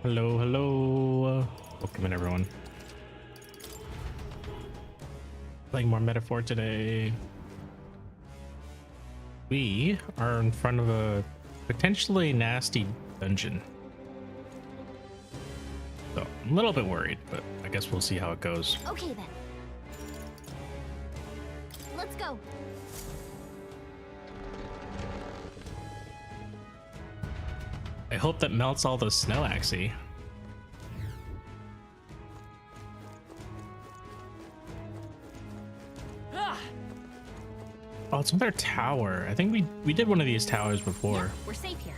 Hello, hello. Welcome in, everyone. Playing more Metaphor today. We are in front of a potentially nasty dungeon. So I'm a little bit worried, but I guess we'll see how it goes. Okay then. Let's go. I hope that melts all the snow, actually. Oh, it's another tower. I think we did one of these towers before. Yeah, we're safe here.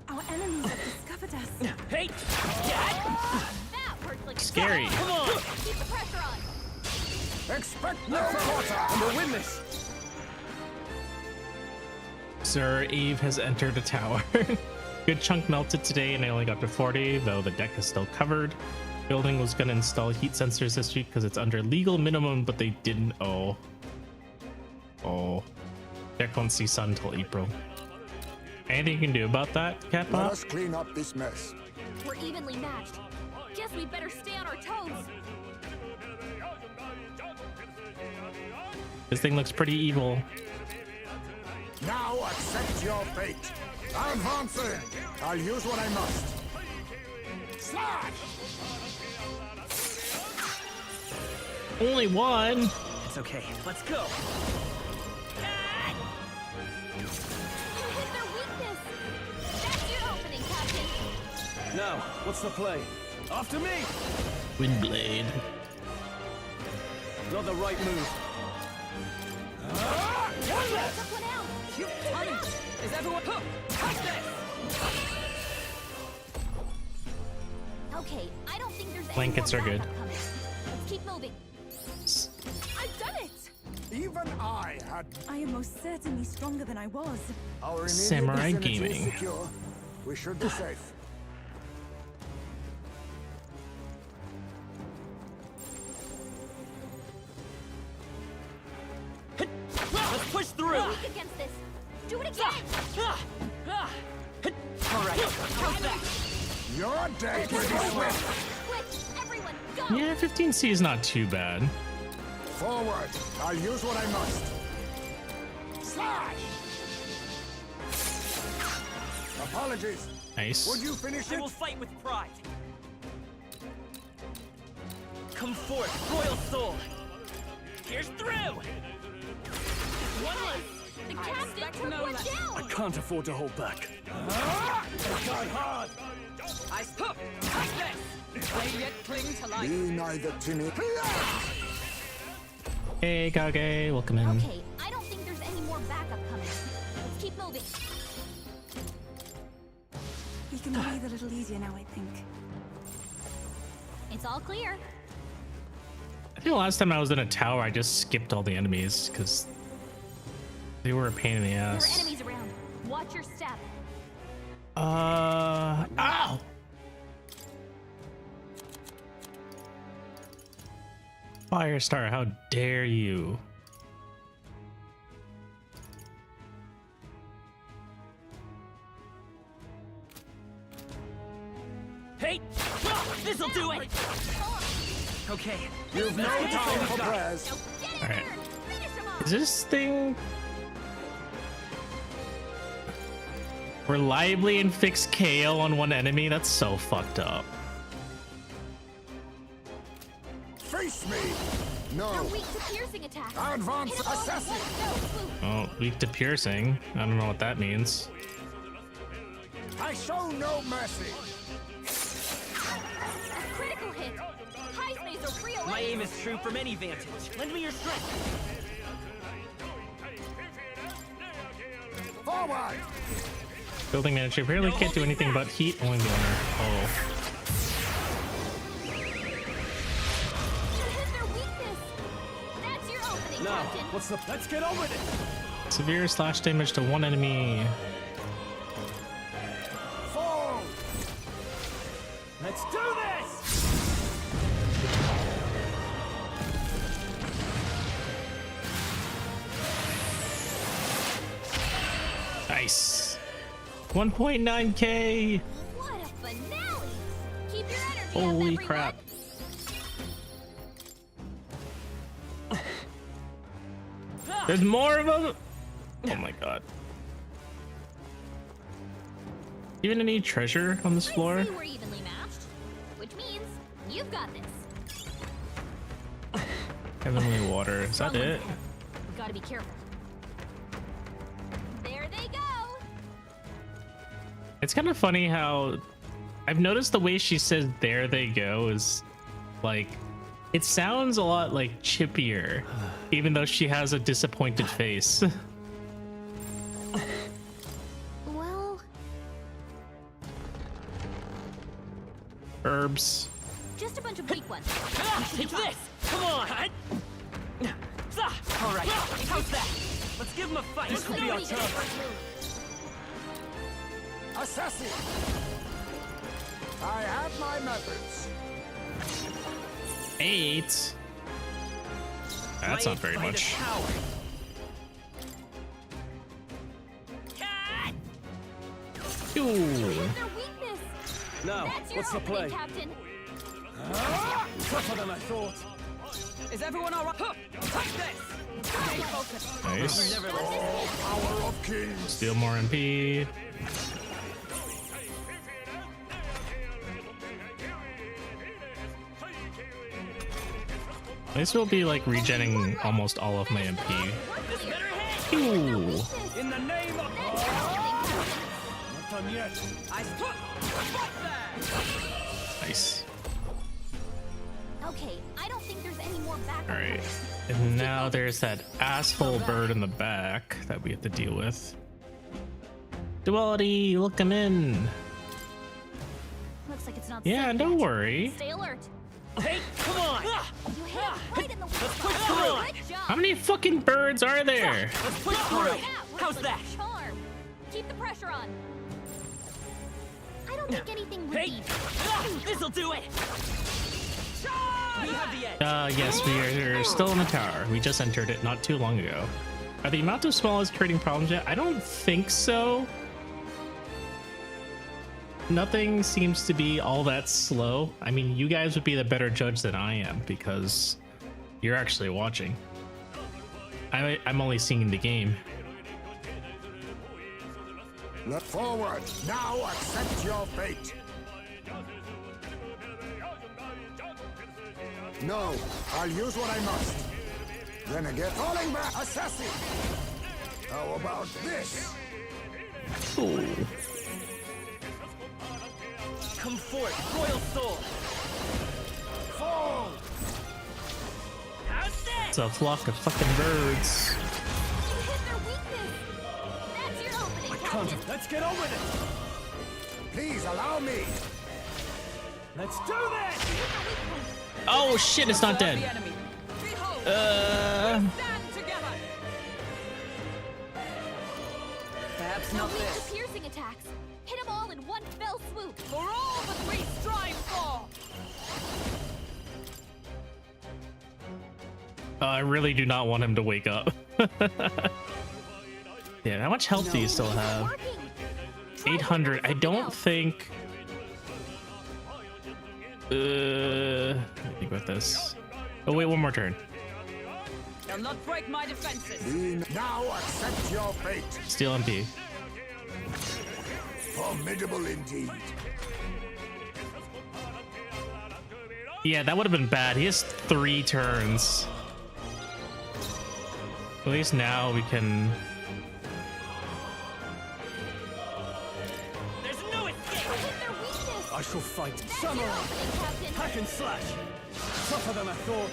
Our enemies have discovered us. Hey! That worked like a Scary. charm. Come on. Keep the pressure on. Expect no water under witness! Sir Eve has entered a tower. Good chunk melted today and I only got to 40, though the deck is still covered. Building was going to install heat sensors this week because it's under legal minimum, but they didn't. Oh. Deck won't see sun until April. Anything you can do about that, Cat Let Pop? us clean up this mess. We're evenly matched. Guess we better stay on our toes. This thing looks pretty evil. Now accept your fate. Advancing. I'll use what I must. Slash! Only one. It's okay, let's go! You hit their weakness. That's your opening, Captain. Now, what's the play? After me! Windblade. Not the right move. One left! Took one out. You punch! Is everyone hooked? Take this! Okay, I don't think there's any Blankets more are good. backup coming. Let's keep moving. I've done it! Even I had I am most certainly stronger than I was. our immediate Samurai vicinity is gaming. secure. We should be safe. Let's push through! Weak against this. Do it again. Alright, how's that? Your day will be swift. Quick, everyone, go. Yeah, 15C is not too bad. Forward. I'll use what I must. Slash! Apologies. Nice. Would you finish I it? will fight with pride! Come forth, royal soul! Here's through! One less. The captain took one I down. can't afford to hold back. Try hard! I hook! Take this! They yet cling to life. Be neither timid. Hey, Kage, welcome in. Okay, I don't think there's any more backup coming. Let's keep moving. We can breathe a little easier now, I think. It's all clear. I think the last time I was in a tower, I just skipped all the enemies because they were a pain in the There are ass. enemies around. Watch your step. Ow! Firestar, how dare you? Hey! This'll do it! Okay. You've no time for prayers. Now get in Alright. there. Finish him off. Is this thing reliably inflicts KO on one enemy? That's so fucked up. Face me. They're No. weak to piercing attacks. Advance Hit 'em all with assassin. one fell swoop. Oh, weak to piercing. I don't know what that means. I show no mercy. A critical hit. High space or real My aim is true from any vantage. Lend me your strength. Forward. Building manager apparently can't do anything but heat, only the owner. Oh. You hit their weakness. That's your opening, Now, Captain. what's the... Let's get on with it! Severe slash damage to one enemy. Fall. Let's do this! Nice. 1.9k. What a finale! Keep your energy up, Holy everyone. crap. There's more of them. Oh my god. Even any treasure on this floor? I see we're evenly matched, which means you've got this. Heavenly water. Is that it? We gotta be careful. There they go. It's kind of funny how I've noticed the way she says "there they go" is like it sounds a lot like chippier, even though she has a disappointed face. Well, Herbs. just a bunch of weak ones. Take this! Come on! Alright, how's that? Let's give him a fight. This could be our turn. Assassin! I have my methods. 8. That's not very much. Ooh. Their weakness. Now, That's your what's the opening, play? Captain. Tougher than I thought. Is everyone alright? Take this! Stay focused. Nice. Oh, power of kings! Steal more MP. This will be like regenning almost all of my MP. Ooh. In the name of... Not done yet. I stood. Right there. Nice. Okay, I don't think there's any more backup. All right. And now there's that asshole bird in the back that we have to deal with. Duality, look him in. Looks like it's not Yeah, safe don't yet. worry. Stay alert. Hey, come on! You hit him right in the weak push spot. through. Good job. How many fucking birds are there? Let's push through! Yeah, works How's like that? a charm. Keep the pressure on. I don't think anything would Hey! be. This'll do it! We have the edge. Yes, we are still in the tower. We just entered it not too long ago. Are the amount of small creating problems yet? I don't think so. Nothing seems to be all that slow. I mean, you guys would be the better judge than I am because you're actually watching. I'm only seeing the game. Look forward. Now accept your fate. No, I'll use what I must. Then again, falling back, assassin. How about this? Ooh. Come forth, royal soul! Fall! How's that? It's a flock of fucking birds. You hit their weakness. That's your opening, Captain. Let's get on with it! Please allow me. Let's do this! Oh shit, it's not dead. The enemy. Behold, stand together! Perhaps not Weak this. to piercing attacks. Hit them all in one fell swoop. For all that we strive for! I really do not want him to wake up. Yeah, how much health do you still have? Working. 800. I don't think. Let me think about this. Oh wait, one more turn. They'll not break my defenses. Now accept your fate. Steal MP. Formidable indeed. Yeah, that would have been bad. He has 3 turns. At least now we can. There's no escape! Hit their weakness. I shall fight. That's your opening, Captain. Hack and slash. Tougher than I thought.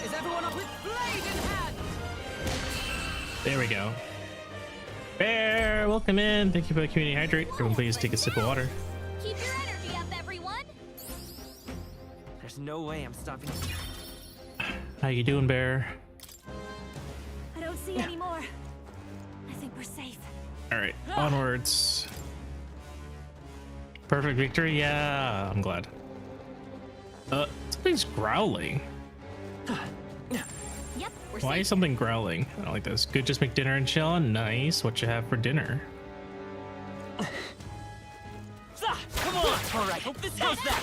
Is everyone up with blade in hand? There we go. Bear, welcome in. Thank you for the community hydrate. Everyone, please take a sip of water. Keep your energy up, everyone. There's no way I'm stopping. How you doing, Bear? I don't see any more. I think we're safe. All right, onwards. Perfect victory. Yeah, I'm glad. Something's growling. Yep, we're Why safe. is something growling? I don't like this. Good, just make dinner and chill. Nice. What you have for dinner? All right, how's that?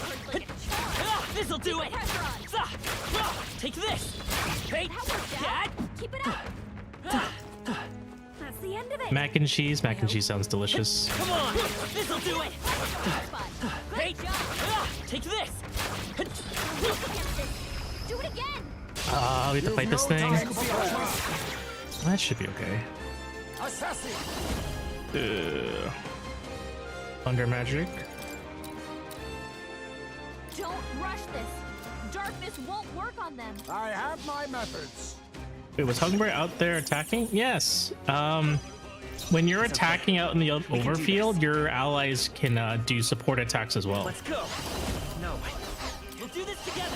This'll do it. Take this. Hey, Dad. Keep it up. That's the end of it. Mac and cheese. Mac and cheese sounds delicious. Come on, this'll do it. Hey, take this. Do it again. We have to fight this thing. That should be okay. Assassin! Thunder magic. Don't rush this. Darkness won't work on them. I have my methods. Wait, was Hungry out there attacking? Yes. When you're attacking out in the overfield, your allies can do support attacks as well. Let's go. No, we'll do this together.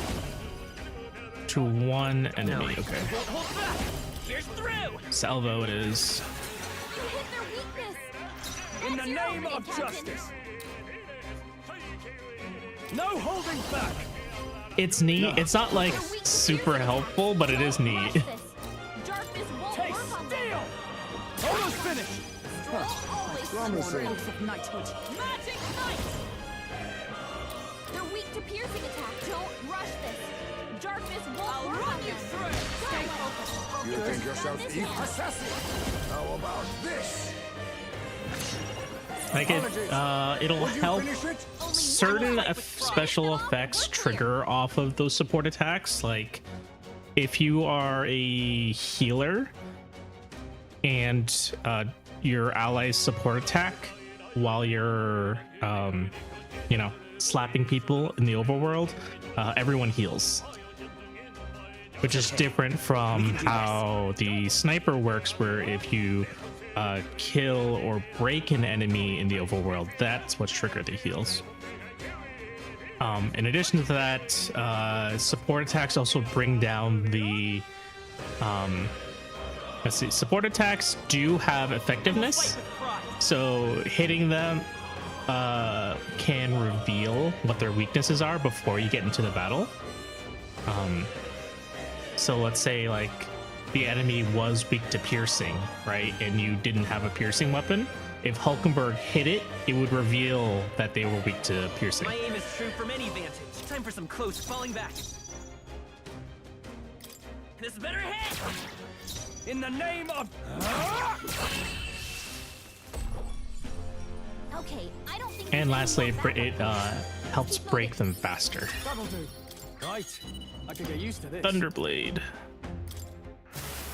To one enemy. Okay. Won't hold back. Here's through. Salvo it is. You hit their weakness. In the That's your name opening, of Captain. justice. No holding back. It's neat. It's not like super helpful, but it is Don't neat. rush this. Darkness won't Taste work on steel. them. Almost finished. Always Promising. oath of knighthood. Magic knight. They're weak to piercing attack. Don't rush this. Darkness won't work on them. Stay focused. You think yourself This equal? hand. Assassin! How about this? Like it'll Would you help finish it? certain special effects trigger off of those support attacks. Like if you are a healer and your allies support attack while you're you know, slapping people in the overworld, everyone heals, which is different from how the sniper works, where if you kill or break an enemy in the overworld, that's what's triggered the heals. In addition to that, support attacks also bring down the let's see, support attacks do have effectiveness, so hitting them can reveal what their weaknesses are before you get into the battle. So let's say like the enemy was weak to piercing, right? And you didn't have a piercing weapon. If Hulkenberg hit it, it would reveal that they were weak to piercing. My aim is true from any vantage. Time for some close falling back. This better hit! In the name of... Okay, I don't think. And lastly, it helps break them faster. That'll do. Right. I can get used to this. Thunderblade.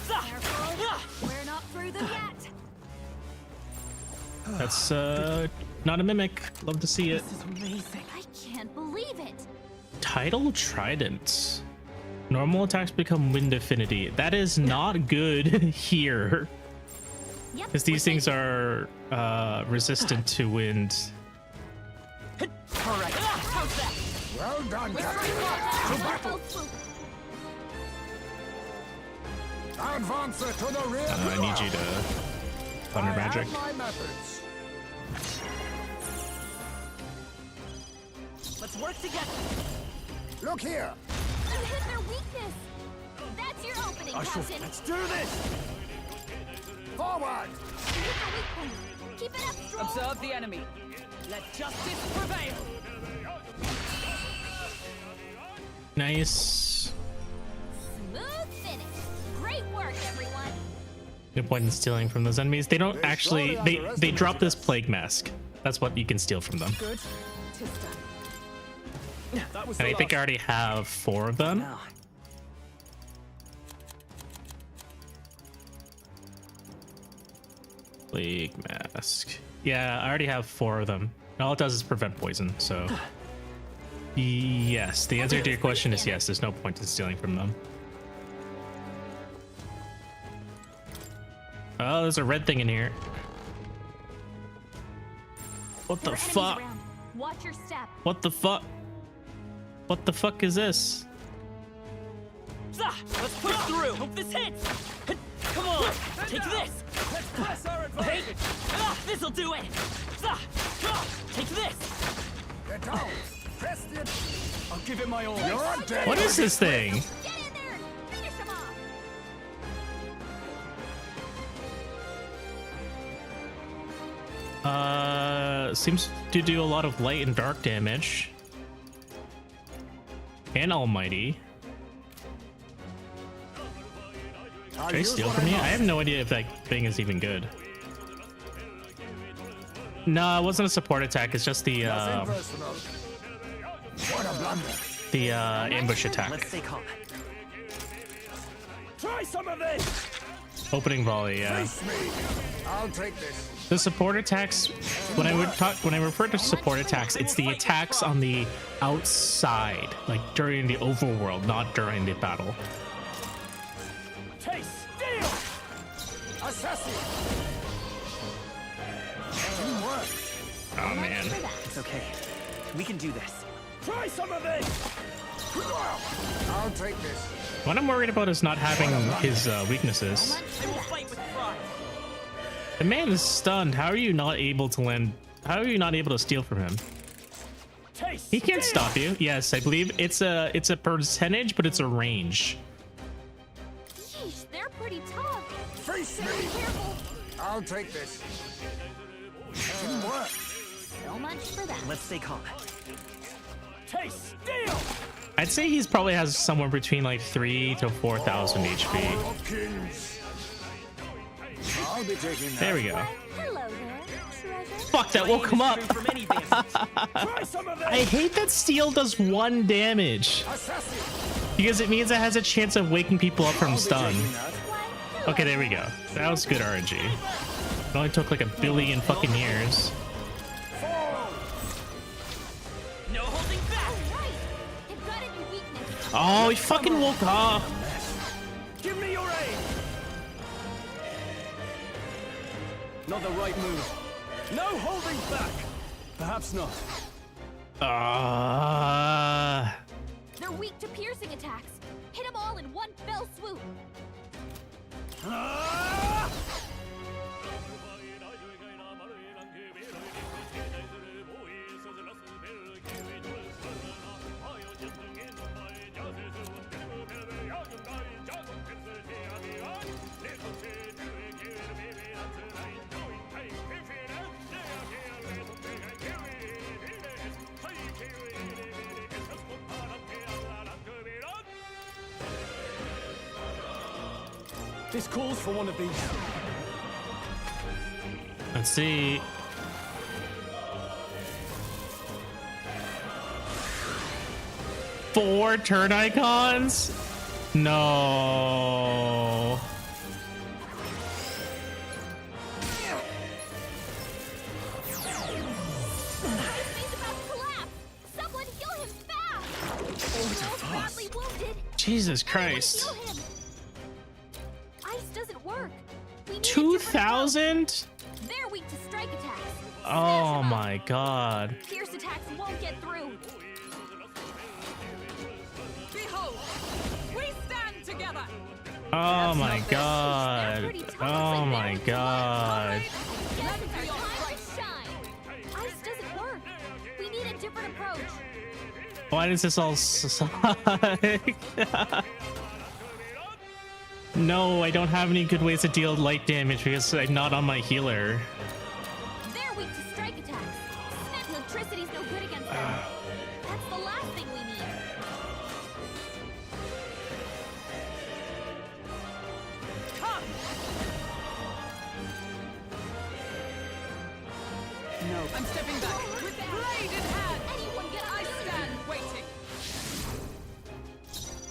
Careful. We're not through them yet. That's not a mimic. Love to see it. This is amazing. I can't believe it. Tidal Trident. Normal attacks become wind affinity. That is not good here, Yep. because these things are resistant to wind. All right, how's that? Well done, Captain. To battle. Advance to the rear. I need you to thunder magic. I have my methods. Let's work together. Look here. You hit their weakness. That's your opening, Captain. Let's do this. Forward. You hit the weak point. Keep it up, Stroll. Observe the enemy. Let justice prevail. Nice. Smooth finish. Great work, everyone. No point in stealing from those enemies. They don't actually. They drop this plague mask. That's what you can steal from them. Good. That was And the I think I last. already have 4 of them. Now, Plague mask. Yeah, I already have 4 of them. And all it does is prevent poison. So yes, the answer to your question is yes. There's no point in stealing from them. Oh, there's a red thing in here. What the There are enemies fuck? around. Watch your step. What the fuck? What the fuck is this? let's push through. Hope this hits. Come on, take this. Let's press our Hey, advantage. this'll do it. Take this. Get down. Press the... I'll give it my all. You're dead. What is this thing? Get in there. Finish him off. seems to do a lot of light and dark damage. And almighty. I'll Should I use steal what from I you? I must. have no idea if that thing is even good. No, it wasn't a support attack. It's just the Nothing personal. What a blunder. ambush attack. Let's stay calm. Try some of this. Opening volley. Yeah. Face me. I'll take this. The support attacks. When I refer to support attacks, it's the attacks on the outside, like during the overworld, not during the battle. Taste steel. Assassin. Didn't work. Oh man. It's okay. We can do this. Try some of this. I'll take this. What I'm worried about is not having his weaknesses. I will fight with pride. The man is stunned. How are you not able to land? How are you not able to steal from him? Taste. He can't steel. stop you. Yes, I believe it's a percentage, but it's a range. Yeesh, they're pretty tough. Face Be me. careful. I'll take this. Didn't work. So much for that. Let's stay calm. Taste steel. I'd say he's probably has somewhere between like 3,000 to 4,000 HP. Power of kings. I'll be taking that. There we go. Why, hello there, treasure. Fuck, that woke him up. From any vantage. Try some of this. I hate that steel does 1 damage Assassin. because it means it has a chance of waking people up from I'll be stun. taking that. Why, hello Okay, there we there, go. That was good RNG. It only took like a billion fucking years. No holding back. All right. You've got any weakness. Oh, he fucking woke up. Give me your aid. Not the right move. No holding back. Perhaps not. They're weak to piercing attacks. Hit them all in one fell swoop. Ah! This calls for one of these. Let's see. Four turn icons? No. He's about to collapse. Someone heal him fast. He's badly wounded. Jesus Anyone Christ. heal him. Ice doesn't work. We need a different 2,000? approach. They're weak to strike attacks. Oh Smash 'em up. my god. Pierce attacks won't get through. Behold, we stand together. Oh my They're god. pretty tough, Oh but my they're god. Yes, it's our time to shine. Ice doesn't work. We need a different approach. Why does this all suck? No, I don't have any good ways to deal light damage because I'm not on my healer. They're weak to strike attacks. Snek electricity's no good against them. That's the last thing we need. Come. No, I'm stepping back. With blade in hand, Anyone get I stand waiting.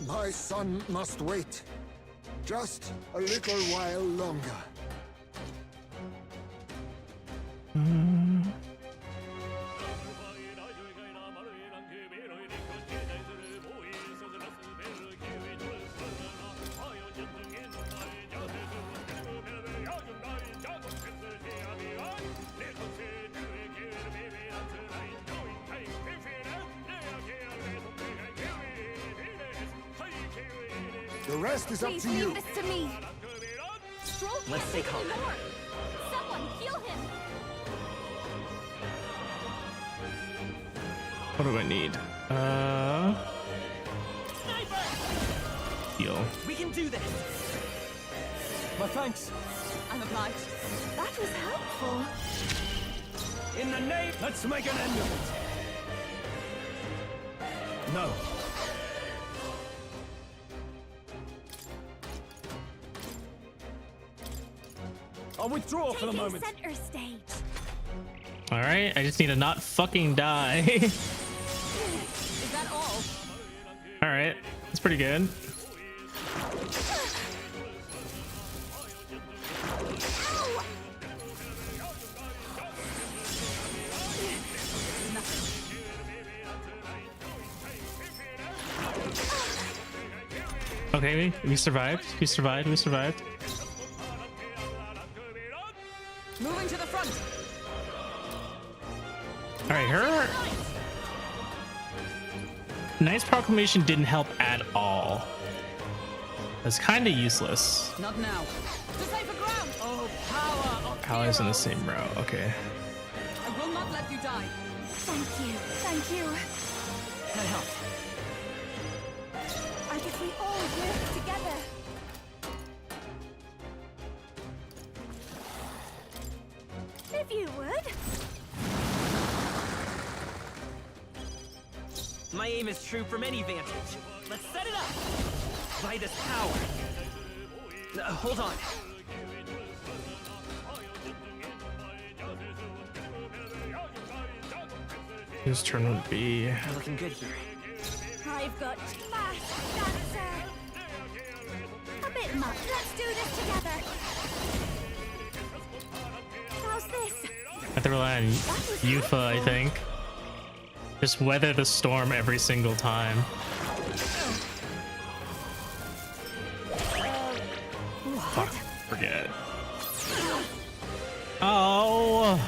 My son must wait. Just a little while longer. The rest is up Please to leave you. this to me. Stroll Let's can't stay take calm. anymore. Someone heal him. What do I need? Heal. We can do this. My thanks. I'm obliged. That was helpful. In the name, let's make an end of it. No. I'll withdraw for the Taking moment. center stage. All right, I just need to not fucking die. Is that all? All right, that's pretty good. Ow! Okay, we survived. We survived. We survived. Moving to the front. All right, her Knight's Proclamation didn't help at all. It's kind of useless. Not now. To safer ground. Oh, power of Allies in the heroes. same row. Okay. I will not let you die. Thank you. Thank you. That helps. And if we all work together. If you would. My aim is true from any vantage. Let's set it up. By this power. Hold on. Whose turn would it be? You're looking good here. I've got mass dancer. A bit much. Let's do this together. How's this? I have to rely on Yufa, I think. Just weather the storm every single time. Fuck, forget. Oh!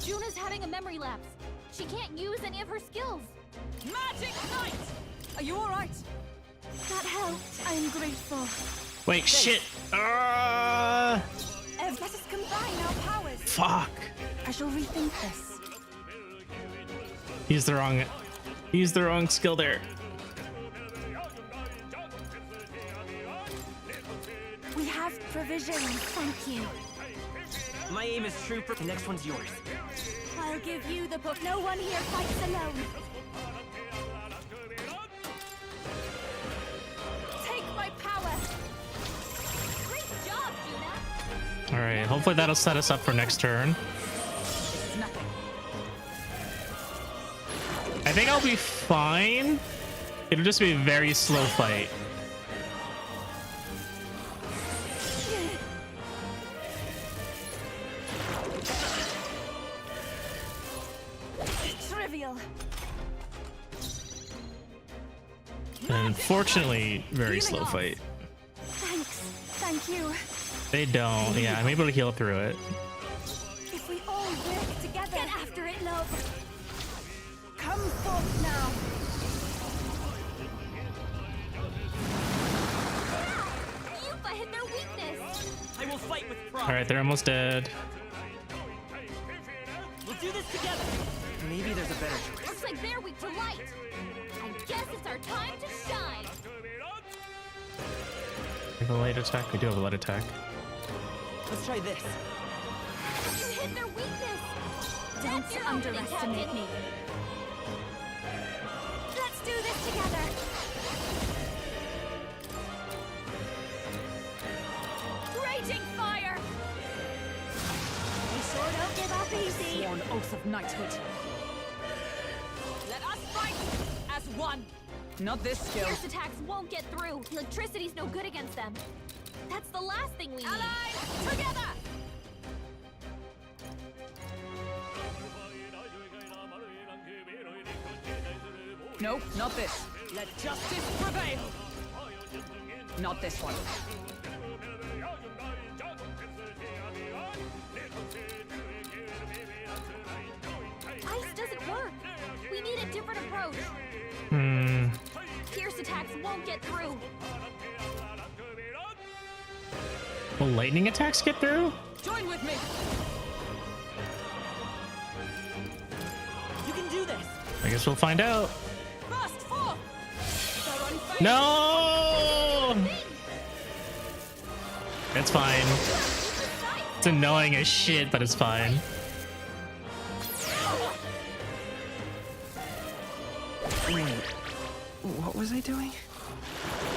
Juna's having a memory lapse. She can't use any of her skills. Magic Knight! Are you alright? That helped. I'm grateful. Wait, shit! Let us combine our powers. Fuck! I shall rethink this. Use the wrong skill there. We have provisions. Thank you. My aim is true for the next one's yours. I'll give you the book. No one here fights alone. Take my power. Great job, Juna. All right, hopefully that'll set us up for next turn. It's nothing. I think I'll be fine. It'll just be a very slow fight. Trivial. And unfortunately, very slow off. fight. Thanks. Thank you. They don't. Yeah, I'm able to heal through it. If we all work together. Get after it, love. Come forth now. Yufa hit their weakness. I will fight with pride. All right, they're almost dead. We'll do this together. Maybe there's a better choice. Looks like they're weak to light. I guess it's our time to shine. We have a light attack. We do have a light attack. Let's try this. You hit their weakness. Don't underestimate me. Let's do this together. Raging fire. We sure don't give up easy. Sworn oath of knighthood. Let us fight as one. Not this skill. Fierce attacks won't get through. Electricity's no good against them. That's the last thing we need. Allies, together! Nope, not this. Let justice prevail. Not this one. Ice doesn't work. We need a different approach. Hmm. Fierce attacks won't get through. Will lightning attacks get through? Join with me. You can do this. I guess we'll find out. No! It's fine. It's annoying as shit, but it's fine. Wait, what was I doing?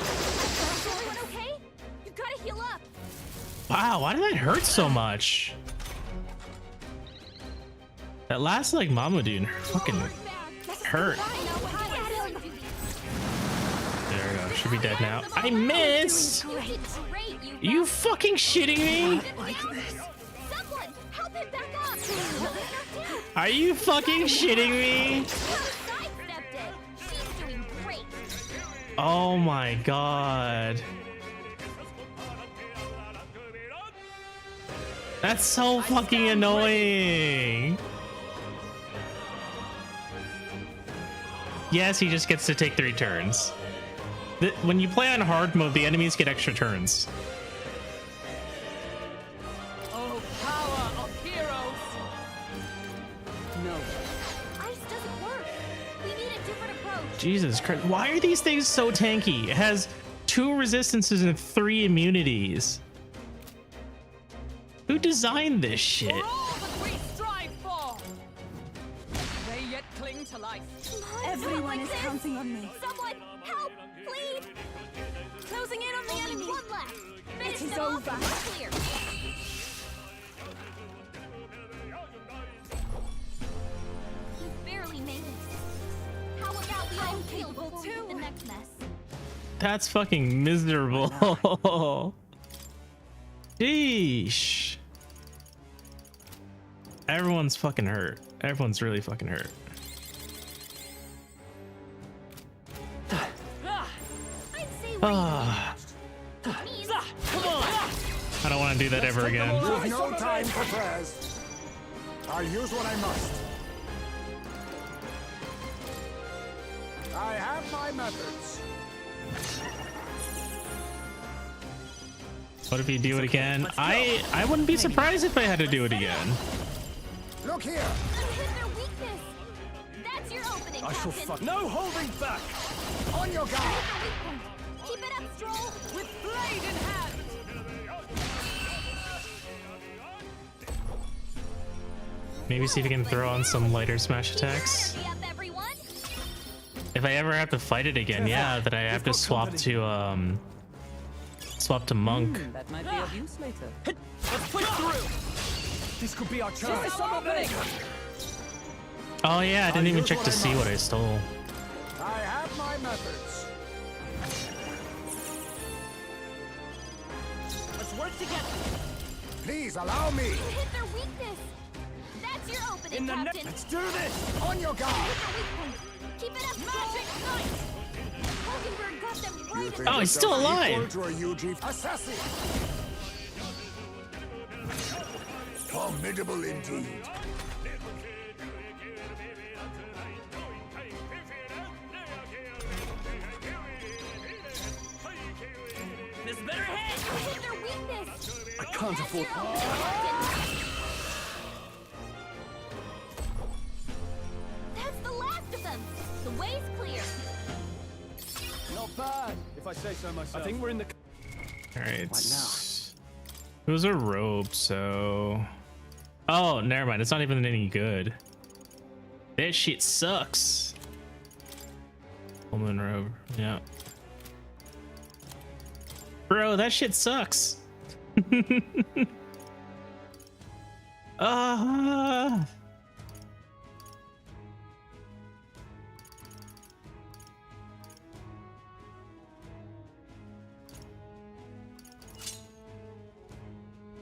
Is everyone okay? You gotta heal up. Wow, why did that hurt so much? That last like Mama dude fucking hurt. There we go. Should be dead now. I missed. You fucking shitting me? Someone help him back up. Are you fucking shitting me? Sidestepped it. She's doing great. Oh my god. That's so fucking annoying. Yes, he just gets to take 3 turns. When you play on hard mode, the enemies get extra turns. Oh, power of heroes! No. Ice doesn't work. We need a different approach. Jesus Christ. Why are these things so tanky? It has 2 resistances and 3 immunities. Who designed this shit? For all that we strive for! They yet cling to life. Everyone is counting on me. Someone help, please. Closing in on the enemy. One left. Finish them off and we're clear. You barely made it. How about we all kill before we hit the next mess? That's fucking miserable. Sheesh. Everyone's fucking hurt. Everyone's really fucking hurt. I'd say Ah, please. I don't want to do that ever again. We've no time for prayers. I'll use what I must. I have my methods. What if you do it again? I wouldn't be surprised if I had to do it again. Look here. Unhit their weakness. That's your opening, I shall Captain. fuck. No holding back. On your guard. Keep it up, Stroll. With blade in hand! Maybe see if you can throw on some lighter smash attacks. Energy up, everyone. If I ever have to fight it again, yeah, that I have to swap to monk. That might be of use later. Let's push through! This could be our chance. Some opening! Oh yeah, I didn't even check to see what I stole. I have my methods. Let's work together! Please allow me. Hit their weakness. That's your opening, In the net. Captain. Let's do this. On your guard. Hit their weak point. Keep it up, Magic Stroll. Knight! Hulkenberg got them right in Oh, he's still alive. Equal to a UG assassin. Formidable indeed. This better hit! Hit their weakness. I can't afford. That's the last of them. The way's clear. Not bad, if I say so myself. I think we're in the. All right. What now? It was a robe, so. Oh, never mind. It's not even any good. That shit sucks. Full moon robe. Yeah. Bro, that shit sucks.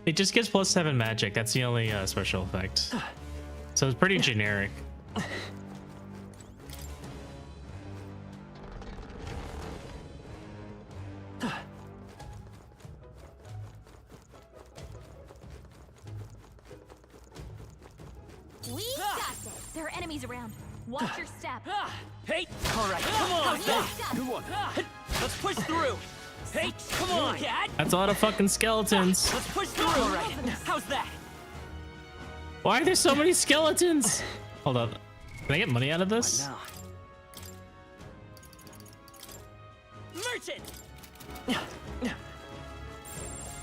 It just gives +7 magic. That's the only special effect. So it's pretty generic. We got this. There are enemies around. Watch your step. Hey! Alright, come on! Good one. Let's push through! Hey, come on! Cat! That's a lot of fucking skeletons. Let's push through! Alright, how's that? Why are there so many skeletons? Hold up. Can I get money out of this? Now. Merchant!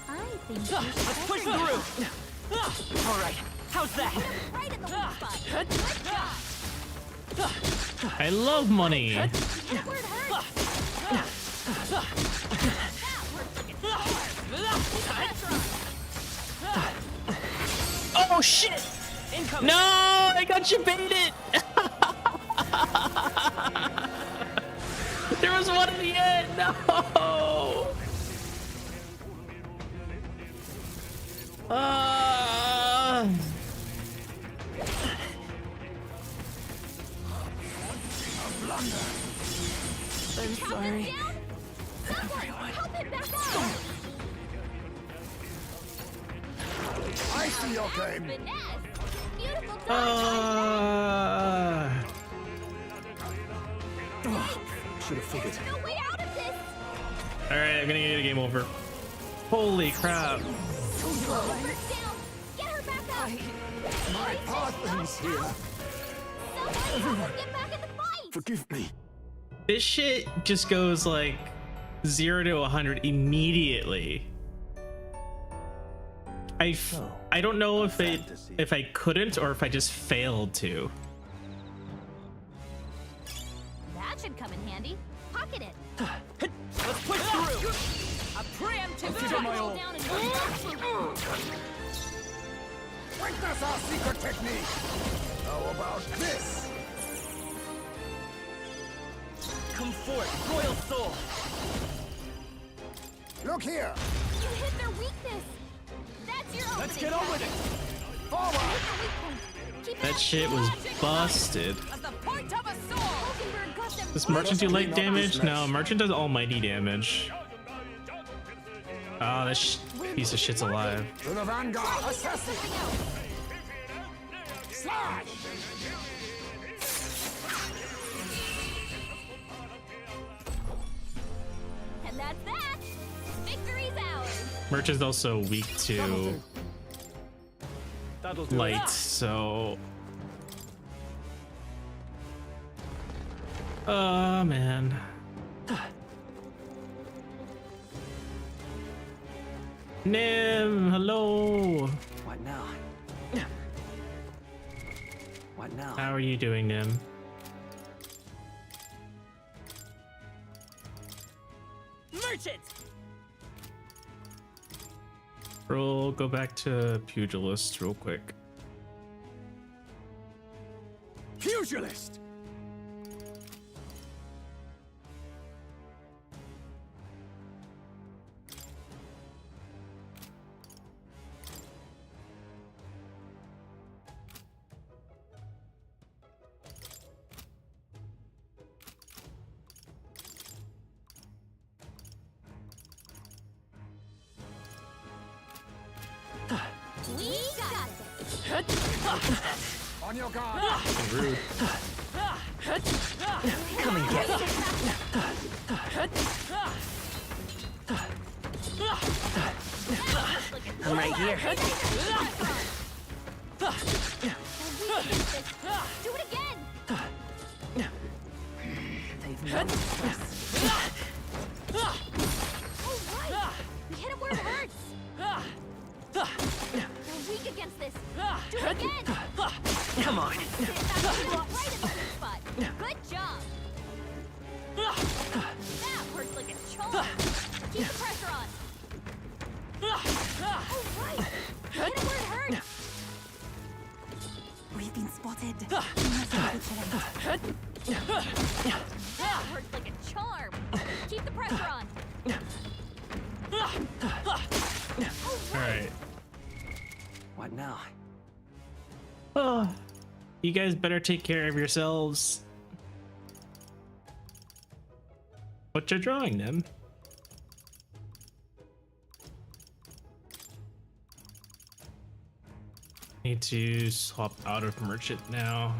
I think you Let's should push through! All right, how's that? right in the weak spot. Good job. I love money. Hit it where it hurts. That works like a charm. Keep the pressure on. Oh shit! Incoming! No, I got you baited. There was one at the end. No. I'm sorry. Down. Someone, help him back up. I see your game. Finesse. Beautiful dodge. Should have figured. No way out of this. All right, I'm gonna get a game over. Holy crap! Over, down. Get her back up. My partner's here. Somebody help her get back in the fight. Forgive me. This shit just goes like 0 to 100 immediately. I don't know if I couldn't or if I just failed to. That should come in handy. Pocket it. Let's push through! A preemptive Down trial! and Witness our secret technique. How about this? Come forth, royal soul! Look here. you hit their weakness. That's your Let's opening get on with tactic. it! Forward. Hit the weak point. Keep That it shit up. was Magic busted. At the point of a sword. Hulkenberg got them Does both. Merchant do light damage? No, Merchant does almighty damage. Oh, this piece of shit's alive. To the vanguard. Assassin. Something else. Slash. And that's that. Victory's ours. Merchant's also weak to That'll do. light, so. Oh man. Nim, hello. What now? What now? How are you doing, Nim? Merchant! We'll go back to Pugilist real quick. Pugilist. We got this. On your guard. Rude. Come and get it! I'm right here. Do it again. They've noticed us. All right. We hit him where it hurts. They're weak against this. Do it again. Come on. Right in the weak spot. Good job. That works like a charm. Keep the pressure on. All right. Hit him where it hurts. We've been spotted. We must be vigilant. That works like a charm. Keep the pressure on. All right. What now? Oh, you guys better take care of yourselves. What you drawing, Nim? Need to swap out of Merchant now.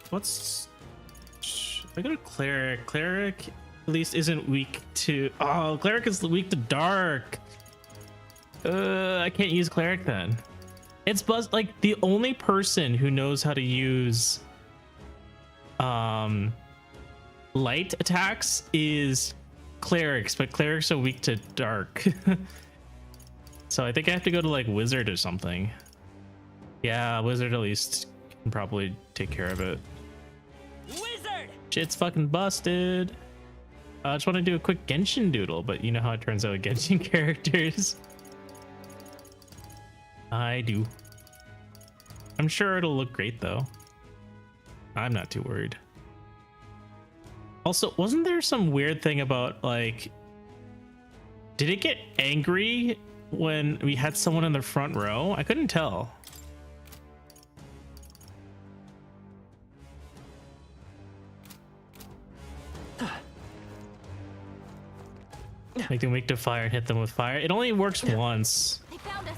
What's... I go to Cleric. Cleric at least isn't weak to... Oh, Cleric is weak to Dark. I can't use Cleric then. It's like the only person who knows how to use light attacks is clerics, but clerics are weak to dark. So I think I have to go to like wizard or something. Yeah, wizard at least can probably take care of it. Wizard! Shit's fucking busted. I just want to do a quick Genshin doodle, but you know how it turns out with Genshin characters. I do. I'm sure it'll look great though. I'm not too worried. Also, wasn't there some weird thing about like, did it get angry when we had someone in the front row? I couldn't tell. Make them weak to fire and hit them with fire. It only works once. They found us.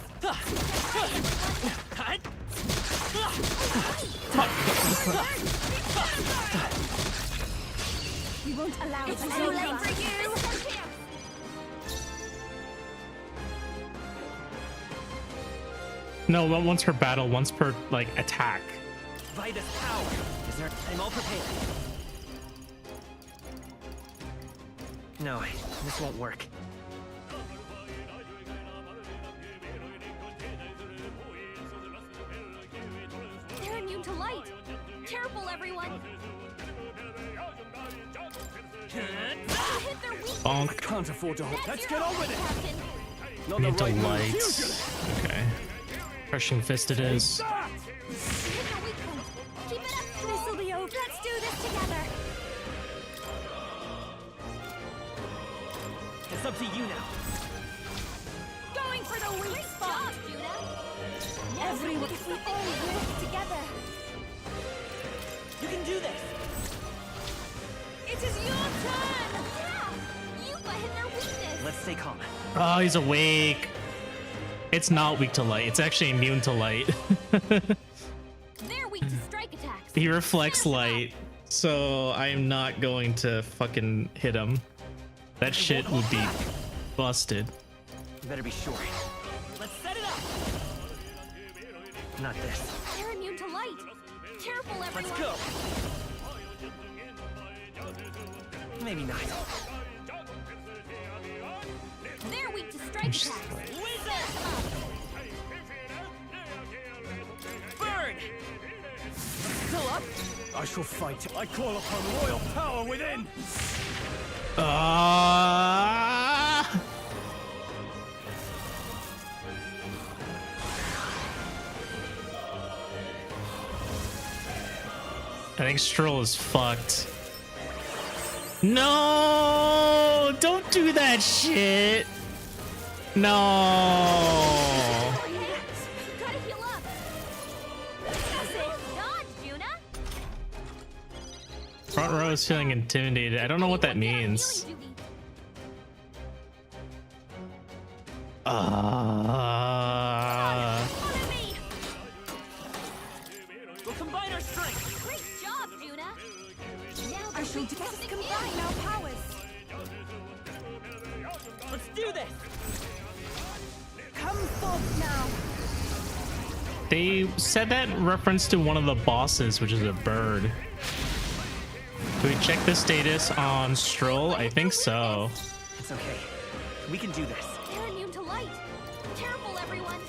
We won't allow it. It's too late for you. No, once per battle, once per like attack. Vitus power. Is there? I'm all prepared. No, this won't work. They're immune to light. Careful, everyone. You hit their weak. Bonk. I can't afford to hold. That's Let's your get on own, with it. Captain. Not the Need to right move. light. Fusion. Okay. Crushing fist it is. You hit their weak point. Keep it up, Stroll. This'll be over. Let's do this together. It's up to you now. Going for the weak spot, Judah. Everyone, if we all work together. You can do this. It is your turn. Yeah. Yupa hit their weakness. Let's stay calm. Oh, he's awake. It's not weak to light. It's actually immune to light. They're weak to strike attacks. He reflects light, so I'm not going to fucking hit him. That shit would be busted. You better be sure. Let's set it up. Not this. They're immune to light. Careful, everyone. Let's go. Maybe not. They're weak to strike attacks. Burn! Still up? I shall fight. I call upon royal power within. I think Stroll is fucked. No! Don't do that shit! No! Gotta heal up. That's it. Dodge, Juna. Front row is feeling intimidated. I don't know what that means. Healing duty. Follow me. We'll combine our strength. Great job, Juna. Now I shall combine our powers. Let's do this. Come forth now. They said that in reference to one of the bosses, which is a bird. Do we check the status on Stroll? I think so. It's okay. We can do this. They're immune to light. Careful, everyone.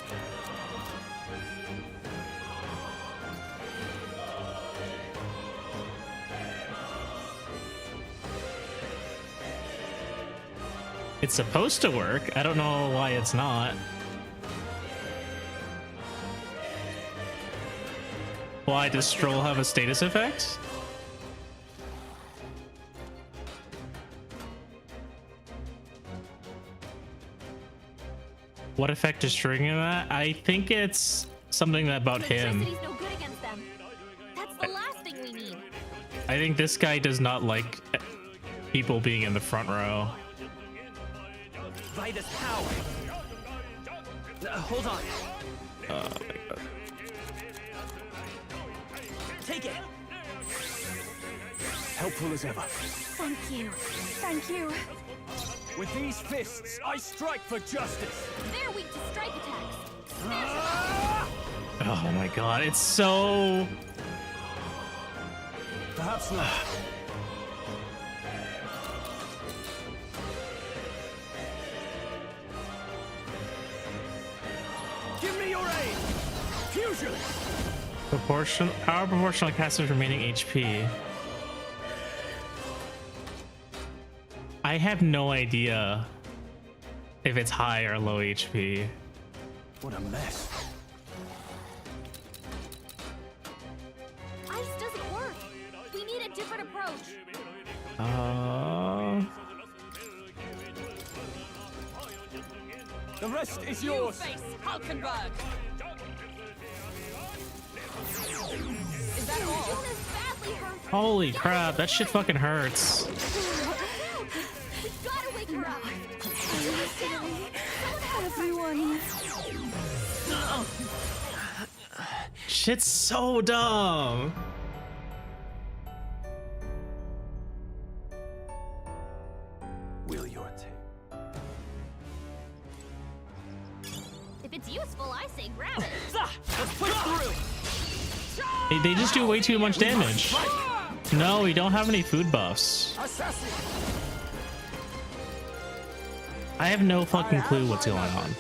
It's supposed to work. I don't know why it's not. Why does Stroll have a status effect? What effect is triggering that? I think it's something about him. Electricity's no good against them. That's the last thing we need. I think this guy does not like people being in the front row. Vitus power. Hold on. Oh my god. Take it. Helpful as ever. Thank you. Thank you. With these fists, I strike for justice. They're weak to strike attacks. Oh my god, it's so... Perhaps not. Fusion! Power proportional to caster's remaining HP. I have no idea if it's high or low HP. What a mess. Ice doesn't work. We need a different approach. The rest is You yours. face Hulkenberg. Is that all? Jonas badly hurt. Holy crap, that shit fucking hurts. We gotta wake her up. Everyone. Shit's so dumb. Will your take. If it's useful, I say grab it. Let's push through. They just do way too much damage. No, we don't have any food buffs. Assassin! I have no fucking clue what's going on.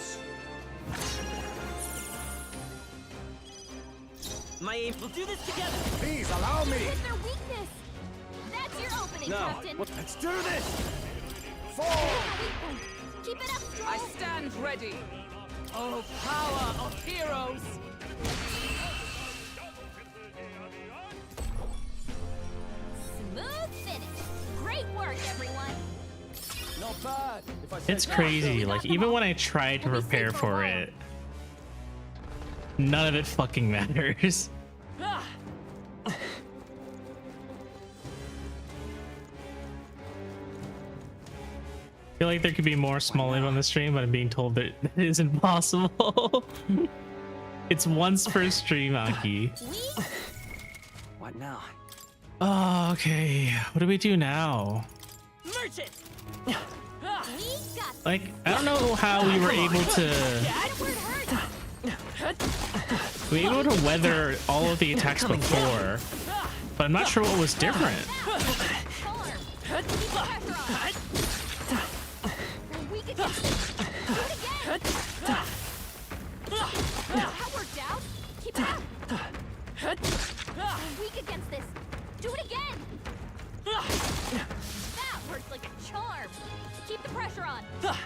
My aim. We'll do this together. Please allow me! Hit their weakness. That's your opening, Now, Captain. let's do this! Forward! Keep it up, Stroll. I stand ready. Oh, power of heroes. Smooth finish. Great work, everyone. Not bad. If I say It's so. crazy. Like, even when I try to prepare for it, none of it fucking matters. Ah, I feel like there could be more small aim on the stream, but I'm being told that it is impossible. It's once per stream, Aki. We What now? Oh, okay. What do we do now? merchant. we got Like, I don't know how we were able to where it hurts. weather all of the attacks before, but I'm not sure what was different. Farm. Keep the pressure on. We're weak against this. Do it again. That worked out. Keep it up. We're weak against this. Do it again. That worked like a charm. Keep the pressure on. That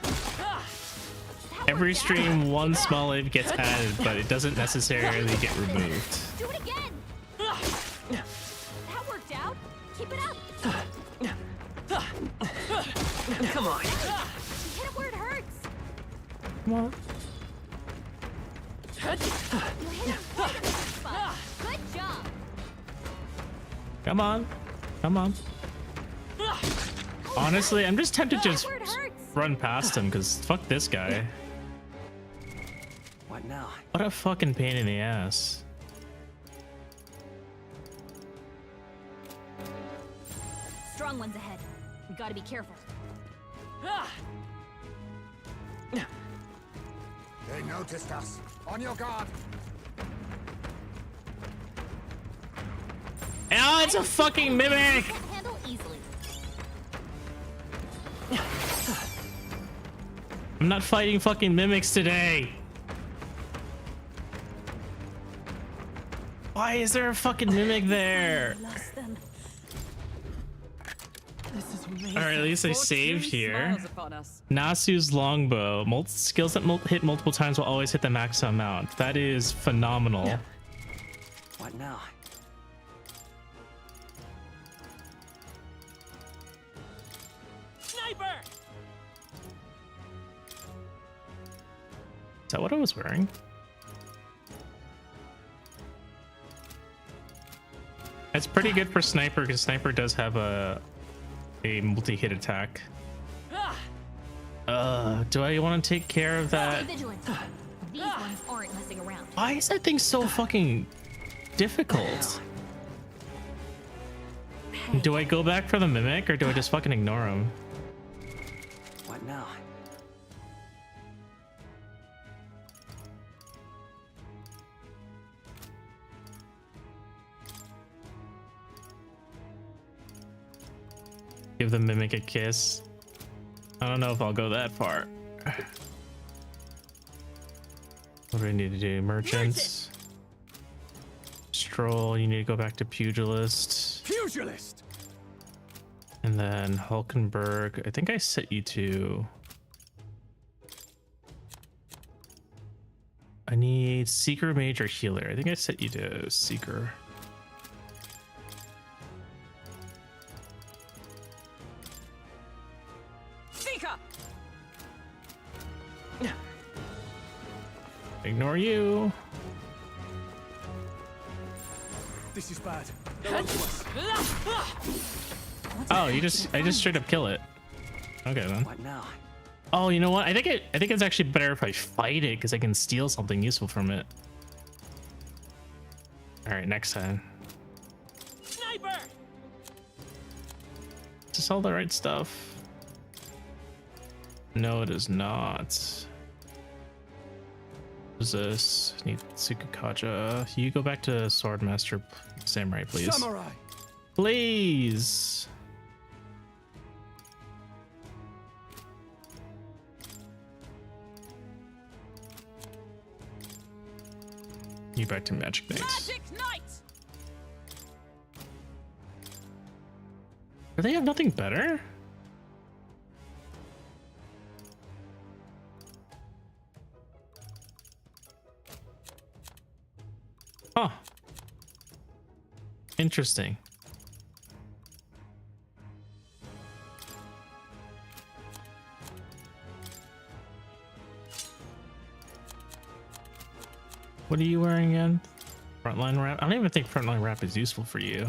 Every worked out. stream, one small aim gets added, but it doesn't necessarily get removed. Do it again. That worked out. Keep it up. Come on. Hit it where it hurts. Come on. You hit it right in the spot. Good job. Come on. Come on. Honestly, I'm just tempted to just Where it hurts. run past him, because fuck this guy. What now? What a fucking pain in the ass. Strong ones ahead. We gotta be careful. They noticed us. On your guard! Oh, it's a fucking mimic! Can't handle easily. I'm not fighting fucking mimics today. Why is there a fucking mimic there? Lost them. This is amazing. Alright, at least I Fortune saved here. smiles upon us. Nasu's longbow. Skills that hit multiple times will always hit the maximum amount. That is phenomenal. What now? Sniper. Is that what I was wearing? It's pretty good for sniper, because sniper does have a multi-hit attack. Do I want to take care of that? Stay vigilant. These ones aren't messing around. Why is that thing so fucking difficult? Do I go back for the mimic, or do I just fucking ignore him? What now? Give the mimic a kiss. I don't know if I'll go that far. What do I need to do? Merchants. Stroll, you need to go back to Pugilist. Pugilist! And then Hulkenberg, I think I set you to... I need Seeker, Mage, or Healer. I think I set you to Seeker. Seeker! Ignore you. This is bad. They're onto us. Oh, I just straight up kill it. Okay then. What now? Oh, you know what? I think it's actually better if I fight it because I can steal something useful from it. All right, next time. Sniper! Is this all the right stuff? No, it is not. What's this? I need Tsukakaja. You go back to Swordmaster Samurai, please. Samurai! Please. You back to Magic Knights. Magic Knight! Do they have nothing better? Huh. Interesting. What are you wearing again? Frontline wrap? I don't even think frontline wrap is useful for you.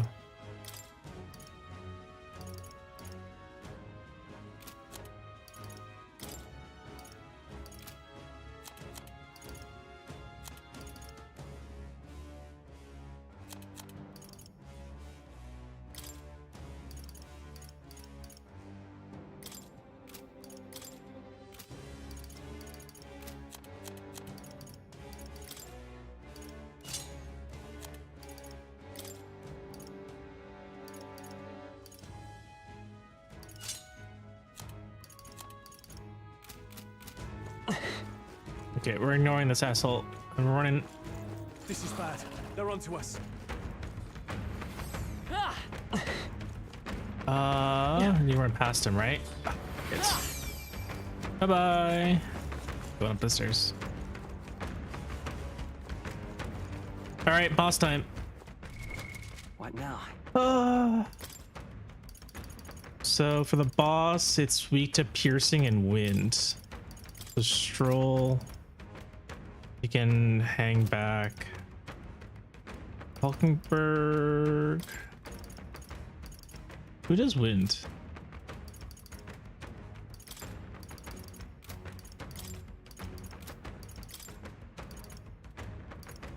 Okay, we're ignoring this asshole and we're running. This is bad. They're onto us. You run past him, right? Good. Bye bye. Going up the stairs. All right, boss time. What now? So for the boss, it's weak to piercing and wind. So Stroll, you can hang back. Hulkenberg. Who does wind?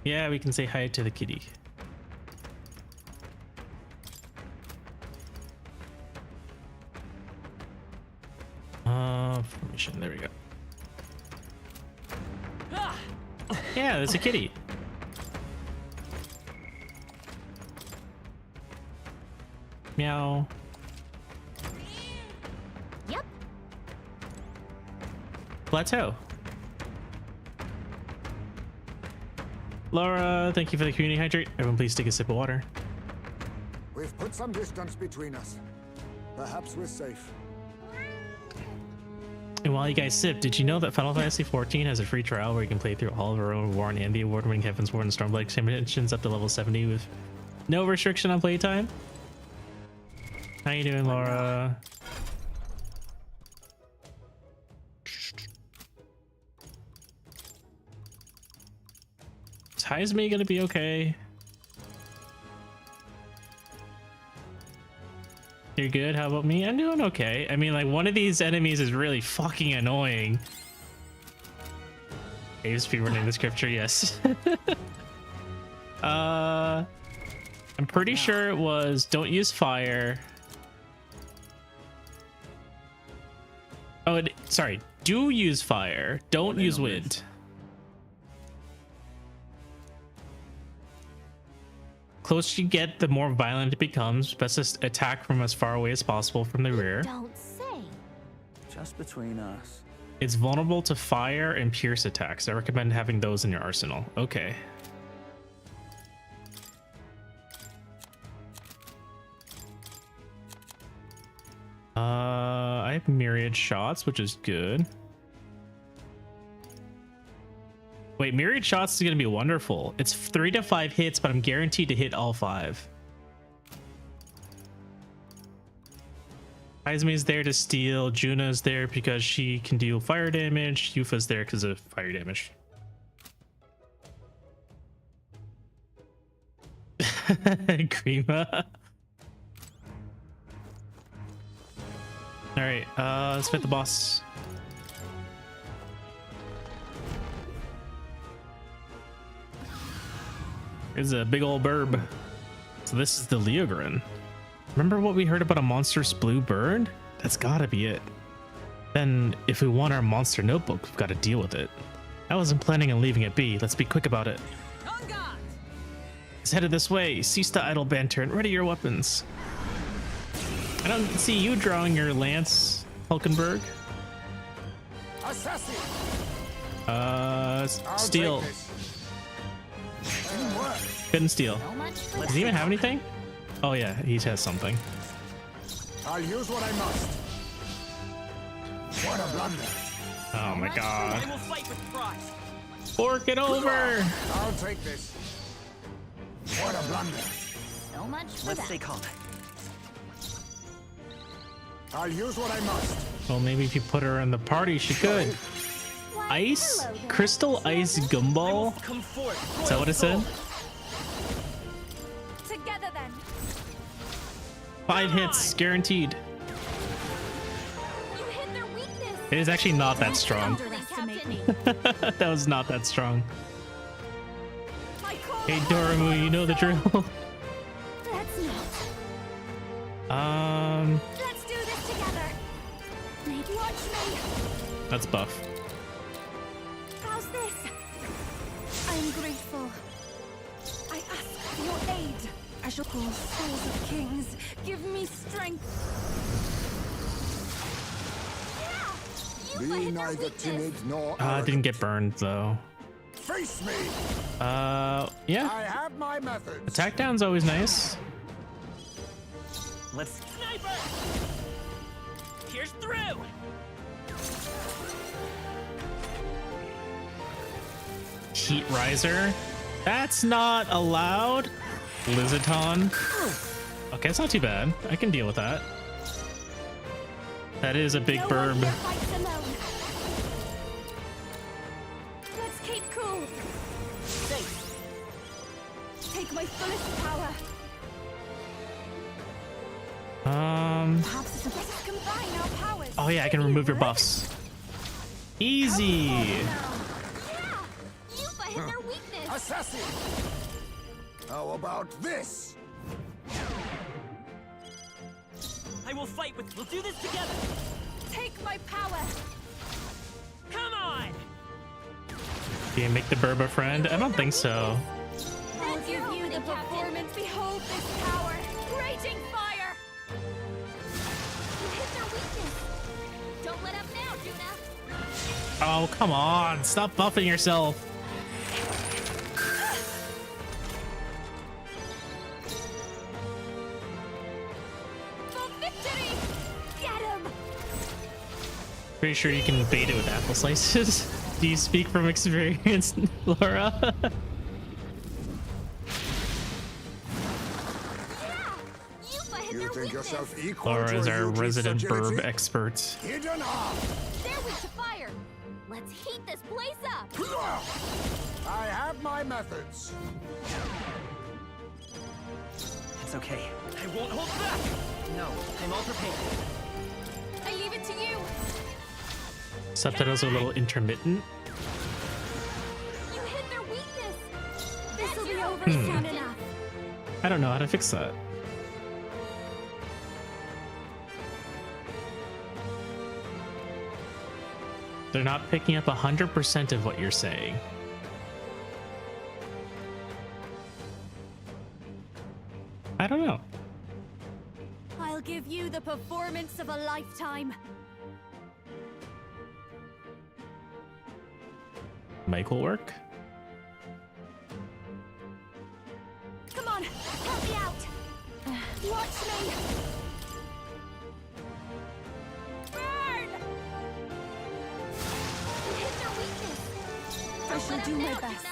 Yeah, we can say hi to the kitty. Formation, there we go. Yeah, there's a kitty. Meow. Yep. Plateau. Laura, thank you for the community hydrate. Everyone please take a sip of water. We've put some distance between us. Perhaps we're safe. And while you guys sip, did you know that Final Fantasy XIV has a free trial where you can play through all of our own War and the award-winning Heaven's Ward and Stormblight expansions up to level 70 with no restriction on playtime? How you doing, Laura? Is Heisme gonna be okay? You're good? How about me? I'm doing okay. I mean, like, one of these enemies is really fucking annoying. Abe's speedrunning the scripture, yes. I'm pretty sure it was don't use fire. Oh, sorry. Do use fire. Don't use wind. Closer you get, the more violent it becomes. Best to attack from as far away as possible from the rear. Don't say. Just between us. It's vulnerable to fire and pierce attacks. I recommend having those in your arsenal. Okay. I have myriad shots, which is good. Wait, myriad shots is gonna be wonderful. It's 3 to 5 hits, but I'm guaranteed to hit all 5. Izmi's there to steal. Juna's there because she can deal fire damage. Yufa's there because of fire damage. Grima. All right, let's fight the boss. Here's a big old burb. So this is the Leogrin. Remember what we heard about a monstrous blue bird? That's gotta be it. Then if we want our monster notebook, we've got to deal with it. I wasn't planning on leaving it be. Let's be quick about it. On guard! It's headed this way. Cease the idle banter and ready your weapons. I don't see you drawing your lance, Hulkenberg. Assassin! Steal. Couldn't steal. So much for Does he even have anything? Oh yeah, he has something. I'll use what I must. What a blunder. Oh my I god. will fight with pride. Fork it over! I'll take this. What a blunder. so much for Let's that. stay calm. I'll use what I must. Well, maybe if you put her in the party, she could. Why, Ice? hello there. Crystal Ice Gumball? Come forth. Is that what it said? Together then. 5 hits, guaranteed. You hit their weakness. It is actually not that strong. Underestimate me. That was not that strong. I call Hey it Doramu, you know the drill. Let's not. Let's do this together. Maybe watch me. That's buff. How's this? I'm grateful. I ask for your aid. I shall call souls of kings. Give me strength. Yeah! You Be hit their neither weakness. timid nor Didn't arrogant. get burned though. Face me. Yeah. I have my methods. Attack down's always nice. Let's sniper. Here's through. Heat Riser. That's not allowed. Liziton. Okay, it's not too bad. I can deal with that. That is a big No burb. one here fights alone. Let's keep cool. Safe. Take my fullest power. Perhaps let us combine our powers. Oh yeah, I can remove your buffs. Easy. Yeah! Yufa hit their weakness. Assassin. How about this? I will fight with. We'll do this together. Take my power. Come on. Can you make the burb a friend? I don't think so. I'll give you the performance. Behold this power. Raging fire. You hit their weakness. Don't let up now, Juna. Oh, come on. Stop buffing yourself. For victory. Get him. Pretty sure you can bait it with apple slices. Do you speak from experience, Laura? Yeah. Yufa hit You their think weakness. yourself equal Laura to is a our Yuji's resident fragility? burb expert. Hidden arm. They're weak to fire. Let's heat this place up. I have my methods. It's okay. I won't hold back. No, I'm all prepared. I leave it to you. Subtitles are a little intermittent. You hit their weakness. This'll be over Hmm. soon enough. I don't know how to fix that. They're not picking up 100% of what you're saying. I don't know. I'll give you the performance of a lifetime. Mic will work. Come on, help me out. Watch me. shall do my best.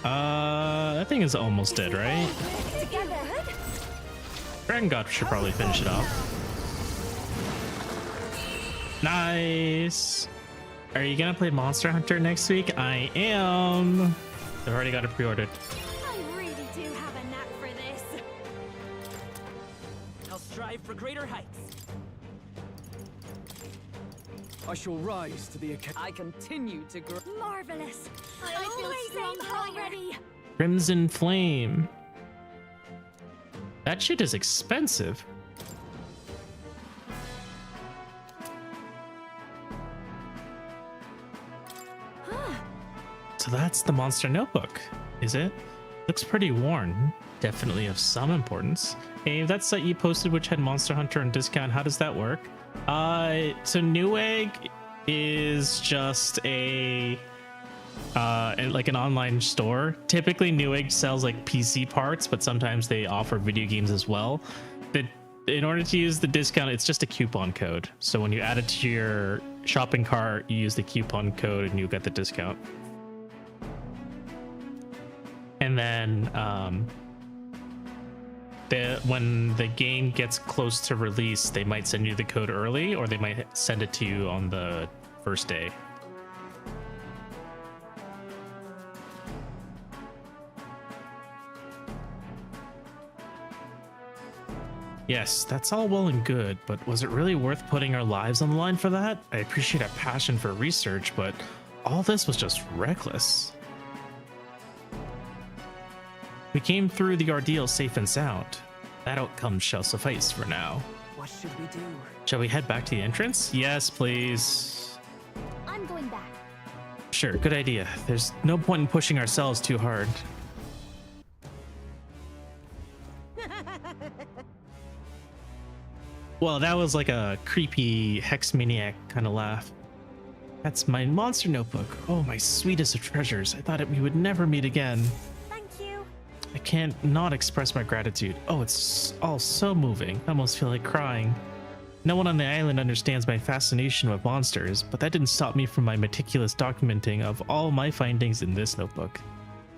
That thing is almost dead, right? Together. Dragon God should probably finish it off. Nice. Are you gonna play Monster Hunter next week? I am. I've already got it pre-ordered. I really do have a knack for this. I'll strive for greater heights. I shall rise to the occasion. I continue to grow. Marvelous. I I feel always aim stronger. already. Crimson Flame. That shit is expensive. So that's the monster notebook, is it? Looks pretty worn. Definitely of some importance. Hey, that site you posted which had Monster Hunter on discount, how does that work? So Newegg is just a like an online store. Typically Newegg sells like PC parts, but sometimes they offer video games as well. But in order to use the discount, it's just a coupon code. So when you add it to your shopping cart, you use the coupon code and you get the discount. And then when the game gets close to release, they might send you the code early, or they might send it to you on the first day. Yes, that's all well and good, but was it really worth putting our lives on the line for that? I appreciate our passion for research, but all this was just reckless. We came through the ordeal safe and sound. That outcome shall suffice for now. What should we do? Shall we head back to the entrance? Yes, please. I'm going back. Sure, good idea. There's no point in pushing ourselves too hard. Well, that was like a creepy hex maniac kind of laugh. That's my monster notebook. Oh, my sweetest of treasures. I thought we would never meet again. Thank you. I can't not express my gratitude. Oh, it's all so moving. I almost feel like crying. No one on the island understands my fascination with monsters, but that didn't stop me from my meticulous documenting of all my findings in this notebook.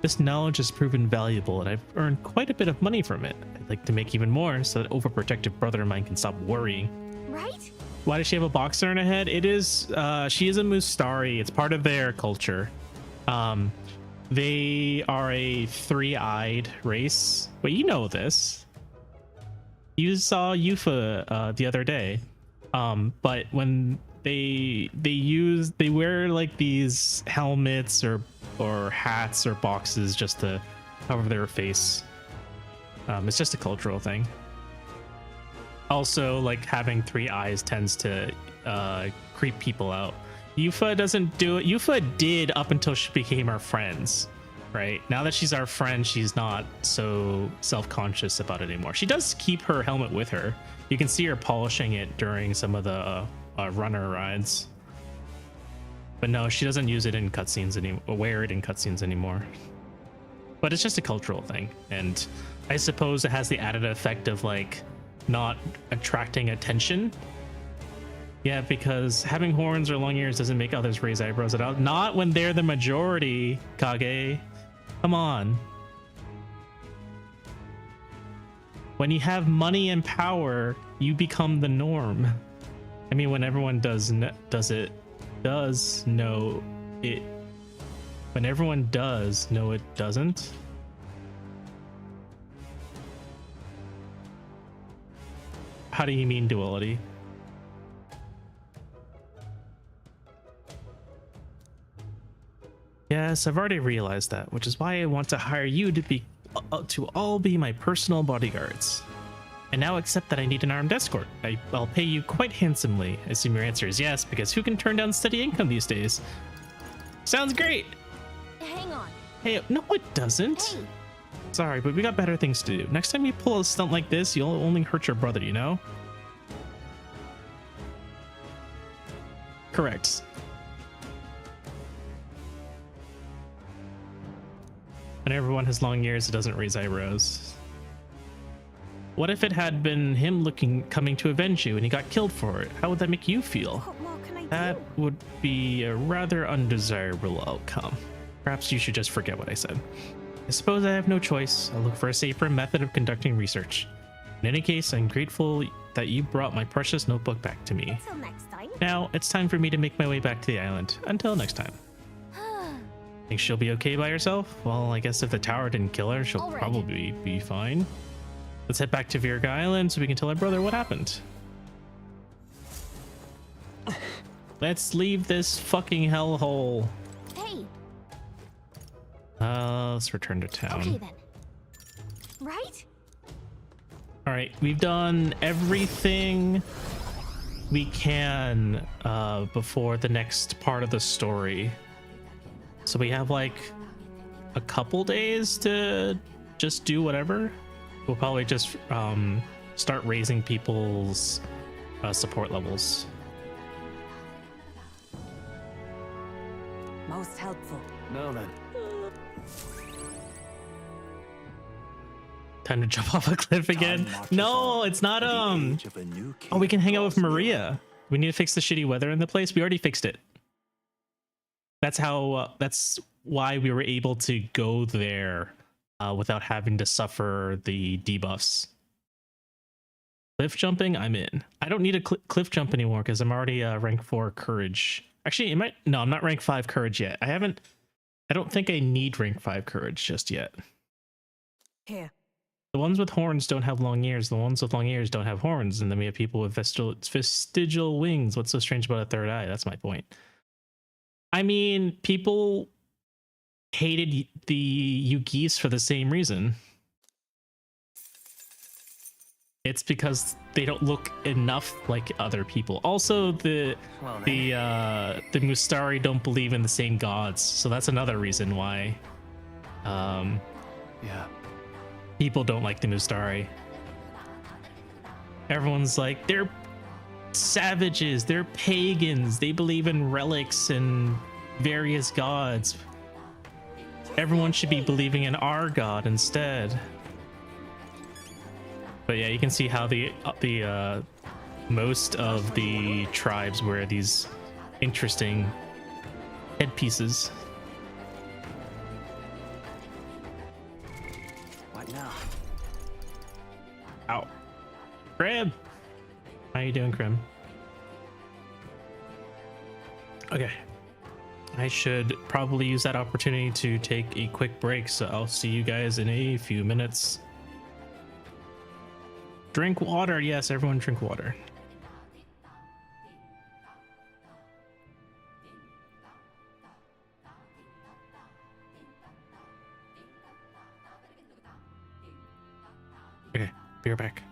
This knowledge has proven valuable, and I've earned quite a bit of money from it. I'd like to make even more so that overprotective brother of mine can stop worrying. Right? Why does she have a boxer in her head? It is, she is a Mustari. It's part of their culture. They are a three-eyed race. Wait, you know this. You saw Yufa the other day. But when they wear like these helmets or hats or boxes just to cover their face. It's just a cultural thing. Also, like having three eyes tends to creep people out. Yufa doesn't do it. Yufa did up until she became our friends, right? Now that she's our friend, she's not so self-conscious about it anymore. She does keep her helmet with her. You can see her polishing it during some of the runner rides. But no, she doesn't use it in cutscenes anymore, wear it in cutscenes anymore. But it's just a cultural thing. And I suppose it has the added effect of like not attracting attention. Yeah, because having horns or long ears doesn't make others raise eyebrows at all. Not when they're the majority, Kage. Come on. When you have money and power, you become the norm. I mean, when everyone does know it. When everyone does know it doesn't. How do you mean duality? Yes, I've already realized that, which is why I want to hire you to all be my personal bodyguards. And now accept that I need an armed escort. I'll pay you quite handsomely. I assume your answer is yes, because who can turn down steady income these days? Sounds great. Hang on. Hey, no it doesn't. Hey. Sorry, but we got better things to do. Next time you pull a stunt like this, you'll only hurt your brother, you know? Correct. When everyone has long ears, it doesn't raise eyebrows. What if it had been him coming to avenge you and he got killed for it? How would that make you feel? What more can I That would be a rather undesirable outcome. Perhaps you should just forget what I said. I suppose I have no choice. I'll look for a safer method of conducting research. In any case, I'm grateful that you brought my precious notebook back to me. Till next time. Now, it's time for me to make my way back to the island. Until next time. Think she'll be okay by herself? Well, I guess if the tower didn't kill her, she'll All right. probably be fine. Let's head back to Virga Island so we can tell our brother what happened. Let's leave this fucking hellhole. Hey, Let's return to town. okay then. Right? All right, we've done everything we can before the next part of the story. So we have like a couple days to just do whatever. We'll probably just start raising people's support levels. Most helpful. Now then. Time to jump off a cliff again. No, it's not. Oh, we can hang out with Maria. We need to fix the shitty weather in the place. We already fixed it. That's how. That's why we were able to go there without having to suffer the debuffs. Cliff jumping, I'm in. I don't need a cliff jump anymore because I'm already rank 4 courage. Actually, it might. No, I'm not rank 5 courage yet. I don't think I need rank 5 courage just yet. Here. The ones with horns don't have long ears. The ones with long ears don't have horns. And then we have people with vestigial wings. What's so strange about a third eye? That's my point. I mean, people hated the Yugis for the same reason. It's because they don't look enough like other people. Also, the Mustari don't believe in the same gods. So that's another reason why. Yeah. People don't like the Mustari. Everyone's like, they're savages, they're pagans, they believe in relics and various gods. Everyone should be believing in our god instead. But yeah, you can see how the most of the tribes wear these interesting headpieces. Now. Ow. Crib! How you doing, Krim? Okay. I should probably use that opportunity to take a quick break, so I'll see you guys in a few minutes. Drink water. Yes, everyone drink water. Okay, be right back.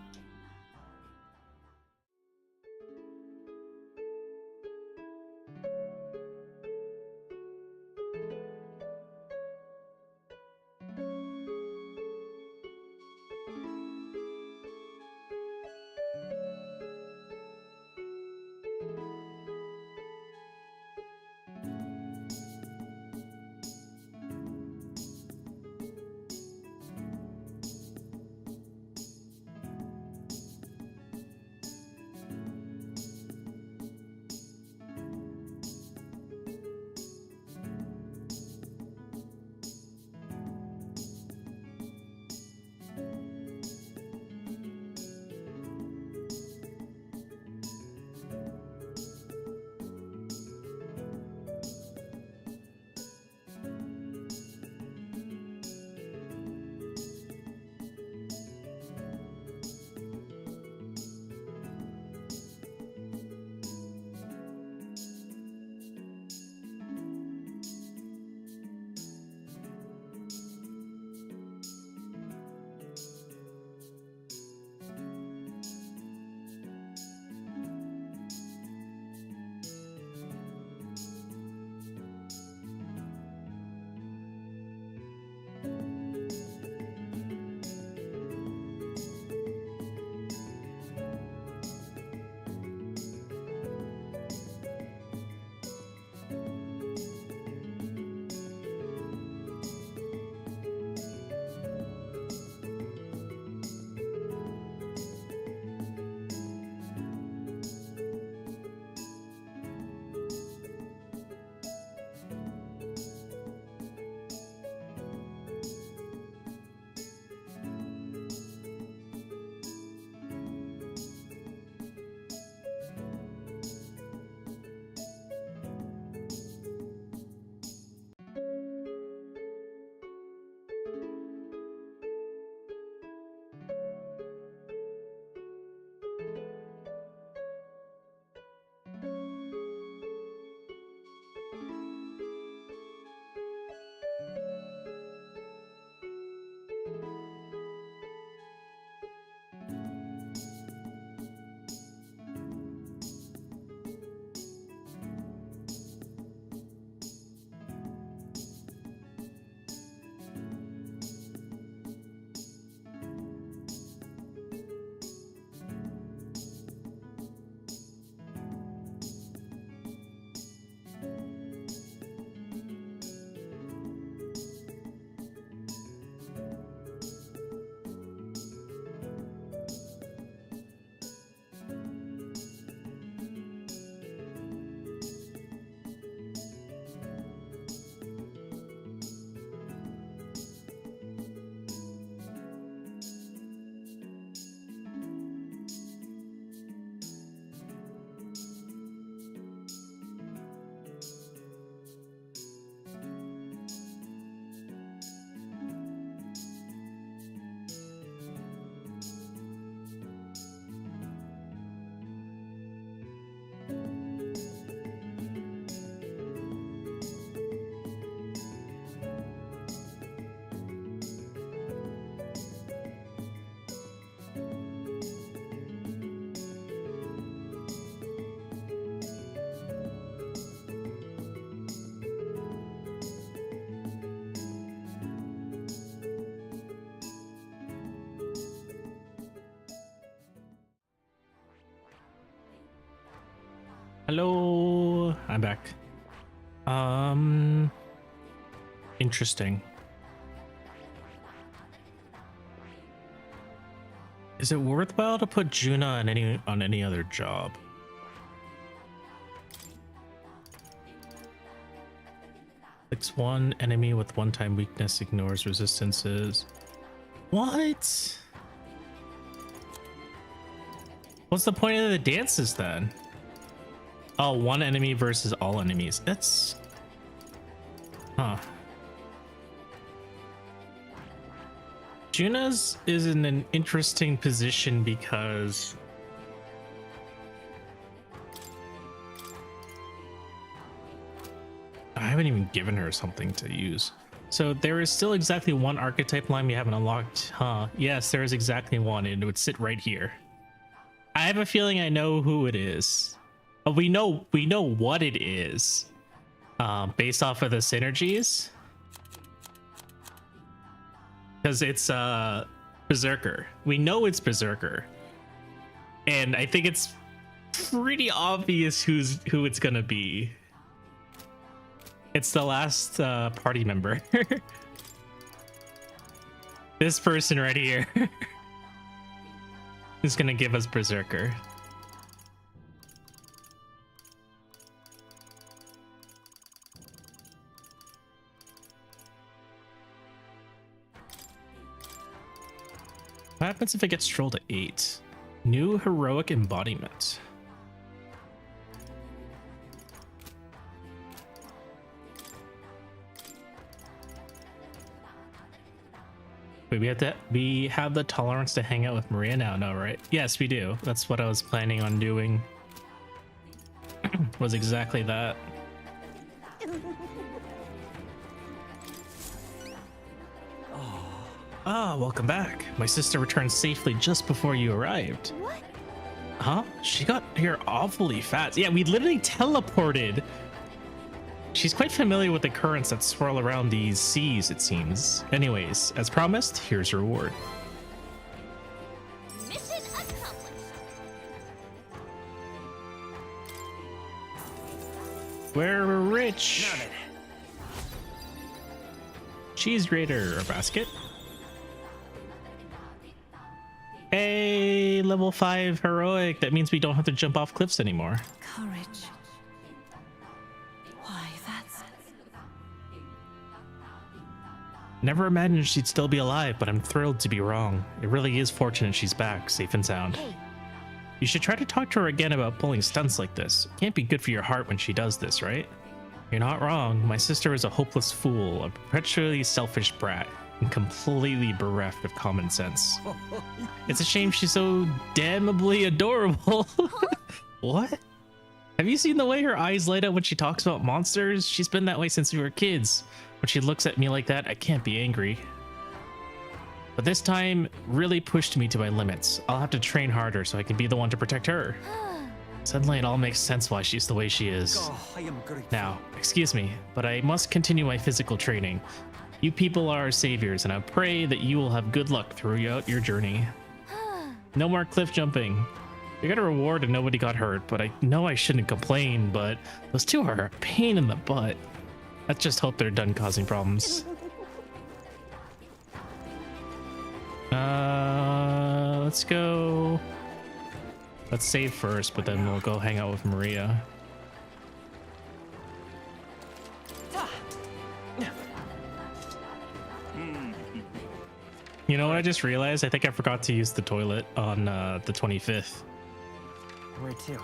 Hello, I'm back. Interesting. Is it worthwhile to put Juna on any other job? Fix one enemy with one-time weakness, ignores resistances. What? What's the point of the dances then? Oh, one enemy versus all enemies. That's... Huh. Juna's is in an interesting position because I haven't even given her something to use. So there is still exactly one archetype line we haven't unlocked, huh? Yes, there is exactly one, and it would sit right here. I have a feeling I know who it is. We know what it is, based off of the synergies, because it's Berserker. We know it's Berserker, and I think it's pretty obvious who it's gonna be. It's the last party member. This person right here is gonna give us Berserker. What happens if I get Stroll to 8? New heroic embodiment. Wait, we have the tolerance to hang out with Maria now, no, right? Yes, we do. That's what I was planning on doing. Was exactly that. Ah, welcome back. My sister returned safely just before you arrived. What? Huh? She got here awfully fast. Yeah, we literally teleported. She's quite familiar with the currents that swirl around these seas, it seems. Anyways, as promised, here's your reward. Mission accomplished. We're rich. Cheese grater or basket. Hey, level 5 heroic. That means we don't have to jump off cliffs anymore. Courage. Why, that's... Never imagined she'd still be alive, but I'm thrilled to be wrong. It really is fortunate she's back, safe and sound. Hey, You should try to talk to her again about pulling stunts like this. It can't be good for your heart when she does this, right? You're not wrong. My sister is a hopeless fool, a perpetually selfish brat, and completely bereft of common sense. It's a shame she's so damnably adorable. What? Have you seen the way her eyes light up when she talks about monsters? She's been that way since we were kids. When she looks at me like that, I can't be angry. But this time really pushed me to my limits. I'll have to train harder so I can be the one to protect her. Suddenly it all makes sense why she's the way she is. I am grateful. Now, excuse me, but I must continue my physical training. You people are our saviors, and I pray that you will have good luck throughout your journey. No more cliff jumping. We got a reward and nobody got hurt, but I know I shouldn't complain, but those two are a pain in the butt. Let's just hope they're done causing problems. Let's go. Let's save first, but then we'll go hang out with Maria. You know what I just realized? I think I forgot to use the toilet on the 25th. Where to?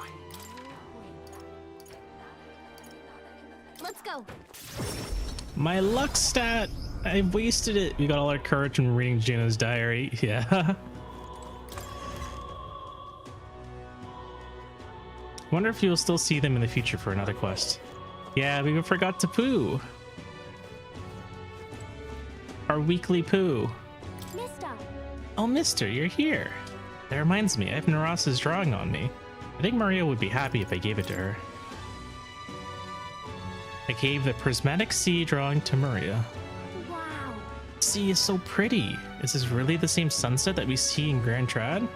let's go. My luck stat! I wasted it. We got all our courage from reading Juno's diary. Yeah. Wonder if you'll still see them in the future for another quest. Yeah, we forgot to poo. Our weekly poo. Mister. Oh, mister, you're here. That reminds me, I have Naras's drawing on me. I think Maria would be happy if I gave it to her. I gave the prismatic sea drawing to Maria. Wow. Sea is so pretty. Is this really the same sunset that we see in Grand Trad?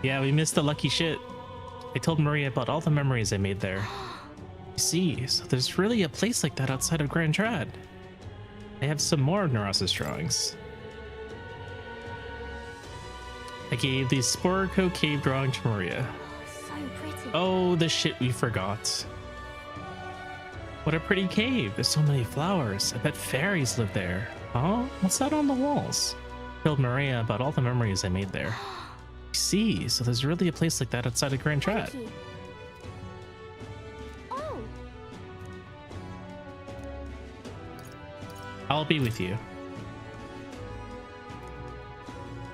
Yeah, we missed the lucky shit. I told Maria about all the memories I made there. You see, so there's really a place like that outside of Grand Trad. I have some more of Naras's drawings. I gave the Sporico cave drawing to Maria. So pretty. Oh, the shit we forgot. What a pretty cave. There's so many flowers. I bet fairies live there. Huh? What's that on the walls? I told Maria about all the memories I made there. You see, so there's really a place like that outside of Grand Trad. Thank you. Oh, I'll be with you.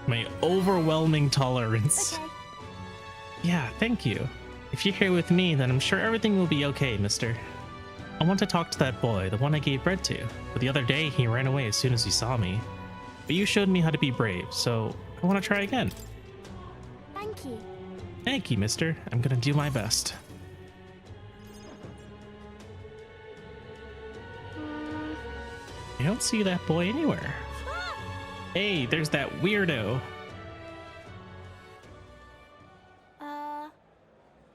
My overwhelming tolerance. okay. Yeah, thank you. If you're here with me, then I'm sure everything will be okay, mister. I want to talk to that boy, the one I gave bread to. But the other day, he ran away as soon as he saw me. But you showed me how to be brave, so I want to try again. Thank you. Thank you, mister. I'm gonna do my best. I don't see that boy anywhere. Hey, there's that weirdo.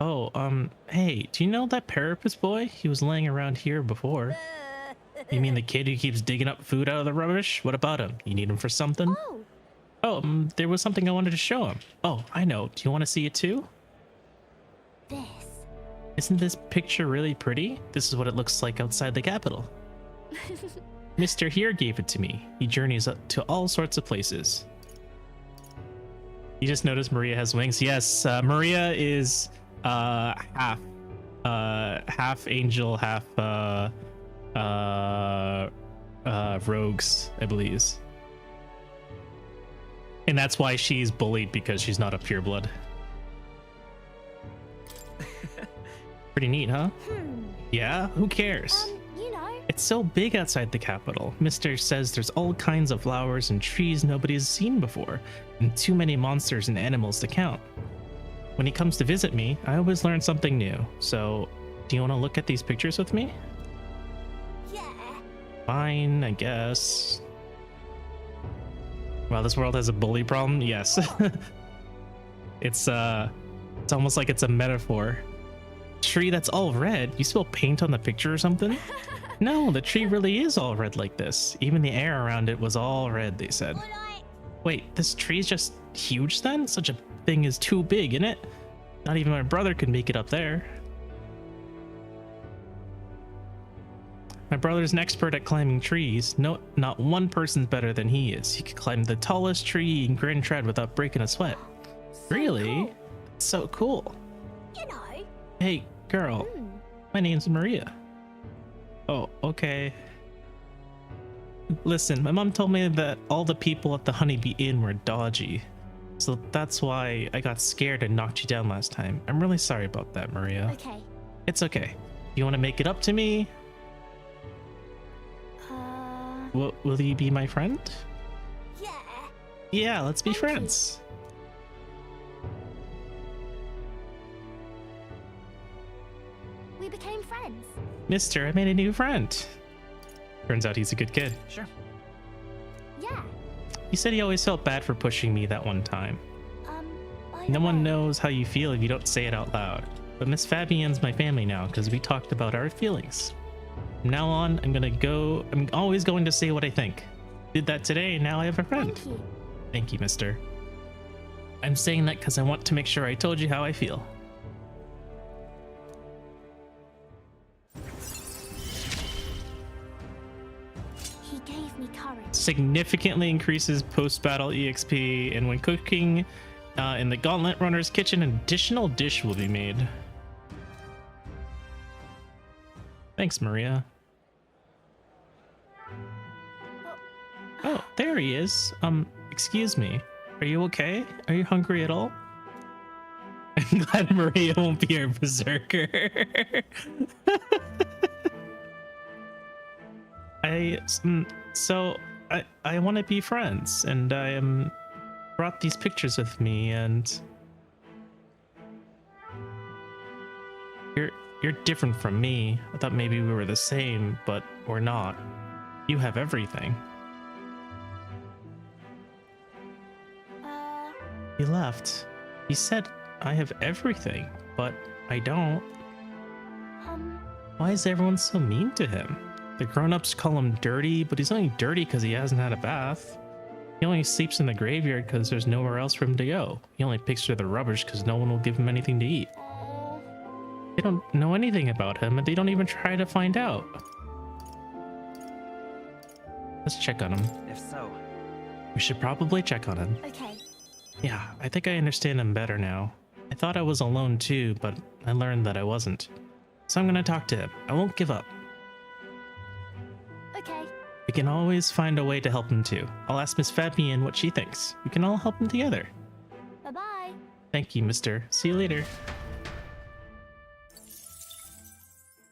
Oh, hey, do you know that Parapus boy? He was laying around here before. You mean the kid who keeps digging up food out of the rubbish? What about him? You need him for something? Oh, Oh, there was something I wanted to show him. Oh, I know. Do you want to see it too? this. Isn't this picture really pretty? This is what it looks like outside the capital. Mr. Here gave it to me. He journeys up to all sorts of places. You just noticed Maria has wings. Yes, Maria is half angel, half rogues, I believe. And that's why she's bullied, because she's not a pureblood. Pretty neat, huh? Yeah, who cares? You know. It's so big outside the capital. Mister says there's all kinds of flowers and trees nobody's seen before, and too many monsters and animals to count. When he comes to visit me, I always learn something new. So, do you want to look at these pictures with me? Yeah. Fine, I guess. Wow, this world has a bully problem? Yes. It's almost like it's a metaphor. Tree that's all red? You spill paint on the picture or something? No, the tree really is all red like this. Even the air around it was all red, they said. Wait, this tree's just huge then? Such a thing is too big, isn't it? Not even my brother could make it up there. My brother's an expert at climbing trees. No, not one person's better than he is. He could climb the tallest tree in Grand Trad without breaking a sweat. Really? Cool. That's so cool. You know. Hey, girl. My name's Maria. Oh, okay. Listen, my mom told me that all the people at the Honeybee Inn were dodgy. So that's why I got scared and knocked you down last time. I'm really sorry about that, Maria. Okay. It's okay. You want to make it up to me? Will you be my friend? Yeah. Yeah, let's be Thank you. friends. We became friends. Mister, I made a new friend. Turns out he's a good kid. Sure. Yeah. He said he always felt bad for pushing me that one time. I No one know. knows how you feel if you don't say it out loud. But Miss Fabienne's my family now because we talked about our feelings. From now on, I'm always going to say what I think. Did that today, and now I have a friend. Thank you. Thank you, mister. I'm saying that because I want to make sure I told you how I feel. He gave me courage. Significantly increases post-battle EXP, and when cooking in the Gauntlet Runner's kitchen, an additional dish will be made. Thanks, Maria. Oh, there he is. Excuse me. Are you okay? Are you hungry at all? I'm glad Maria won't be our berserker. I want to be friends, and I brought these pictures with me, and you're different from me. I thought maybe we were the same, but we're not. You have everything. He left. He said, I have everything. but I don't. Why is everyone so mean to him? The grown-ups call him dirty, but he's only dirty because he hasn't had a bath. He only sleeps in the graveyard because there's nowhere else for him to go. He only picks through the rubbish because no one will give him anything to eat. They don't know anything about him, and they don't even try to find out. Let's check on him. If so, We should probably check on him. Okay. Yeah, I think I understand him better now. I thought I was alone too, but I learned that I wasn't. So I'm gonna talk to him. I won't give up. Okay. We can always find a way to help him too. I'll ask Miss Fabian what she thinks. We can all help him together. Bye-bye. Thank you, mister. See you later.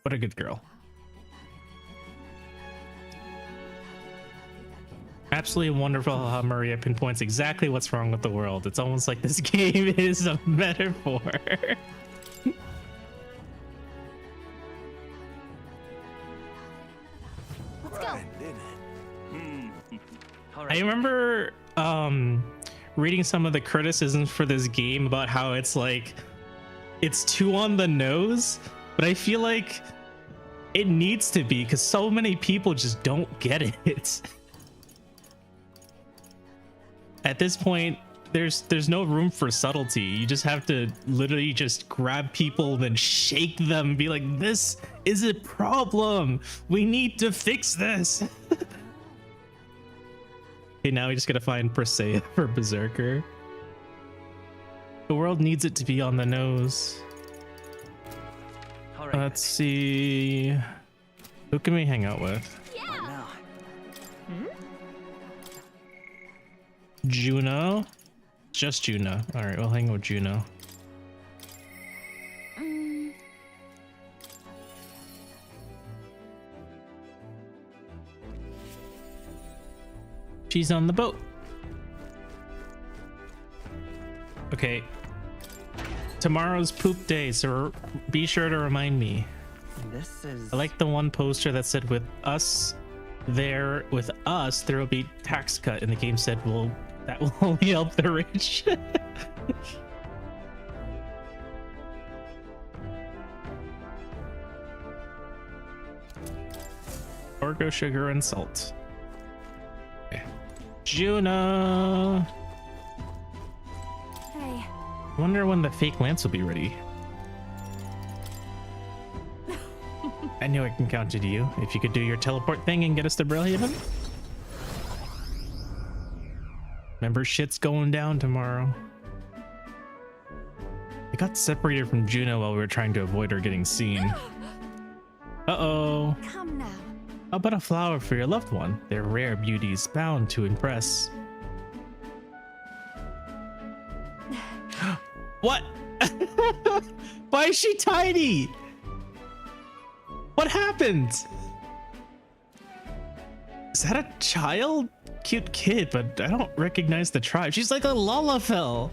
What a good girl. Absolutely wonderful how Maria pinpoints exactly what's wrong with the world. It's almost like this game is a metaphor. Let's go. I remember reading some of the criticisms for this game about how it's like it's too on the nose, but I feel like it needs to be because so many people just don't get it. At this point, there's no room for subtlety. You just have to literally just grab people, then shake them, be like, this is a problem. We need to fix this. Okay, now we just gotta find Persea for Berserker. The world needs it to be on the nose. all right. Let's see. Who can we hang out with? Yeah. Now, Juno? Just Juno. Alright, we'll hang out with Juno. She's on the boat. Okay. Tomorrow's poop day, so be sure to remind me. this is. I like the one poster that said with us there will be tax cut, and the game said, well, that will only help the rich. Orgo, sugar, and salt. Okay. Juno. Hey. Wonder when the fake lance will be ready. I knew I can count to you. If you could do your teleport thing and get us to Brilhaven. Remember, shit's going down tomorrow. I got separated from Juno while we were trying to avoid her getting seen. Uh-oh. Come now. How about a flower for your loved one? They're rare beauties, bound to impress. What? Why is she tiny? What happened? Is that a child? Cute kid, but I don't recognize the tribe. She's like a Lalafell.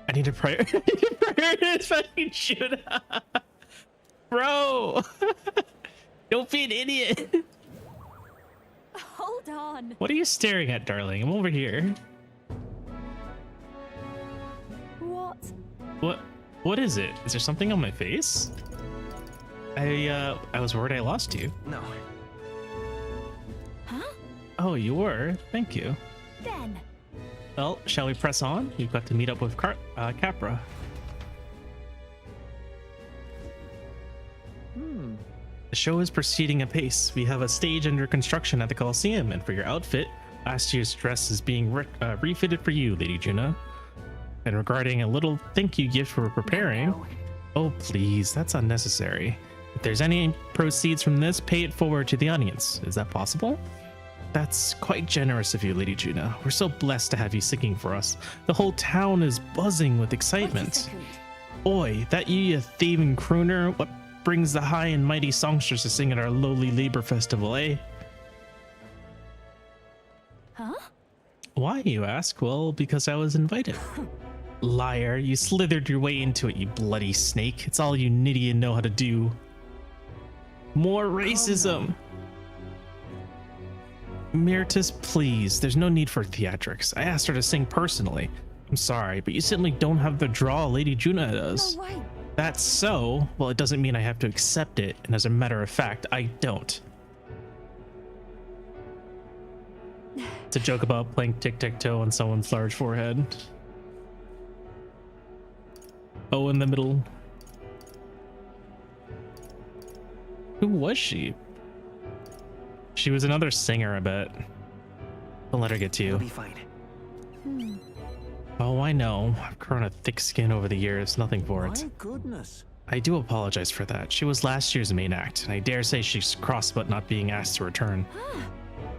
I need to prioritize fucking Judah. Bro. Don't be an idiot. Hold on. What are you staring at, darling? I'm over here. What? What is it? Is there something on my face? I was worried I lost you. No. Huh? Oh, you were? Thank you. Ben. Well, shall we press on? We've got to meet up with Capra. The show is proceeding apace. We have a stage under construction at the Coliseum, and for your outfit, last year's dress is being refitted for you, Lady Juno. And regarding a little thank you gift for preparing... Oh, please, that's unnecessary. If there's any proceeds from this, pay it forward to the audience. Is that possible? That's quite generous of you, Lady Juno. We're so blessed to have you singing for us. The whole town is buzzing with excitement. Oi, that you thieving crooner? What brings the high and mighty songsters to sing at our lowly labor festival, eh? Huh? Why, you ask? Well, because I was invited. Liar, you slithered your way into it, you bloody snake. It's all you Nidian know how to do. More racism. Myrtus, please. There's no need for theatrics. I asked her to sing personally. I'm sorry, but you certainly don't have the draw Lady Juna does. No way. That's so, well, it doesn't mean I have to accept it, and as a matter of fact, I don't. It's a joke about playing tic-tac-toe on someone's large forehead. Oh, in the middle. Who was she? She was another singer, I bet. Don't let her get to you. It'll be fine. Oh, I know. I've grown a thick skin over the years. Nothing for it. My goodness. I do apologize for that. She was last year's main act, and I dare say she's cross about not being asked to return.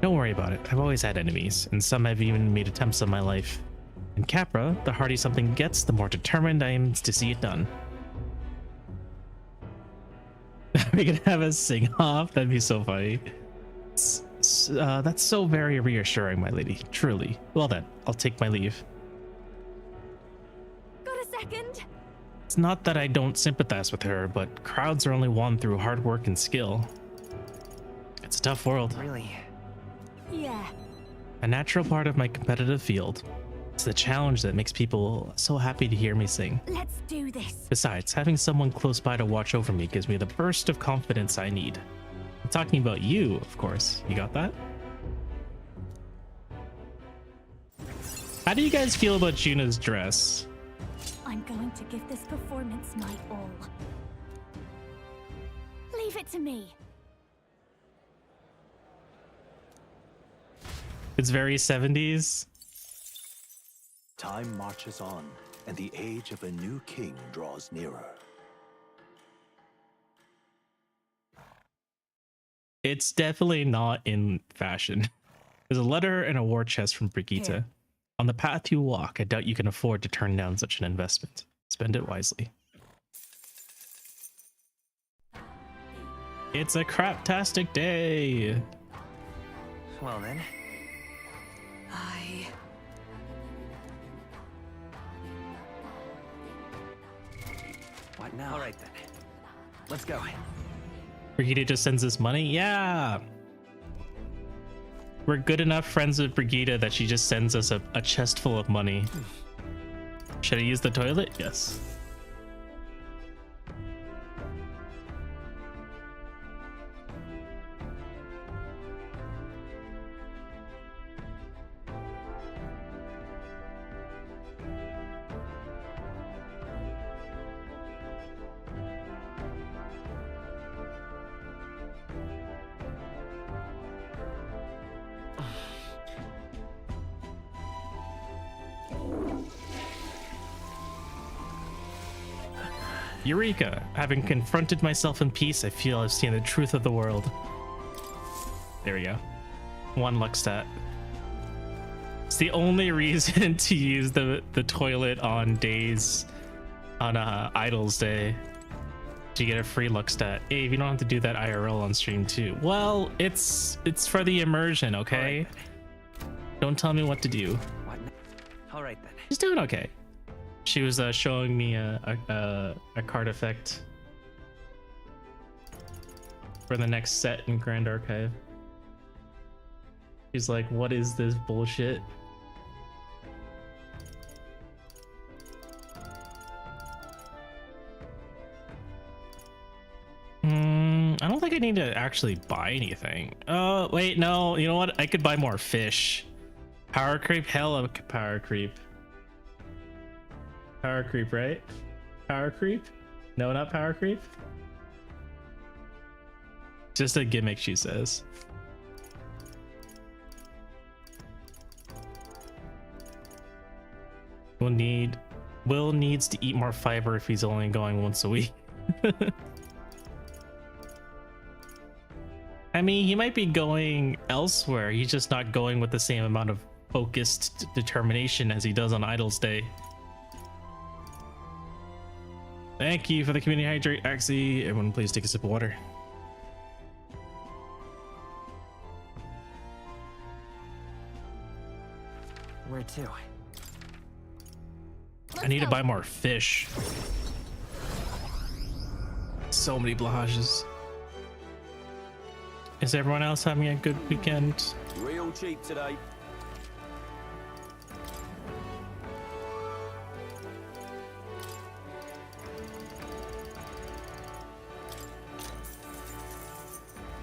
Don't worry about it. I've always had enemies, and some have even made attempts on my life. In Capra, the harder something gets, the more determined I am to see it done. We could have a sing-off. That'd be so funny. That's so very reassuring, my lady. Truly. Well then, I'll take my leave. Got a second? It's not that I don't sympathize with her, but crowds are only won through hard work and skill. It's a tough world. Really? Yeah. A natural part of my competitive field. It's the challenge that makes people so happy to hear me sing. Let's do this. Besides, having someone close by to watch over me gives me the burst of confidence I need. I'm talking about you, of course. You got that? How do you guys feel about Juna's dress? I'm going to give this performance my all. Leave it to me. It's very 70s. Time marches on, and the age of a new king draws nearer. It's definitely not in fashion. There's a letter and a war chest from Brigitte. Here. On the path you walk, I doubt you can afford to turn down such an investment. Spend it wisely. It's a craptastic day. Well then. What now? All right then. Let's go. Brigitte just sends us money? Yeah. We're good enough friends with Brigitte that she just sends us a chest full of money. Should I use the toilet? Yes. Eureka! Having confronted myself in peace, I feel I've seen the truth of the world. There we go. 1 luck stat. It's the only reason to use the toilet on days on Idol's Day. To get a free luck stat. Hey, you don't have to do that IRL on stream too. Well, it's for the immersion, okay? Don't tell me what to do. What? All right then. She's doing okay. She was showing me a card effect for the next set in Grand Archive. She's like, what is this bullshit? I don't think I need to actually buy anything. Oh, wait, no. You know what? I could buy more fish. Power creep? Hell of a power creep. Power creep, right? Power creep? No, not power creep. Just a gimmick, she says. Will needs to eat more fiber if he's only going once a week. I mean, he might be going elsewhere. He's just not going with the same amount of focused determination as he does on Idol's Day. Thank you for the community hydrate, Axie. Everyone, please take a sip of water. Where to? I need to buy more fish. So many blahages. Is everyone else having a good weekend? Real cheap today.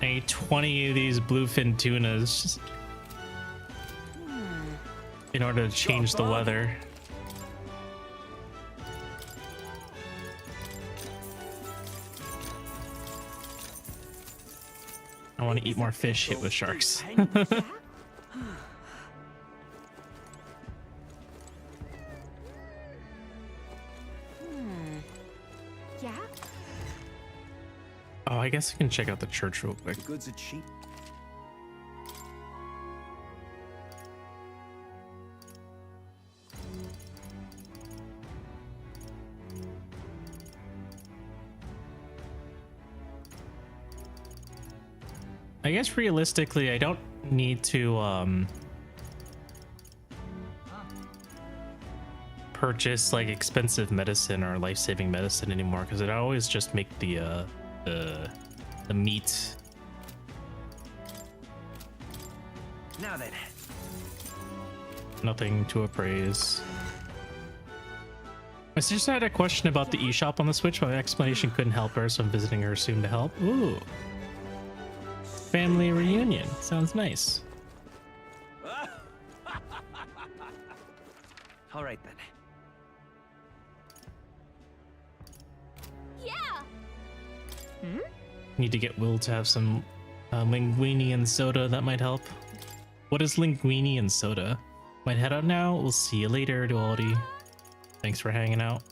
I need 20 of these bluefin tunas in order to change the weather. I want to eat more fish hit with sharks. Yeah? Oh, I guess I can check out the church real quick. The goods are cheap. I guess realistically, I don't need to purchase like expensive medicine or life-saving medicine anymore, because it always just make the meat. Now then. Nothing to appraise. My sister had a question about the eShop on the Switch. My explanation couldn't help her, so I'm visiting her soon to help. Ooh. Family reunion. Sounds nice. All right then. Yeah! Need to get Will to have some linguine and soda. That might help. What is linguine and soda? Might head out now. We'll see you later, Duality. Thanks for hanging out.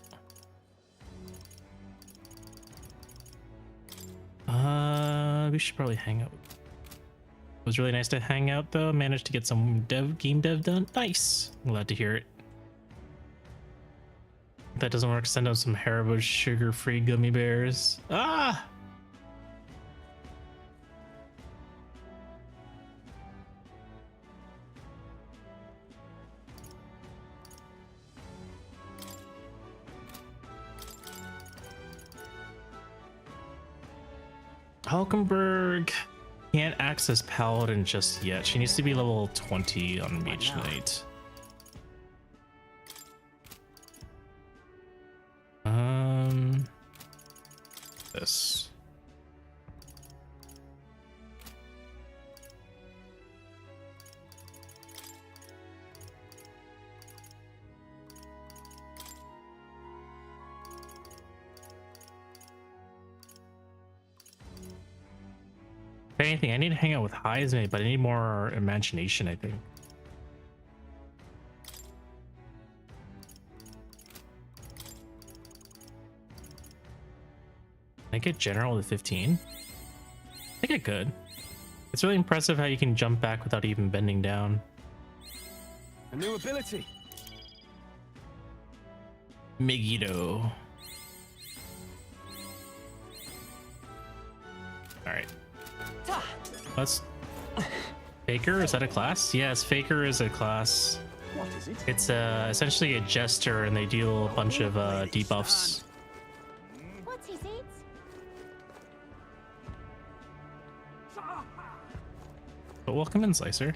We should probably hang out. It was really nice to hang out though. Managed to get some game dev done. Nice. I'm glad to hear it. If that doesn't work, send out some Haribo sugar-free gummy bears. Ah! Hulkenberg can't access Paladin just yet. She needs to be level 20 on Mage Knight. This. If anything, I need to hang out with Heisman, but I need more imagination, I think. Can I get general with 15? I think I could. It's really impressive how you can jump back without even bending down. A new ability. Megiddo. Alright. Let's... Faker, is that a class? Yes, Faker is a class. What is it? It's essentially a jester, and they deal a bunch of debuffs. What's his eats? But welcome in, Slicer.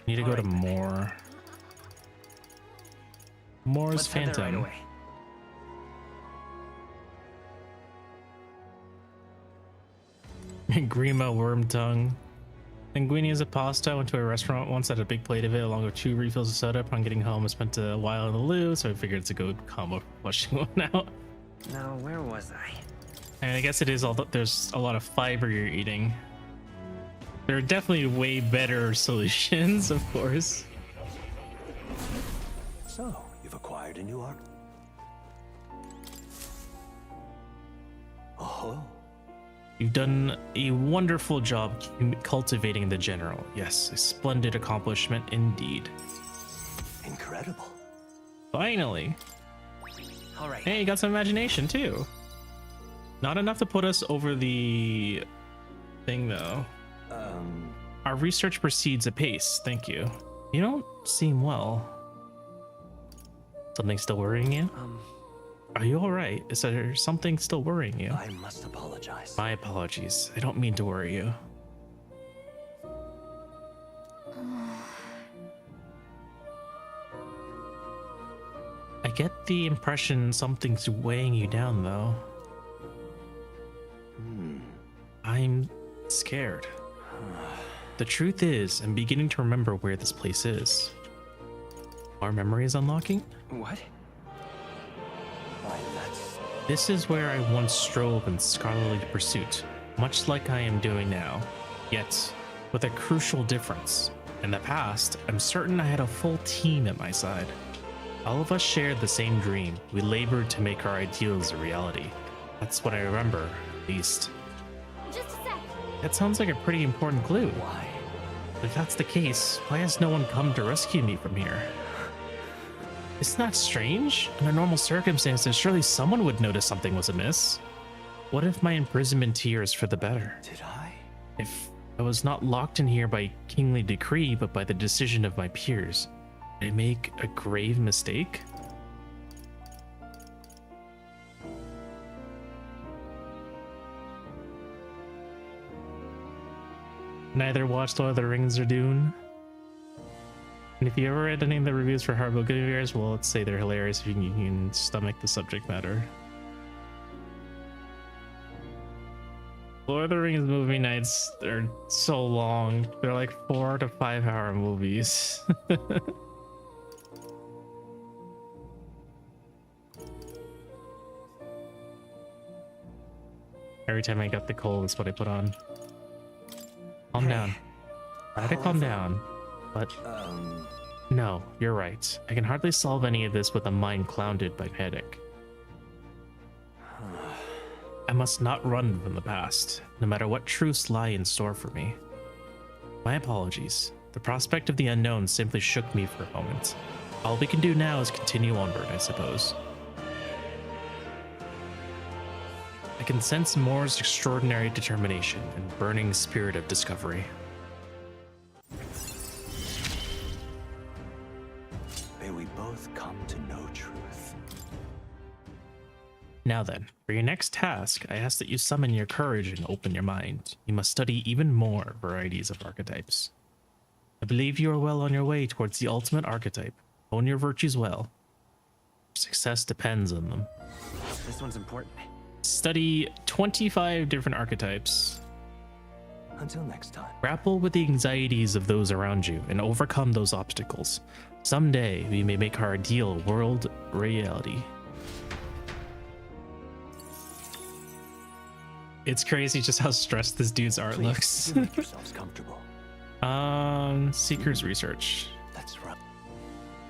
Need to go to more. Moore's Let's head there right Phantom. away. Grima Wormtongue. Linguine is a pasta. I went to a restaurant once, had a big plate of it along with 2 refills of soda. Upon getting home, I spent a while in the loo, so I figured it's a good combo for flushing one out. Now, where was I? And I guess it is there's a lot of fiber you're eating. There are definitely way better solutions, of course. So, you've acquired a new art. Oh, You've done a wonderful job cultivating the general. Yes, a splendid accomplishment indeed. incredible. Finally. All right. Hey, you got some imagination too. Not enough to put us over the thing though. Our research proceeds apace. Thank you. You don't seem well. Something still worrying you? Are you all right? Is there something still worrying you? I must apologize. My apologies. I don't mean to worry you. I get the impression something's weighing you down, though. scared. The truth is, I'm beginning to remember where this place is. Our memory is unlocking? What? Why, that's... This is where I once strove in scholarly pursuit, much like I am doing now. Yet, with a crucial difference. In the past, I'm certain I had a full team at my side. All of us shared the same dream. We labored to make our ideals a reality. That's what I remember, at least. Just a sec. That sounds like a pretty important clue. Why? But if that's the case, why has no one come to rescue me from here? Isn't that strange? Under normal circumstances, surely someone would notice something was amiss. What if my imprisonment here is for the better? Did I? If I was not locked in here by kingly decree, but by the decision of my peers, did I make a grave mistake? Neither watched Lord of the Rings or Dune. And if you ever read any of the reviews for Hardboiled Good Bears, well, let's say they're hilarious if you can stomach the subject matter. Lord of the Rings movie nights are so long. They're like 4 to 5 hour movies. Every time I got the cold, that's what I put on. Calm down. Try to calm down. But no, you're right. I can hardly solve any of this with a mind clouded by panic. I must not run from the past, no matter what truths lie in store for me. My apologies. The prospect of the unknown simply shook me for a moment. All we can do now is continue onward, I suppose. I can sense Moore's extraordinary determination and burning spirit of discovery. May we both come to know truth. Now then, for your next task, I ask that you summon your courage and open your mind. You must study even more varieties of archetypes. I believe you are well on your way towards the ultimate archetype. Hone your virtues well. Success depends on them. This one's important. Study 25 different archetypes. Until next time. Grapple with the anxieties of those around you and overcome those obstacles. Someday, we may make our ideal world reality. It's crazy just how stressed this dude's art looks. Make yourselves comfortable. Seeker's research. That's right.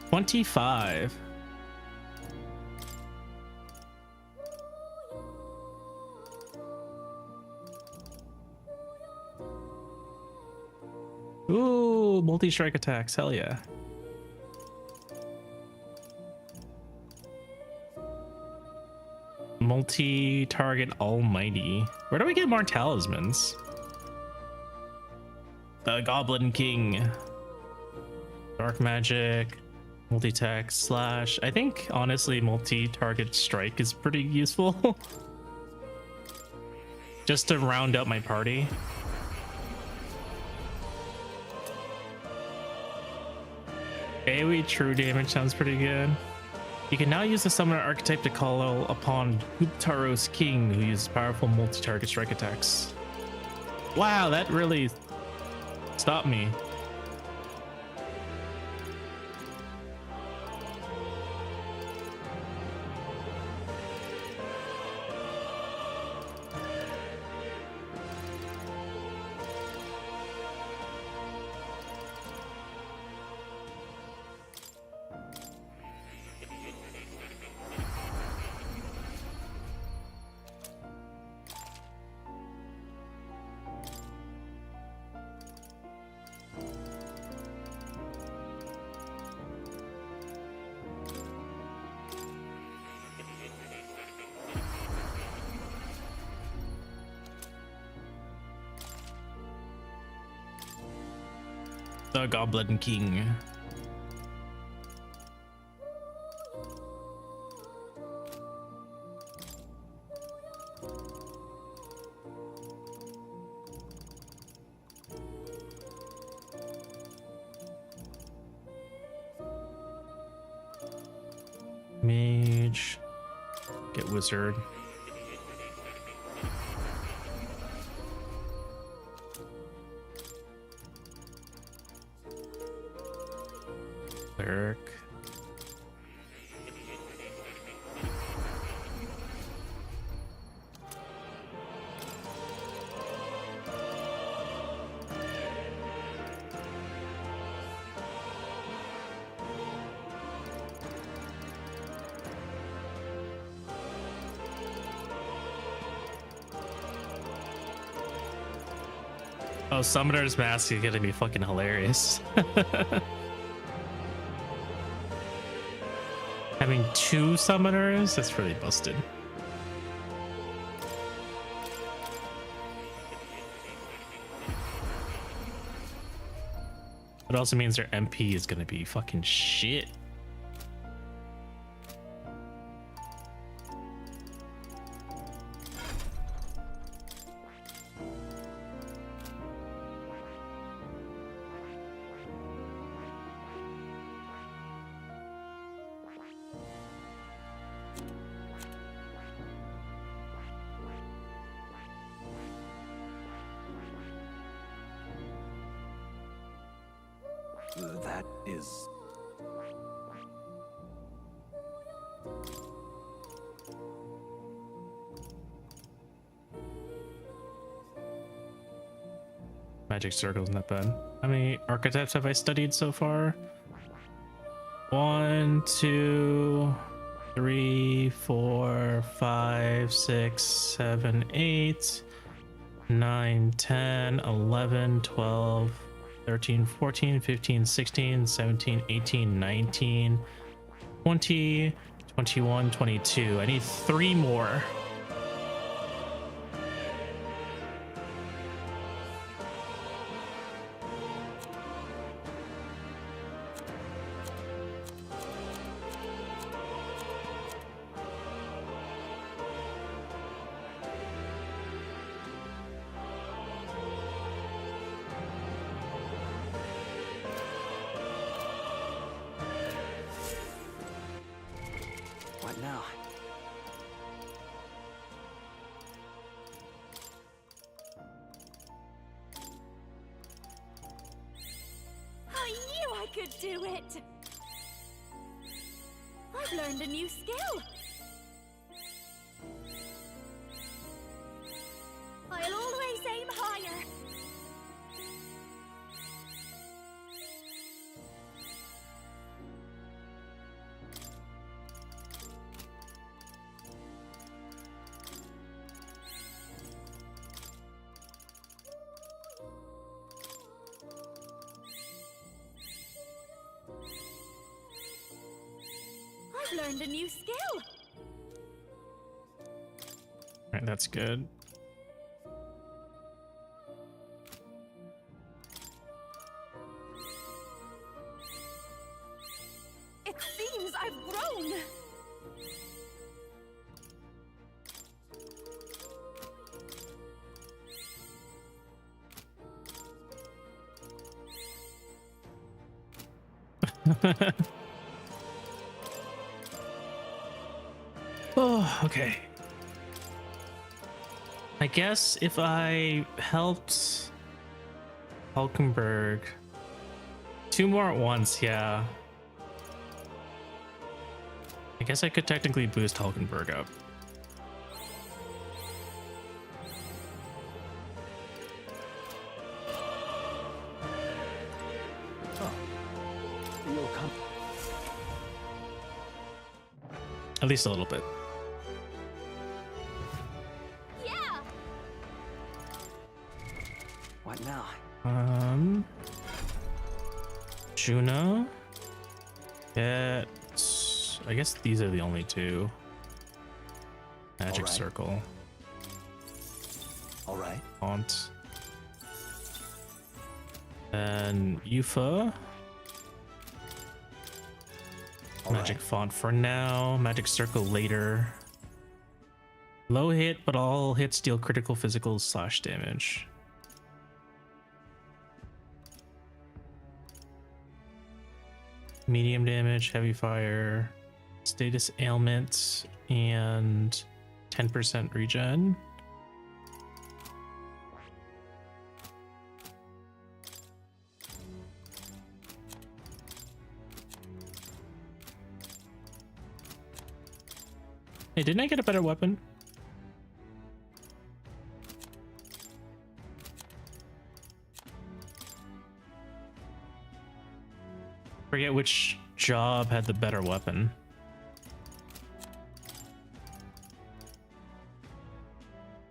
25. Ooh, multi-strike attacks, hell yeah. Multi-target almighty. Where do we get more talismans? The Goblin King. Dark magic. Multi-attack slash. I think honestly multi-target strike is pretty useful. Just to round out my party. AoE true damage sounds pretty good. You can now use the summoner archetype to call upon Huptaros King, who uses powerful multi-target strike attacks. Wow, that really stopped me. The Goblin King. Mage. Get wizard. jerk. Oh, Summoner's Mask is gonna be fucking hilarious. Having 2 summoners? That's really busted. It also means their MP is gonna be fucking shit. That is... Magic Circle's not bad. How many archetypes have I studied so far? 1, 2, 3, 4, 5, 6, 7, 8, 9, 10, 11, 12, 13, 14, 15, 16, 17, 18, 19, 20, 21, 22. I need 3 more. What now? I knew I could do it! I've learned a new skill! I'll always aim higher! I've learned a new skill! Alright, that's good. It seems I've grown! Oh, okay. I guess if I helped Hulkenberg 2 more at once, yeah. I guess I could technically boost Hulkenberg up. You'll come. At least a little bit. Yeah! What now? Juno. Get. I guess these are the only 2. Magic Alright. Circle. All right. Font. And Yufa. All Magic right. Font for now. Magic Circle later. Low hit, but all hits deal critical physical / damage. Medium damage, heavy fire, status ailment, and 10% regen. Hey, didn't I get a better weapon? Forget which job had the better weapon.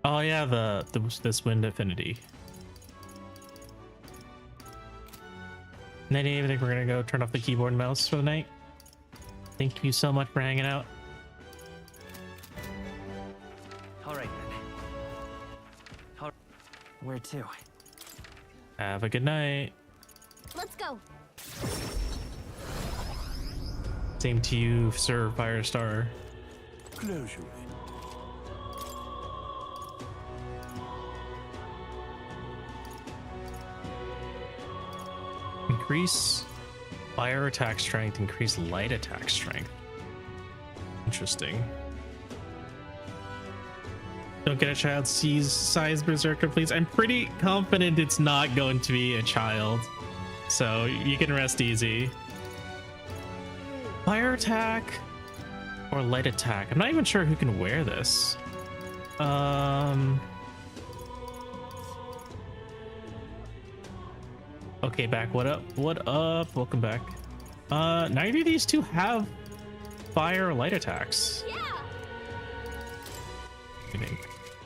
Oh yeah, this wind affinity. Nadine, I think we're gonna go turn off the keyboard and mouse for the night. Thank you so much for hanging out. All right then. Where to? Have a good night. Let's go. Same to you, Sir Firestar. Closure. Increase fire attack strength, increase light attack strength. Interesting. Don't get a child size berserker, please. I'm pretty confident it's not going to be a child, so you can rest easy. Fire attack or light attack? I'm not even sure who can wear this. Okay, back. What up? What up? Welcome back. Neither of these two have fire or light attacks. Yeah.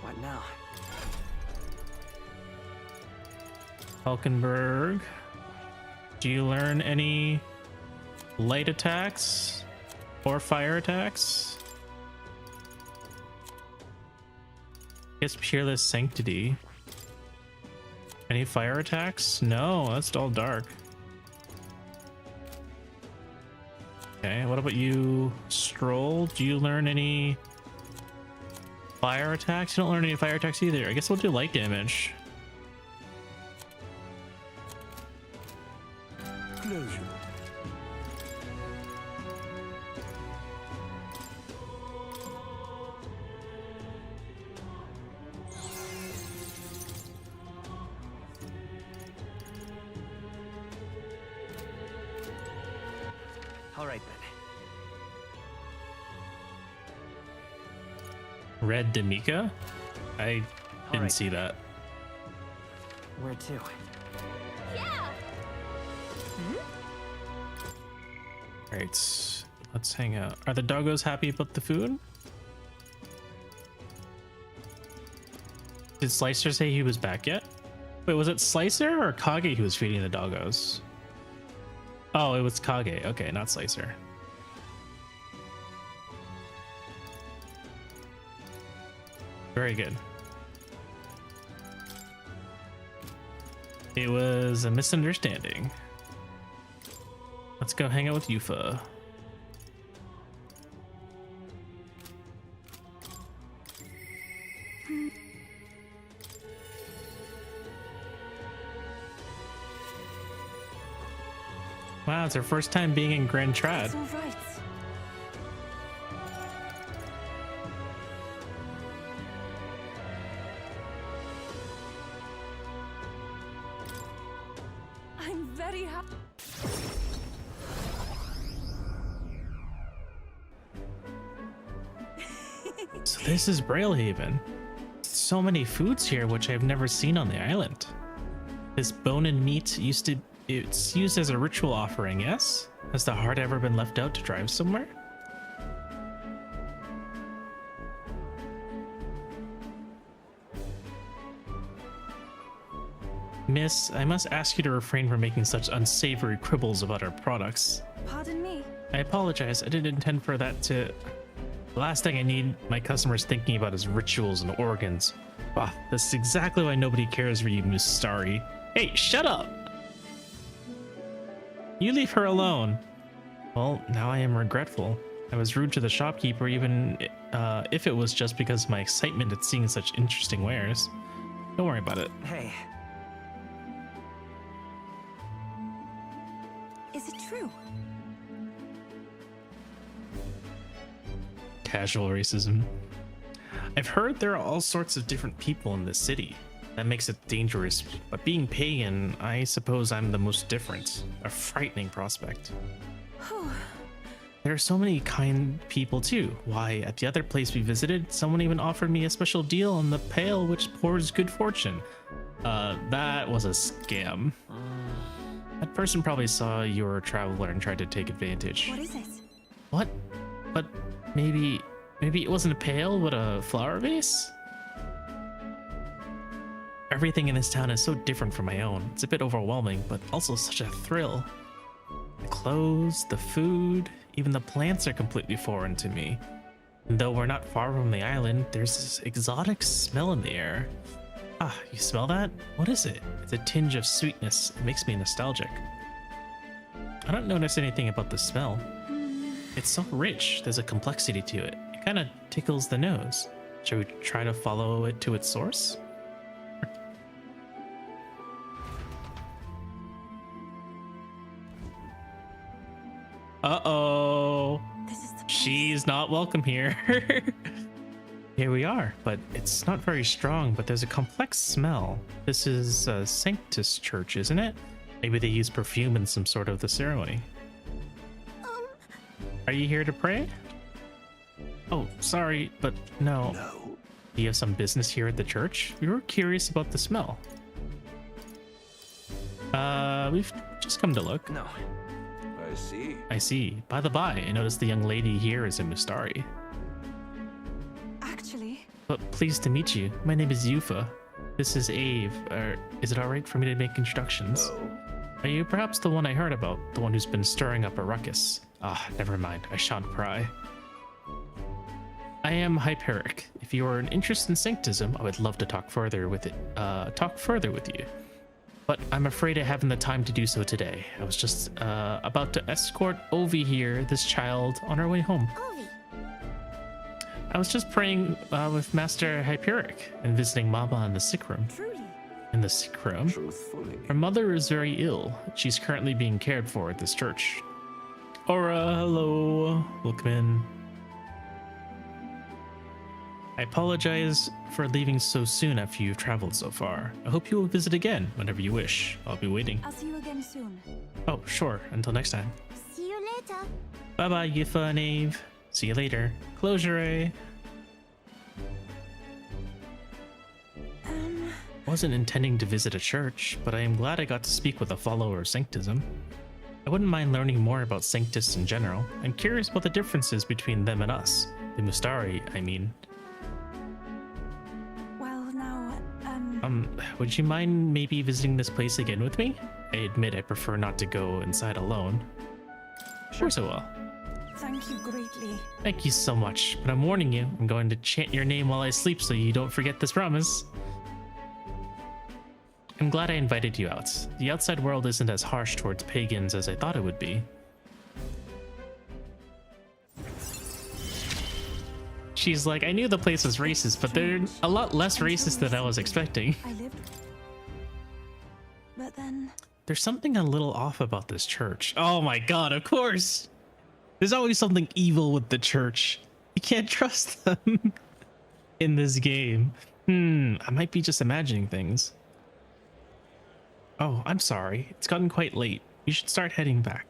What now? Falkenberg, do you learn any light attacks or fire attacks? Guess Peerless Sanctity. Any fire attacks? No, that's all dark. Okay, what about you, Stroll? Do you learn any fire attacks? You don't learn any fire attacks either. I guess we'll do light damage. Closure. All right then. Red Demika? I didn't right. see that. Where to? Yeah. Alright, let's hang out. Are the doggos happy about the food? Did Slicer say he was back yet? Wait, was it Slicer or Kage who was feeding the doggos? Oh, it was Kage. Okay, not Slicer. Very good. It was a misunderstanding. Let's go hang out with Yufa. Wow, it's our first time being in Grand Trad. It's all right. I'm very happy. So this is Braillehaven. So many foods here which I've never seen on the island. This bone and meat it's used as a ritual offering, yes? Has the heart ever been left out to drive somewhere? Miss, I must ask you to refrain from making such unsavory quibbles about our products. Pardon me. I apologize, I didn't intend for that to... The last thing I need my customers thinking about is rituals and organs. Ah, this is exactly why nobody cares for you, Miss Starry. Hey, shut up! You leave her alone. Well, now I am regretful. I was rude to the shopkeeper, even if it was just because of my excitement at seeing such interesting wares. Don't worry about it. Hey, Is it true? Casual racism. I've heard there are all sorts of different people in this city. That makes it dangerous, but being pagan, I suppose I'm the most different. A frightening prospect. Whew. There are so many kind people too. Why, at the other place we visited, someone even offered me a special deal on the pail which pours good fortune. That was a scam. That person probably saw you were a traveler and tried to take advantage. What is it? What? But maybe it wasn't a pail, but a flower vase? Everything in this town is so different from my own. It's a bit overwhelming, but also such a thrill. The clothes, the food, even the plants are completely foreign to me. And though we're not far from the island, there's this exotic smell in the air. Ah, you smell that? What is it? It's a tinge of sweetness. It makes me nostalgic. I don't notice anything about the smell. It's so rich. There's a complexity to it. It kind of tickles the nose. Shall we try to follow it to its source? Uh-oh. She's not welcome here. Here we are, but it's not very strong, but there's a complex smell. This is a Sanctus church, isn't it? Maybe they use perfume in some sort of the ceremony. Are you here to pray? Oh, sorry, but no. No. Do you have some business here at the church? We were curious about the smell. We've just come to look. No. I see. I see. By the by, I noticed the young lady here is a Mustari. Actually, But pleased to meet you. My name is Yufa. This is Ave. Is it alright for me to make introductions? No. Are you perhaps the one I heard about? The one who's been stirring up a ruckus? Ah, never mind. I shan't pry. I am Hyperic. If you are an interest in sanctism, I would love to talk further with you. But I'm afraid I haven't the time to do so today. I was just about to escort Ovi here, this child, on our way home. Ovi. I was just praying with Master Hyperic and visiting Mama in the sick room. Truly. In the sick room? Truthfully. Her mother is very ill. She's currently being cared for at this church. Aura, hello. Welcome in. I apologize for leaving so soon after you've traveled so far. I hope you will visit again whenever you wish. I'll be waiting. I'll see you again soon. Oh, sure. Until next time. See you later. Bye-bye, Yifa and Ave. See you later. Closure. Wasn't intending to visit a church, but I am glad I got to speak with a follower of Sanctism. I wouldn't mind learning more about Sanctists in general. I'm curious about the differences between them and us. The Mustari, I mean. Well, now, Would you mind maybe visiting this place again with me? I admit I prefer not to go inside alone. Sure, so well. thank you greatly. Thank you so much, but I'm warning you, I'm going to chant your name while I sleep so you don't forget this promise. I'm glad I invited you out. The outside world isn't as harsh towards pagans as I thought it would be. She's like, I knew the place was racist, but they're a lot less racist than I was expecting. I lived. But then, There's something a little off about this church. Oh my god, of course! There's always something evil with the church. You can't trust them in this game. I might be just imagining things. Oh, I'm sorry. It's gotten quite late. You should start heading back.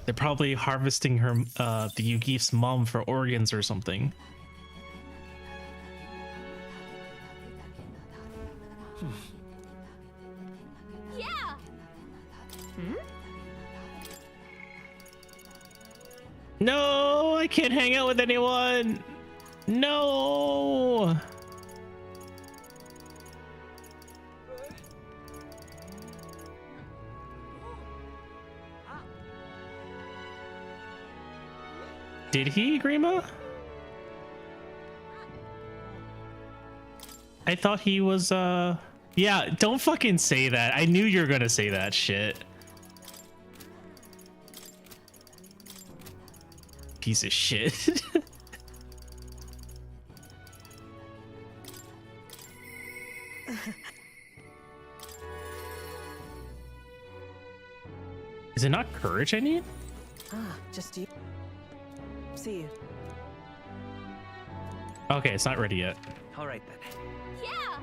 They're probably harvesting her, the Yugif's mom for organs or something. yeah. No, I can't hang out with anyone. No. Did he, Grima? I thought he was, yeah, don't fucking say that. I knew you were gonna say that shit. Piece of shit. Is it not courage I need? Just you. See you. Okay, it's not ready yet. All right then. Yeah.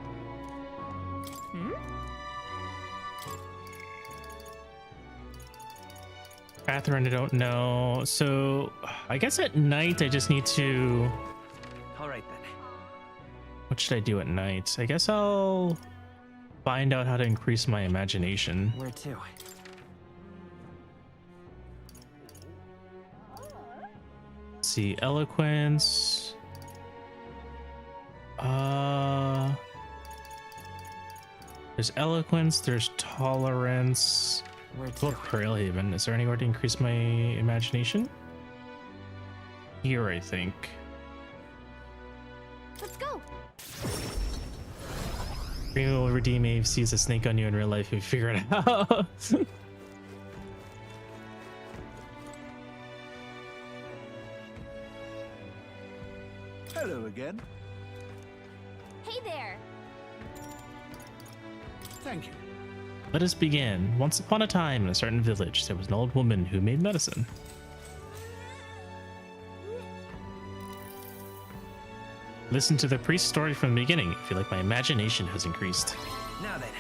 Catherine, I don't know. So I guess at night I just need to. All right then. What should I do at night? I guess I'll find out how to increase my imagination. Where to? Let's see, eloquence. There's eloquence, there's tolerance. Where Oh, to? Pearlhaven. Is there anywhere to increase my imagination? Here, I think. Let's go. Maybe will redeem if sees a snake on you in real life if you figure it out. Hello again. Hey there. Thank you. Let us begin. Once upon a time in a certain village, there was an old woman who made medicine. Listen to the priest's story from the beginning. I feel like my imagination has increased. Now then.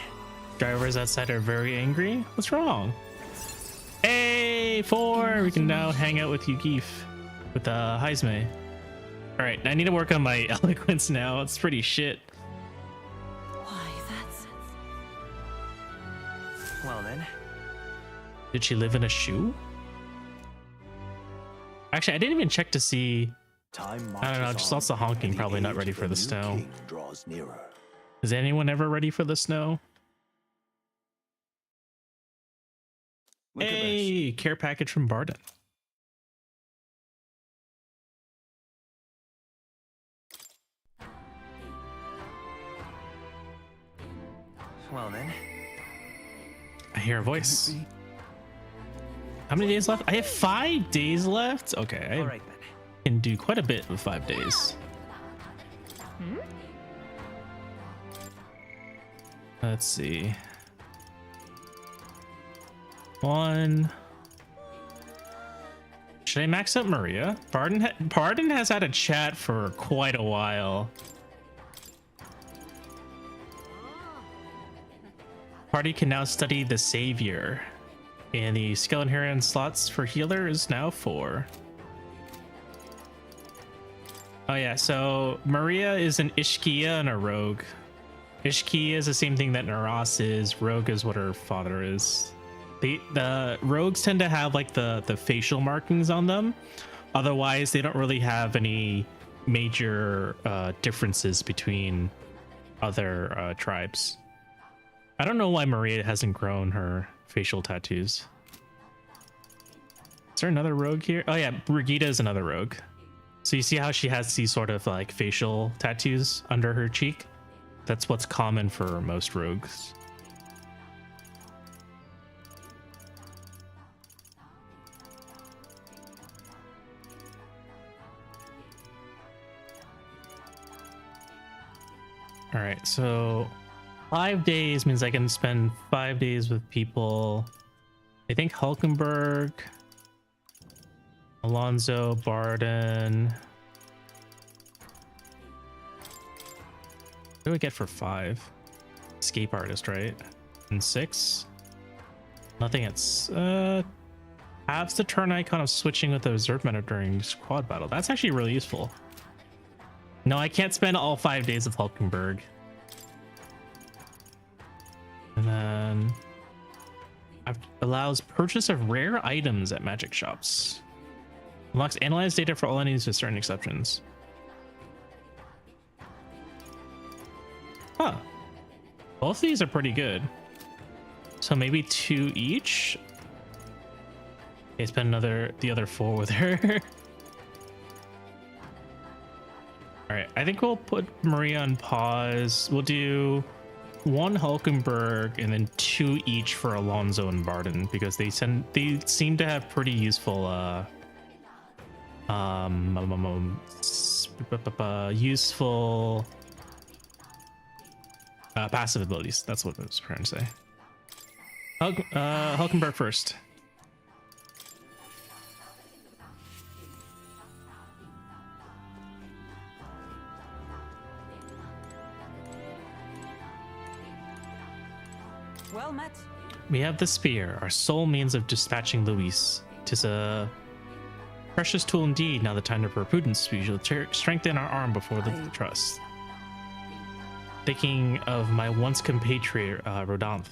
Drivers outside are very angry. What's wrong? Hey, 4! We can now hang out with you, Geef. With Heisme. Alright, I need to work on my eloquence now. It's pretty shit. Why, that's... Well then. Did she live in a shoe? Actually, I didn't even check to see. Time I don't know, marches just on, lots of honking, and the probably not age ready of for the new snow. king draws nearer. Is anyone ever ready for the snow? Look at this. Hey, care package from Barden. Well then. I hear a voice. How many days left? I have 5 days left. Okay, I All right then. can do quite a bit with 5 days. Let's see. 1. Should I max out Maria? Pardon has had a chat for quite a while. Party can now study the Savior. And the skill inherent slots for healer is now 4. Oh yeah, so Maria is an Ishkia and a rogue. Ishkia is the same thing that Naras is. Rogue is what her father is. The rogues tend to have like the facial markings on them. Otherwise, they don't really have any major differences between other tribes. I don't know why Maria hasn't grown her facial tattoos. Is there another rogue here? Oh yeah, Brigitte is another rogue. So you see how she has these sort of like facial tattoos under her cheek? That's what's common for most rogues. All right, so 5 days means I can spend 5 days with people. I think Hulkenberg, Alonso, Barden. What do I get for 5? Escape artist, right? And 6. Nothing at halves the turn icon of switching with the reserve meta during squad battle. That's actually really useful. No, I can't spend all 5 days of Hulkenberg. And then allows purchase of rare items at magic shops. Unlocks analyze data for all enemies with certain exceptions. Huh. Both of these are pretty good. So maybe 2 each. Okay, spend the other 4 with her. All right, I think we'll put Maria on pause. We'll do 1 Hulkenberg and then 2 each for Alonso and Barden because they seem to have pretty useful useful passive abilities. That's what I was trying to say. Hulkenberg first. Well met. We have the spear, our sole means of dispatching Luis. 'Tis a precious tool indeed. Now the time for prudence. We shall strengthen our arm before the trust. Thinking of my once compatriot, Rodolphe.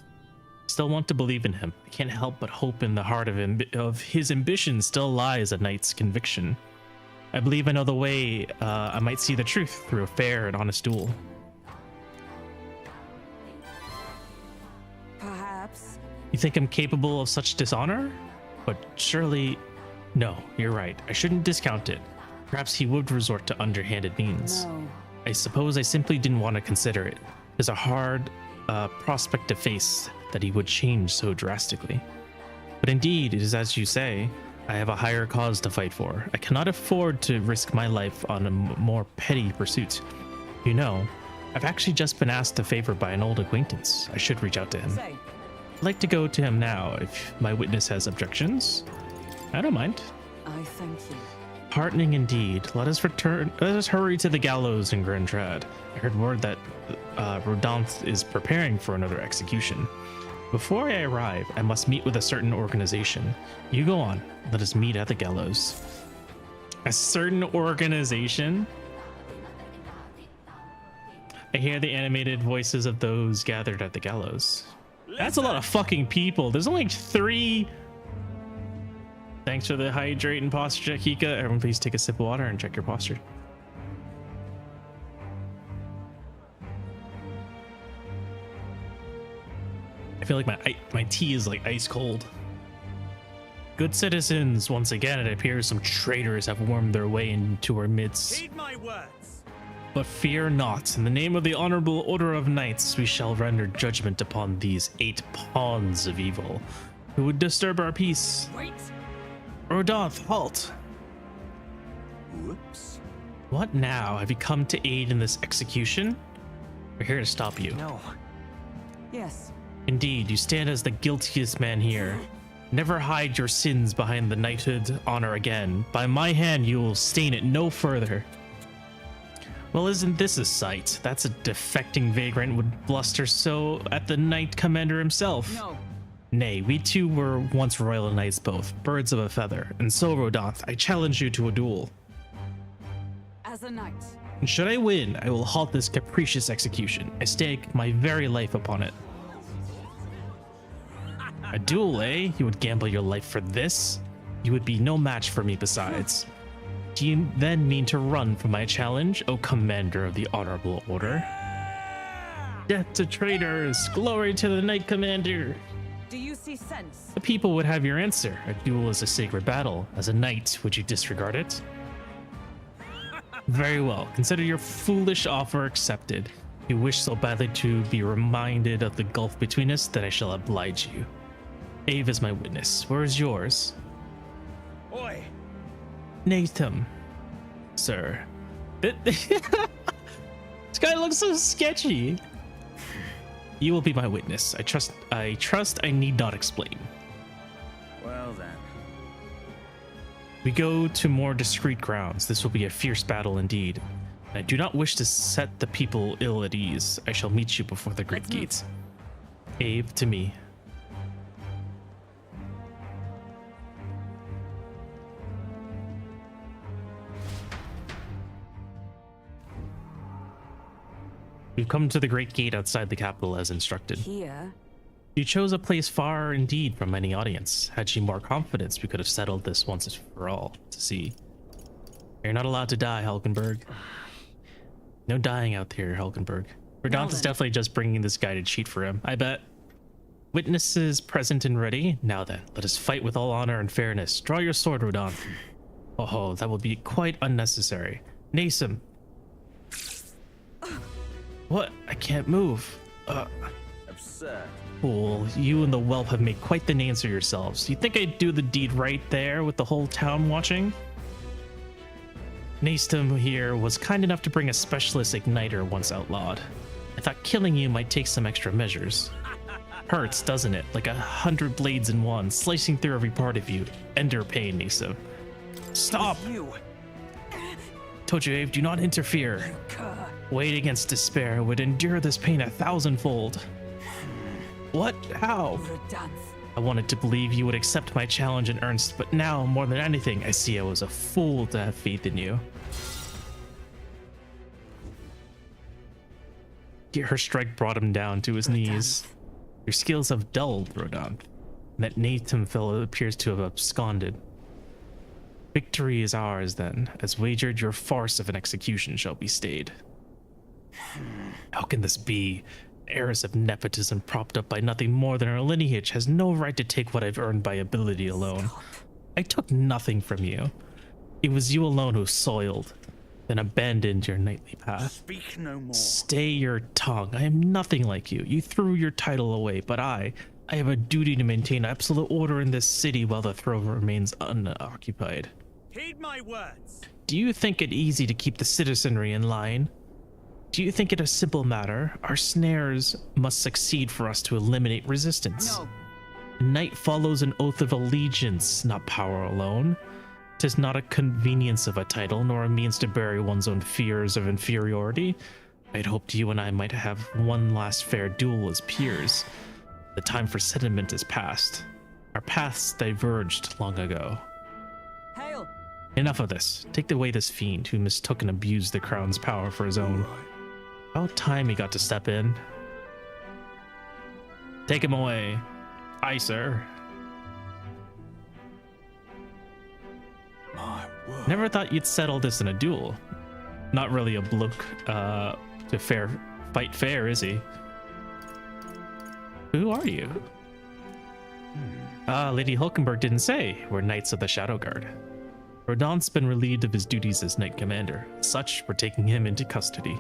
Still want to believe in him. I can't help but hope in the heart of his ambition still lies a knight's conviction. I believe I know the way I might see the truth through a fair and honest duel. Perhaps. You think I'm capable of such dishonor? But surely... No, you're right. I shouldn't discount it. Perhaps he would resort to underhanded means. No. I suppose I simply didn't want to consider it. It's a hard prospect to face that he would change so drastically. But indeed, it is as you say, I have a higher cause to fight for. I cannot afford to risk my life on a more petty pursuit. You know, I've actually just been asked a favor by an old acquaintance. I should reach out to him. Say. I'd like to go to him now if my witness has objections. I don't mind. I thank you. Heartening indeed. Let us hurry to the gallows in Grand Trad. I heard word that Rodolphe is preparing for another execution. Before I arrive, I must meet with a certain organization. You go on. Let us meet at the gallows. A certain organization? I hear the animated voices of those gathered at the gallows. That's a lot of fucking people. There's only 3. Thanks for the hydrate and posture check, Hika. Everyone please take a sip of water and check your posture. I feel like my tea is like ice cold. Good citizens, once again it appears some traitors have wormed their way into our midst. Heed my words. But fear not. In the name of the honorable order of knights, we shall render judgment upon these 8 pawns of evil who would disturb our peace. Wait. Rodolphe, halt! Whoops. What now? Have you come to aid in this execution? We're here to stop you. No. Yes. Indeed, you stand as the guiltiest man here. Never hide your sins behind the knighthood honor again. By my hand, you will stain it no further. Well, isn't this a sight? That's a defecting vagrant would bluster so at the knight commander himself. No. Nay, we two were once royal knights both, birds of a feather. And so, Rodolphe, I challenge you to a duel. As a knight. And should I win, I will halt this capricious execution. I stake my very life upon it. A duel, eh? You would gamble your life for this? You would be no match for me besides. Do you then mean to run from my challenge, O commander of the honorable order? Death to traitors! Glory to the knight commander! Do you see sense? The people would have your answer. A duel is a sacred battle. As a knight, would you disregard it? Very well. Consider your foolish offer accepted. You wish so badly to be reminded of the gulf between us that I shall oblige you. Ave is my witness. Where is yours? Oi. Nathan. Sir. This guy looks so sketchy. You will be my witness. I trust I need not explain. Well then. We go to more discreet grounds. This will be a fierce battle indeed. I do not wish to set the people ill at ease. I shall meet you before the great gates. Abe to me. We've come to the great gate outside the capital as instructed. Here. You chose a place far indeed from any audience. Had she more confidence, we could have settled this once and for all to see. You're not allowed to die, Hulkenberg. No dying out here, Hulkenberg. Rodolphe is definitely just bringing this guy to cheat for him, I bet. Witnesses present and ready. Now then, let us fight with all honor and fairness. Draw your sword, Rodolphe. Oh, that would be quite unnecessary. Nasum. What? I can't move. Absurd. Fool, you and the whelp have made quite the names for yourselves. You think I'd do the deed right there with the whole town watching? Nastum here was kind enough to bring a specialist igniter once outlawed. I thought killing you might take some extra measures. Hurts, doesn't it? Like 100 blades in one, slicing through every part of you. Ender pain, Nastum. Stop! You. Told you, Abe, do not interfere. Wait against despair would endure this pain 1,000-fold. What? How? Rodolphe. I wanted to believe you would accept my challenge in earnest, but now, more than anything, I see I was a fool to have faith in you. Her strike brought him down to his knees. Your skills have dulled, Rodon. And that Nathan fellow appears to have absconded. Victory is ours, then. As wagered, your farce of an execution shall be stayed. How can this be? An heiress of nepotism propped up by nothing more than her lineage has no right to take what I've earned by ability alone. I took nothing from you. It was you alone who soiled, then abandoned your knightly path. Speak no more. Stay your tongue. I am nothing like you. You threw your title away, but I have a duty to maintain absolute order in this city while the throne remains unoccupied. Heed my words. Do you think it easy to keep the citizenry in line? Do you think it a simple matter? Our snares must succeed for us to eliminate resistance. No. A knight follows an oath of allegiance, not power alone. 'Tis not a convenience of a title, nor a means to bury one's own fears of inferiority. I'd hoped you and I might have one last fair duel as peers. The time for sentiment is past. Our paths diverged long ago. Hail! Enough of this. Take away this fiend who mistook and abused the crown's power for his own. About time he got to step in. Take him away. Aye, sir. My word. Never thought you'd settle this in a duel. Not really a bloke to fight fair, is he? Who are you? Lady Hulkenberg didn't say. We're Knights of the Shadow Guard. Rodon's been relieved of his duties as Knight Commander. As such, we're taking him into custody.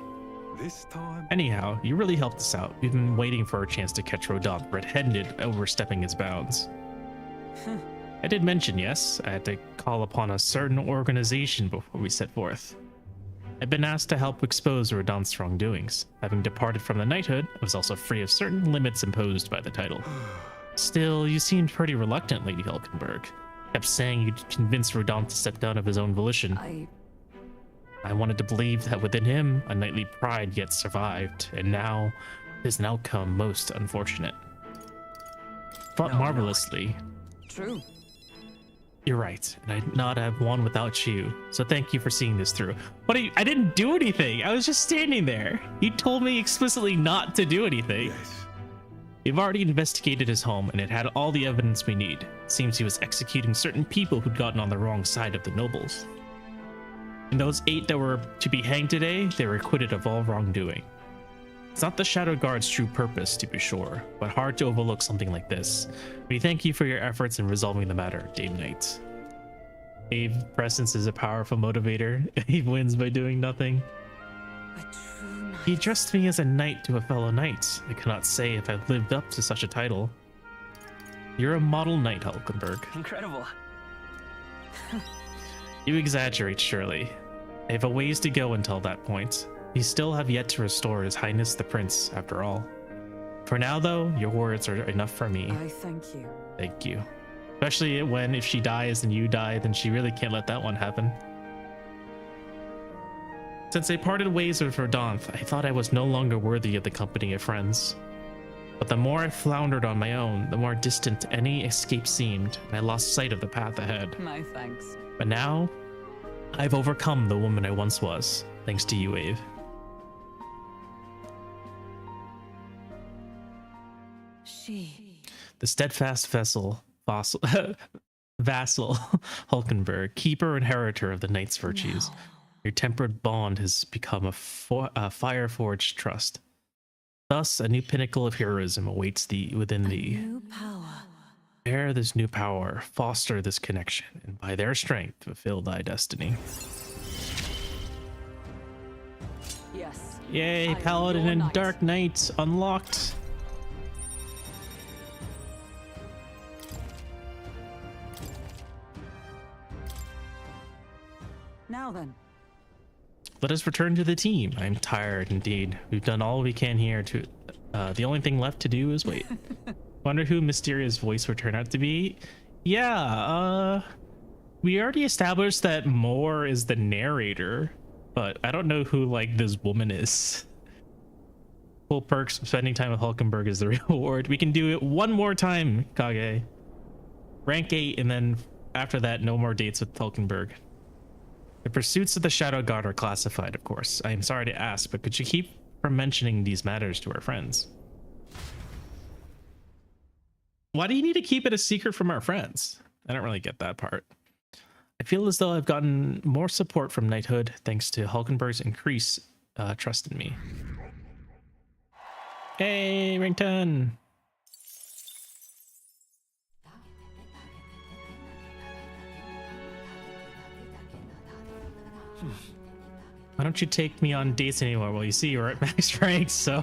This time. Anyhow, you really helped us out. We've been waiting for a chance to catch Rodon red-handed, overstepping his bounds. I did mention, yes, I had to call upon a certain organization before we set forth. I've been asked to help expose Rodon's wrongdoings. Having departed from the knighthood, I was also free of certain limits imposed by the title. Still, you seemed pretty reluctant, Lady Hulkenberg. Kept saying you'd convince Rodon to step down of his own volition. I wanted to believe that within him, a knightly pride yet survived, and now there's an outcome most unfortunate. Fought marvelously. True. You're right, and I'd not have won without you, so thank you for seeing this through. What are you? I didn't do anything. I was just standing there. You told me explicitly not to do anything. Yes. We've already investigated his home, and it had all the evidence we need. Seems he was executing certain people who'd gotten on the wrong side of the nobles. And those 8 that were to be hanged today, they were acquitted of all wrongdoing. It's not the Shadow Guard's true purpose, to be sure, but hard to overlook something like this. We thank you for your efforts in resolving the matter, Dame Knight. Abe's presence is a powerful motivator. He wins by doing nothing. A true knight. He addressed me as a knight to a fellow knight. I cannot say if I've lived up to such a title. You're a model knight, Hulkenberg. Incredible. You exaggerate, surely. I have a ways to go until that point. We still have yet to restore His Highness the Prince, after all. For now, though, your words are enough for me. I thank you. Thank you. Especially when, if she dies and you die, then she really can't let that one happen. Since I parted ways with Rodon, I thought I was no longer worthy of the company of friends. But the more I floundered on my own, the more distant any escape seemed, and I lost sight of the path ahead. My thanks. But now, I've overcome the woman I once was, thanks to you, Ave. She. The steadfast vassal Hulkenberg, keeper and inheritor of the knight's virtues. No. Your tempered bond has become a fire-forged trust. Thus, a new pinnacle of heroism awaits thee within thee. New power. Bear this new power, foster this connection, and by their strength fulfill thy destiny. Yes. Yay, I am Paladin your and knight. Dark Knight unlocked. Now then. Let us return to the team. I'm tired indeed. We've done all we can here to... the only thing left to do is wait. Wonder who Mysterious voice would turn out to be. Yeah, we already established that Moore is the narrator, but I don't know who, like, this woman is. Cool perks. Spending time with Hulkenberg is the reward. We can do it one more time, Kage. Rank 8, and then after that, no more dates with Hulkenberg. The pursuits of the Shadow God are classified, of course. I am sorry to ask, but could you keep from mentioning these matters to our friends? Why do you need to keep it a secret from our friends? I don't really get that part. I feel as though I've gotten more support from knighthood thanks to Hulkenberg's increased trust in me. Hey, rank 10. Why don't you take me on dates anymore? Well, you see, you're at max rank, so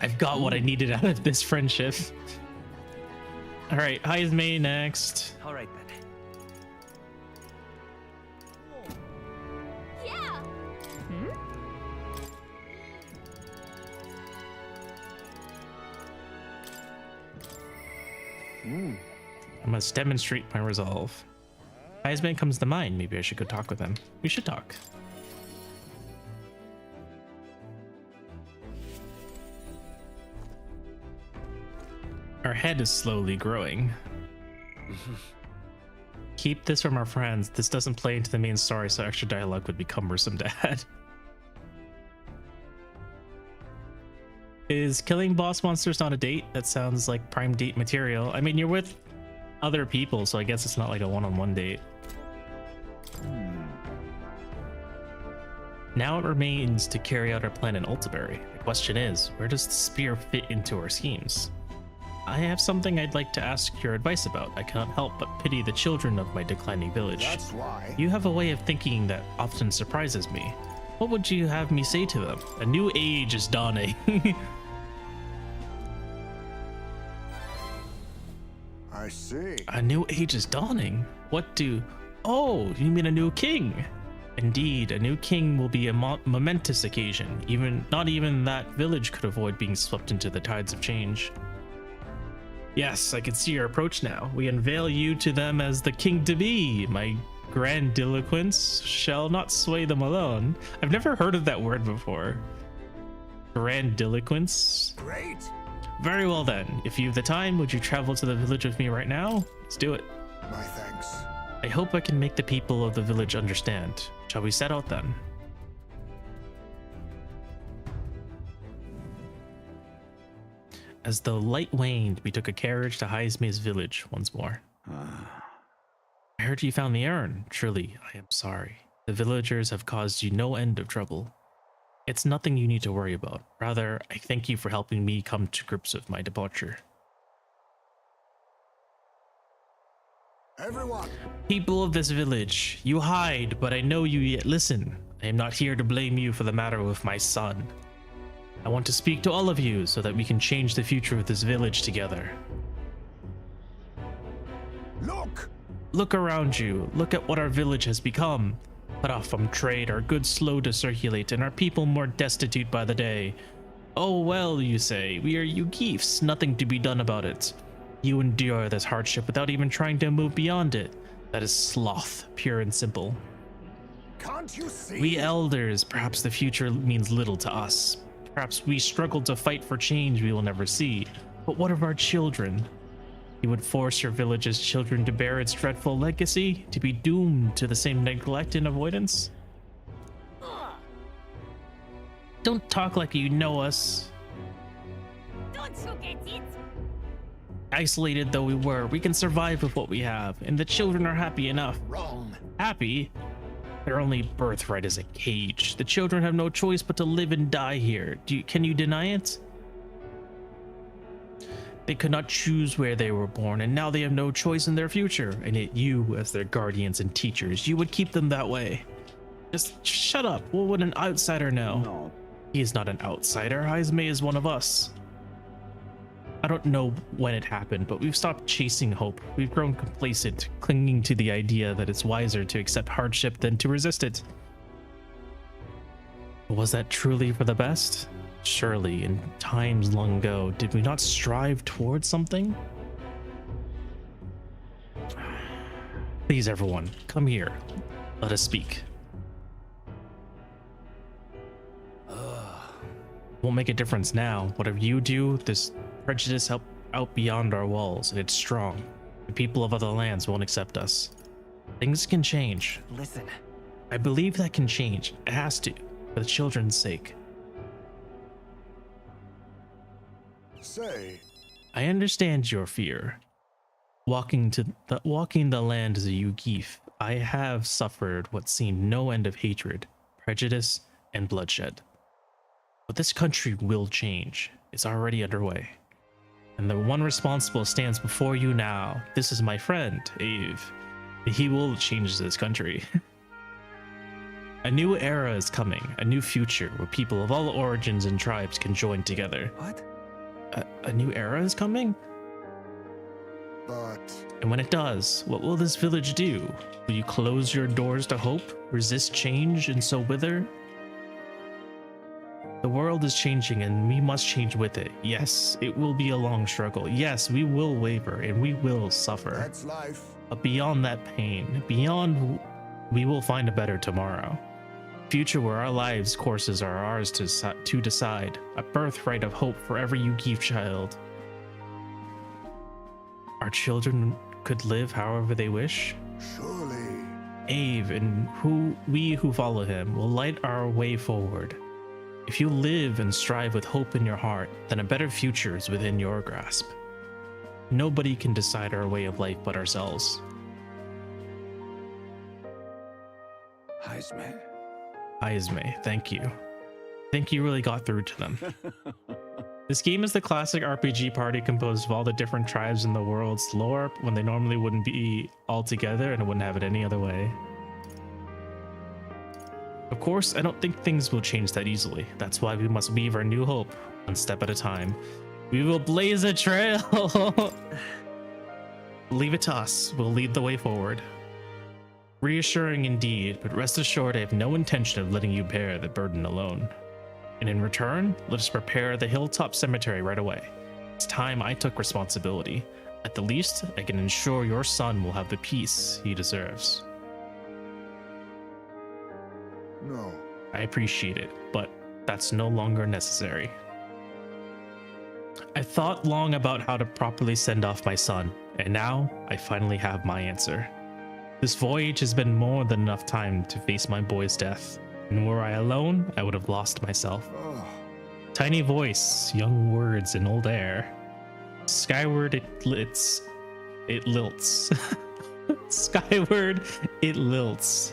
I've got what I needed out of this friendship. All right, Hydrate next. All right then. Yeah. I must demonstrate my resolve. Heisman comes to mind. Maybe I should go talk with him. We should talk. Our head is slowly growing. Keep this from our friends. This doesn't play into the main story, so extra dialogue would be cumbersome to add. Is killing boss monsters not a date? That sounds like prime date material. I mean, you're with other people, so I guess it's not like a one-on-one date. Now it remains to carry out our plan in Ultibury. The question is, where does the spear fit into our schemes? I have something I'd like to ask your advice about. I cannot help but pity the children of my declining village. That's why. You have a way of thinking that often surprises me. What would you have me say to them? A new age is dawning. I see. A new age is dawning? What do... Oh, you mean a new king? Indeed, a new king will be a momentous occasion. Not even that village could avoid being swept into the tides of change. Yes, I can see your approach now. We unveil you to them as the king-to-be. My grandiloquence shall not sway them alone. I've never heard of that word before. Grandiloquence? Great. Very well then. If you have the time, would you travel to the village with me right now? Let's do it. My thanks. I hope I can make the people of the village understand. Shall we set out then? As the light waned, we took a carriage to Hydrate's village once more. I heard you found the urn. Truly, I am sorry. The villagers have caused you no end of trouble. It's nothing you need to worry about. Rather, I thank you for helping me come to grips with my departure. Everyone. People of this village, you hide, but I know you yet listen. I am not here to blame you for the matter with my son. I want to speak to all of you so that we can change the future of this village together. Look. Look around you. Look at what our village has become. Cut off from trade, our goods slow to circulate, and our people more destitute by the day. Oh well, you say, we are you geefs, nothing to be done about it. You endure this hardship without even trying to move beyond it. That is sloth, pure and simple. Can't you see? We elders, perhaps the future means little to us. Perhaps we struggle to fight for change we will never see. But what of our children? You would force your village's children to bear its dreadful legacy, to be doomed to the same neglect and avoidance? Don't talk like you know us. Don't you get it? Isolated though we were, we can survive with what we have, and the children are happy enough. Wrong. Happy? Their only birthright is a cage. The children have no choice but to live and die here. Can you deny it? They could not choose where they were born, and now they have no choice in their future. And yet you, as their guardians and teachers, you would keep them that way. Just shut up. What would an outsider know? No. He is not an outsider. Hydrate is one of us. I don't know when it happened, but we've stopped chasing hope. We've grown complacent, clinging to the idea that it's wiser to accept hardship than to resist it. But was that truly for the best? Surely, in times long ago, did we not strive towards something? Please, everyone, come here. Let us speak. Won't make a difference now. Whatever you do, this prejudice out beyond our walls, and it's strong. The people of other lands won't accept us. Things can change. Listen. I believe that can change. It has to, for the children's sake. Say, I understand your fear. Walking the land as a Yugif, I have suffered what's seen no end of hatred, prejudice, and bloodshed. But this country will change. It's already underway. And the one responsible stands before you now. This is my friend, Ave. He will change this country. A new era is coming, a new future where people of all origins and tribes can join together. What? A new era is coming? but And when it does, what will this village do? Will you close your doors to hope, resist change, and so wither? The world is changing and we must change with it. Yes, it will be a long struggle. Yes, we will waver and we will suffer. that's life. But beyond that pain, we will find a better tomorrow. Future where our lives' courses are ours to decide. A birthright of hope for every Yugi child. Our children could live however they wish. Surely. Ave and we who follow him will light our way forward. If you live and strive with hope in your heart, then a better future is within your grasp. Nobody can decide our way of life but ourselves. Aizme, thank you. I think you really got through to them. This game is the classic RPG party composed of all the different tribes in the world's lore when they normally wouldn't be all together and wouldn't have it any other way. Of course, I don't think things will change that easily. That's why we must weave our new hope, one step at a time. We will blaze a trail! Leave it to us. We'll lead the way forward. Reassuring indeed, but rest assured I have no intention of letting you bear the burden alone. And in return, let us prepare the hilltop cemetery right away. It's time I took responsibility. At the least, I can ensure your son will have the peace he deserves. No. I appreciate it, but that's no longer necessary. I thought long about how to properly send off my son, and now I finally have my answer. This voyage has been more than enough time to face my boy's death, and were I alone, I would have lost myself. Oh, Tiny voice, young words, and old air. Skyward it lilts. Skyward it lilts.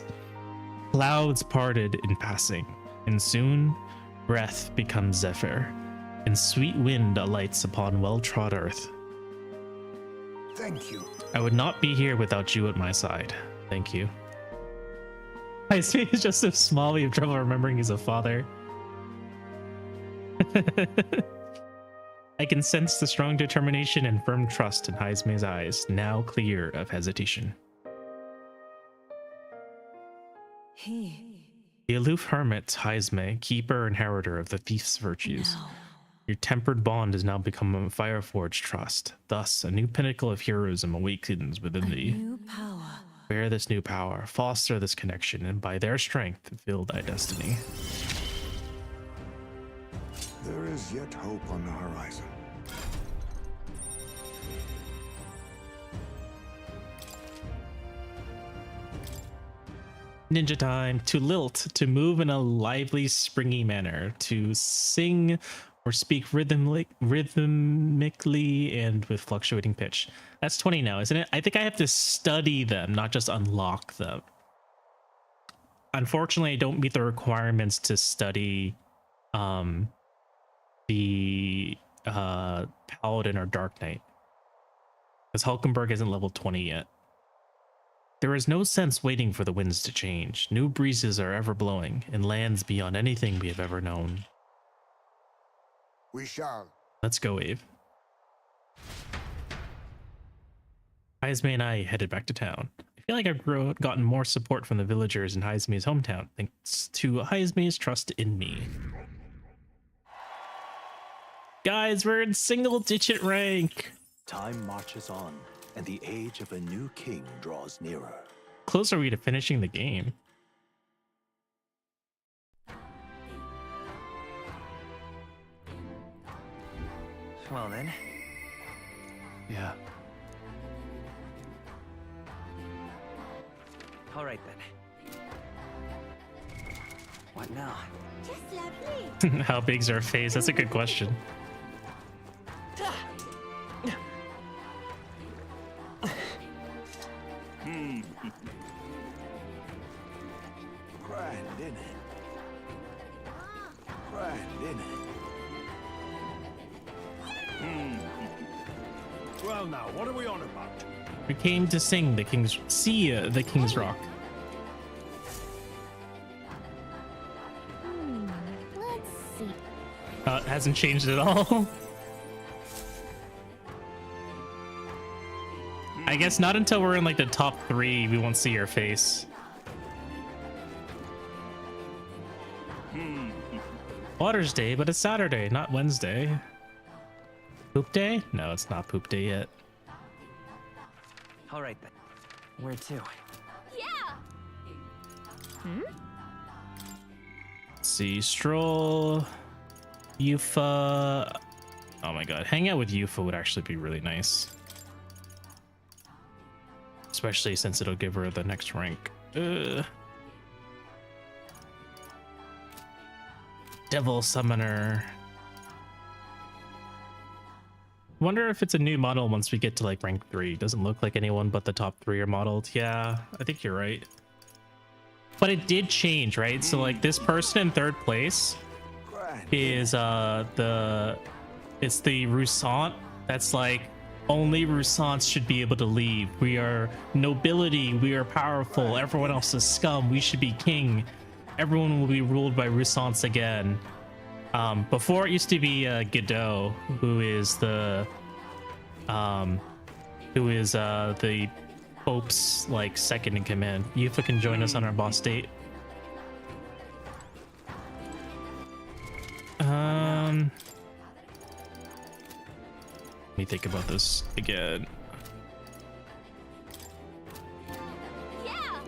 Clouds parted in passing, and soon breath becomes zephyr, and sweet wind alights upon well-trod earth. thank you. I would not be here without you at my side. Thank you. I see he's just so small we have trouble remembering he's a father. I can sense the strong determination and firm trust in Heisme's eyes, now clear of hesitation. The aloof hermit, Heisme, keeper and inheritor of the thief's virtues. No. Your tempered bond has now become a fire-forged trust. Thus, a new pinnacle of heroism awakens within thee. New power. Bear this new power, foster this connection, and by their strength, fulfill thy destiny. There is yet hope on the horizon. Ninja time. To lilt, to move in a lively, springy manner, to sing or speak rhythmically and with fluctuating pitch. That's 20 now, isn't it? I think I have to study them, not just unlock them. Unfortunately, I don't meet the requirements to study the Paladin or Dark Knight, because Hulkenberg isn't level 20 yet. There is no sense waiting for the winds to change. New breezes are ever blowing, in lands beyond anything we have ever known. We shall. Let's go, Ave. Heisme and I headed back to town. I feel like I've gotten more support from the villagers in Heisme's hometown, thanks to Heisme's trust in me. Guys, we're in single-digit rank. Time marches on, and the age of a new king draws nearer. Close are we to finishing the game? Well then. Yeah. All right then. What now? Just lovely. How big's our face? That's a good question. Grand, innit? Grand, innit? Well now, what are we on about? We came to sing the King's the King's Rock. Let's see. It hasn't changed at all. I guess not until we're in like the top 3 we won't see your face. Water's Day, but it's Saturday, not Wednesday. Poop Day? No, it's not Poop Day yet. All right then. Where to? Yeah. Let's see, Stroll, Yufa. Oh my god, hang out with Yufa would actually be really nice. Especially since it'll give her the next rank. Devil Summoner. Wonder if it's a new model once we get to like rank 3. Doesn't look like anyone but the top 3 are modeled. Yeah, I think you're right. But it did change, right? So like this person in 3rd place is it's the Roussant. That's like only Roussants should be able to leave. We are nobility, we are powerful, everyone else is scum, we should be king. Everyone will be ruled by Roussants again. Before it used to be Godot, who is the Pope's like second in command. Yufa can join us on our boss date. Let me think about this again. Yeah.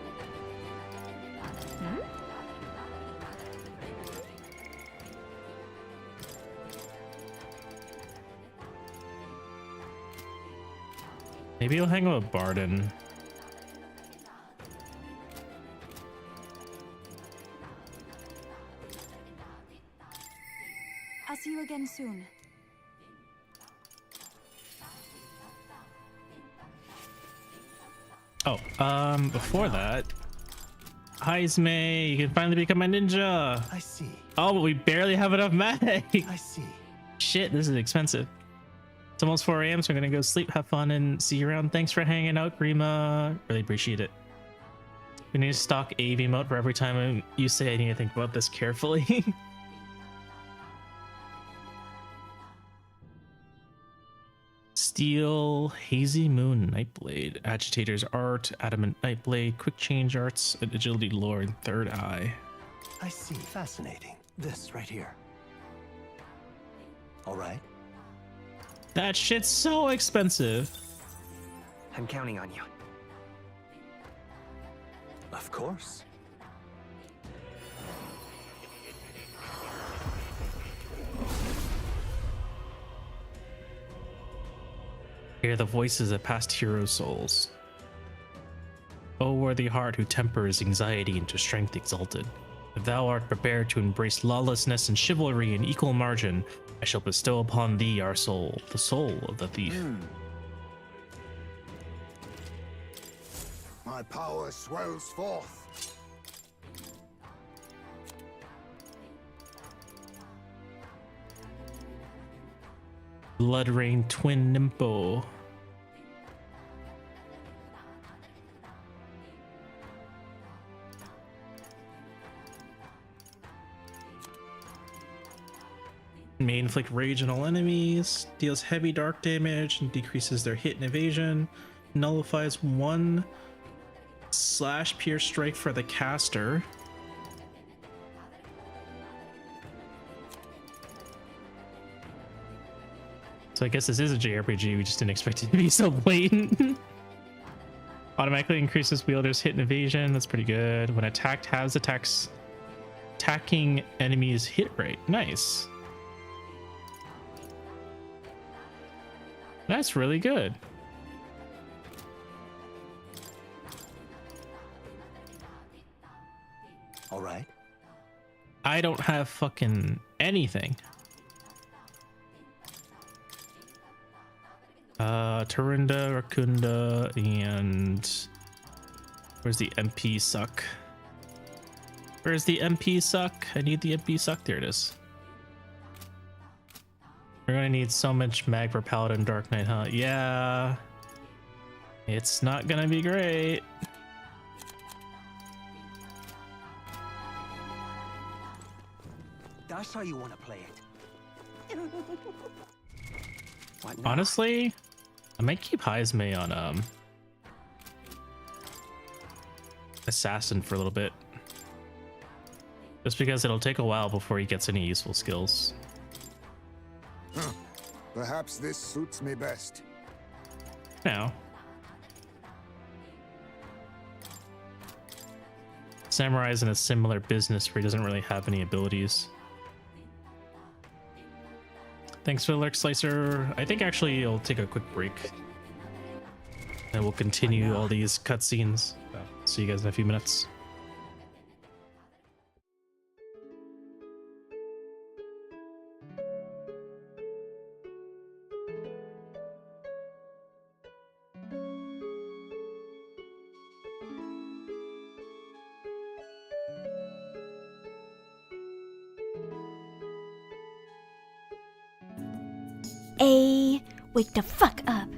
Maybe I'll hang out with Barden. I'll see you again soon. Oh, before that, Heisme, you can finally become a ninja. I see. Oh, but we barely have enough mag. I see. Shit, this is expensive. It's almost 4 a.m., so I'm gonna go sleep, have fun, and see you around. Thanks for hanging out, Grima. Really appreciate it. We need to stock AV mode for every time you say I need to think about this carefully. Steel, Hazy Moon, Nightblade, Agitator's Art, Adamant Nightblade, Quick Change Arts, and Agility Lore, and Third Eye. I see. Fascinating. This right here. All right. That shit's so expensive. I'm counting on you. Of course. Hear the voices of past hero souls. O worthy heart who tempers anxiety into strength exalted. If thou art prepared to embrace lawlessness and chivalry in equal margin, I shall bestow upon thee our soul, the soul of the thief. My power swells forth. Blood Rain Twin Nimpo. May inflict rage on all enemies, deals heavy dark damage and decreases their hit and evasion, nullifies 1 / pierce strike for the caster. So I guess this is a JRPG, we just didn't expect it to be so blatant. Automatically increases wielder's hit and evasion, that's pretty good. When attacked, halves attacking enemies hit rate, nice. That's really good. All right. I don't have fucking anything. Turinda, Rakunda, and where's the MP suck? Where's the MP suck? I need the MP suck. There it is. We're gonna need so much mag for Paladin Dark Knight, huh? Yeah. It's not gonna be great. That's how you want to play it. What now? Honestly, I might keep Heisme on Assassin for a little bit. Just because it'll take a while before he gets any useful skills. Huh. Perhaps this suits me best. Now, Samurai's in a similar business where he doesn't really have any abilities. Thanks for the Lurk Slicer. I think actually I'll take a quick break. And we'll continue all these cutscenes. See you guys in a few minutes. Wake the fuck up.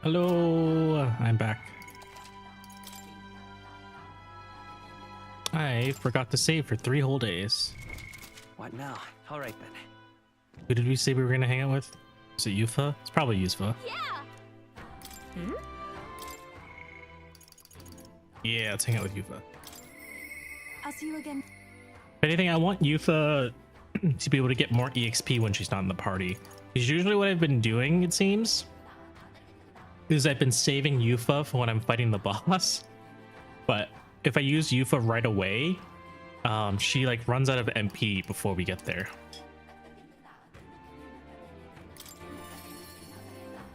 Hello, I'm back. I forgot to save for 3 whole days. What now? All right then. Who did we say we were gonna hang out with? Is it Yufa? It's probably Yufa. Yeah. Yeah, let's hang out with Yufa. I'll see you again. If anything, I want Yufa to be able to get more EXP when she's not in the party. Because usually what I've been doing, it seems, is I've been saving Yufa for when I'm fighting the boss. But if I use Yufa right away, she like runs out of MP before we get there.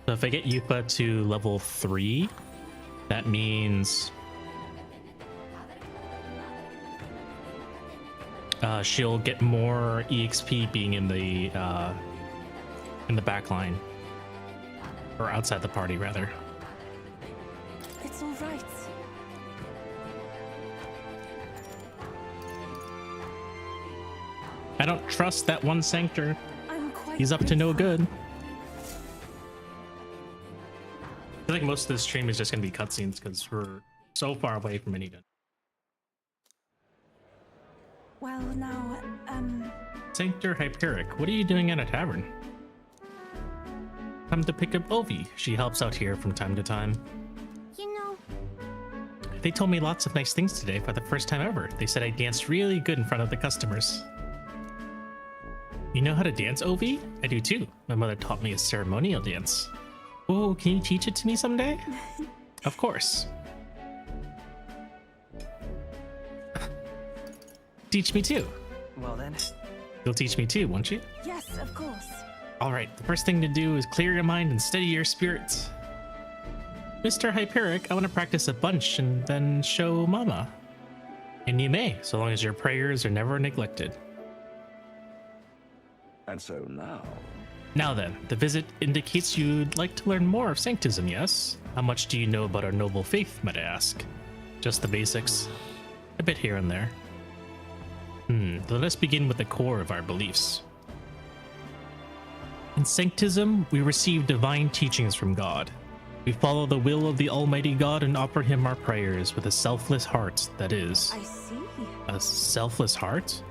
So if I get Yufa to level 3, that means she'll get more EXP being in the back line. Or outside the party, rather. It's all right. I don't trust that one Sanctor. I'm quite He's up to no good. I feel like most of this stream is just going to be cutscenes because we're so far away from anything. Well, now, Sanctor Hyperic, what are you doing at a tavern? Come to pick up Ovi. She helps out here from time to time. You know, They told me lots of nice things today for the first time ever. They said I danced really good in front of the customers. You know how to dance, Ovi? I do too. My mother taught me a ceremonial dance. Oh, can you teach it to me someday? Of course. Teach me too. Well then. You'll teach me too, won't you? yes, of course. All right, the first thing to do is clear your mind and steady your spirits. Mr. Hyperic, I want to practice a bunch and then show Mama. And you may, so long as your prayers are never neglected. And so now, Now then, the visit indicates you'd like to learn more of Sanctism, yes? How much do you know about our noble faith, might I ask? Just the basics. A bit here and there. Let us begin with the core of our beliefs. In Sanctism, we receive divine teachings from God. We follow the will of the Almighty God and offer Him our prayers with a selfless heart, that is. I see. A selfless heart?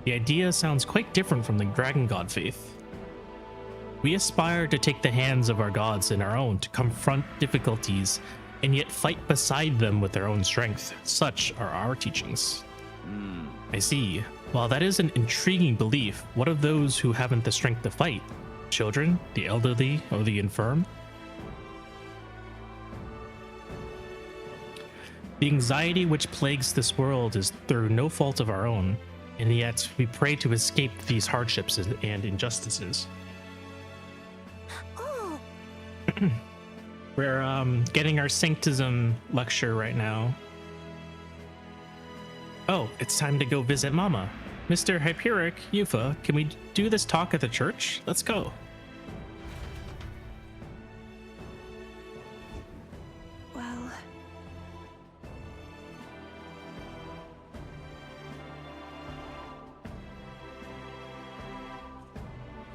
The idea sounds quite different from the Dragon God faith. We aspire to take the hands of our gods in our own to confront difficulties and yet fight beside them with their own strength. Such are our teachings. I see. While that is an intriguing belief, what of those who haven't the strength to fight? Children, the elderly, or the infirm? The anxiety which plagues this world is through no fault of our own, and yet we pray to escape these hardships and injustices. Oh, We're getting our Sanctism lecture right now. Oh, it's time to go visit Mama. Mr. Hyperic, Yufa, can we do this talk at the church? Let's go. well,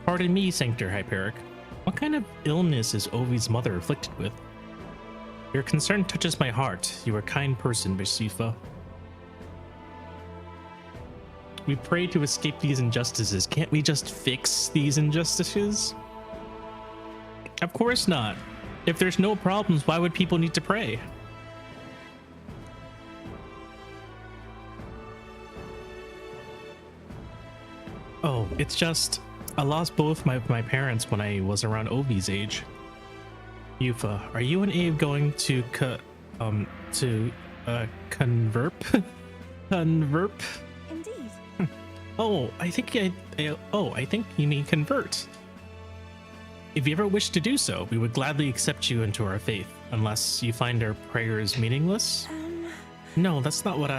Pardon me, Sanctor Hyperic. What kind of illness is Ovi's mother afflicted with? Your concern touches my heart. You are a kind person, Miss Yufa. We pray to escape these injustices. Can't we just fix these injustices? Of course not. If there's no problems, why would people need to pray? Oh, it's just I lost both my parents when I was around Ovi's age. Yufa, are you and Abe going to converp? Converp? Indeed. Oh, I think I think you mean convert. If you ever wish to do so, we would gladly accept you into our faith, unless you find our prayers meaningless. No, that's not what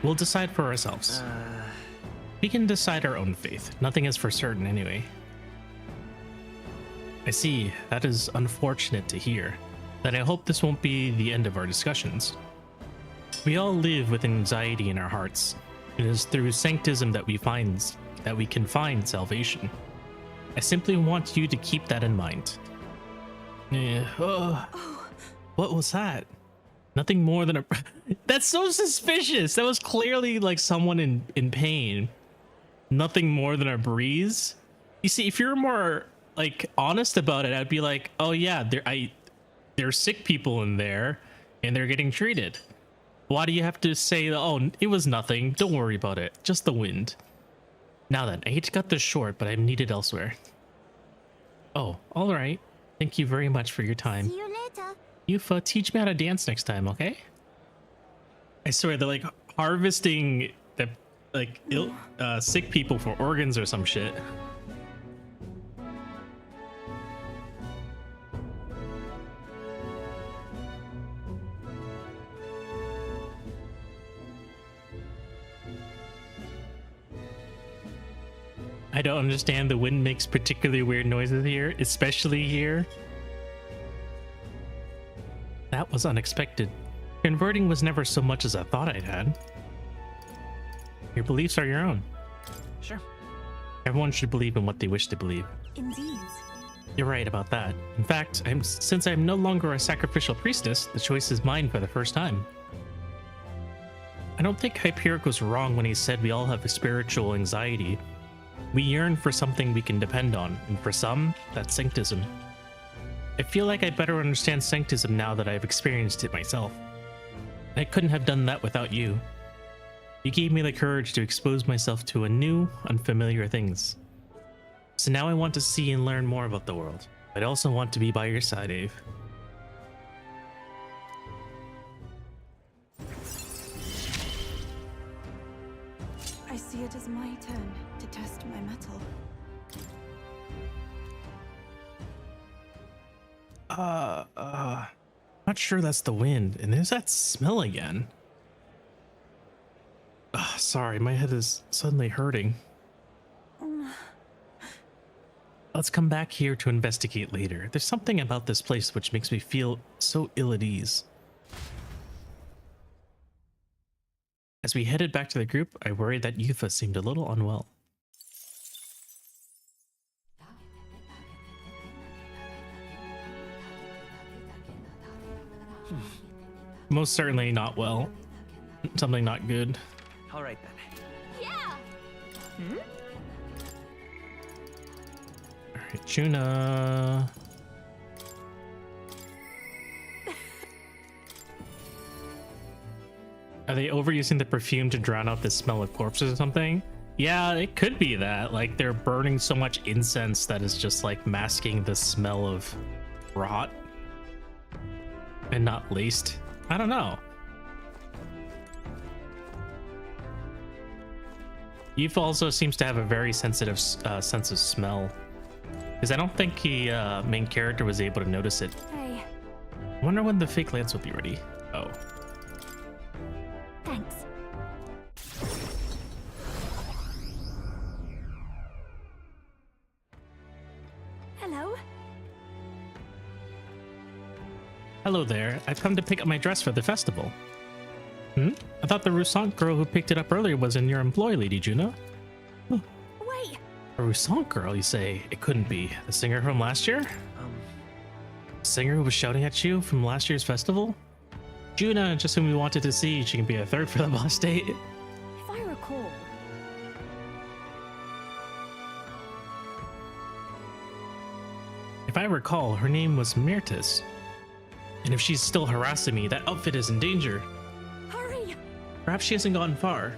We'll decide for ourselves. We can decide our own faith. Nothing is for certain anyway. I see. That is unfortunate to hear. Then I hope this won't be the end of our discussions. We all live with anxiety in our hearts. It is through sanctism that we can find salvation. I simply want you to keep that in mind. What was that? Nothing more than a... That's so suspicious. That was clearly like someone in pain. Nothing more than a breeze. You see, if you're more like honest about it, I'd be like, oh yeah, there's sick people in there and they're getting treated. Why do you have to say, oh, it was nothing, don't worry about it, just the wind? Now then, I hate to cut this short, but I'm needed elsewhere. Oh, all right. Thank you very much for your time. See you later. Yufa, teach me how to dance next time, okay? I swear, they're like harvesting the sick people for organs or some shit. I don't understand. The wind makes particularly weird noises here, especially here. That was unexpected. Converting was never so much as I thought I'd had. Your beliefs are your own. Sure. Everyone should believe in what they wish to believe. Indeed. You're right about that. In fact, since I'm no longer a sacrificial priestess, the choice is mine for the first time. I don't think Hyperic was wrong when he said we all have a spiritual anxiety. We yearn for something we can depend on, and for some, that's sanctism. I feel like I better understand sanctism now that I've experienced it myself. I couldn't have done that without you. You gave me the courage to expose myself to new, unfamiliar things. So now I want to see and learn more about the world. I'd also want to be by your side, Ave. I see it as my turn to test my mettle. Not sure that's the wind. And there's that smell again. Sorry, my head is suddenly hurting. Let's come back here to investigate later. There's something about this place which makes me feel so ill at ease. As we headed back to the group, I worried that Yufa seemed a little unwell. Most certainly not well. Something not good. All right then. Yeah. Alright, Juna. Are they overusing the perfume to drown out the smell of corpses or something? Yeah, it could be that. Like, they're burning so much incense that is just like masking the smell of rot and not laced. I don't know. Yufa also seems to have a very sensitive sense of smell, because I don't think he main character was able to notice it. Hey. I wonder when the fake lance will be ready. Oh. Thanks. Hello. Hello there. I've come to pick up my dress for the festival. I thought the Roussank girl who picked it up earlier was in your employ, Lady Juna. Wait. A Roussank girl, you say? It couldn't be. The singer from last year? The singer who was shouting at you from last year's festival? Juna, just whom we wanted to see. She can be a third for the boss date. If I recall. If I recall, her name was Myrtis. And if she's still harassing me, that outfit is in danger. Hurry. Perhaps she hasn't gotten far.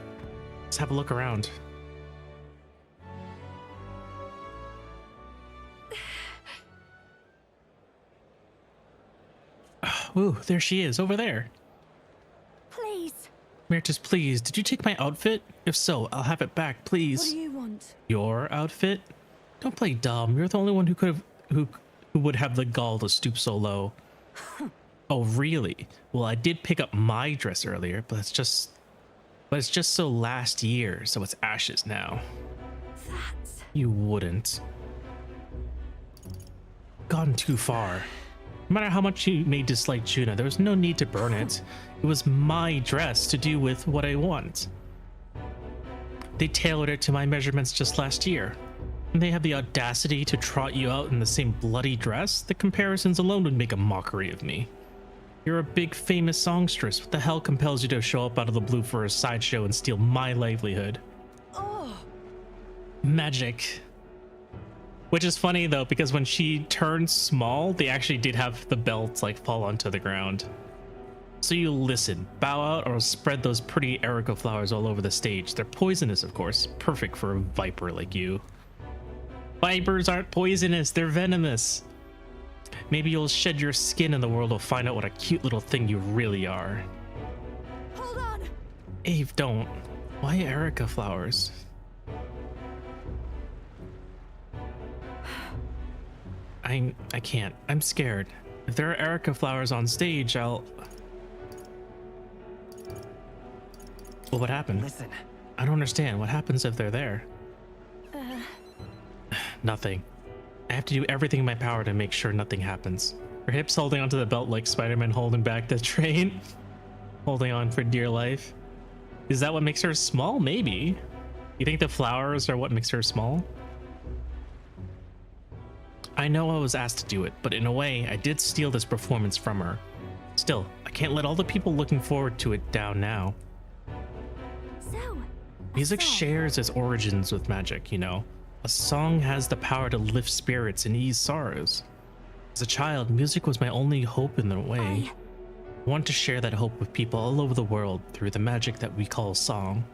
Let's have a look around. Ooh, there she is, over there. Please. Meritus, please, did you take my outfit? If so, I'll have it back, please. What do you want? Your outfit? Don't play dumb. You're the only one who would have the gall to stoop so low. Oh, really? Well, I did pick up my dress earlier, but it's just so last year, so it's ashes now. That's... You wouldn't. Gone too far. No matter how much you may dislike Juna, there was no need to burn it. It was my dress to do with what I want. They tailored it to my measurements just last year. And they have the audacity to trot you out in the same bloody dress? The comparisons alone would make a mockery of me. You're a big famous songstress. What the hell compels you to show up out of the blue for a sideshow and steal my livelihood? Oh. Magic. Which is funny though, because when she turned small, they actually did have the belts like fall onto the ground. So you listen, bow out, or spread those pretty erica flowers all over the stage. They're poisonous, of course. Perfect for a viper like you. Vipers aren't poisonous, they're venomous. Maybe you'll shed your skin and the world will find out what a cute little thing you really are. Hold on. Ave, don't. Why erica flowers? I can't. I'm scared. If there are erica flowers on stage, Well, what happened? Listen. I don't understand. What happens if they're there? Nothing. I have to do everything in my power to make sure nothing happens. Her hips holding onto the belt like Spider-Man holding back the train. Holding on for dear life. Is that what makes her small? Maybe. You think the flowers are what makes her small? I know I was asked to do it, but in a way, I did steal this performance from her. Still, I can't let all the people looking forward to it down now. So, Music shares its origins with magic, you know. A song has the power to lift spirits and ease sorrows. As a child, music was my only hope in the way. I want to share that hope with people all over the world through the magic that we call song.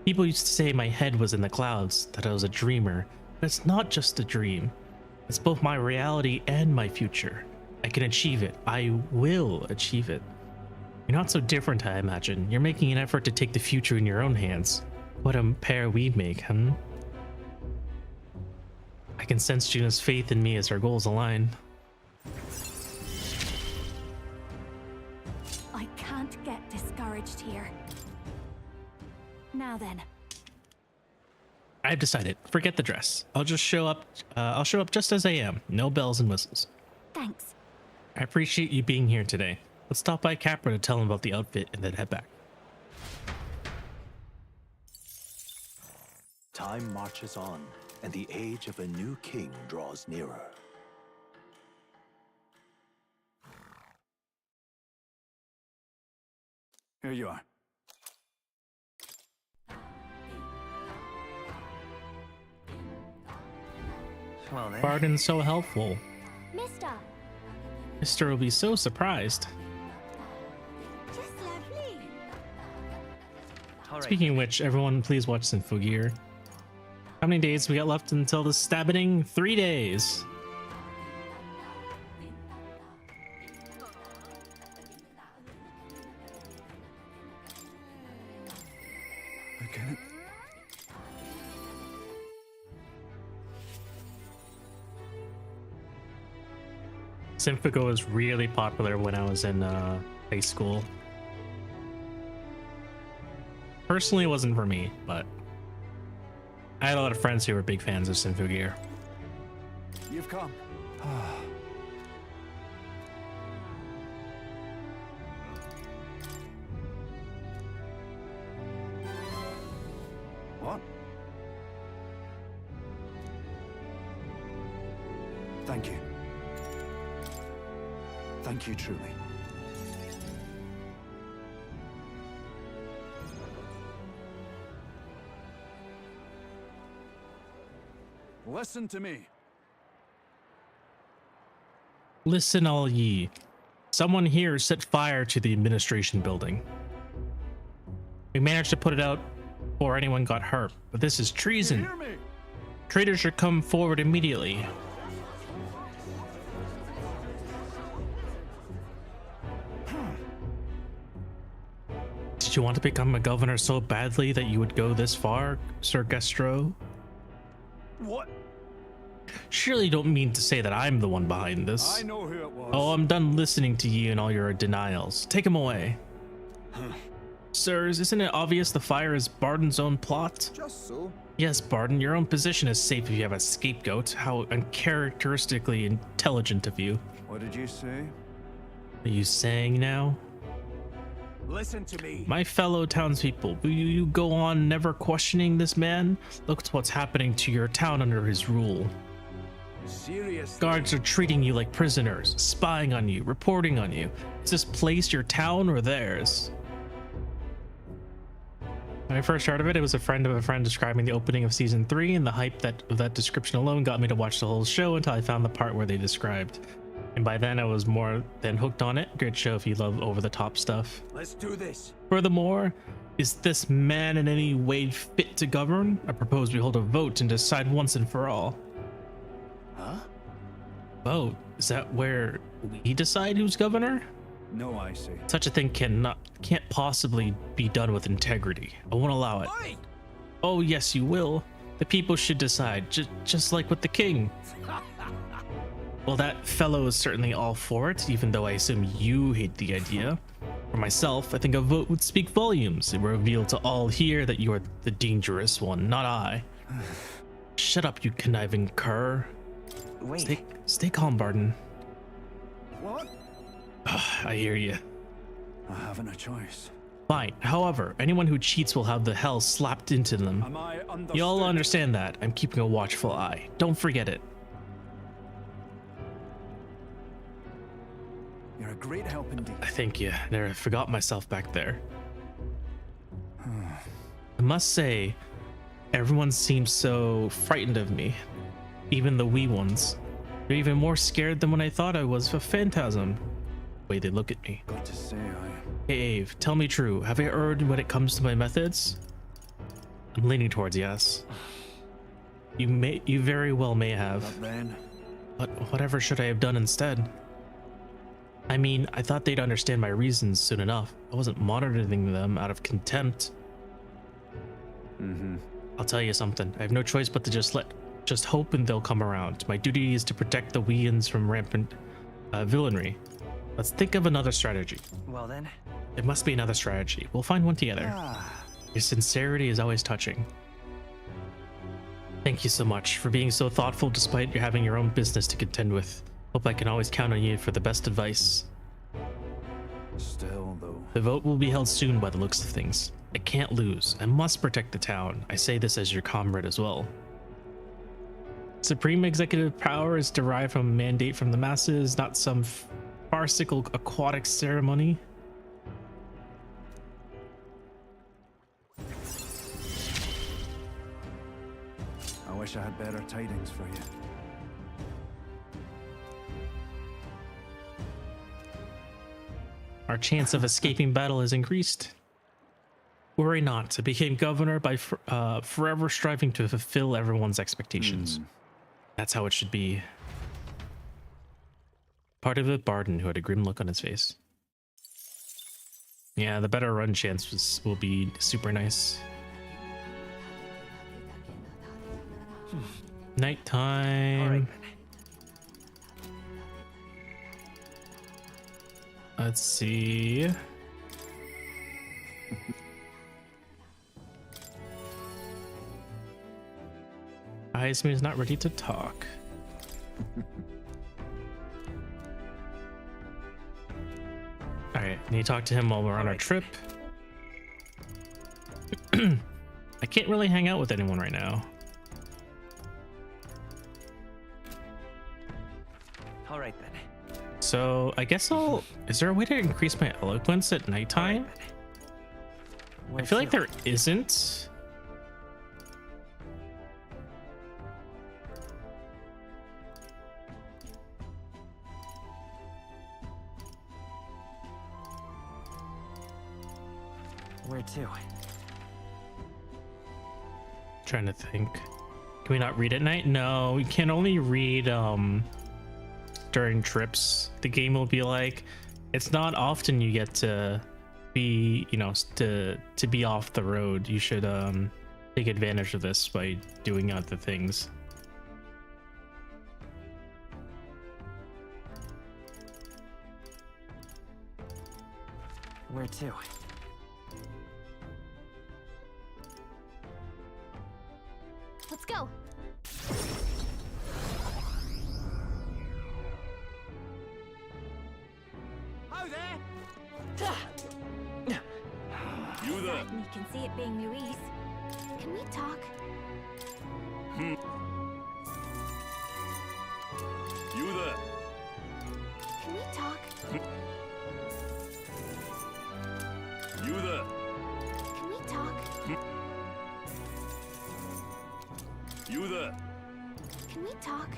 People used to say my head was in the clouds, that I was a dreamer, but it's not just a dream. It's both my reality and my future. I can achieve it. I will achieve it. You're not so different, I imagine. You're making an effort to take the future in your own hands. What a pair we make, huh? I can sense Juna's faith in me as our goals align. I can't get discouraged here. Now then. I've decided. Forget the dress. I'll just show up. I'll show up just as I am. No bells and whistles. Thanks. I appreciate you being here today. Let's stop by Capra to tell him about the outfit and then head back. Time marches on, and the age of a new king draws nearer. Here you are. Well then. Barden's so helpful. Mister. Mister will be so surprised. Just lovely. All right. Speaking of which, everyone please watch Symphogear. How many days we got left until the stabbing? 3 days. Okay. Symphogo was really popular when I was in high school. Personally, it wasn't for me, but I had a lot of friends who were big fans of Symphogear. You've come. What? Thank you. Thank you truly. Listen to me. Listen, all ye. Someone here set fire to the administration building. We managed to put it out before anyone got hurt, but this is treason. Hear me? Traitors should come forward immediately. you want to become a governor so badly that you would go this far, Sir Gestro? What? Surely you don't mean to say that I'm the one behind this. I know who it was. Oh, I'm done listening to you and all your denials. Take him away. Sirs, isn't it obvious the fire is Barden's own plot? Just so. Yes, Barden, your own position is safe if you have a scapegoat. How uncharacteristically intelligent of you. What did you say? Are you saying now? Listen to me. My fellow townspeople, will you go on never questioning this man? Look at what's happening to your town under his rule. Seriously? Guards are treating you like prisoners, spying on you, reporting on you. Is this place your town or theirs? When I first heard of it, it was a friend of a friend describing the opening of season 3, and the hype of that description alone got me to watch the whole show until I found the part where they described. And by then I was more than hooked on it. Great show if you love over-the-top stuff. Let's do this. Furthermore, is this man in any way fit to govern? I propose we hold a vote and decide once and for all. Huh? Vote? Is that where we decide who's governor? No, I say. Such a thing can't possibly be done with integrity. I won't allow it. Oi! Oh yes, you will. The people should decide, just like with the king. Well, that fellow is certainly all for it, even though I assume you hate the idea. For myself, I think a vote would speak volumes. It would reveal to all here that you are the dangerous one, not I. Shut up, you conniving cur. Wait. Stay calm, Barden. What? I hear you. I haven't a choice. Fine. However, anyone who cheats will have the hell slapped into them. Am I understood? You all understand that. I'm keeping a watchful eye. Don't forget it. You're a great help indeed. Thank you. I forgot myself back there. I must say, everyone seems so frightened of me. Even the wee ones. They're even more scared than when I thought I was of Phantasm. The way they look at me. Got to say, Hey Ave, tell me true. Have I erred when it comes to my methods? I'm leaning towards yes. You very well may have. But then, But whatever should I have done instead? I mean, I thought they'd understand my reasons soon enough. I wasn't monitoring them out of contempt. I'll tell you something. I have no choice but to just hope and they'll come around. My duty is to protect the Weans from rampant villainy. Let's think of another strategy. Well then. It must be another strategy. We'll find one together. Your sincerity is always touching. Thank you so much for being so thoughtful despite you having your own business to contend with. Hope I can always count on you for the best advice. still though. The vote will be held soon by the looks of things. I can't lose. I must protect the town. I say this as your comrade as well. Supreme executive power is derived from a mandate from the masses, not some farcical aquatic ceremony. I wish I had better tidings for you. Our chance of escaping battle has increased. Worry not. I became governor by forever striving to fulfill everyone's expectations. That's how it should be. Part of it, Barden, who had a grim look on his face. Yeah, the better run chance will be super nice. Nighttime. All right. Let's see. Heisman is not ready to talk. Alright, need to talk to him while we're on our trip. I can't really hang out with anyone right now. All right then. So I guess I'll... Is there a way to increase my eloquence at nighttime? I feel like there isn't. Where to? Trying to think. Can we not read at night? No, we can only read during trips. The game will be like, it's not often you get to be, you know, to be off the road, you should take advantage of this by doing other things. Where to? Let's go. Ho there! You there? Certainly can see it being Louise. Can we talk? You there? Can we talk? You there? Can we talk? You there? Can we talk?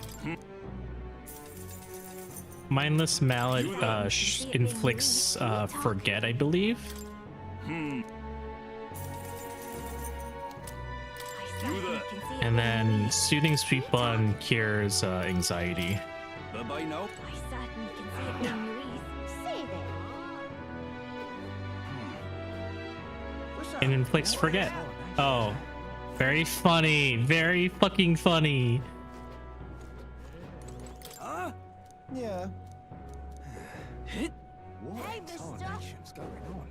Mindless mallet inflicts forget, I believe. I certainly there? can see it And being then Louise. soothing sweep bun cures anxiety. Bye-bye now. I certainly can see it being Louise. Say that. And inflicts forget. Oh, very funny. Very fucking funny. Yeah. Hey, mister.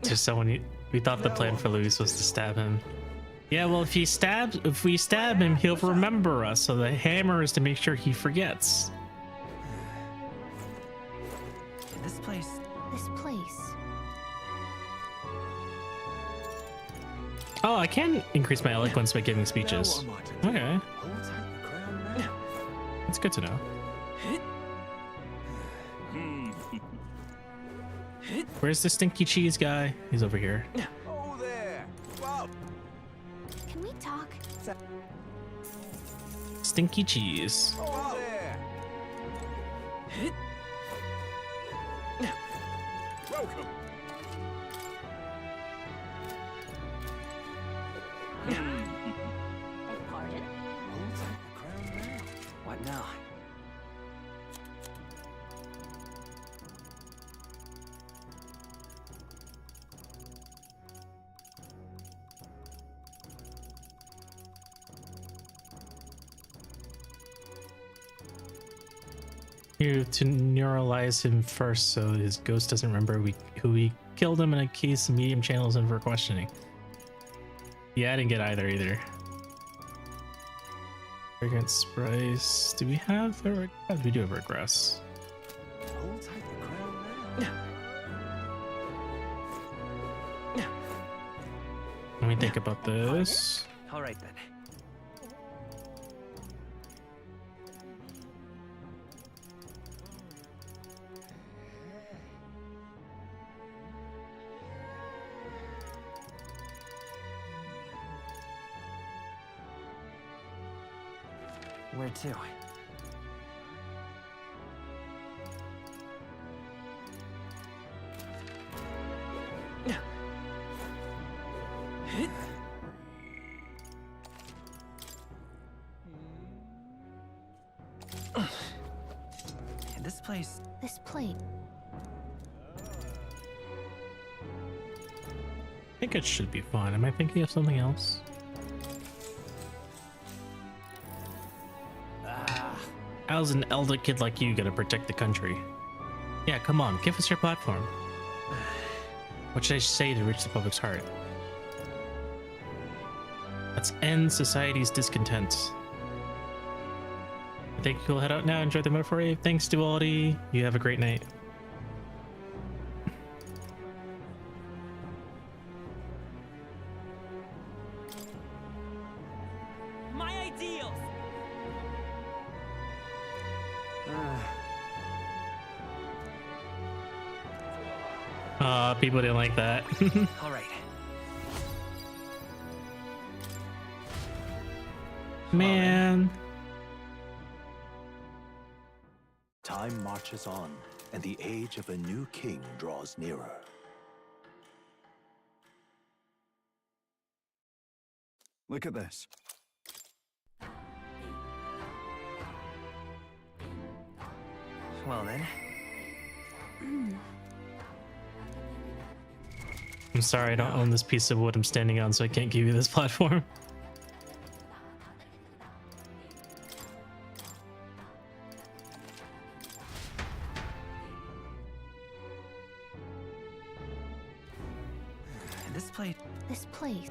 Just someone we thought the plan for Luis was to stab him. Yeah, well, if we stab him, he'll remember us. So the hammer is to make sure he forgets. This place. This place. Oh, I can increase my eloquence by giving speeches. Okay, that's good to know. Where's the stinky cheese guy? He's over here. Oh there. Wow. Can we talk? Stinky cheese. Oh there. Welcome. Pardon? What now? You have to neuralize him first so his ghost doesn't remember who we killed him in a case of medium channels in for questioning. Yeah, I didn't get either. Fragrance spice. Do we have the regress? We do have regress. Hold tight the crown now. Let me think about this. All right then. Where to? This place. This plate. I think it should be fine. Am I thinking of something else? How's an elder kid like you gonna protect the country? Yeah, come on, give us your platform. What should I say to reach the public's heart? Let's end society's discontent. I think you'll head out now. Enjoy the metaphor. Thanks, Duality. You have a great night. My ideals. People didn't like that. All right. Man. Time marches on, and the age of a new king draws nearer. Look at this. Well then. I'm sorry, I don't own this piece of wood I'm standing on, so I can't give you this platform. This place.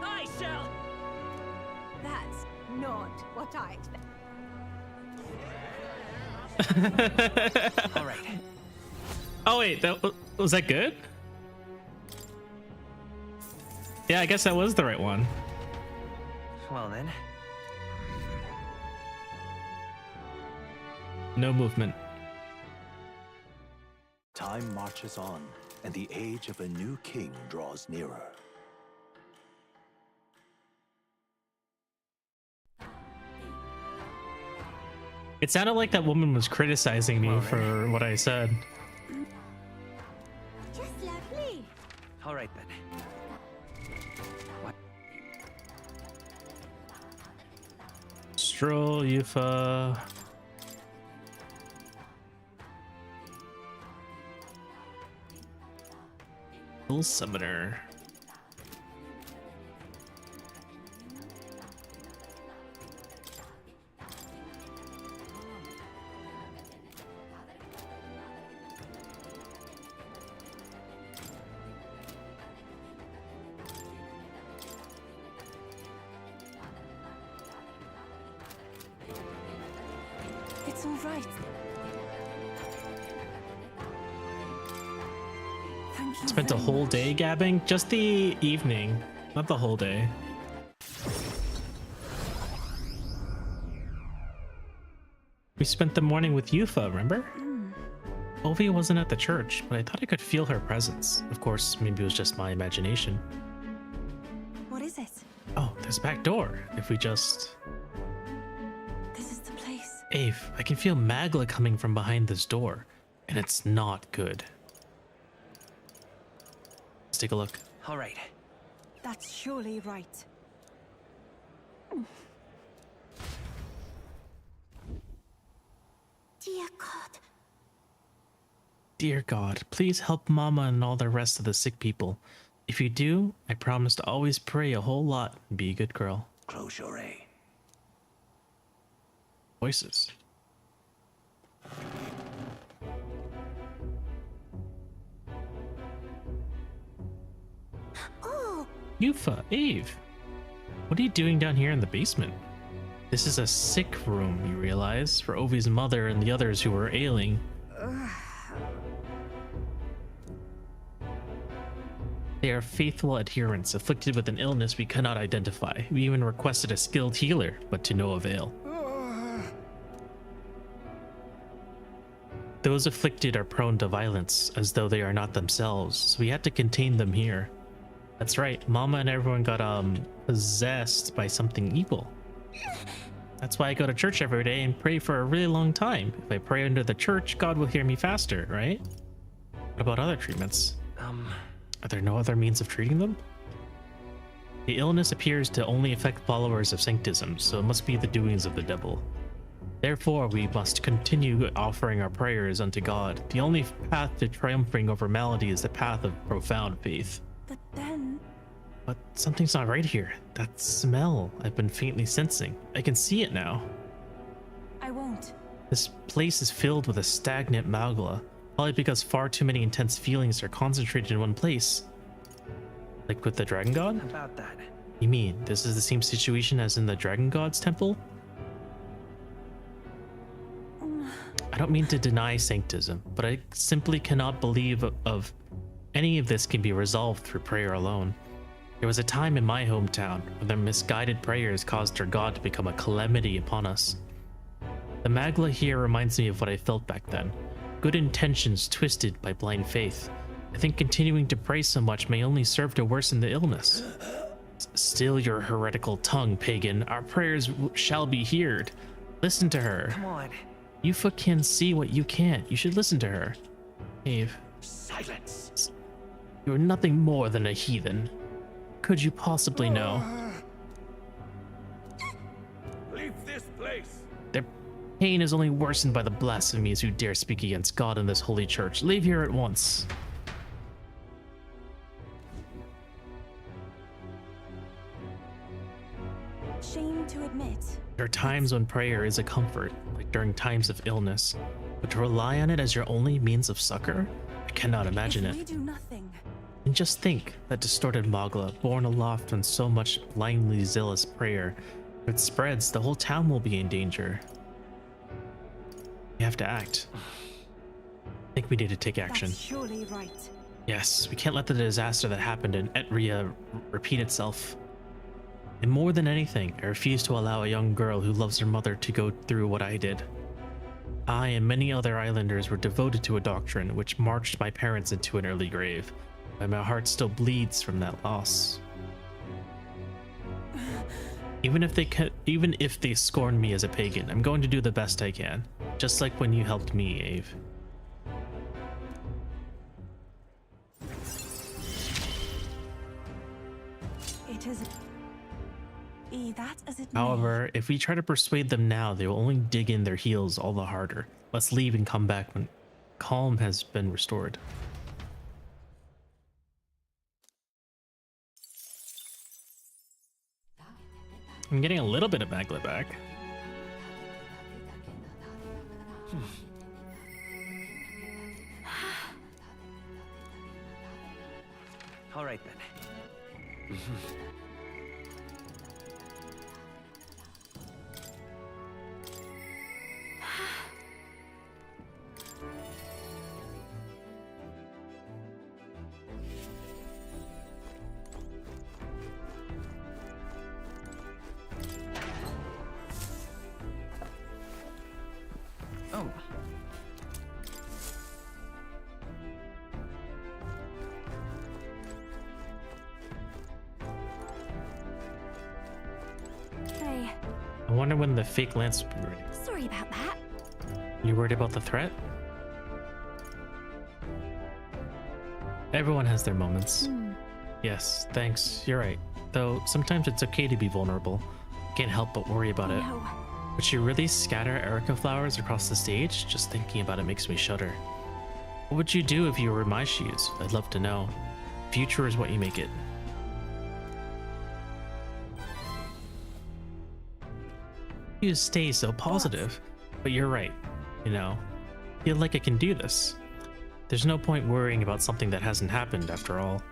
I shall. That's not what I expected. All right. Oh wait, was that good? Yeah, I guess that was the right one. Well then. No movement. Time marches on, and the age of a new king draws nearer. It sounded like that woman was criticizing me for what I said. Just lovely. All right then. What? Stroll, Yufa. Little summoner. It's all right. Thank you. Spent a very whole much. day gabbing? Just the evening, not the whole day. We spent the morning with Yufa, remember? Ovi wasn't at the church, but I thought I could feel her presence. Of course, maybe it was just my imagination. What is it? Oh, there's a back door. If we just... This is the place. Ave, I can feel magla coming from behind this door, and it's not good. Let's take a look. All right. That's surely right. Dear God. Dear God, please help Mama and all the rest of the sick people. If you do, I promise to always pray a whole lot and be a good girl. Close your eyes. Voices. Oh, Yufa, Ave, what are you doing down here in the basement? This is a sick room, you realize, for Ovi's mother and the others who were ailing. They are faithful adherents, afflicted with an illness we cannot identify. We even requested a skilled healer, but to no avail. Those afflicted are prone to violence, as though they are not themselves, so we had to contain them here. That's right, Mama and everyone got, possessed by something evil. That's why I go to church every day and pray for a really long time. If I pray under the church, God will hear me faster, right? What about other treatments? Are there no other means of treating them? The illness appears to only affect followers of Sanctism, so it must be the doings of the devil. Therefore, we must continue offering our prayers unto God. The only path to triumphing over malady is the path of profound faith. But then... But something's not right here. That smell I've been faintly sensing. I can see it now. I won't. This place is filled with a stagnant magla, probably because far too many intense feelings are concentrated in one place. Like with the Dragon God? About that. You mean this is the same situation as in the Dragon God's temple? I don't mean to deny Sanctism, but I simply cannot believe of any of this can be resolved through prayer alone. There was a time in my hometown when their misguided prayers caused our God to become a calamity upon us. The magla here reminds me of what I felt back then. Good intentions twisted by blind faith. I think continuing to pray so much may only serve to worsen the illness. Still your heretical tongue, pagan. Our prayers shall be heard. Listen to her. Come on. Yufa can see what you can't. You should listen to her. Ave. Silence! You are nothing more than a heathen. Could you possibly know? Leave this place. Their pain is only worsened by the blasphemies who dare speak against God in this holy church. Leave here at once. Shame to admit. There are times when prayer is a comfort, like during times of illness. But to rely on it as your only means of succor? I cannot imagine If we it. do nothing, And just think, that distorted Mogla, born aloft on so much blindly zealous prayer, if it spreads, the whole town will be in danger. We have to act. I think we need to take action. that's surely right. Yes, we can't let the disaster that happened in Etria repeat itself. And more than anything, I refuse to allow a young girl who loves her mother to go through what I did. I and many other islanders were devoted to a doctrine which marched my parents into an early grave, and my heart still bleeds from that loss. Even if they scorn me as a pagan, I'm going to do the best I can, just like when you helped me, Ave. It is. Be that as it However, if we try to persuade them now, they will only dig in their heels all the harder. Let's leave and come back when calm has been restored. I'm getting a little bit of Magla back. All right then. Oh. Hey, I wonder when the fake lance will be ready. sorry about that. You worried about the threat? Everyone has their moments. Yes, thanks. You're right. Though sometimes it's okay to be vulnerable. Can't help but worry about it. No. Would you really scatter Erica flowers across the stage? Just thinking about it makes me shudder. What would you do if you were in my shoes? I'd love to know. Future is what you make it. You stay so positive, but you're right. You know, feel like I can do this. There's no point worrying about something that hasn't happened after all.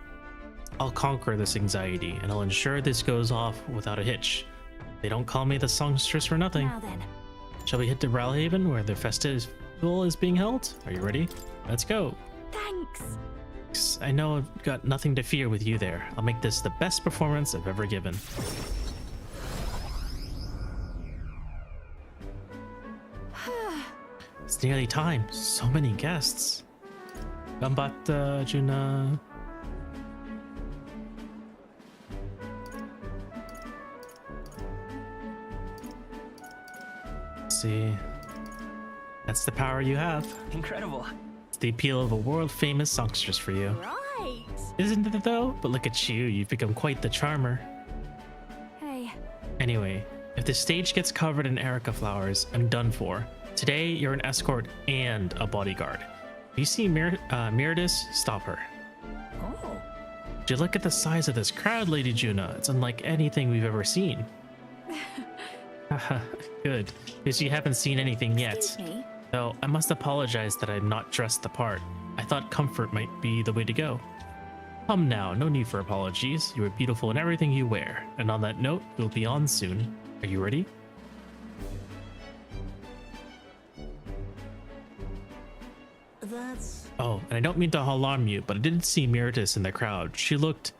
I'll conquer this anxiety and I'll ensure this goes off without a hitch. They don't call me the songstress for nothing. Now then. Shall we head to Ralhaven where the festival is being held? Are you ready? Let's go. Thanks. I know I've got nothing to fear with you there. I'll make this the best performance I've ever given. It's nearly time. So many guests. Gambata, Juna. See, that's the power you have. Incredible. It's the appeal of a world-famous songstress for you. Right. Isn't it though? But look at you, you've become quite the charmer. Hey, Anyway, if the stage gets covered in Erica flowers, I'm done for. Today, you're an escort and a bodyguard. If you see Meredith, stop her. Oh. Would you look at the size of this crowd, Lady Juna? It's unlike anything we've ever seen. Haha, good, because you haven't seen anything yet. excuse me. Though I must apologize that I'm not dressed the part. I thought comfort might be the way to go. Come now, no need for apologies. You are beautiful in everything you wear. And on that note, we'll be on soon. Are you ready? That's... Oh, and I don't mean to alarm you, but I didn't see Meritus in the crowd. She looked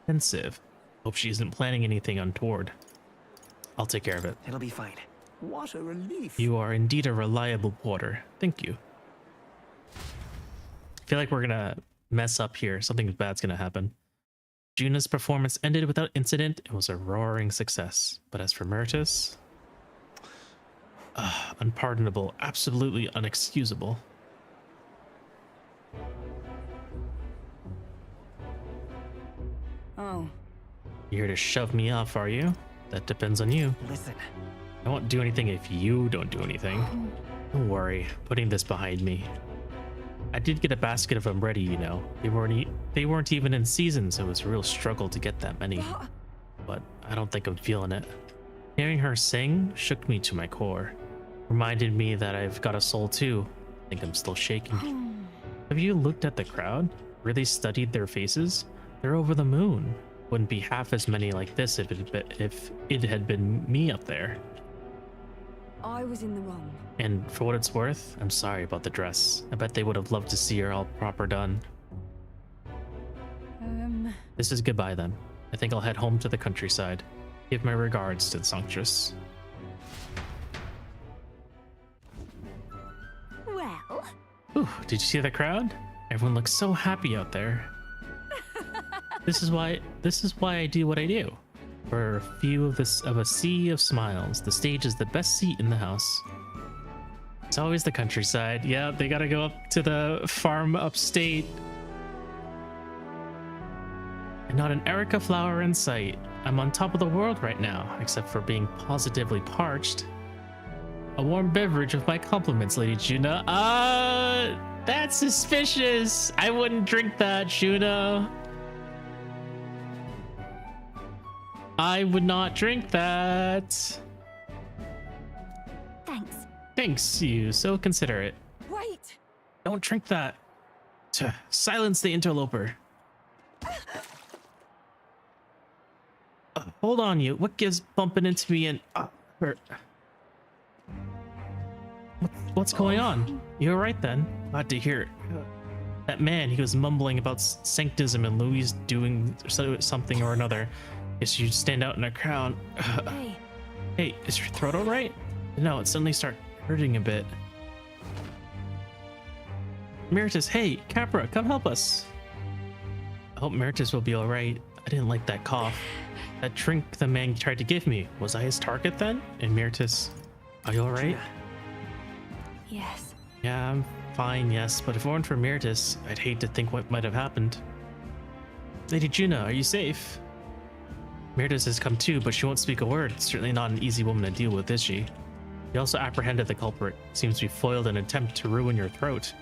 pensive. Hope she isn't planning anything untoward. I'll take care of it. It'll be fine. What a relief. You are indeed a reliable porter. Thank you. I feel like we're gonna mess up here. Something bad's gonna happen. Juna's performance ended without incident and was a roaring success. But as for Meritus, unpardonable, absolutely unexcusable. Oh. You're here to shove me off, are you? That depends on you. Listen. I won't do anything if you don't do anything. Don't worry, putting this behind me. I did get a basket of them ready, you know. They weren't even in season, so it was a real struggle to get that many. But I don't think I'm feeling it. Hearing her sing shook me to my core. Reminded me that I've got a soul too. I think I'm still shaking. Have you looked at the crowd? Really studied their faces? They're over the moon. Wouldn't be half as many like this if it had been me up there. I was in the wrong. And for what it's worth, I'm sorry about the dress. I bet they would have loved to see her all proper done. This is goodbye then. I think I'll head home to the countryside. Give my regards to the songstress. Well, Ooh, did you see the crowd? Everyone looks so happy out there. This is why I do what I do. For a few of a sea of smiles, the stage is the best seat in the house. It's always the countryside. Yeah, they gotta go up to the farm upstate. And not an Erica flower in sight. I'm on top of the world right now, except for being positively parched. A warm beverage with my compliments, Lady Juna. That's suspicious. I wouldn't drink that, Juna. I would not drink that. thanks. Thanks, you so considerate. Wait! Don't drink that. Silence the interloper. Hold on, you. What gives bumping into me and what's going on? You alright then? Glad to hear it. That man, he was mumbling about sanctism and Louise doing something or another. Guess you stand out in a crowd. Hey. Hey, is your throat alright? No, it suddenly started hurting a bit. Meritus, hey, Capra, come help us. I hope Meritus will be alright. I didn't like that cough. That drink the man tried to give me, was I his target then? And Meritus, are you alright? Yes. Yeah, I'm fine, yes, but if it weren't for Meritus, I'd hate to think what might have happened. Lady Juna, are you safe? Meritus has come too, but she won't speak a word. Certainly not an easy woman to deal with, is she? He also apprehended the culprit. Seems to be foiled in an attempt to ruin your throat.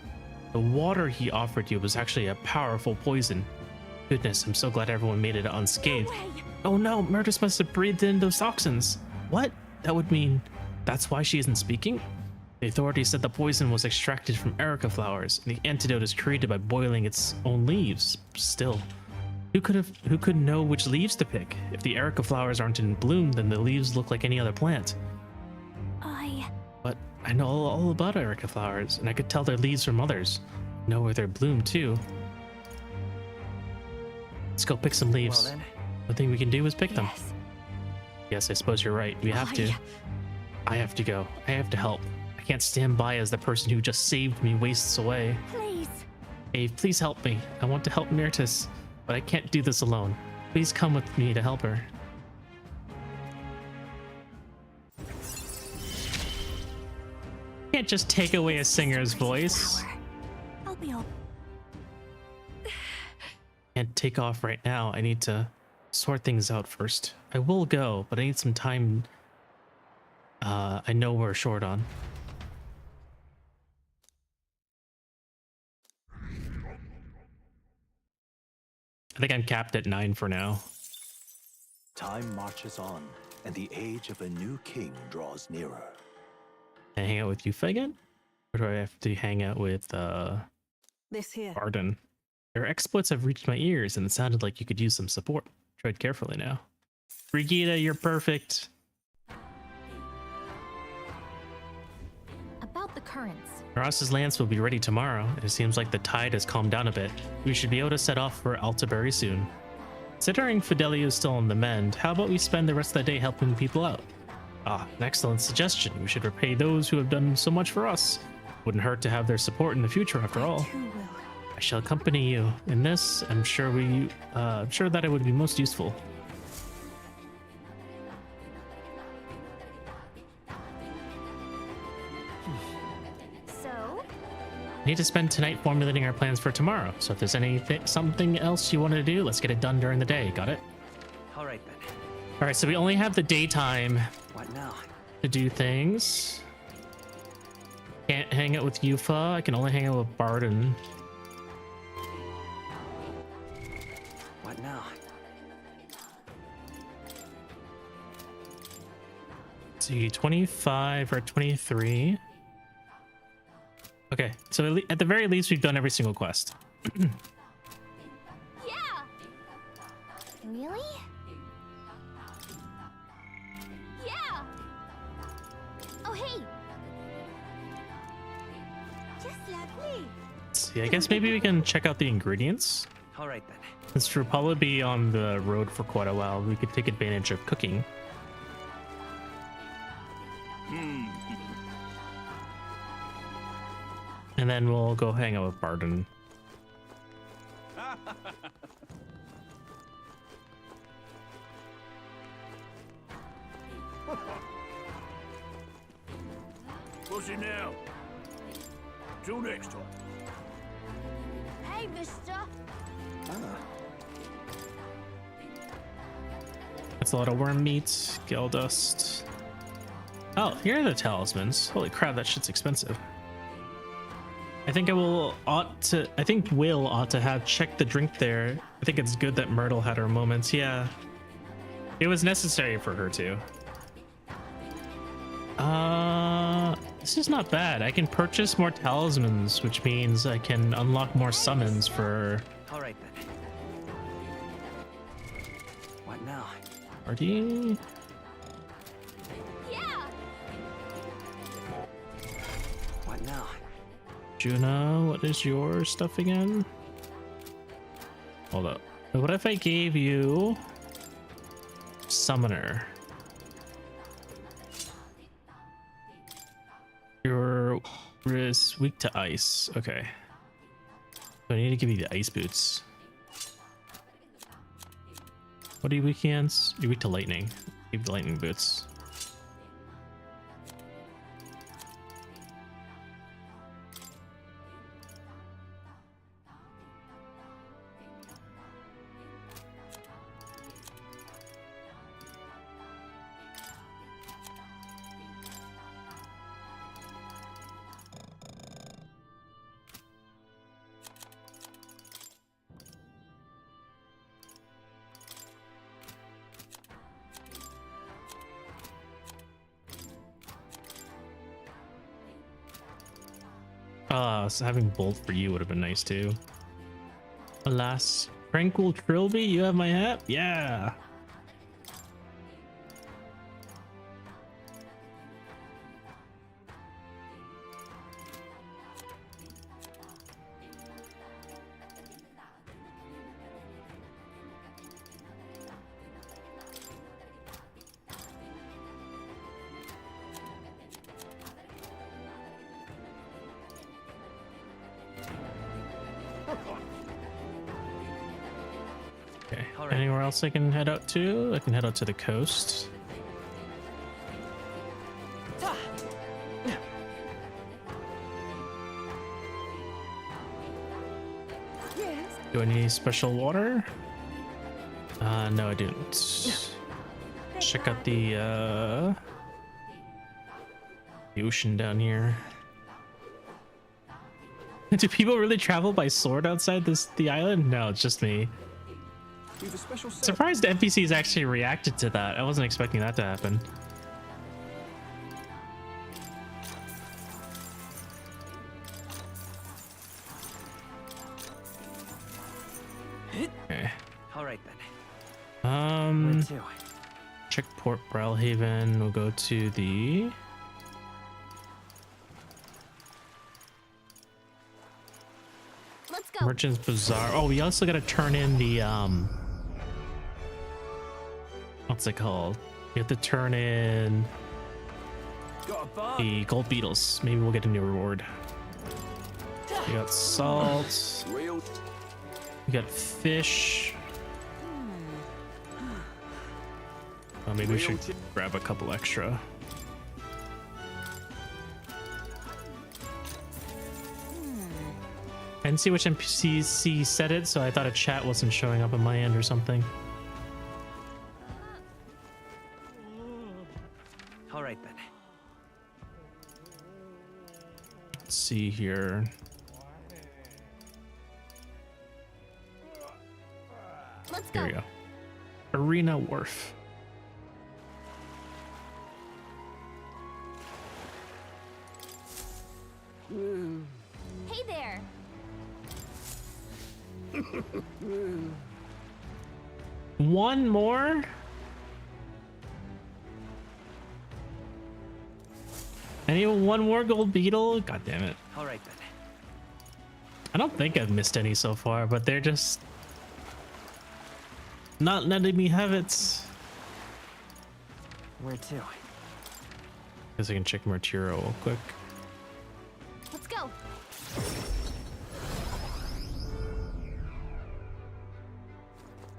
The water he offered you was actually a powerful poison. Goodness, I'm so glad everyone made it unscathed. Oh no, Meritus must have breathed in those toxins. What? That would mean that's why she isn't speaking? The authorities said the poison was extracted from Erica flowers, and the antidote is created by boiling its own leaves. Still, who could know which leaves to pick? If the Erica flowers aren't in bloom, then the leaves look like any other plant. But I know all about Erica flowers, and I could tell their leaves from others. Know where they're bloomed too. Let's go pick some leaves. Well then. The thing we can do is pick them. Yes. Yes, I suppose you're right. We have to. I have to go. I have to help. I can't stand by as the person who just saved me wastes away. Please. Ave, please help me. I want to help Meritus, but I can't do this alone. Please come with me to help her. Can't just take away a singer's voice. I'll be all. Can't take off right now. I need to sort things out first. I will go, but I need some time. I know we're short on. I think I'm capped at 9 for now. Time marches on, and the age of a new king draws nearer. Can I hang out with Yufa again? Or do I have to hang out with This here. Arden? Your exploits have reached my ears, and it sounded like you could use some support. Tread carefully now. Brigida, you're perfect. About the currents. Ross's lance will be ready tomorrow, and it seems like the tide has calmed down a bit. We should be able to set off for Altabury soon. Considering Fidelio is still on the mend, how about we spend the rest of the day helping people out? Ah, an excellent suggestion. We should repay those who have done so much for us. Wouldn't hurt to have their support in the future after all. I shall accompany you in this. I'm sure that it would be most useful. So? need to spend tonight formulating our plans for tomorrow. So if there's something else you want to do, let's get it done during the day. Got it? All right then. All right, so we only have the daytime What now? to do things. Can't hang out with Yufa. I can only hang out with Barden. What now? Let's see, 25 or 23. Okay, so at the very least, we've done every single quest. Yeah. Really? Yeah. Oh hey. Just lovely. Let's see, I guess maybe we can check out the ingredients. All right then. Since we'll probably be on the road for quite a while, we could take advantage of cooking. And then we'll go hang out with Barden. Pussy now. Till next time. Hey, mister. That's a lot of worm meat, gel dust. Oh, here are the talismans. Holy crap, that shit's expensive. I think Will ought to have checked the drink there. I think it's good that Myrtle had her moments. Yeah. It was necessary for her to. This is not bad. I can purchase more talismans, which means I can unlock more summons for All right then. What now? Party. Yeah. What now? Juna, what is your stuff again? Hold up. What if I gave you Summoner? You're weak to ice. Okay. So I need to give you the ice boots. What are you weak against? You're weak to lightning. Give the lightning boots. So having bolt for you would have been nice too. Alas, Tranquil Trilby, you have my hat? Yeah. Okay. All right. Anywhere else I can head out to? I can head out to the coast. Do I need special water? No, I didn't. Check out the ocean down here. Do people really travel by sword outside the island? No, it's just me. We've a special set. Surprised NPCs actually reacted to that. I wasn't expecting that to happen. Okay. All right then. Um, Where to? check Port Bralhaven. We'll go to the Let's go. Merchant's Bazaar. Oh, we also got to turn in the what's it called? You have to turn in Got a bar. the gold beetles. Maybe we'll get a new reward. We got salt. Real. We got fish. Oh, maybe we should grab a couple extra. I didn't see which NPC said it, so I thought a chat wasn't showing up on my end or something. All right then. Let's see here. Let's Here go. we go. Arena Wharf. Hey there. One more? Anyone? One more gold beetle? God damn it. All right then. I don't think I've missed any so far, but they're just not letting me have it. Where to? Guess I can check Martiro real quick. Let's go.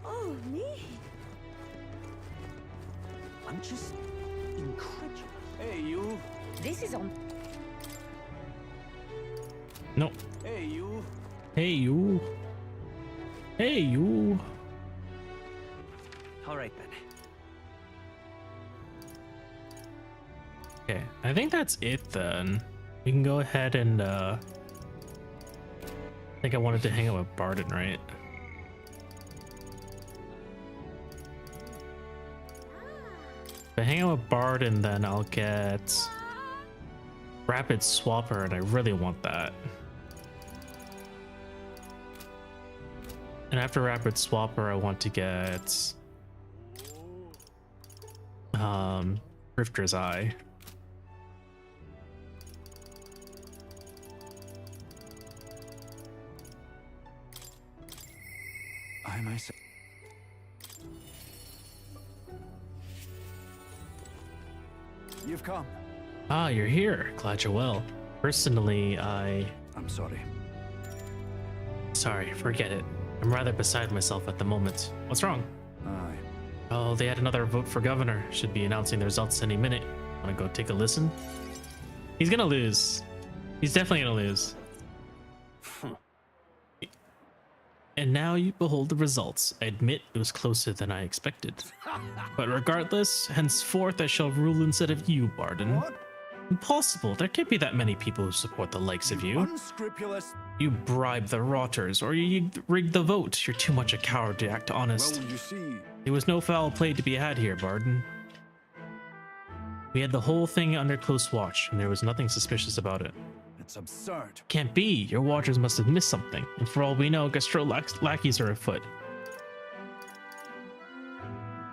Oh, me? I'm just incredulous. Hey, you. This is on. No. Hey, you. Hey, you. Hey, you. All right then. Okay, I think that's it then. We can go ahead and I think I wanted to hang out with Barden, right? If I hang out with Barden, then I'll get Rapid Swapper, and I really want that. And after Rapid Swapper, I want to get Drifter's Eye. I myself. You've come. Ah, you're here. Glad you're well. Personally, I'm sorry. Sorry, forget it. I'm rather beside myself at the moment. What's wrong? Aye. Oh, they had another vote for governor. Should be announcing the results any minute. Wanna go take a listen? He's gonna lose. He's definitely gonna lose. And now you behold the results. I admit it was closer than I expected. But regardless, henceforth I shall rule instead of you, Barden. What? Impossible. There can't be that many people who support the likes of you. Unscrupulous. You bribed the rotters, or you rigged the vote. You're too much a coward to act honest. Well, you see. There was no foul play to be had here, Barden. We had the whole thing under close watch, and there was nothing suspicious about it. It's absurd. Can't be. Your watchers must have missed something. And for all we know, Gastro lackeys are afoot.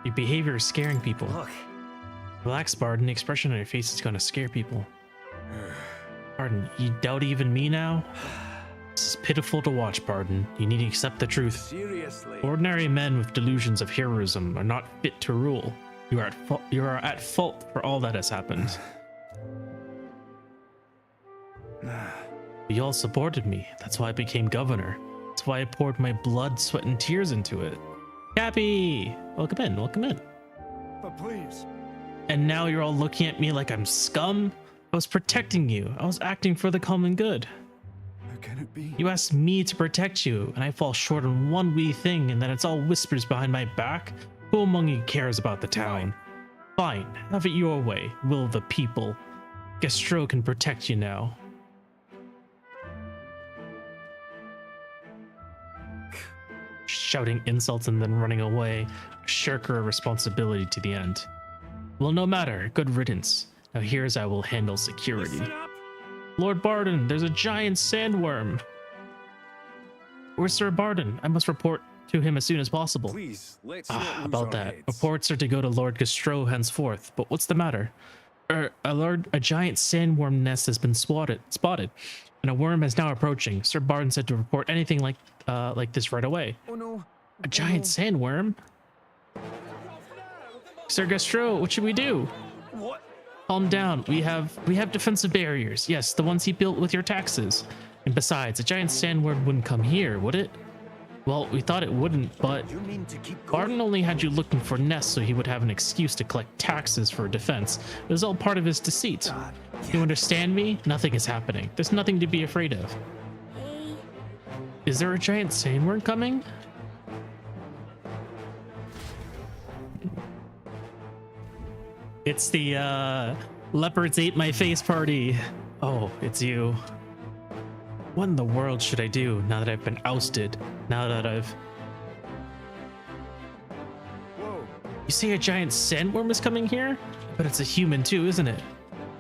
Your behavior is scaring people. Look. Relax, Barden. The expression on your face is going to scare people. Barden, you doubt even me now? This is pitiful to watch, Barden. You need to accept the truth. Seriously. Ordinary men with delusions of heroism are not fit to rule. You are at fault for all that has happened. You all supported me. That's why I became governor. That's why I poured my blood, sweat, and tears into it. Cappy! Welcome in, welcome in. But please. And now you're all looking at me like I'm scum? I was protecting you. I was acting for the common good. How can it be? You asked me to protect you, and I fall short on one wee thing, and then it's all whispers behind my back? Who among you cares about the town? Fine, have it your way, will of the people. Gastro can protect you now. Shouting insults and then running away, a shirker of responsibility to the end. Well, no matter, good riddance. Now here's how we'll handle security. Lord Barden, there's a giant sandworm. Where's Sir Barden? I must report to him as soon as possible. Please, let's not lose About our that. heads. Reports are to go to Lord Gastro henceforth, but what's the matter? A giant sandworm nest has been spotted, and a worm is now approaching. Sir Barden said to report anything like this right away. Oh no. A giant sandworm? Sir Gastro, what should we do? What? Calm down. We have defensive barriers. Yes, the ones he built with your taxes. And besides, a giant sandworm wouldn't come here, would it? Well, we thought it wouldn't, but You mean to keep going? Barden only had you looking for nests so he would have an excuse to collect taxes for defense. It was all part of his deceit. You understand me? Nothing is happening. There's nothing to be afraid of. Hey. Is there a giant sandworm coming? It's the leopards ate my face party. Oh, it's you. What in the world should I do now that I've been ousted? Now that I've... Whoa. You say a giant sandworm is coming here? But it's a human too, isn't it?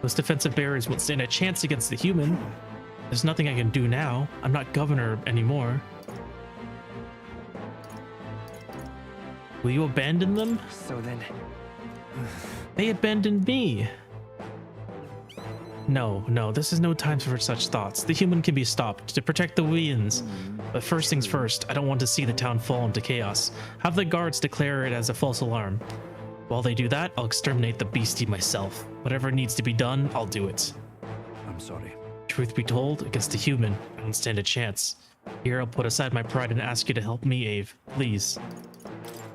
Those defensive barriers won't stand a chance against the human. There's nothing I can do now. I'm not governor anymore. Will you abandon them? So then... They abandoned me. No, this is no time for such thoughts. The human can be stopped to protect the Weans. But first things first, I don't want to see the town fall into chaos. Have the guards declare it as a false alarm. While they do that, I'll exterminate the beastie myself. Whatever needs to be done, I'll do it. I'm sorry. Truth be told, against the human, I don't stand a chance. Here, I'll put aside my pride and ask you to help me, Ave. Please.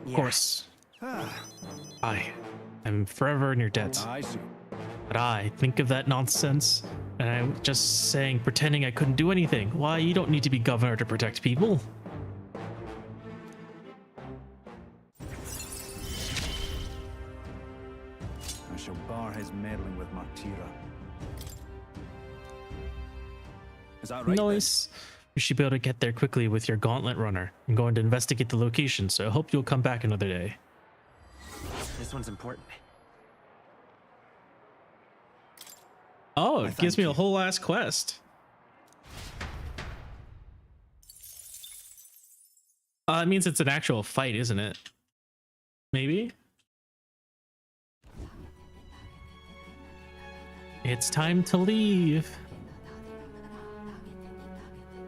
Of course. I'm forever in your debt. I see. But I think of that nonsense, and I'm just saying, pretending I couldn't do anything. Why, you don't need to be governor to protect people. I shall bar his meddling with Martira. Is that right? Nice. You should be able to get there quickly with your gauntlet runner. I'm going to investigate the location, so I hope you'll come back another day. This one's important. Oh, it gives me a whole ass quest. It means it's an actual fight, isn't it? Maybe? It's time to leave.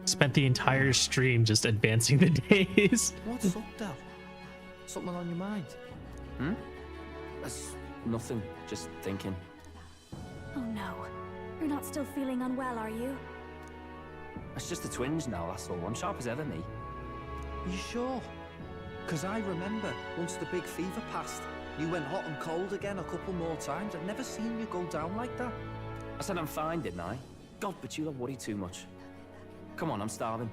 Spent the entire stream just advancing the days. What's up, Del? Something on your mind? That's nothing. Just thinking. Oh no. You're not still feeling unwell, are you? It's just a twinge now, that's all. I'm sharp as ever, me. You sure? Because I remember once the big fever passed, you went hot and cold again a couple more times. I've never seen you go down like that. I said I'm fine, didn't I? God, but you don't worry too much. Come on, I'm starving.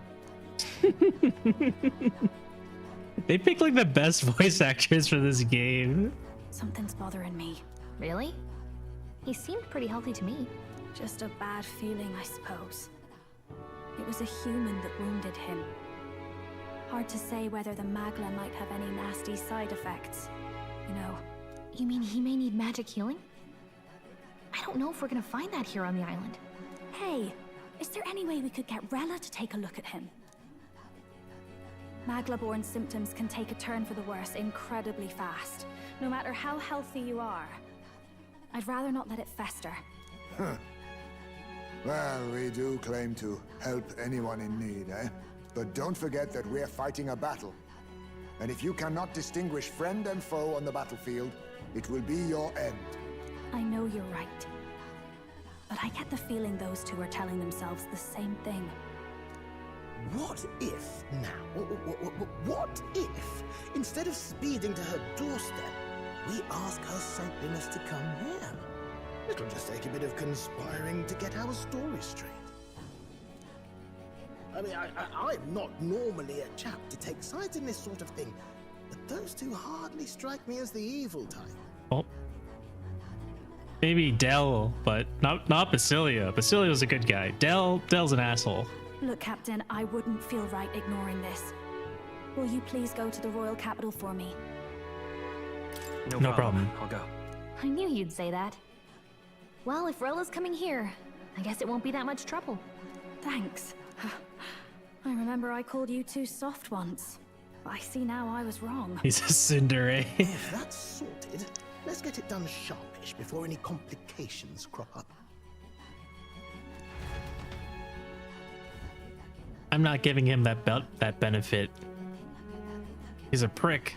They picked like the best voice actors for this game. Something's bothering me. Really? He seemed pretty healthy to me. Just a bad feeling, I suppose. It was a human that wounded him. Hard to say whether the magla might have any nasty side effects. You know. You mean he may need magic healing? I don't know if we're gonna find that here on the island. Hey, is there any way we could get Rella to take a look at him? Magla-borne symptoms can take a turn for the worse incredibly fast, no matter how healthy you are. I'd rather not let it fester. Well, we do claim to help anyone in need, eh? But don't forget that we're fighting a battle. And if you cannot distinguish friend and foe on the battlefield, it will be your end. I know you're right. But I get the feeling those two are telling themselves the same thing. What if now? What if, instead of speeding to her doorstep, we ask her saintliness to come here? It'll just take a bit of conspiring to get our story straight. I mean, I'm not normally a chap to take sides in this sort of thing, but those two hardly strike me as the evil type. Well, maybe Del, but not Basilia. Basilia's a good guy. Del's an asshole. Look, Captain, I wouldn't feel right ignoring this. Will you please go to the royal capital for me? No problem. I'll go. I knew you'd say that. Well, if Rella's coming here, I guess it won't be that much trouble. Thanks. I remember I called you too soft once. But I see now I was wrong. He's a tsundere. If that's sorted, let's get it done sharpish before any complications crop up. I'm not giving him that benefit. He's a prick.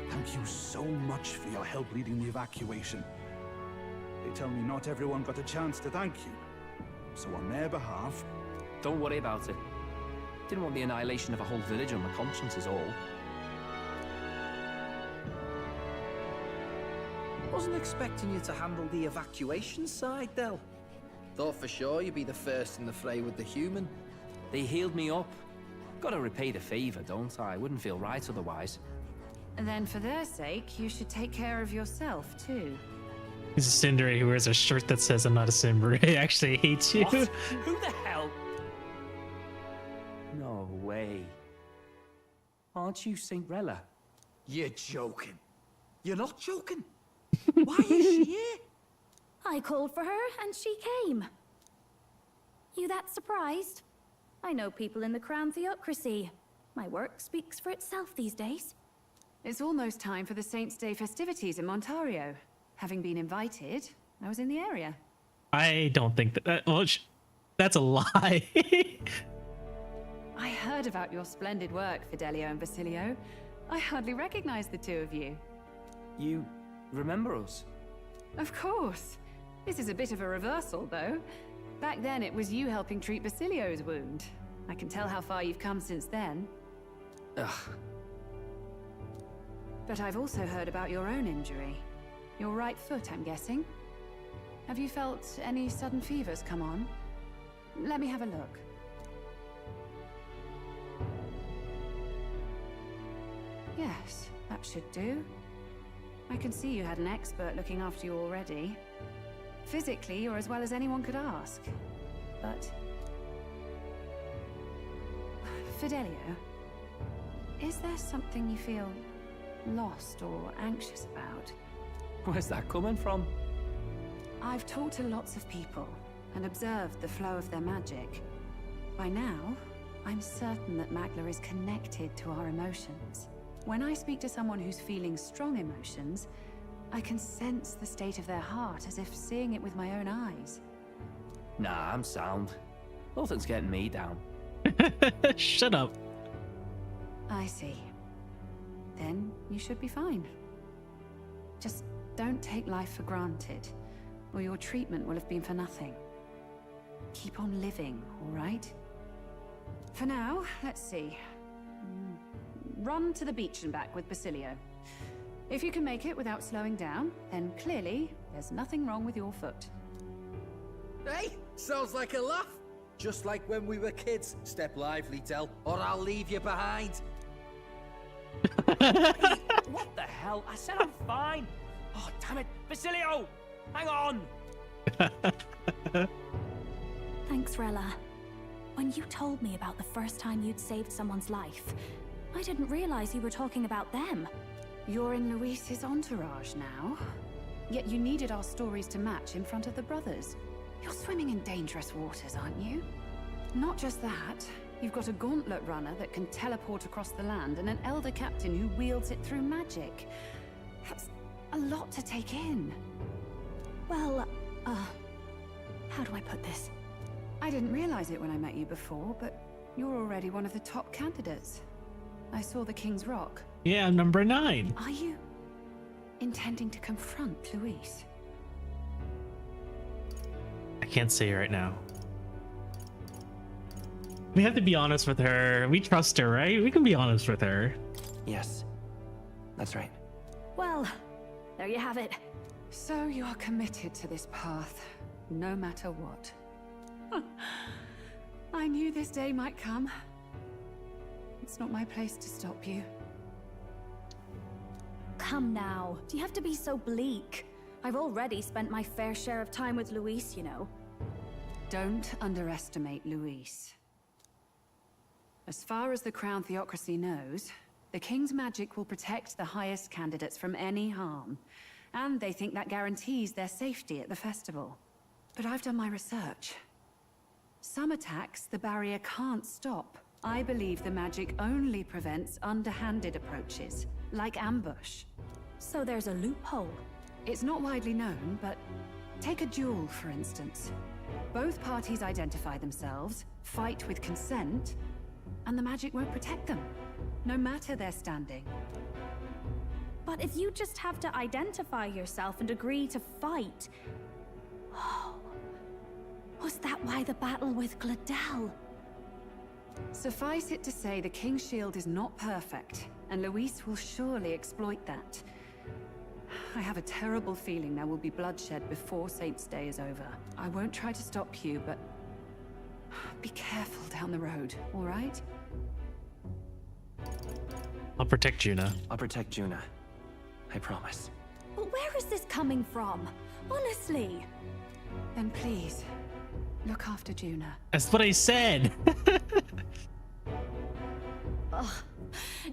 Thank you so much for your help leading the evacuation. They tell me not everyone got a chance to thank you. So on their behalf... Don't worry about it. Didn't want the annihilation of a whole village on my conscience is all. Wasn't expecting you to handle the evacuation side, Del. Thought for sure you'd be the first in the fray with the human. They healed me up. Gotta repay the favor, don't I? Wouldn't feel right otherwise. And then for their sake, you should take care of yourself, too. He's a Cinderay who wears a shirt that says "I'm not a Cinderay." Actually hates you. What? Who the hell? No way. Aren't you Cinderella? You're joking. You're not joking. Why is she here? I called for her, and she came. You that surprised? I know people in the Crown Theocracy. My work speaks for itself these days. It's almost time for the Saints' Day festivities in Montario. Having been invited, I was in the area. I don't think that. Well, that's a lie. I heard about your splendid work, Fidelio and Basilio. I hardly recognize the two of you. You remember us? Of course. This is a bit of a reversal, though. Back then, it was you helping treat Basilio's wound. I can tell how far you've come since then. Ugh. But I've also heard about your own injury. Your right foot, I'm guessing. Have you felt any sudden fevers come on? Let me have a look. Yes, that should do. I can see you had an expert looking after you already. Physically, you're as well as anyone could ask. But... Fidelio, is there something you feel lost or anxious about? Where's that coming from? I've talked to lots of people and observed the flow of their magic. By now, I'm certain that Magla is connected to our emotions. When I speak to someone who's feeling strong emotions, I can sense the state of their heart as if seeing it with my own eyes. Nah, I'm sound. Nothing's getting me down. Shut up. I see. Then you should be fine. Just don't take life for granted, or your treatment will have been for nothing. Keep on living, all right? For now, let's see. Run to the beach and back with Basilio. If you can make it without slowing down, then clearly there's nothing wrong with your foot. Hey, sounds like a laugh. Just like when we were kids. Step lively, Del, or I'll leave you behind. What the hell? I said I'm fine. Oh, damn it. Basilio! Hang on! Thanks, Rella. When you told me about the first time you'd saved someone's life, I didn't realize you were talking about them. You're in Luis's entourage now. Yet you needed our stories to match in front of the brothers. You're swimming in dangerous waters, aren't you? Not just that, you've got a gauntlet runner that can teleport across the land and an elder captain who wields it through magic. That's a lot to take in. Well, how do I put this? I didn't realize it when I met you before, but you're already one of the top candidates. I saw the King's Rock. Yeah, I'm number 9. Are you intending to confront Luis? I can't say right now. We have to be honest with her. We trust her, right? We can be honest with her. Yes, that's right. Well, there you have it. So you are committed to this path, no matter what. I knew this day might come. It's not my place to stop you. Come now. Do you have to be so bleak? I've already spent my fair share of time with Luis, you know. Don't underestimate Luis. As far as the Crown Theocracy knows, the King's magic will protect the highest candidates from any harm. And they think that guarantees their safety at the festival. But I've done my research. Some attacks the barrier can't stop. I believe the magic only prevents underhanded approaches, like ambush. So there's a loophole. It's not widely known, but take a duel, for instance. Both parties identify themselves, fight with consent, and the magic won't protect them, no matter their standing. But if you just have to identify yourself and agree to fight... Oh, was that why the battle with Gladel? Suffice it to say, the King's shield is not perfect, and Luis will surely exploit that. I have a terrible feeling there will be bloodshed before Saint's Day is over. I won't try to stop you, but be careful down the road, all right? I'll protect Juna. I'll protect Juna. I promise. But where is this coming from? Honestly. Then please, look after Juna. That's what I said. Ugh.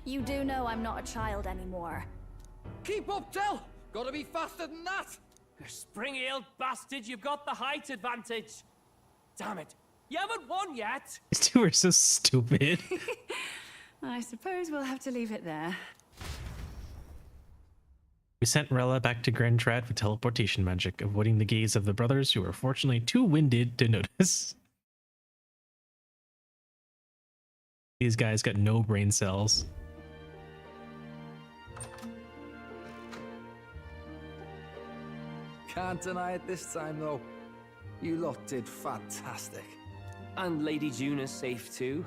You do know I'm not a child anymore. Keep up, Del! Gotta be faster than that! You spring-heeled bastard, you've got the height advantage. Damn it. You haven't won yet. These two are so stupid. I suppose we'll have to leave it there. We sent Rella back to Grentrad with teleportation magic, avoiding the gaze of the brothers who were fortunately too winded to notice. These guys got no brain cells. Can't deny it this time, though. You lot did fantastic. And Lady Juna's safe too.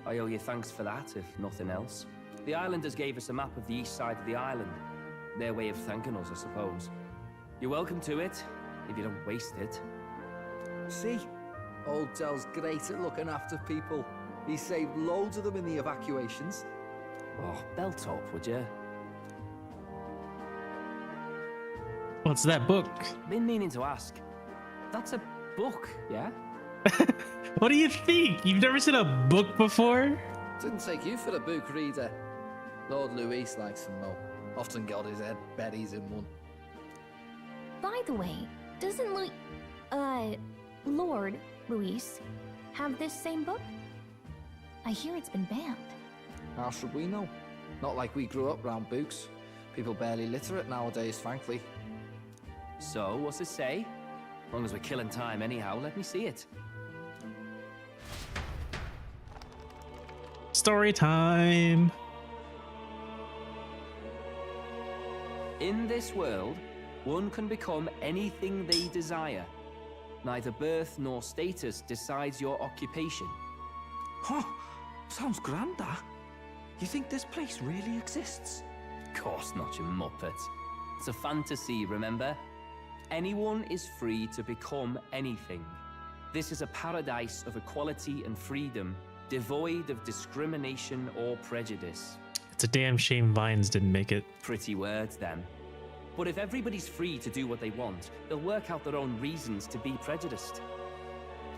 I owe you thanks for that, if nothing else. The islanders gave us a map of the east side of the island. Their way of thanking us, I suppose. You're welcome to it, if you don't waste it. See? Old Del's great at looking after people. He saved loads of them in the evacuations. Oh, belt up, would you? What's that book? Been meaning to ask. That's a book, yeah? What do you think? You've never seen a book before? Didn't take you for a book reader. Lord Luis likes them though. Often got his head berries in one. By the way, doesn't Lord Luis have this same book? I hear it's been banned. How should we know? Not like we grew up round books. People barely literate nowadays, frankly. So, what's it say? As long as we're killing time anyhow, let me see it. Story time. In this world, one can become anything they desire. Neither birth nor status decides your occupation. Huh? Sounds grand, that. You think this place really exists? Of course not, you muppet. It's a fantasy, remember? Anyone is free to become anything. This is a paradise of equality and freedom, devoid of discrimination or prejudice. It's a damn shame Vines didn't make it. Pretty words, then. But if everybody's free to do what they want, they'll work out their own reasons to be prejudiced.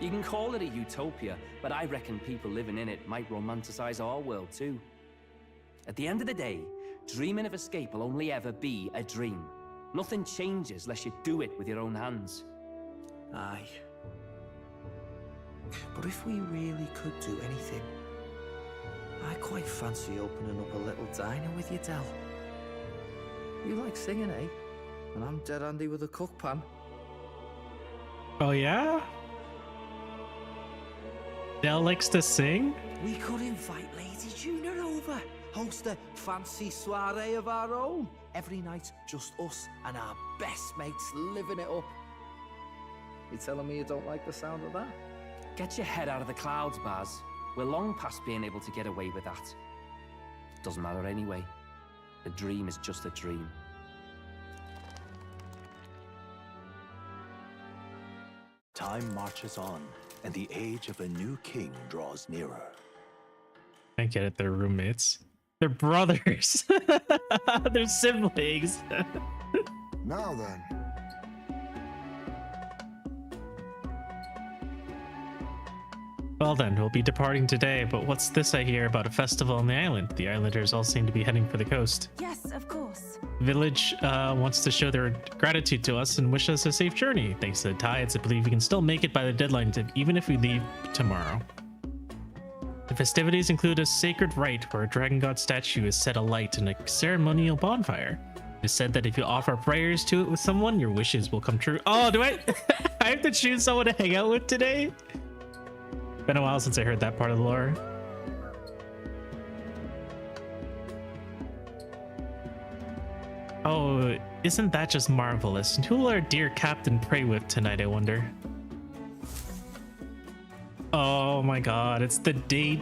You can call it a utopia, but I reckon people living in it might romanticize our world too. At the end of the day, dreaming of escape will only ever be a dream. Nothing changes unless you do it with your own hands. Aye. But if we really could do anything, I quite fancy opening up a little diner with you, Del. You like singing, eh? And I'm dead handy with a cook pan. Oh yeah? Del likes to sing? We could invite Lady Juna over. Host a fancy soiree of our own. Every night, just us and our best mates living it up. You telling me you don't like the sound of that? Get your head out of the clouds, Baz. We're long past being able to get away with that. Doesn't matter anyway. A dream is just a dream. Time marches on, and the age of a new king draws nearer. I get it, they're roommates. They're brothers. They're siblings. Now then. Well then, we'll be departing today, but what's this I hear about a festival on the island? The islanders all seem to be heading for the coast. Yes, of course. Village wants to show their gratitude to us and wish us a safe journey. Thanks to the tides, I believe we can still make it by the deadline, even if we leave tomorrow. The festivities include a sacred rite where a dragon god statue is set alight in a ceremonial bonfire. It is said that if you offer prayers to it with someone, your wishes will come true. Oh, do I? I have to choose someone to hang out with today? Been a while since I heard that part of the lore. Oh, isn't that just marvelous? And who will our dear captain pray with tonight, I wonder? Oh my god, it's the date.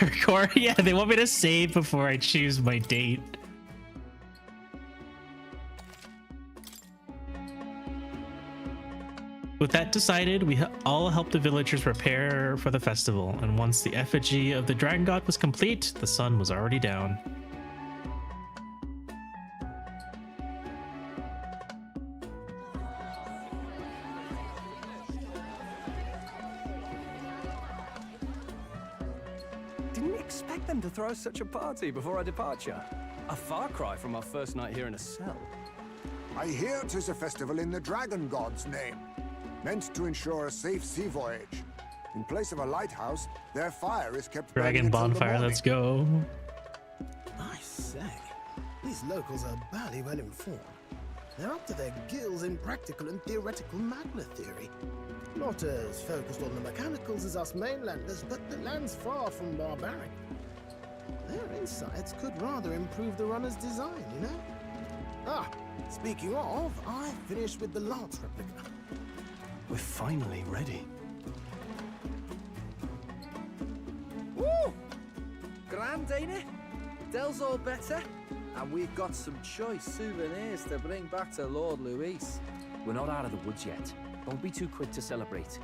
Record? Yeah, they want me to save before I choose my date. With that decided, we all helped the villagers prepare for the festival, and once the effigy of the dragon god was complete, the sun was already down. Didn't expect them to throw such a party before our departure. A far cry from our first night here in a cell. I hear 'tis a festival in the dragon god's name, meant to ensure a safe sea voyage. In place of a lighthouse, their fire is kept Dragon bonfire, let's go. I say, these locals are barely well informed. They're up to their gills in practical and theoretical magna theory. Not as focused on the mechanicals as us mainlanders, but the land's far from barbaric. Their insights could rather improve the runner's design, you know? Ah, speaking of, I finished with the lance replica. We're finally ready. Woo! Grand, ain't it? Dell's all better, and we've got some choice souvenirs to bring back to Lord Luis. We're not out of the woods yet. Don't be too quick to celebrate.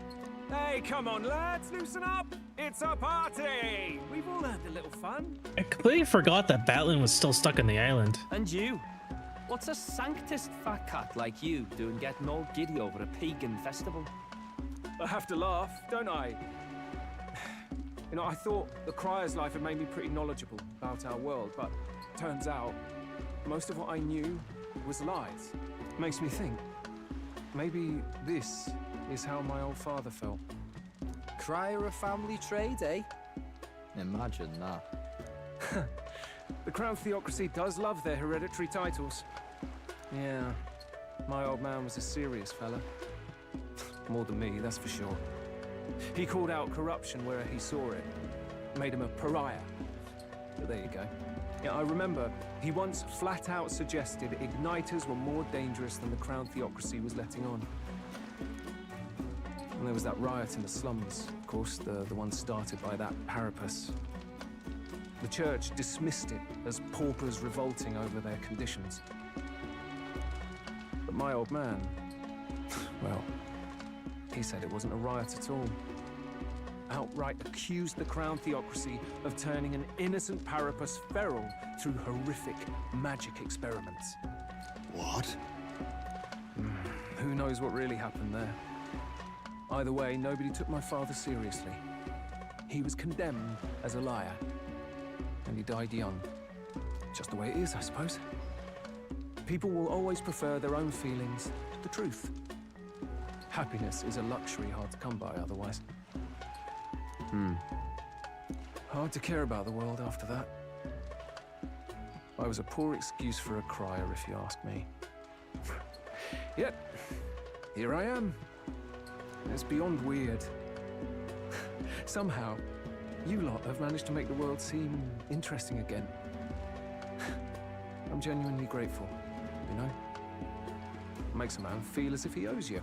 Hey, come on, lads, loosen up! It's a party! We've all had a little fun. I completely forgot that Batlin was still stuck on the island. And you? What's a sanctist fat cat like you doing getting all giddy over a pagan festival? I have to laugh, don't I? You know, I thought the Crier's life had made me pretty knowledgeable about our world, but turns out most of what I knew was lies. Makes me think, maybe this is how my old father felt. Crier a family trade, eh? Imagine that. The Crown Theocracy does love their hereditary titles. Yeah, my old man was a serious fella. More than me, that's for sure. He called out corruption where he saw it. Made him a pariah. But there you go. Yeah, I remember he once flat out suggested igniters were more dangerous than the Crown Theocracy was letting on. And there was that riot in the slums, of course, the one started by that Parapus. The church dismissed it as paupers revolting over their conditions. But my old man, well, he said it wasn't a riot at all. Outright accused the Crown Theocracy of turning an innocent Parapus feral through horrific magic experiments. What? Who knows what really happened there? Either way, nobody took my father seriously. He was condemned as a liar. And he died young. Just the way it is, I suppose. People will always prefer their own feelings to the truth. Happiness is a luxury hard to come by otherwise. Hard to care about the world after that. I was a poor excuse for a crier, if you ask me. Yet, here I am. It's beyond weird. Somehow, you lot have managed to make the world seem interesting again. I'm genuinely grateful, you know? Makes a man feel as if he owes you.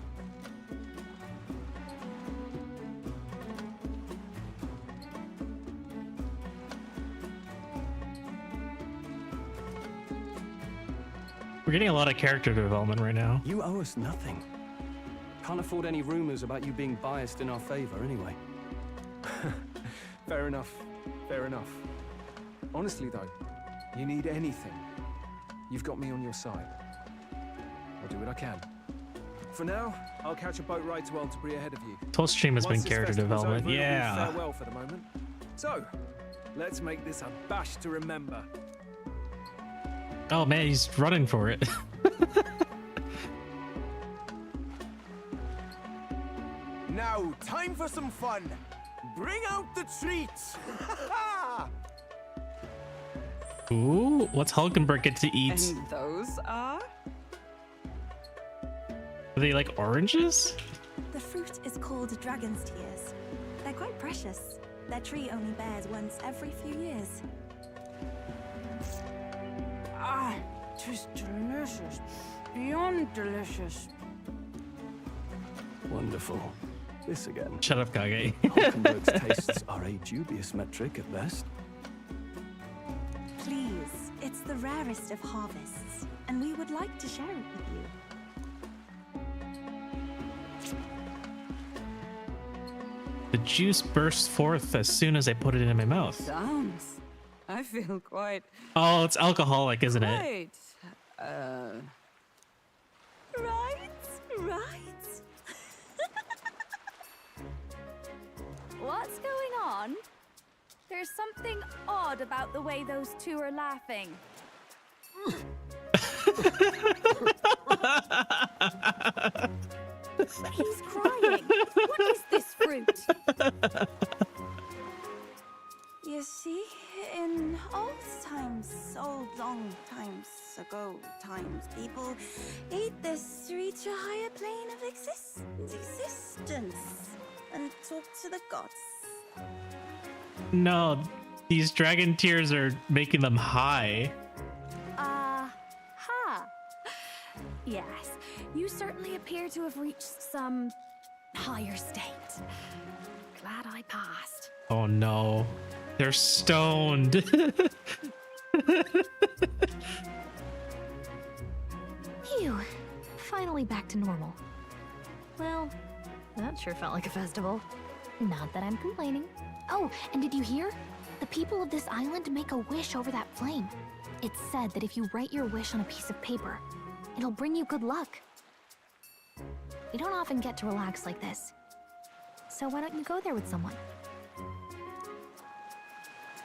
We're getting a lot of character development right now. You owe us nothing. Can't afford any rumors about you being biased in our favor anyway. Fair enough. Fair enough. Honestly, though, you need anything, you've got me on your side. I'll do what I can. For now, I'll catch a boat ride to Altabri ahead of you. Whole stream has Once been this character festival's development. over, it'll be Yeah. farewell for the moment. So, let's make this a bash to remember. Oh man, he's running for it. Now, time for some fun. Bring out the treats. Ooh, what's Hulkenberg get to eat? And those are? Are they like oranges? The fruit is called dragon's tears. They're quite precious. Their tree only bears once every few years. Ah, 'tis delicious. Beyond delicious. Wonderful. this again. Shut up, Kage. Hulkenberg's tastes are a dubious metric at best. Please, it's the rarest of harvests, and we would like to share it with you. The juice burst forth as soon as I put it in my mouth. Sounds. I feel quite. Oh, it's alcoholic, isn't it? Right. Right. What's going on? There's something odd about the way those two are laughing. He's crying. What is this fruit? You see, in old times, old long times ago times, people ate this to reach a higher plane of existence and talk to the gods. No, these dragon tears are making them high. Yes, you certainly appear to have reached some higher state. Glad I passed. Oh no, they're stoned. Phew. Finally back to normal. Well, that sure felt like a festival. Not that I'm complaining. Oh, and did you hear? The people of this island make a wish over that flame. It's said that if you write your wish on a piece of paper, it'll bring you good luck. We don't often get to relax like this. So why don't you go there with someone?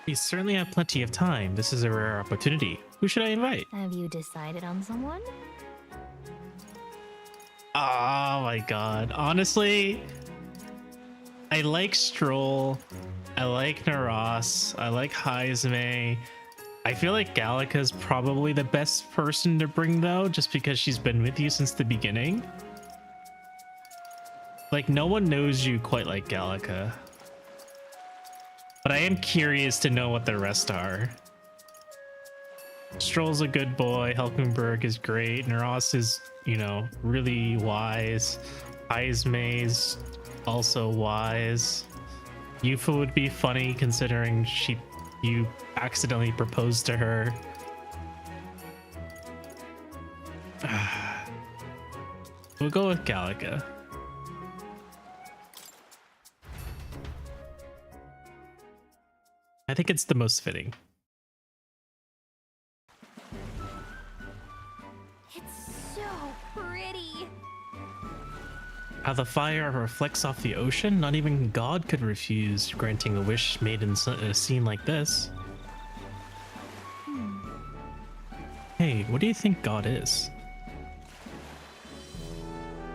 We certainly have plenty of time. This is a rare opportunity. Who should I invite? Have you decided on someone? Oh my god. Honestly, I like Stroll. I like Naras. I like Heisme. I feel like Gallica's probably the best person to bring though, just because she's been with you since the beginning. Like, no one knows you quite like Gallica. But I am curious to know what the rest are. Stroll's a good boy. Hulkenberg is great. Naras is, you know, really wise. Heisme's also wise. Yufa would be funny considering you accidentally proposed to her. We'll go with Gallica. I think it's the most fitting. It's so pretty. How the fire reflects off the ocean? Not even God could refuse granting a wish made in a scene like this. Hey, what do you think God is?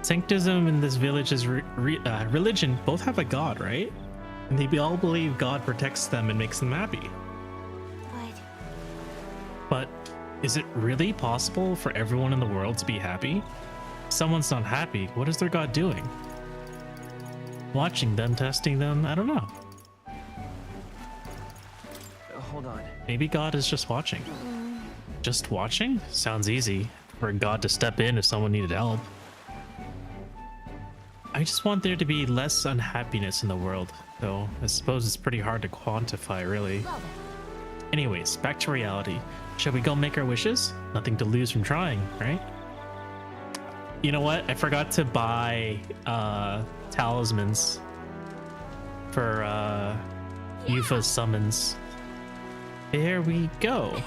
Sanctism in this village's religion both have a God, right? And they all believe God protects them and makes them happy. But is it really possible for everyone in the world to be happy? If someone's not happy, what is their God doing? Watching them, testing them? I don't know. Hold on. Maybe God is just watching. Just watching? Sounds easy. For God to step in if someone needed help. I just want there to be less unhappiness in the world, though I suppose it's pretty hard to quantify, really. Anyways, back to reality. Shall we go make our wishes? Nothing to lose from trying, right? You know what? I forgot to buy talismans for Yufa's summons. There we go.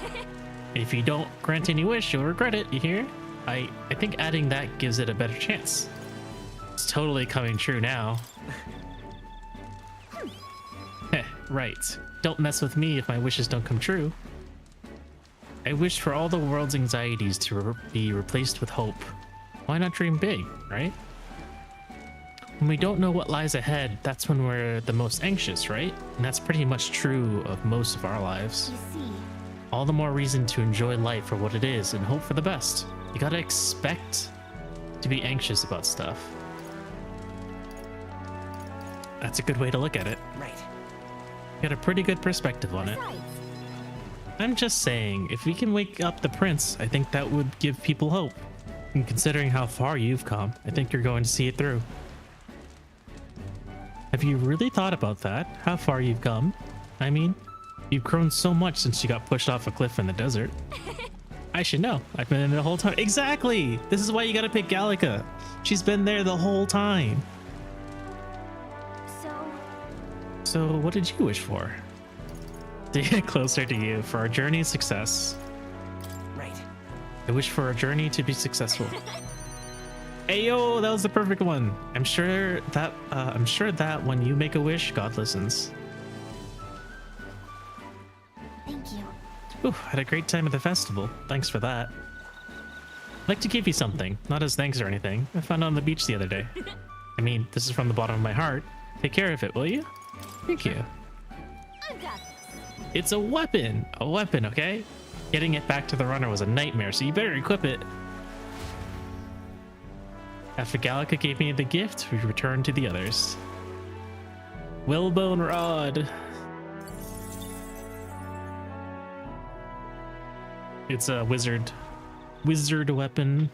If you don't grant any wish, you'll regret it, you hear? I think adding that gives it a better chance. It's totally coming true now. Right. Don't mess with me if my wishes don't come true. I wish for all the world's anxieties to be replaced with hope. Why not dream big, right? When we don't know what lies ahead, that's when we're the most anxious, right? And that's pretty much true of most of our lives. All the more reason to enjoy life for what it is and hope for the best. You gotta expect to be anxious about stuff. That's a good way to look at it. Right. You got a pretty good perspective on it. I'm just saying, if we can wake up the prince, I think that would give people hope. And considering how far you've come, I think you're going to see it through. Have you really thought about that? How far you've come? I mean, you've grown so much since you got pushed off a cliff in the desert. I should know. I've been in it the whole time. Exactly! This is why you gotta pick Gallica. She's been there the whole time. So what did you wish for? To get closer to you, for our journey's success. Right. I wish for our journey to be successful. Ayo, that was the perfect one. I'm sure that when you make a wish, God listens. Thank you. Ooh, had a great time at the festival. Thanks for that. I'd like to give you something, not as thanks or anything. I found it on the beach the other day. I mean, this is from the bottom of my heart. Take care of it, will you? Thank you. I've got this. It's a weapon, okay? Getting it back to the runner was a nightmare, so you better equip it. After Gallica gave me the gift, we returned to the others. Whalebone rod. It's a wizard weapon.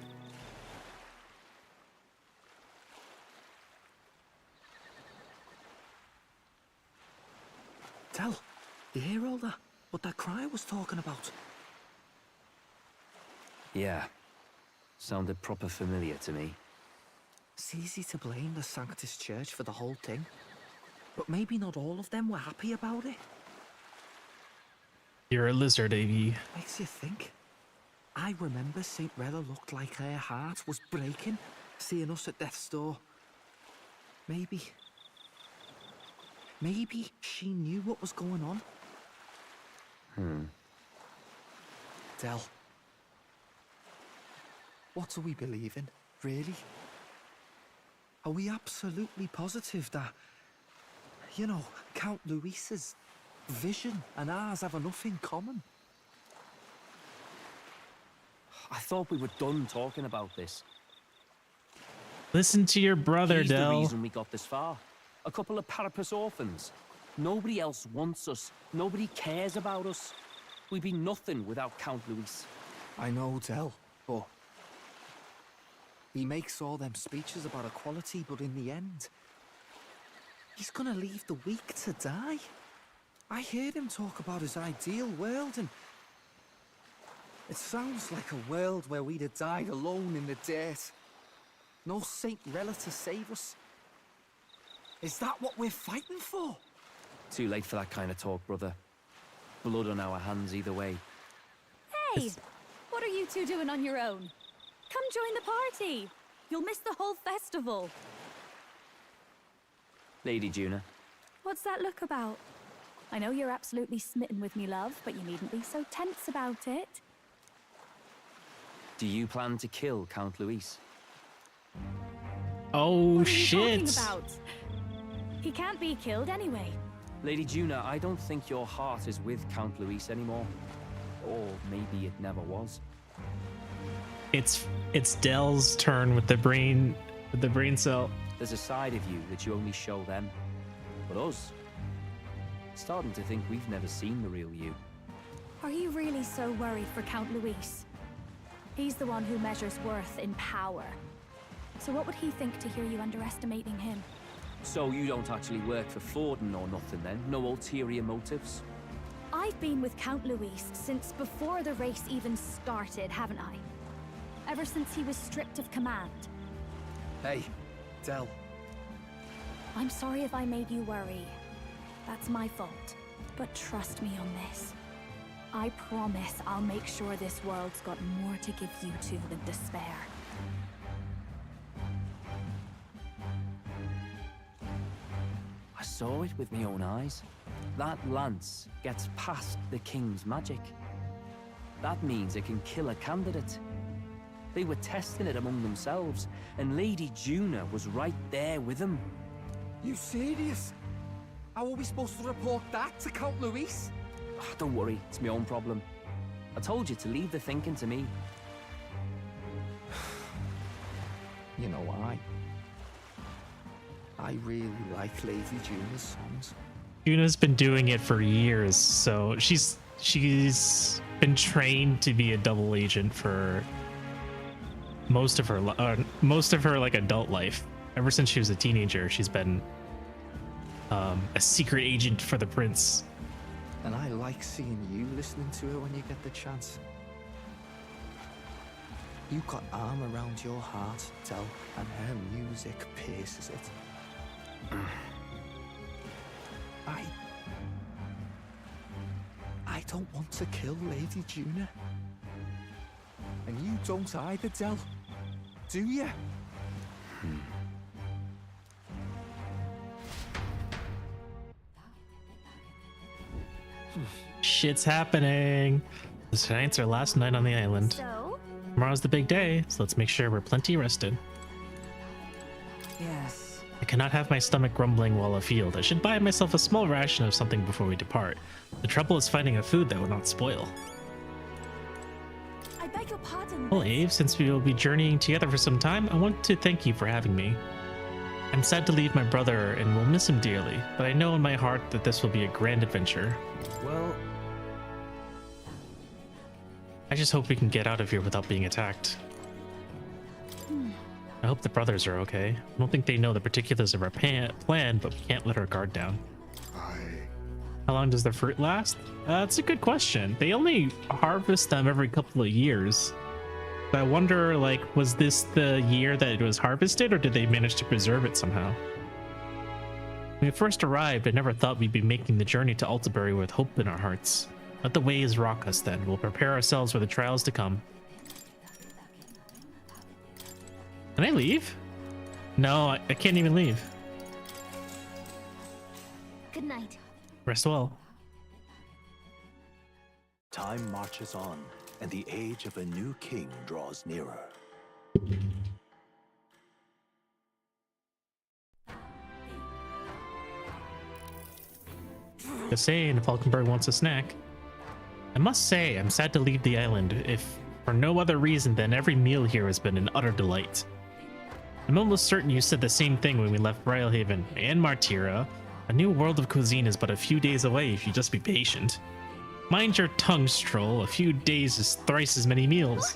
Tell, you hear all that? What that cry was talking about? Yeah. Sounded proper familiar to me. It's easy to blame the Sanctus Church for the whole thing. But maybe not all of them were happy about it. You're a lizard, AV. Makes you think. I remember St. Rella looked like her heart was breaking, seeing us at death's door. Maybe she knew what was going on. Del, what do we believe in, really? Are we absolutely positive that, you know, Count Luis's vision and ours have enough in common? I thought we were done talking about this. Listen to your brother, He's Del. the reason we got this far. A couple of Parapus orphans. Nobody else wants us. Nobody cares about us. We'd be nothing without Count Luis. I know, Del, but he makes all them speeches about equality, but in the end, he's gonna leave the weak to die. I heard him talk about his ideal world, and it sounds like a world where we'd have died alone in the dirt. No Saint Rella to save us. Is that what we're fighting for? Too late for that kind of talk, brother. Blood on our hands either way. Hey! What are you two doing on your own? Come join the party! You'll miss the whole festival. Lady Juna. What's that look about? I know you're absolutely smitten with me, love, but you needn't be so tense about it. Do you plan to kill Count Luis? Oh, what shit. What are you talking about? He can't be killed anyway. Lady Juna, I don't think your heart is with Count Luis anymore. Or maybe it never was. It's Del's turn with the brain cell. There's a side of you that you only show them. But us, starting to think we've never seen the real you. Are you really so worried for Count Luis? He's the one who measures worth in power. So what would he think to hear you underestimating him? So you don't actually work for Forden or nothing then? No ulterior motives? I've been with Count Luis since before the race even started, haven't I? Ever since he was stripped of command. Hey, Del. I'm sorry if I made you worry. That's my fault. But trust me on this. I promise I'll make sure this world's got more to give you two than despair. I saw it with my own eyes. That lance gets past the king's magic. That means it can kill a candidate. They were testing it among themselves, and Lady Juna was right there with them. You serious? How are we supposed to report that to Count Luis? Don't worry, it's my own problem. I told you to leave the thinking to me. You know why? I really like Lady Juna's songs. Juna's been doing it for years, so she's been trained to be a double agent for most of her like adult life. Ever since she was a teenager, she's been a secret agent for the prince. And I like seeing you listening to her when you get the chance. You've got arm around your heart, Del, and her music pierces it. I don't want to kill Lady Juna. And you don't either, Del. Do you? Shit's happening. Tonight's our last night on the island. So? Tomorrow's the big day, so let's make sure we're plenty rested. Yes. I cannot have my stomach grumbling while afield. I should buy myself a small ration of something before we depart. The trouble is finding a food that will not spoil. I beg your pardon. Well, Ave, since we will be journeying together for some time, I want to thank you for having me. I'm sad to leave my brother and will miss him dearly, but I know in my heart that this will be a grand adventure. Well, I just hope we can get out of here without being attacked. I hope the brothers are okay. I don't think they know the particulars of our plan, but we can't let our guard down. How long does the fruit last? That's a good question. They only harvest them every couple of years. But I wonder, like, was this the year that it was harvested, or did they manage to preserve it somehow? When we first arrived, I never thought we'd be making the journey to Altabury with hope in our hearts. Let the ways rock us then. We'll prepare ourselves for the trials to come. Can I leave? No, I can't even leave. Good night. Rest well. Time marches on, and the age of a new king draws nearer. Just saying, if Falkenberg wants a snack. I must say, I'm sad to leave the island, if for no other reason than every meal here has been an utter delight. I'm almost certain you said the same thing when we left Brylehaven and Martira. A new world of cuisine is but a few days away if you just be patient. Mind your tongue, Stroll. A few days is thrice as many meals.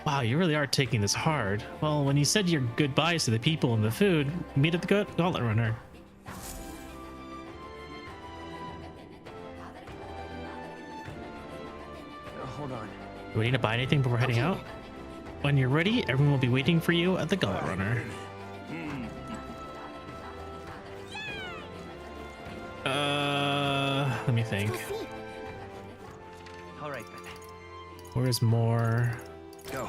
Wow, you really are taking this hard. Well, when you said your goodbyes to the people and the food, meet at the Gauntlet Runner. hold on. Do we need to buy anything before heading out? When you're ready, everyone will be waiting for you at the Gauntlet Runner. Let me think. All right. Where's more? Go.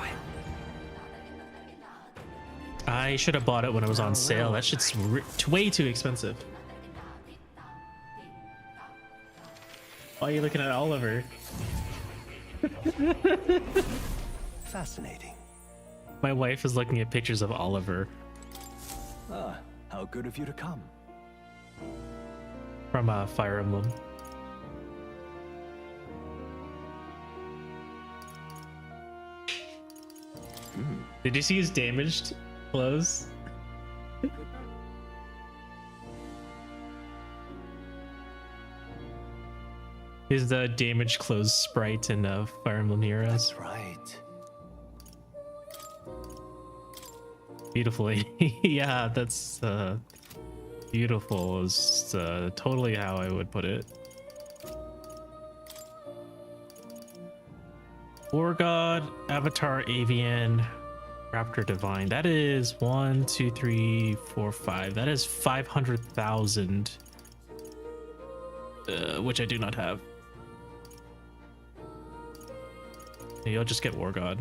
I should have bought it when it was on sale. That shit's way too expensive. Why are you looking at Oliver? Fascinating. My wife is looking at pictures of Oliver. Ah, how good of you to come. From Fire Emblem. Did you see his damaged clothes? Here's the damaged clothes sprite in Fire Emblem Heroes. That's right. Beautifully. Yeah, that's beautiful is totally how I would put it. War God, Avatar, Avian, Raptor Divine. That is 1, 2, 3, 4, 5. That is 500,000, which I do not have. Maybe I'll just get War God.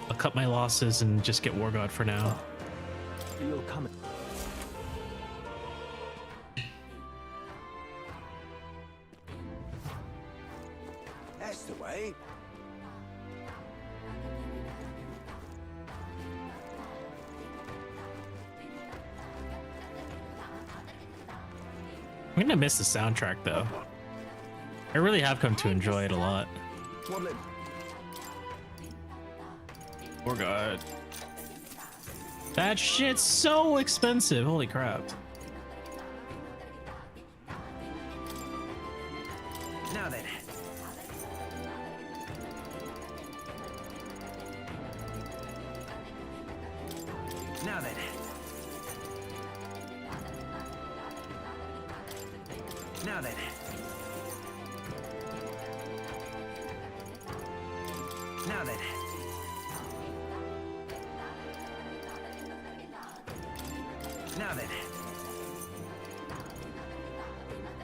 I'll cut my losses and just get War God for now. You'll come. That's the way. I'm gonna miss the soundtrack though. I really have come to enjoy it a lot. Poor God. That shit's so expensive. Holy crap. Now then. Now then. Now then. Now then.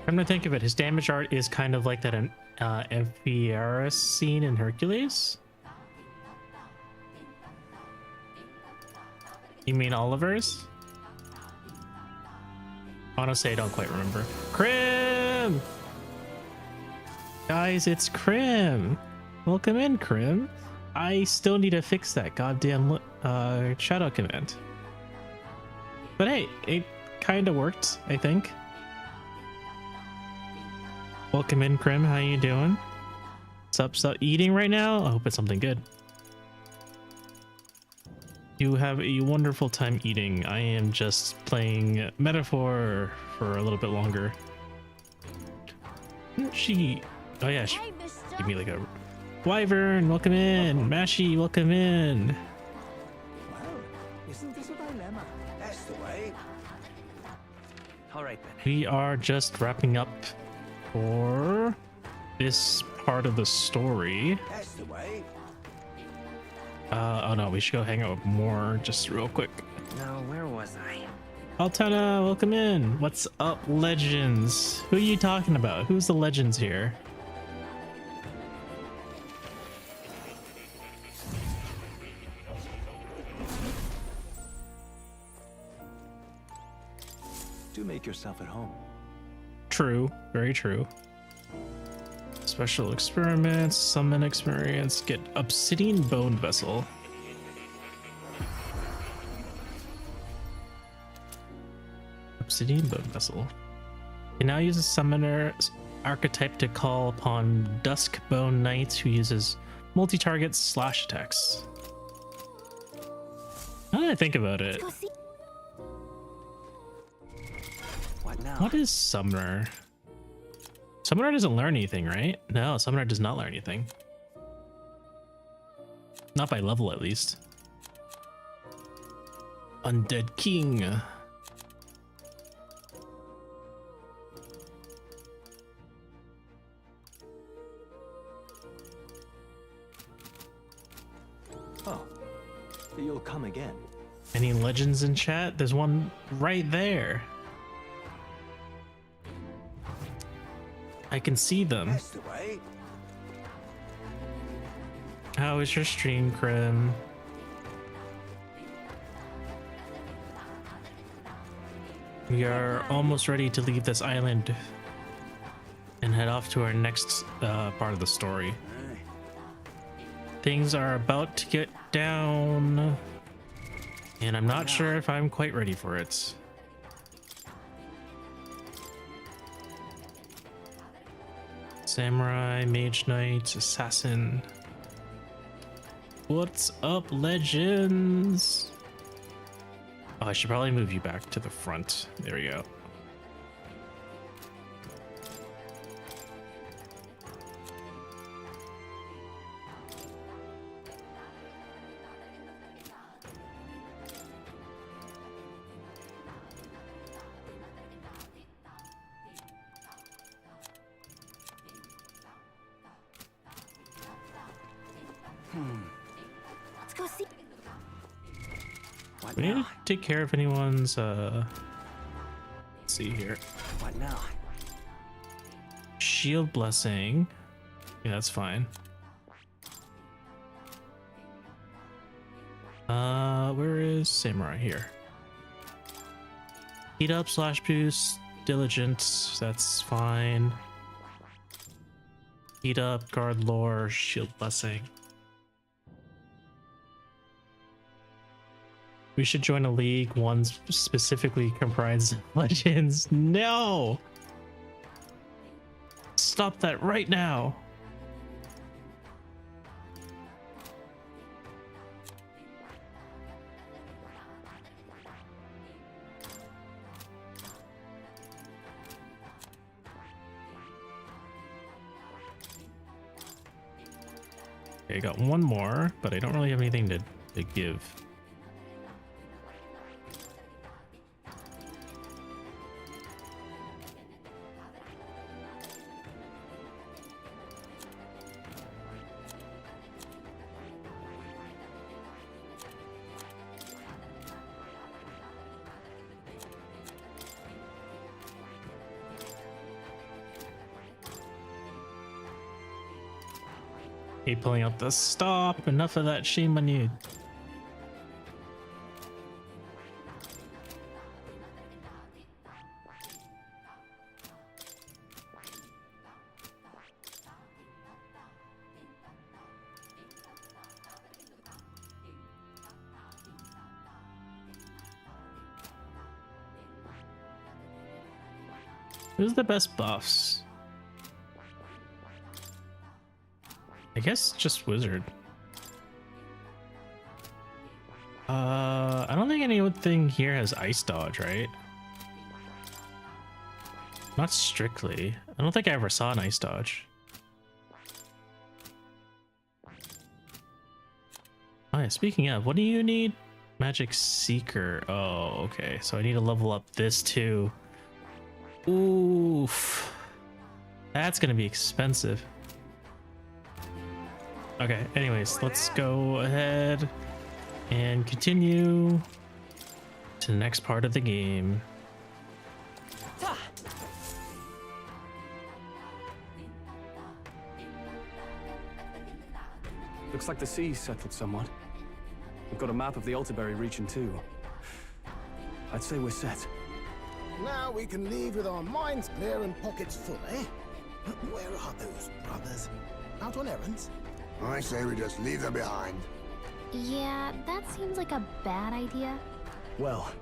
Come to think of it, his damage art is kind of like that Amphiara's scene in Hercules. You mean Oliver's? Honestly, I don't quite remember. Krim! Guys, it's Krim! Welcome in, Krim. I still need to fix that goddamn shadow command. But hey, it kind of worked, I think. Welcome in, Krim. How you doing? What's up, eating right now? I hope it's something good. You have a wonderful time eating. I am just playing Metaphor for a little bit longer. She... Oh yeah, she give me like a... Wyvern, welcome in. Mashy, welcome in. Well, isn't this a dilemma? That's the way. All right then. We are just wrapping up for this part of the story. That's the way. Oh no, we should go hang out with more just real quick. Now, where was I? Altana, welcome in. What's up, legends? Who are you talking about? Who's the legends here? Do make yourself at home. True, very true. Special experiments, summon experience, get obsidian bone vessel. Obsidian bone vessel. You now use a summoner archetype to call upon dusk bone knights who uses multi-target slash attacks. Now that I think about it, What now? what is summoner? Summoner doesn't learn anything, right? No, Summoner does not learn anything. Not by level, at least. Undead King. Oh, you'll come again. Any legends in chat? There's one right there. I can see them. That's the way. How is your stream, Krim? We are almost ready to leave this island and head off to our next part of the story. Things are about to get down, and I'm not sure if I'm quite ready for it. Samurai, Mage Knight, Assassin. What's up, legends? Oh, I should probably move you back to the front. There we go. Let's go see. We need to take care of anyone's let's see here. What now? Shield blessing. Yeah, that's fine. Where is Samurai? Here. Heat up, slash boost, diligence, that's fine. Heat up, guard lore, shield blessing. We should join a league, one specifically comprised of legends. No! Stop that right now! Okay, I got one more, but I don't really have anything to give. Hey, pulling out the stop. Enough of that. Shame on you. Who's the best buffs? I guess just wizard. I don't think anything here has ice dodge, right? Not strictly. I don't think I ever saw an ice dodge. Oh yeah, speaking of, what do you need? Magic Seeker. Oh, okay. So I need to level up this too. Oof. That's gonna be expensive. Okay, anyways, let's go ahead and continue to the next part of the game. Looks like the sea's settled somewhat. We've got a map of the Altaberry region too. I'd say we're set. Now we can leave with our minds clear and pockets full, eh? But where are those brothers? Out on errands? I say we just leave them behind. Yeah, that seems like a bad idea. Well,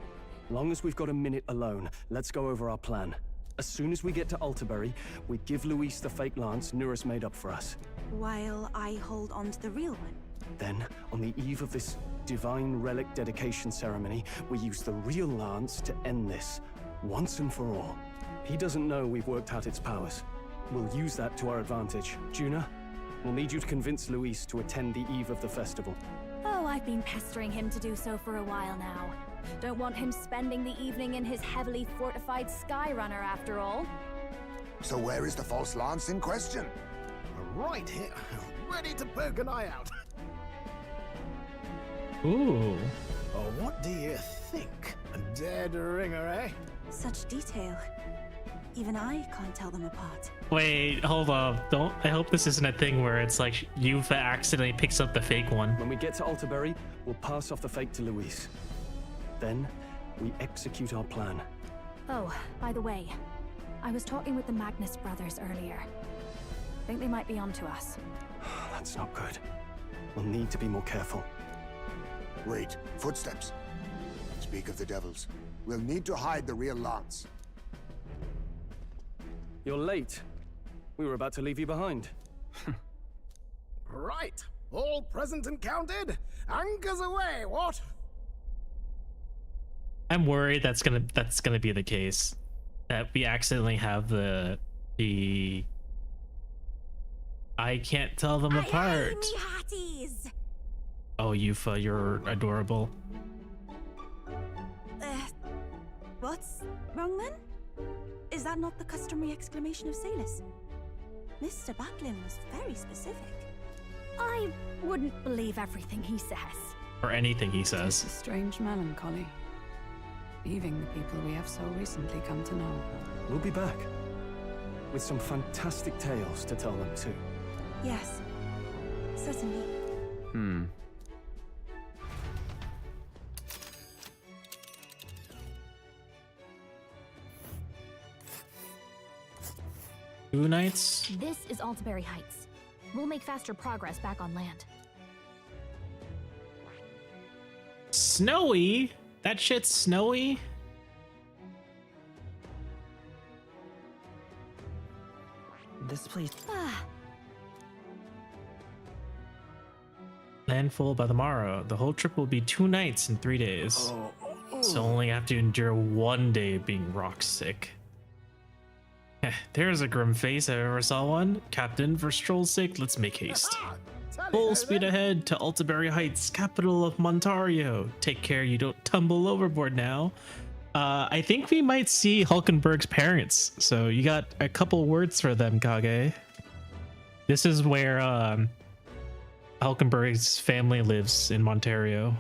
long as we've got a minute alone, let's go over our plan. As soon as we get to Altaberry, we give Luis the fake lance Nuris made up for us. While I hold on to the real one. Then, on the eve of this divine relic dedication ceremony, we use the real lance to end this, once and for all. He doesn't know we've worked out its powers. We'll use that to our advantage. Juna, we'll need you to convince Luis to attend the eve of the festival. Oh, I've been pestering him to do so for a while now. Don't want him spending the evening in his heavily fortified Skyrunner after all. So where is the false lance in question? Right here, ready to poke an eye out. Ooh. Oh, what do you think? A dead ringer, eh? Such detail. Even I can't tell them apart. Wait, hold up. Don't. I hope this isn't a thing where it's like Yufa accidentally picks up the fake one. When we get to Altaberry, we'll pass off the fake to Luis. Then, we execute our plan. Oh, by the way, I was talking with the Magnus brothers earlier. Think they might be onto us. That's not good. We'll need to be more careful. Wait, footsteps. Speak of the devils. We'll need to hide the real lance. You're late. We were about to leave you behind. Right, all present and counted. Anchors away, what? I'm worried that's gonna be the case. That we accidentally have the I can't tell them apart. Me hatties! Oh, Yufa, you're adorable. What's wrong then? Is that not the customary exclamation of sailors? Mr. Backlin was very specific. I wouldn't believe everything he says. Or anything he It's a says. strange melancholy, leaving the people we have so recently come to know. We'll be back. With some fantastic tales to tell them too. Yes, certainly. Two nights? This is Altaberry Heights. We'll make faster progress back on land. Snowy? That shit's snowy? This place. Landfall by the morrow. The whole trip will be 2 nights and 3 days. So only have to endure 1 day of being rock sick. There's a grim face if I ever saw one. Captain, for stroll's sake, let's make haste. Full speed ahead to Altaberry Heights, capital of Montario. Take care you don't tumble overboard now. I think we might see Hulkenberg's parents. So you got a couple words for them, Kage. This is where Hulkenberg's family lives in Montario.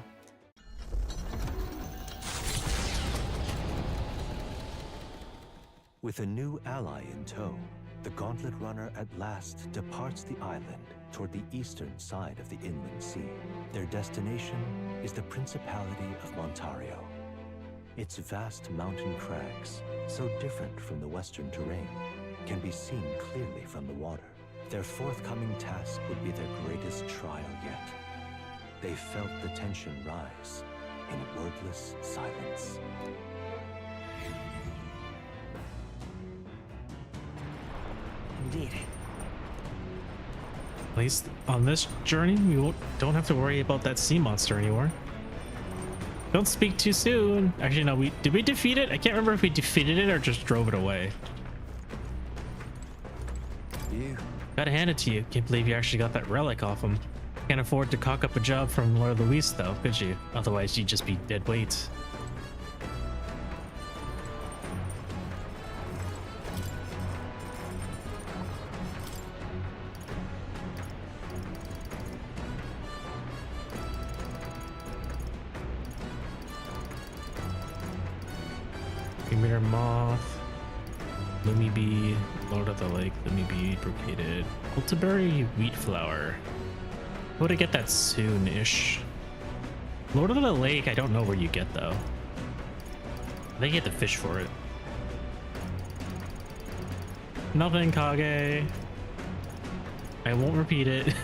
With a new ally in tow, The Gauntlet Runner at last departs the island toward the eastern side of the inland sea. Their destination is the Principality of Montario. Its vast mountain crags, so different from the western terrain, can be seen clearly from the water. Their forthcoming task would be their greatest trial yet. They felt the tension rise in wordless silence. Indeed. At least on this journey, we don't have to worry about that sea monster anymore. Don't speak too soon. Actually, no, did we defeat it? I can't remember if we defeated it or just drove it away. You. Gotta hand it to you. Can't believe you actually got that relic off him. Can't afford to cock up a job from Lord Luis, though, could you? Otherwise, you'd just be dead weight. Premier Moth, Lumi Bee, Lord of the Lake, Lumi Bee, Brocaded, Cultiberry, Wheat Flour. Would I get that soon-ish? Lord of the Lake, I don't know where you get though. I think you have to fish for it. Nothing, Kage. I won't repeat it.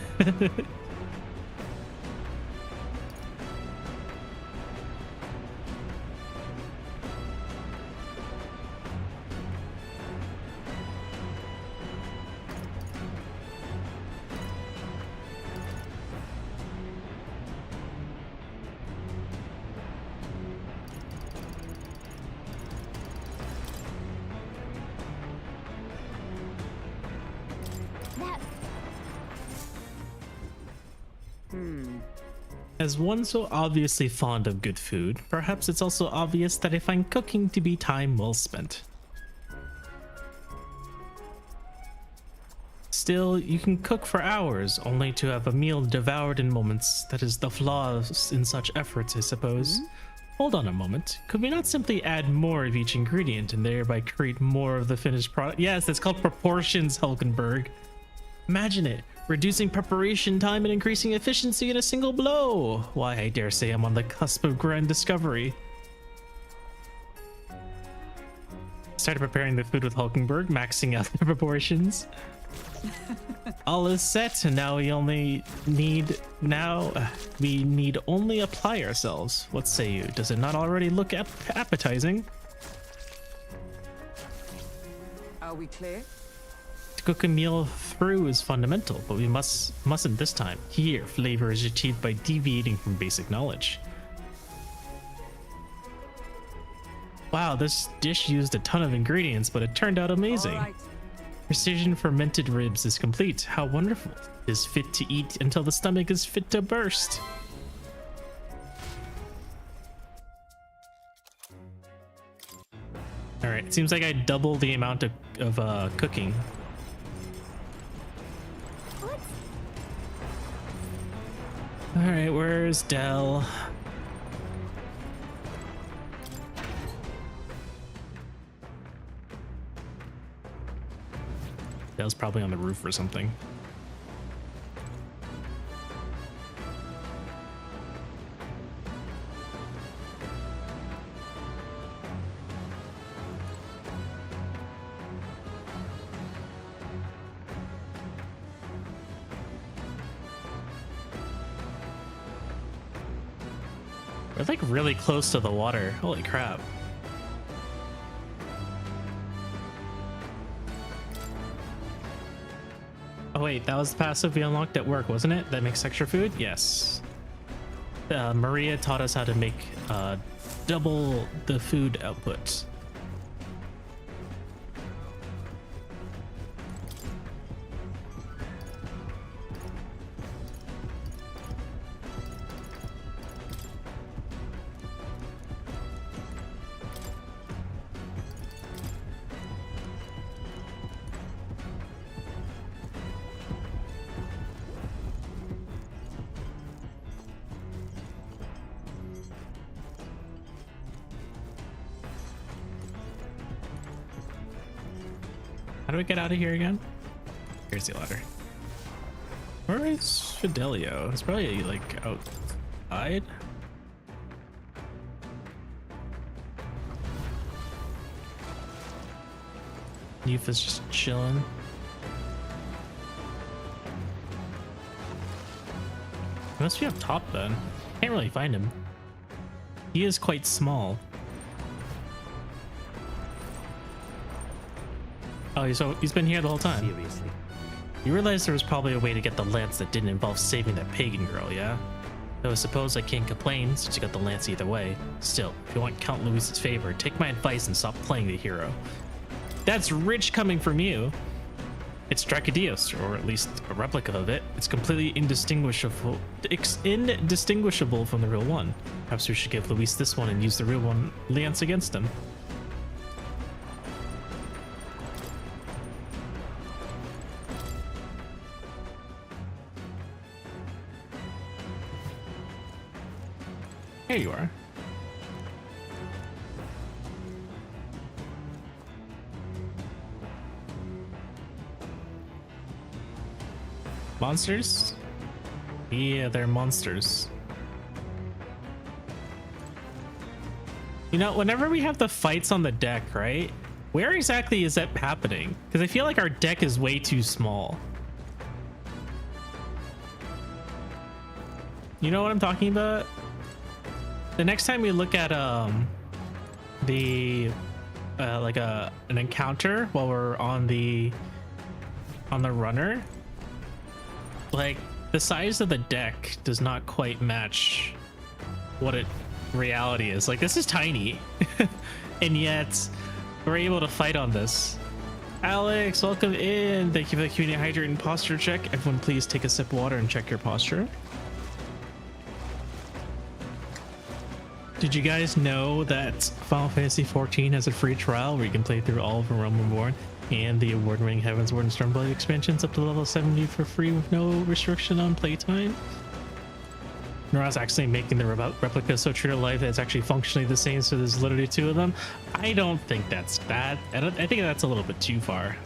As one so obviously fond of good food, perhaps it's also obvious that I find cooking to be time well spent. Still, you can cook for hours, only to have a meal devoured in moments. That is the flaw in such efforts, I suppose. Hold on a moment. Could we not simply add more of each ingredient and thereby create more of the finished product? Yes, that's called proportions, Hulkenberg. Imagine it. Reducing preparation time and increasing efficiency in a single blow. Why, I dare say I'm on the cusp of grand discovery. Started preparing the food with Hulkenberg, maxing out the proportions. All is set, and now we need only apply ourselves. What say you? Does it not already look appetizing? Are we clear? To cook a meal through is fundamental, but we mustn't this time. Here, flavor is achieved by deviating from basic knowledge. Wow, this dish used a ton of ingredients, but it turned out amazing. All right. Precision fermented ribs is complete. How wonderful. It is fit to eat until the stomach is fit to burst. All right, it seems like I doubled the amount of cooking. All right, where's Dell? Dell's probably on the roof or something. We're like really close to the water. Holy crap. Oh wait, that was the passive we unlocked at work, wasn't it? That makes extra food? Yes. Maria taught us how to make double the food output. How do we get out of here again? Here's the ladder. Where is Fidelio? It's probably like outside. Youth is just chilling. He must be up top then. Can't really find him. He is quite small. Oh, so he's been here the whole time. Seriously. You realize there was probably a way to get the lance that didn't involve saving that pagan girl, yeah? Though I suppose I can't complain since you got the lance either way. Still, if you want Count Luis's favor, take my advice and stop playing the hero. That's rich coming from you. It's Dracodios, or at least a replica of it. It's completely indistinguishable from the real one. Perhaps we should give Luis this one and use the real one lance against him. Here you are. Monsters? Yeah, they're monsters. You know, whenever we have the fights on the deck, right? Where exactly is that happening? Because I feel like our deck is way too small. You know what I'm talking about? The next time we look at like an encounter while we're on the runner, like the size of the deck does not quite match what reality is. Like, this is tiny and yet we're able to fight on this. Alex, welcome in. Thank you for the community hydrate and posture check. Everyone please take a sip of water and check your posture. Did you guys know that Final Fantasy XIV has a free trial where you can play through all of Realm Reborn and the award-winning Heavensward and Stormblade expansions up to level 70 for free with no restriction on playtime? Nora's actually making the replica so true to life that it's actually functionally the same, so there's literally two of them. I don't think that's bad. I think that's a little bit too far.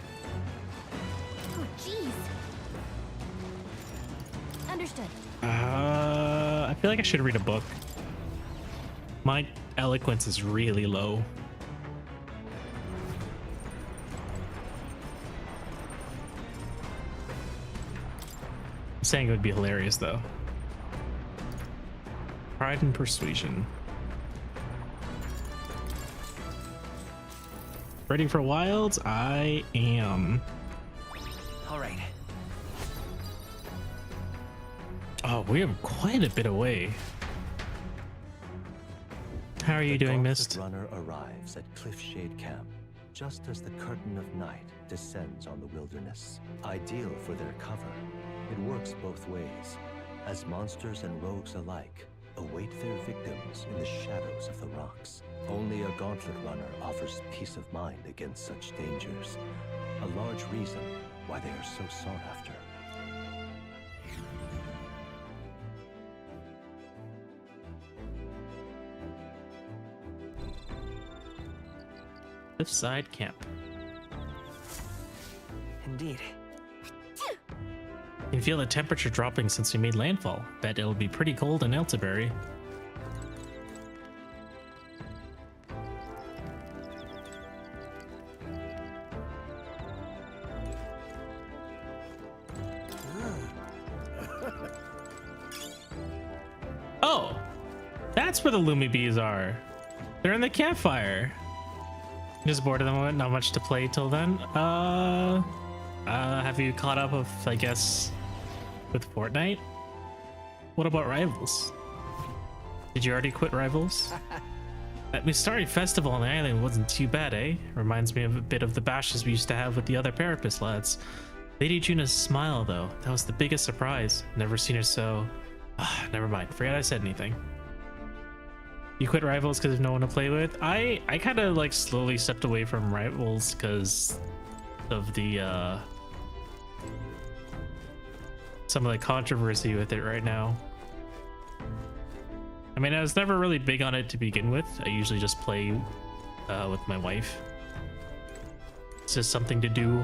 Oh, jeez. Understood. I feel like I should read a book. My eloquence is really low. I'm saying it would be hilarious though. Pride and persuasion. Ready for wilds? I am. All right. Oh, we have quite a bit away. How are you doing, Mist? The runner arrives at Cliffshade Camp just as the curtain of night descends on the wilderness. Ideal for their cover, it works both ways, as monsters and rogues alike await their victims in the shadows of the rocks. Only a gauntlet runner offers peace of mind against such dangers, a large reason why they are so sought after. Cliffside Camp. Indeed. You can feel the temperature dropping since we made landfall. Bet it'll be pretty cold in Eltabury. Oh, that's where the Lumi bees are. They're in the campfire. Just bored at the moment, not much to play till then. Have you caught up with, I guess, with Fortnite? What about Rivals? Did you already quit Rivals? That Mustari festival on the island wasn't too bad, eh? Reminds me of a bit of the bashes we used to have with the other Parapus lads. Lady Juna's smile, though, that was the biggest surprise. Never seen her so... never mind, forget I said anything. You quit Rivals because of no one to play with? I kind of like slowly stepped away from Rivals because of the some of the controversy with it right now. I mean, I was never really big on it to begin with. I usually just play with my wife. It's just something to do.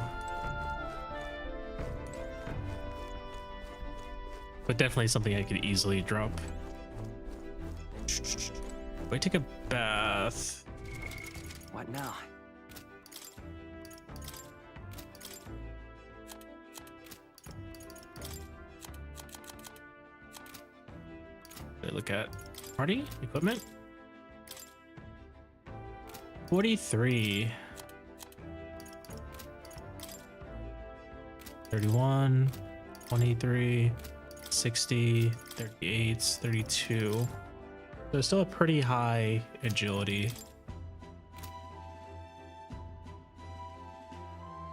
But definitely something I could easily drop. Wait, take a bath. What now? Look at party equipment. 43. 31, 23, 60, 38, 32. So still a pretty high agility.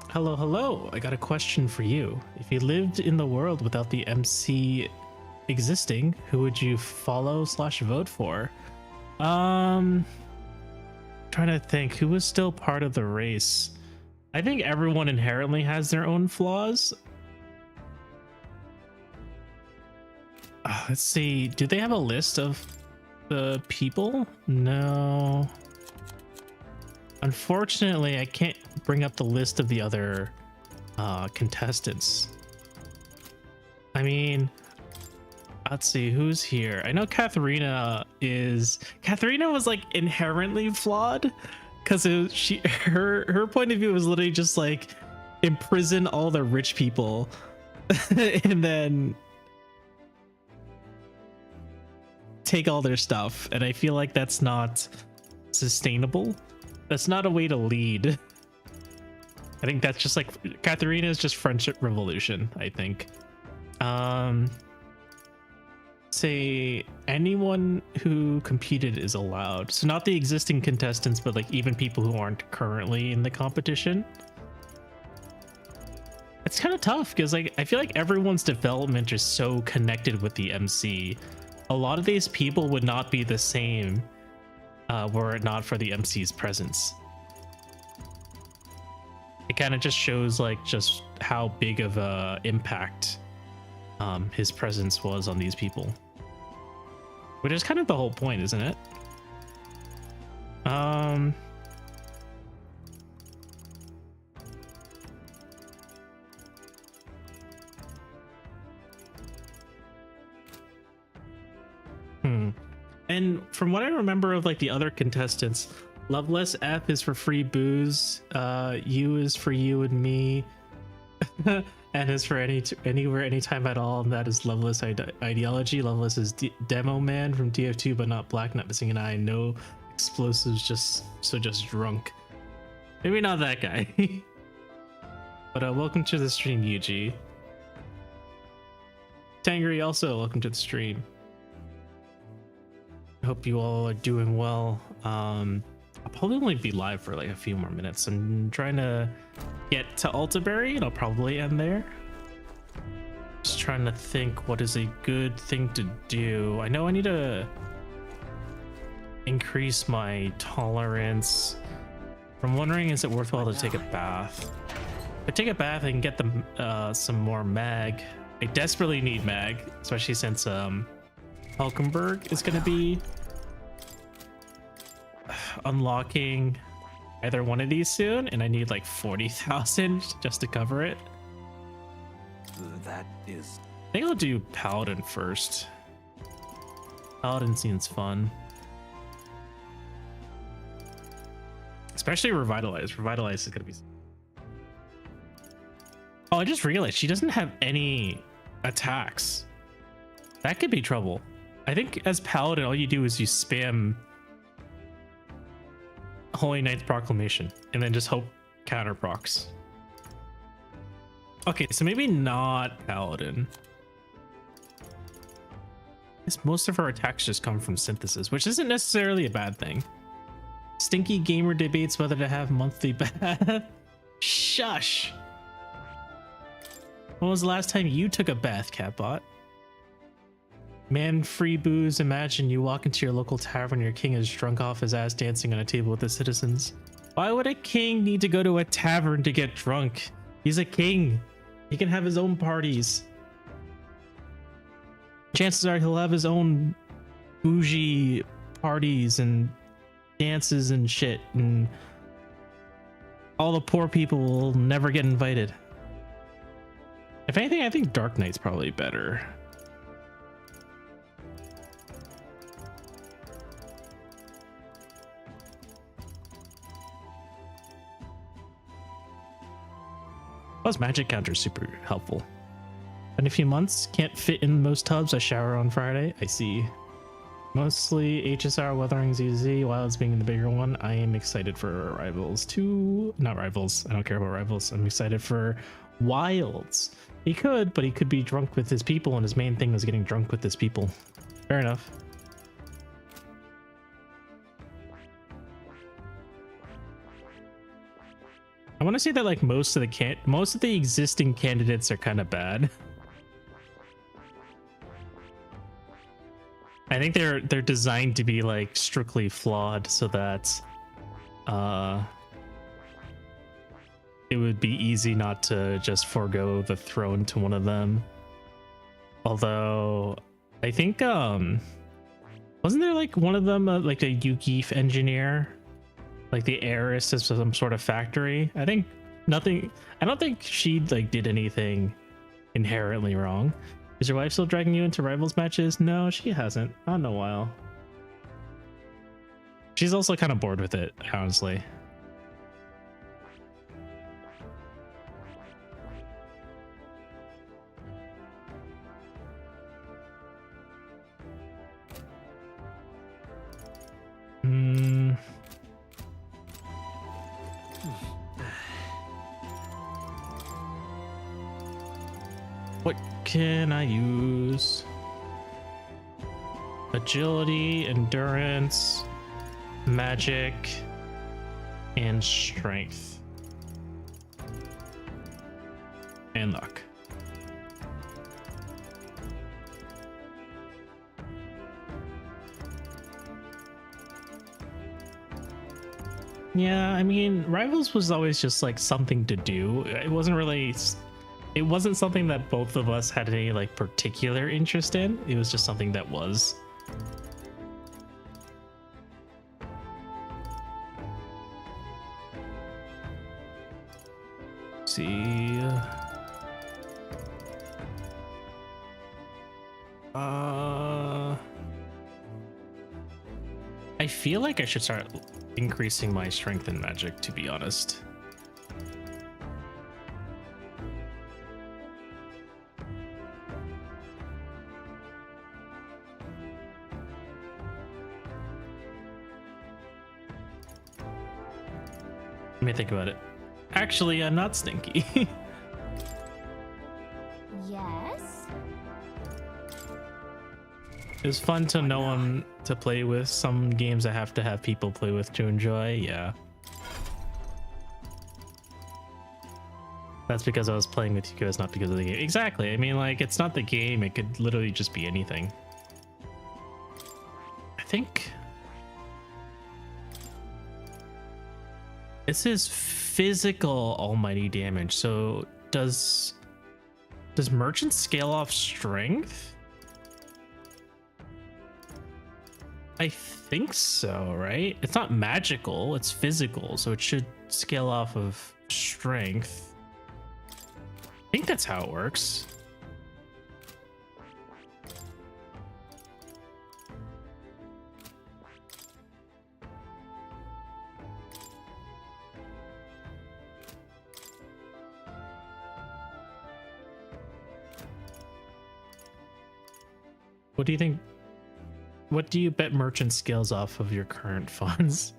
Hello, hello. I got a question for you. If you lived in the world without the MC existing, who would you follow / vote for? Trying to think who was still part of the race. I think everyone inherently has their own flaws. Let's see, do they have a list of the people? No, unfortunately I can't bring up the list of the other contestants. I mean, let's see who's here. I know Katharina was like inherently flawed because her point of view was literally just like imprison all the rich people and then take all their stuff, and I feel like that's not sustainable. That's not a way to lead. I think that's just like Katharina is just friendship revolution, I think. Say anyone who competed is allowed, so not the existing contestants, but like even people who aren't currently in the competition. It's kind of tough because like I feel like everyone's development is so connected with the MC. A lot of these people would not be the same were it not for the MC's presence. It kind of just shows like just how big of a impact his presence was on these people, which is kind of the whole point, isn't it? And from what I remember of like the other contestants, Loveless F is for free booze, U is for you and me, N is for anywhere, anytime at all, and that is Loveless ideology. Loveless is Demo Man from DF2, but not black, not missing an eye, no explosives, just drunk. Maybe not that guy. But welcome to the stream, Yuji. Tangri also welcome to the stream. I hope you all are doing well. I'll probably only be live for like a few more minutes. I'm trying to get to Altaberry and I'll probably end there. Just trying to think what is a good thing to do. I know I need to increase my tolerance. I'm wondering, is it worthwhile to take a bath? If I take a bath, I can get them some more mag. I desperately need mag, especially since Hulkenberg is going to be unlocking either one of these soon, and I need like 40,000 just to cover it. That is... I think I'll do Paladin first. Paladin seems fun. Especially Revitalize. Revitalize is going to be... Oh, I just realized she doesn't have any attacks. That could be trouble. I think as Paladin, all you do is you spam Holy Knight's Proclamation and then just hope counter procs. Okay, so maybe not Paladin. I guess most of her attacks just come from synthesis, which isn't necessarily a bad thing. Stinky Gamer debates whether to have monthly bath. Shush. When was the last time you took a bath, Catbot? Man, free booze. Imagine you walk into your local tavern, your king is drunk off his ass dancing on a table with the citizens. Why would a king need to go to a tavern to get drunk? He's a king. He can have his own parties. Chances are he'll have his own bougie parties and dances and shit. And All the poor people will never get invited. If anything, I think Dark Knight's probably better. Plus, magic counter is super helpful. In a few months, can't fit in most tubs. I shower on Friday. I see. Mostly HSR, Weathering ZZ, Wilds being the bigger one. I am excited for Rivals 2. Not Rivals. I don't care about Rivals. I'm excited for Wilds. He could, but he could be drunk with his people, and his main thing was getting drunk with his people. Fair enough. I want to say that like most of the existing candidates are kind of bad. I think they're designed to be like strictly flawed so that it would be easy not to just forego the throne to one of them. Although I think wasn't there like one of them like a Yukif engineer, like the heiress of some sort of factory? I don't think she like did anything inherently wrong. Is your wife still dragging you into Rivals matches? No, she hasn't. Not in a while. She's also kind of bored with it, honestly. What can I use? Agility, endurance, magic, and strength. And luck. Yeah, I mean, Rivals was always just like something to do. It wasn't something that both of us had any like particular interest in. It was just something that was. Let's see. I feel like I should start increasing my strength and magic, to be honest. Let me think about it. Actually, I'm not stinky. Yes? It was fun to know one to play with. Some games I have to have people play with to enjoy. Yeah. That's because I was playing with you guys, not because of the game. Exactly. I mean, like, it's not the game. It could literally just be anything. I think this is physical almighty damage. So does merchant scale off strength? I think so, right? It's not magical, it's physical, so it should scale off of strength. I think that's how it works. What do you think? What do you bet merchant scales off of your current funds?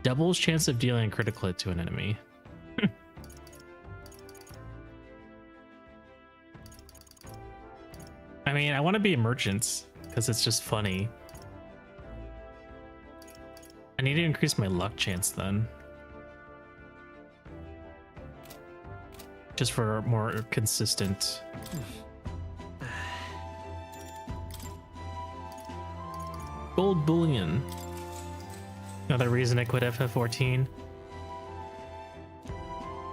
Doubles chance of dealing a critical hit to an enemy. I mean, I want to be a merchant because it's just funny. I need to increase my luck chance then. Just for more consistent. Gold bullion. Another reason I quit FF14.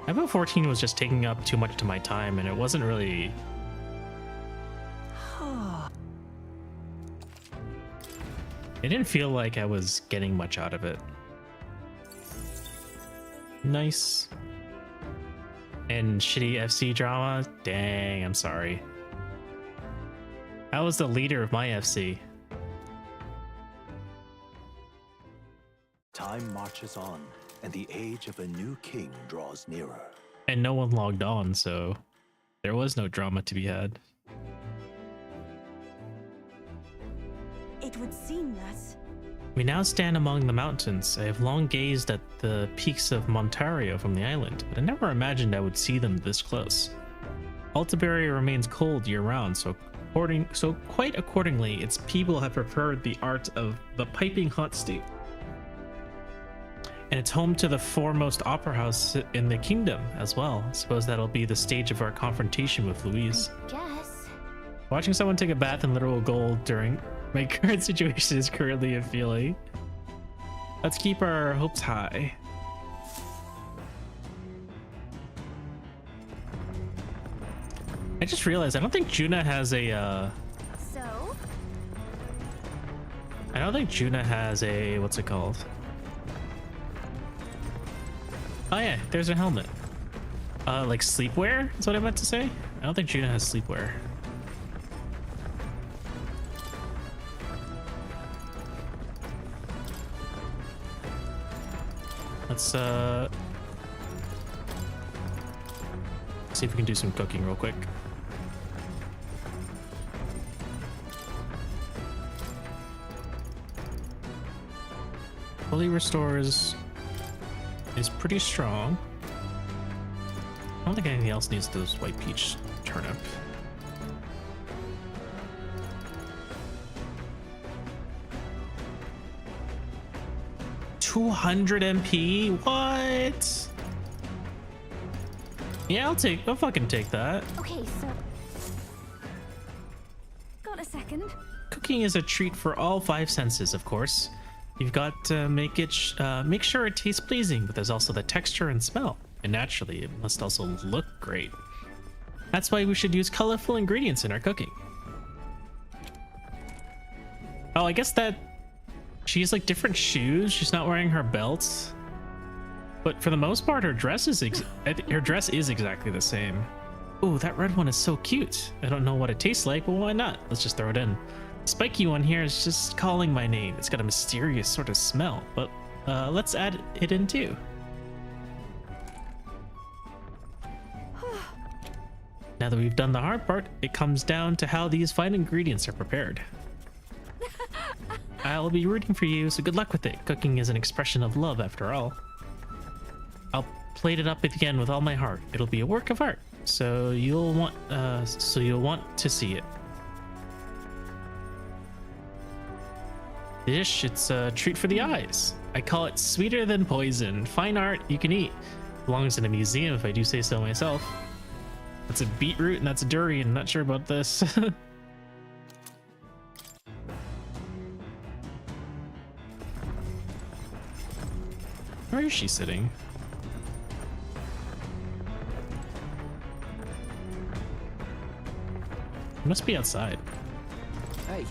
FF14 was just taking up too much of my time, and it wasn't really. It didn't feel like I was getting much out of it. Nice. And shitty FC drama? Dang, I'm sorry. I was the leader of my FC. Time marches on, and the age of a new king draws nearer. And no one logged on, so there was no drama to be had. It would seem that... We now stand among the mountains. I have long gazed at the peaks of Montario from the island, but I never imagined I would see them this close. Altiberia remains cold year-round, so quite accordingly, its people have preferred the art of the piping hot stew. And it's home to the foremost opera house in the kingdom as well. I suppose that'll be the stage of our confrontation with Louise. Guess. Watching someone take a bath in literal gold during my current situation is currently a feeling. Let's keep our hopes high. I just realized I don't think Juna has a So? I don't think Juna has a, what's it called? Oh yeah, there's a helmet. Like sleepwear is what I meant to say. I don't think Juna has sleepwear. Let's see if we can do some cooking real quick. Fully restores is pretty strong. I don't think anything else needs those white peach turnip. $200 MP? What? Yeah, I'll fucking take that. Okay, so... Got a second? Cooking is a treat for all five senses, of course. You've got to make sure it tastes pleasing, but there's also the texture and smell. And naturally, it must also look great. That's why we should use colorful ingredients in our cooking. Oh, I guess that she has like different shoes. She's not wearing her belts. But for the most part, her dress is exactly the same. Ooh, that red one is so cute. I don't know what it tastes like, but why not? Let's just throw it in. The spiky one here is just calling my name. It's got a mysterious sort of smell, but let's add it in too. Now that we've done the hard part, it comes down to how these fine ingredients are prepared. I'll be rooting for you, so good luck with it. Cooking is an expression of love after all. I'll plate it up again with all my heart. It'll be a work of art, so you'll want to see it. Dish, it's a treat for the eyes. I call it sweeter than poison. Fine art you can eat. Belongs in a museum if I do say so myself. That's a beetroot and that's a durian. Not sure about this. Where is she sitting? Must be outside. Hey.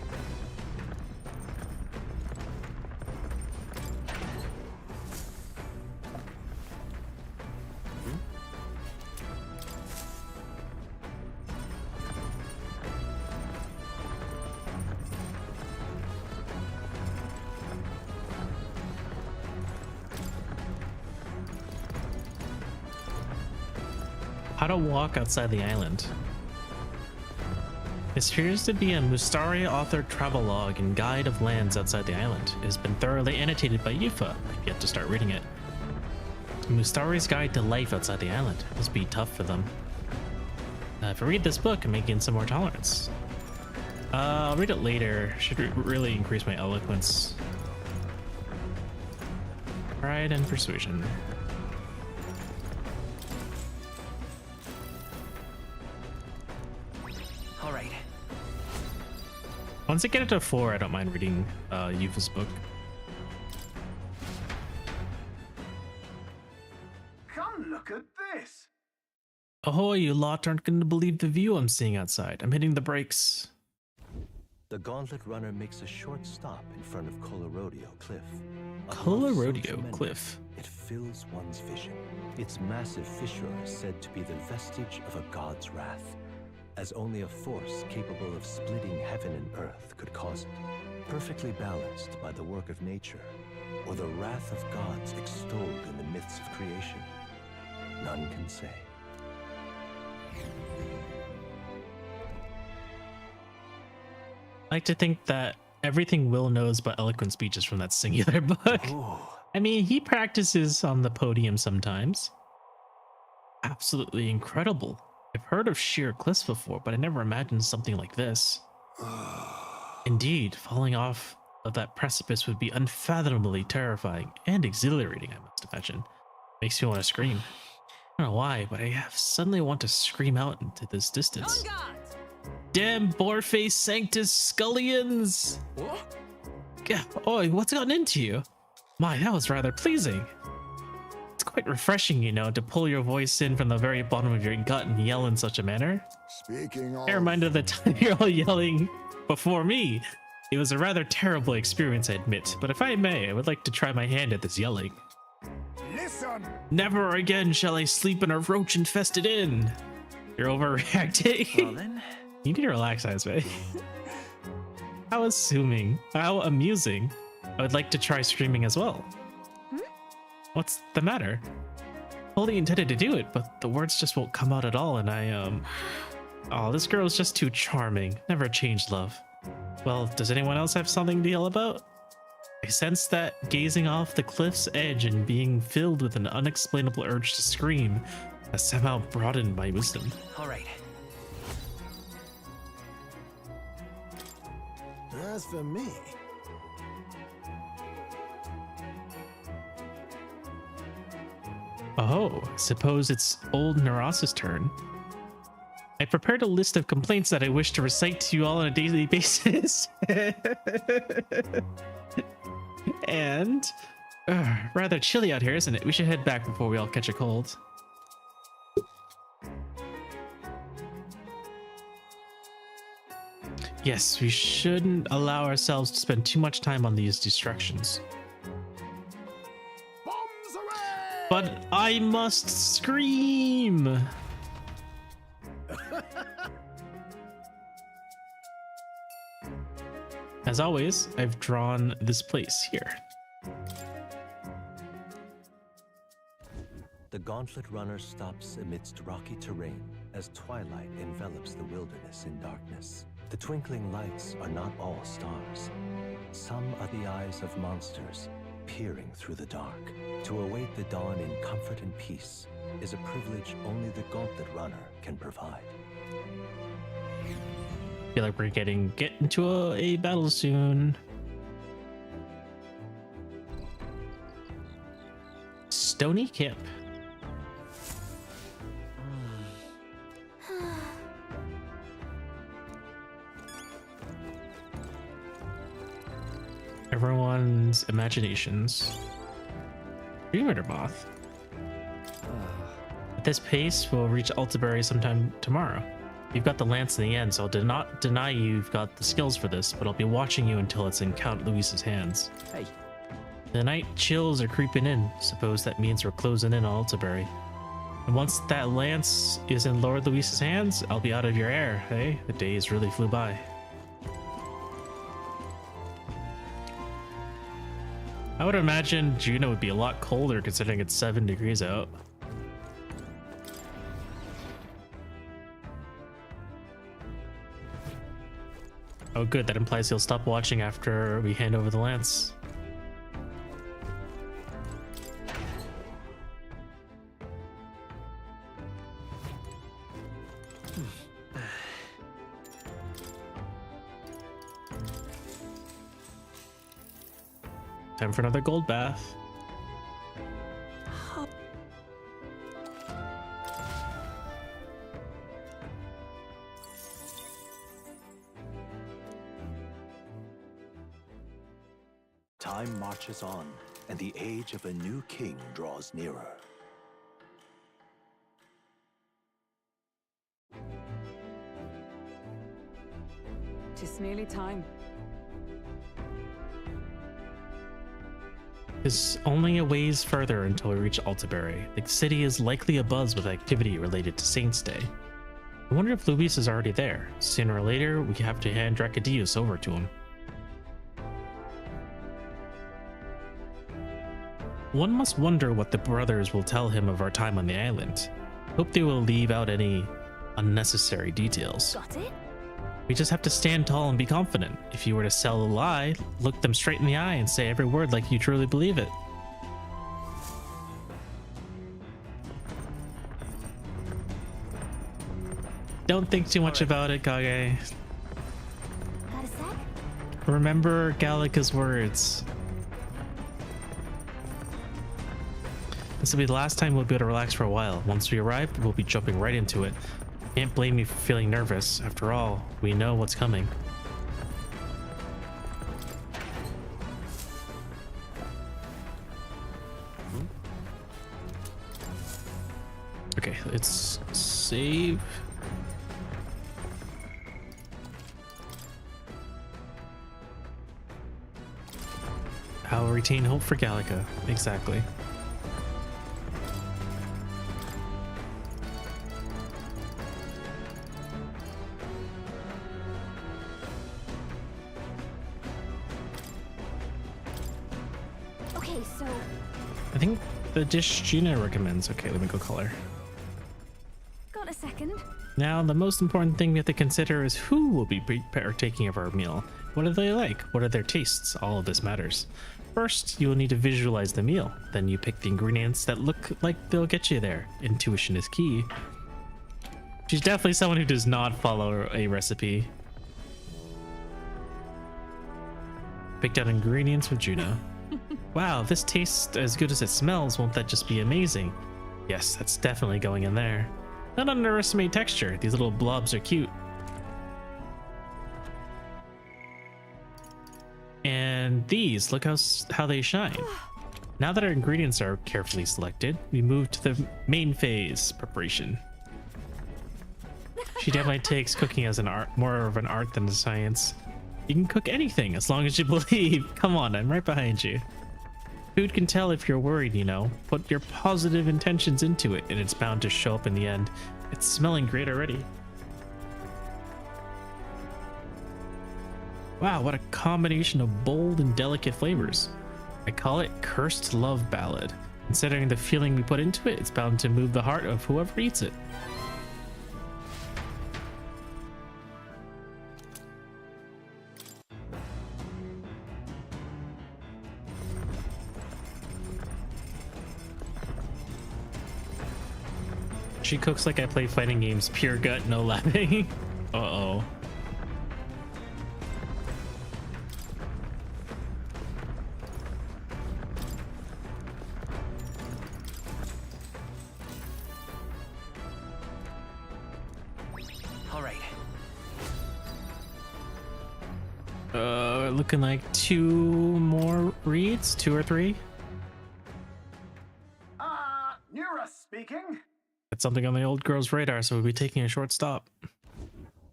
How to walk outside the island. This appears to be a Mustari authored travelogue and guide of lands outside the island. It has been thoroughly annotated by Yufa. I've yet to start reading it. Mustari's guide to life outside the island. Must be tough for them. If I read this book, I'm making some more tolerance. I'll read it later. Should really increase my eloquence. Pride and persuasion. Once I get it to 4, I don't mind reading Yufa's book. Come look at this. Ahoy, you lot aren't going to believe the view I'm seeing outside. I'm hitting the brakes. The Gauntlet Runner makes a short stop in front of Colorodeo Cliff. Colorodeo Cliff. It fills one's vision. Its massive fissure is said to be the vestige of a god's wrath, as only a force capable of splitting heaven and earth could cause it. Perfectly balanced by the work of nature, or the wrath of gods extolled in the myths of creation, none can say. I like to think that everything Will knows about eloquent speech is from that singular book. Ooh. I mean, he practices on the podium sometimes. Absolutely incredible. I've heard of sheer cliffs before, but I never imagined something like this. Indeed, falling off of that precipice would be unfathomably terrifying and exhilarating, I must imagine. Makes me want to scream. I don't know why, but I suddenly want to scream out into this distance. Damn boar-faced Sanctus Scullions! Yeah, oi, what's gotten into you? My, that was rather pleasing. It's quite refreshing, you know, to pull your voice in from the very bottom of your gut and yell in such a manner. Speaking of... I reminded of the time you're all yelling before me. It was a rather terrible experience, I admit, but if I may, I would like to try my hand at this yelling. Listen! Never again shall I sleep in a roach-infested inn. You're overreacting. Well then. You need to relax, Ismay. How assuming, how amusing. I would like to try screaming as well. What's the matter? Fully intended to do it, but the words just won't come out at all, and oh, this girl's just too charming. Never changed, love. Well, does anyone else have something to yell about? I sense that gazing off the cliff's edge and being filled with an unexplainable urge to scream has somehow broadened my wisdom. All right. As for me... Oh, suppose it's old Naras's turn. I prepared a list of complaints that I wish to recite to you all on a daily basis. And... rather chilly out here, isn't it? We should head back before we all catch a cold. Yes, we shouldn't allow ourselves to spend too much time on these distractions. But I must scream! As always, I've drawn this place here. The Gauntlet Runner stops amidst rocky terrain as twilight envelops the wilderness in darkness. The twinkling lights are not all stars. Some are the eyes of monsters, peering through the dark. To await the dawn in comfort and peace is a privilege only the Gauntlet Runner can provide. Feel like we're get into a battle soon. Stony Camp. Everyone's imaginations. Dreamer Moth. At this pace, we'll reach Altabury sometime tomorrow. You've got the lance in the end, so I'll not deny you've got the skills for this, but I'll be watching you until it's in Count Luis's hands. Hey. The night chills are creeping in. Suppose that means we're closing in on Altabury. And once that lance is in Lord Luis's hands, I'll be out of your hair, hey? The days really flew by. I would imagine Juno would be a lot colder considering it's 7 degrees out. Oh good, that implies he'll stop watching after we hand over the lance. Time for another gold bath. Time marches on, and the age of a new king draws nearer. To It's nearly time. It's only a ways further until we reach Altaberry. The city is likely abuzz with activity related to Saints' Day. I wonder if Luis is already there. Sooner or later, we have to hand Dracadius over to him. One must wonder what the brothers will tell him of our time on the island. Hope they will leave out any unnecessary details. Got it? We just have to stand tall and be confident. If you were to sell a lie, look them straight in the eye and say every word like you truly believe it. Don't think too much about it, Kage. Got a sec? Remember Gallica's words. This will be the last time we'll be able to relax for a while. Once we arrive, we'll be jumping right into it. Can't blame me for feeling nervous. After all, we know what's coming. Okay, let's save. I'll retain hope for Gallica. Exactly. Okay, so I think the dish Gina recommends. Okay, let me go color. got a second? Now, the most important thing we have to consider is who will be partaking of our meal. What are they like? What are their tastes? All of this matters. First, you will need to visualize the meal. Then you pick the ingredients that look like they'll get you there. Intuition is key. She's definitely someone who does not follow a recipe. Picked out ingredients with Juno. Wow, if this tastes as good as it smells, won't that just be amazing? Yes, that's definitely going in there. Not underestimate texture. These little blobs are cute. And these, look how they shine. Now that our ingredients are carefully selected, we move to the main phase, preparation. She definitely takes cooking as an art, more of an art than a science. You can cook anything as long as you believe. Come on, I'm right behind you. Food can tell if you're worried, you know. Put your positive intentions into it, and it's bound to show up in the end. It's smelling great already. Wow, what a combination of bold and delicate flavors. I call it Cursed Love Ballad. Considering the feeling we put into it, it's bound to move the heart of whoever eats it. She cooks like I play fighting games, pure gut, no laughing. Uh-oh. All right. Looking like 2 more reads, 2 or 3. Nura speaking. That's something on the old girl's radar, so we'll be taking a short stop.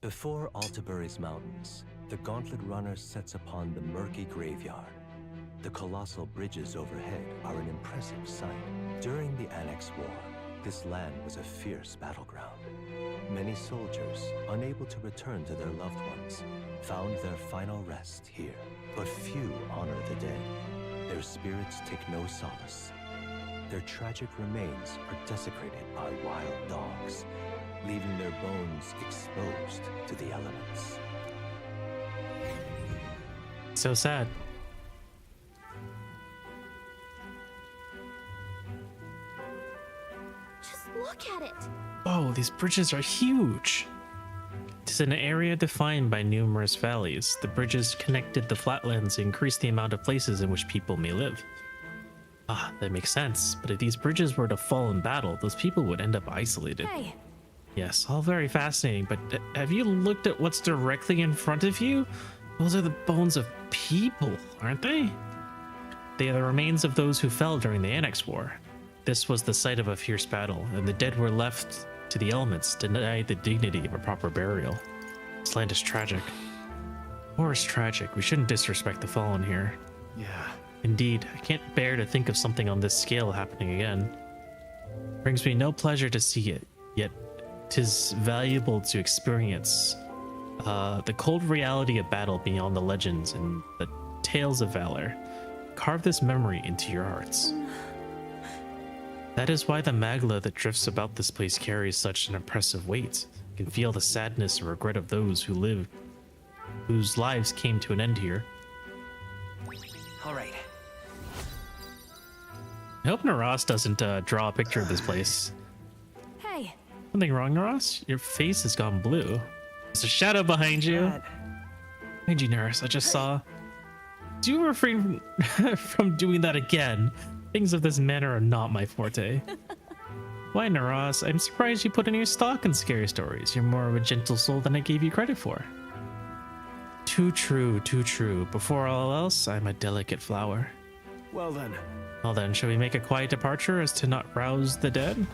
Before Altaberry's mountains, the Gauntlet Runner sets upon the murky graveyard. The colossal bridges overhead are an impressive sight. During the Annex War, this land was a fierce battleground. Many soldiers, unable to return to their loved ones, found their final rest here. But few honor the dead. Their spirits take no solace. Their tragic remains are desecrated by wild dogs, leaving their bones exposed to the elements. So sad. Just look at it. Oh, these bridges are huge. It is an area defined by numerous valleys. The bridges connected the flatlands to increase the amount of places in which people may live. Ah, that makes sense. But if these bridges were to fall in battle, those people would end up isolated. Hey. Yes, all very fascinating, but have you looked at what's directly in front of you? Those are the bones of people, aren't they? They are the remains of those who fell during the Annex War. This was the site of a fierce battle, and the dead were left to the elements, denied the dignity of a proper burial. This land is tragic. War is tragic. We shouldn't disrespect the fallen here. Yeah. Indeed, I can't bear to think of something on this scale happening again. Brings me no pleasure to see it, yet 'tis valuable to experience the cold reality of battle beyond the legends and the tales of valor. Carve this memory into your hearts. That is why the magla that drifts about this place carries such an oppressive weight. You can feel the sadness and regret of those whose lives came to an end here. All right. I hope Naras doesn't draw a picture of this place. Hey. Something wrong, Naras? Your face has gone blue. There's a shadow behind you. Behind you, Naras. I just saw. Do refrain from doing that again. Things of this manner are not my forte. Why, Naras? I'm surprised you put any stock in scary stories. You're more of a gentle soul than I gave you credit for. Too true, too true. Before all else, I'm a delicate flower. Well then. Well then, shall we make a quiet departure as to not rouse the dead?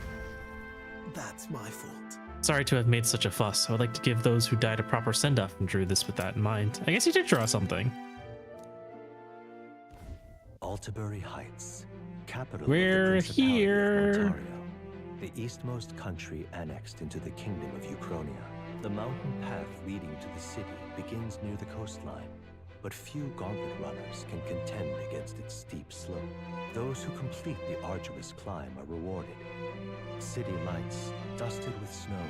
That's my fault. Sorry to have made such a fuss. I would like to give those who died a proper send-off and drew this with that in mind. I guess you did draw something. Altabury Heights, capital We're of the Principality here. of Ontario, the eastmost country annexed into the Kingdom of Uchronia. The mountain path leading to the city begins near the coastline, but few gauntlet runners can contend against its steep slope. Those who complete the arduous climb are rewarded. City lights, dusted with snow,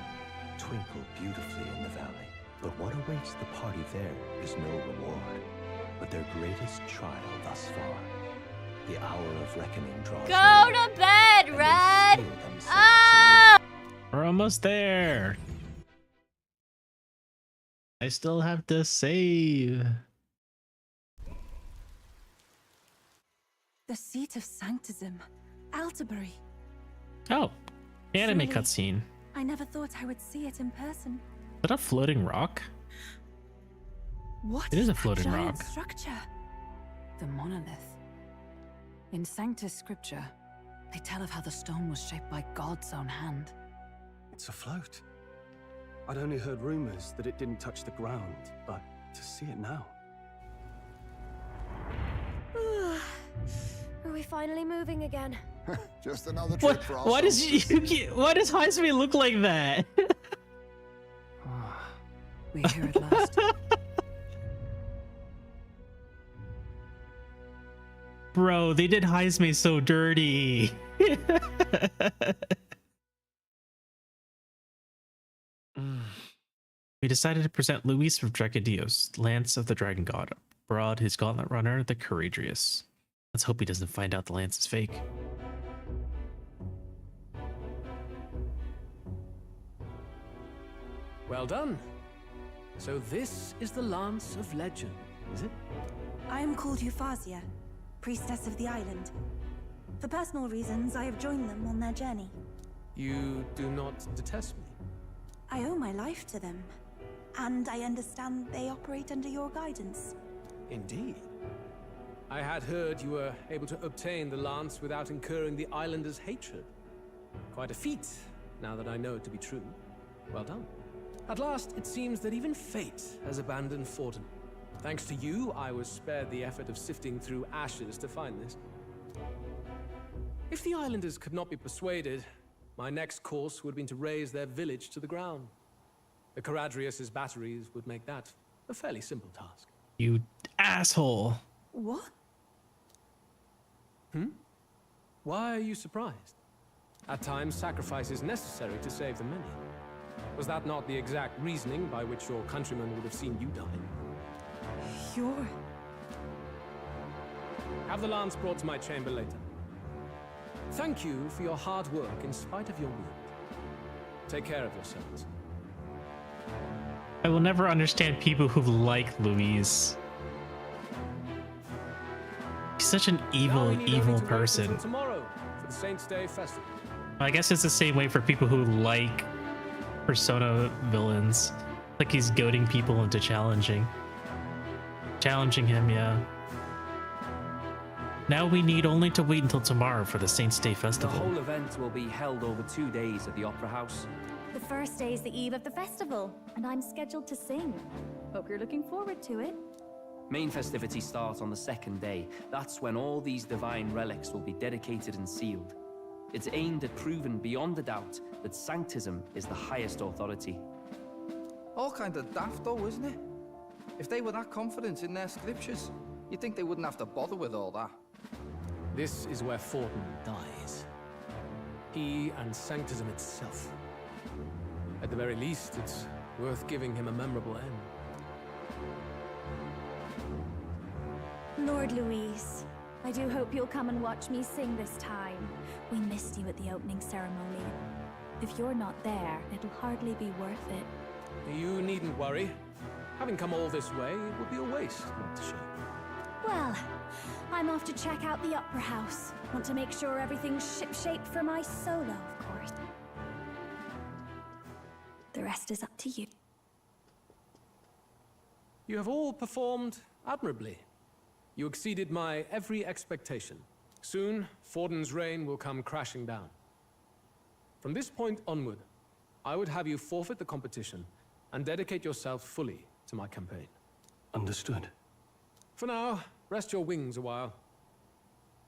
twinkle beautifully in the valley. But what awaits the party there is no reward, but their greatest trial thus far. The hour of reckoning draws Go near, to bed, and Red! they feel themselves Ah! We're almost there. I still have to save. The seat of sanctism, Altabury. Oh, anime Surely- cutscene. I never thought I would see it in person. Is that a floating rock? What It is a that floating giant rock. structure? The monolith. In Sanctus scripture, they tell of how the stone was shaped by God's own hand. It's afloat. I'd only heard rumors that it didn't touch the ground, but to see it now. Are we finally moving again? Just another trip for us. Why does why does Heisme look like that? We're here at last. Bro, they did Heisme so dirty. We decided to present Luis with Dracodios, Lance of the Dragon God, abroad his gauntlet runner, the Courageous. Let's hope he doesn't find out the lance is fake. Well done. So this is the Lance of Legend, is it? I am called Euphazia, priestess of the island. For personal reasons, I have joined them on their journey. You do not detest me? I owe my life to them, and I understand they operate under your guidance. Indeed. I had heard you were able to obtain the lance without incurring the islanders' hatred. Quite a feat, now that I know it to be true. Well done. At last, it seems that even fate has abandoned Fortin. Thanks to you, I was spared the effort of sifting through ashes to find this. If the islanders could not be persuaded, my next course would have been to raze their village to the ground. The Caradrius' batteries would make that a fairly simple task. You asshole. What? Why are you surprised? At times, sacrifice is necessary to save the many. Was that not the exact reasoning by which your countrymen would have seen you die? You're... Have the lance brought to my chamber later. Thank you for your hard work in spite of your wound. Take care of yourselves. I will never understand people who like Louise. He's such an Now evil, we need evil only to wait person. until tomorrow for the Saints' Day festival. I guess it's the same way for people who like Persona villains. Like he's goading people into challenging him, yeah. Now we need only to wait until tomorrow for the Saints' Day The festival. whole event will be held over 2 days at the Opera House. The first day is the eve of the festival, and I'm scheduled to sing. Hope you're looking forward to it. Main festivities start on the second day. That's when all these divine relics will be dedicated and sealed. It's aimed at proving beyond a doubt that Sanctism is the highest authority. All kind of daft though, isn't it? If they were that confident in their scriptures, you'd think they wouldn't have to bother with all that. This is where Forden dies. He and Sanctism itself. At the very least, it's worth giving him a memorable end. Lord Louise, I do hope you'll come and watch me sing this time. We missed you at the opening ceremony. If you're not there, it'll hardly be worth it. You needn't worry. Having come all this way, it would be a waste not to show. Well, I'm off to check out the Opera House. Want to make sure everything's ship-shape for my solo, of course. The rest is up to you. You have all performed admirably. You exceeded my every expectation. Soon, Forden's reign will come crashing down. From this point onward, I would have you forfeit the competition and dedicate yourself fully to my campaign. Understood. For now, rest your wings a while.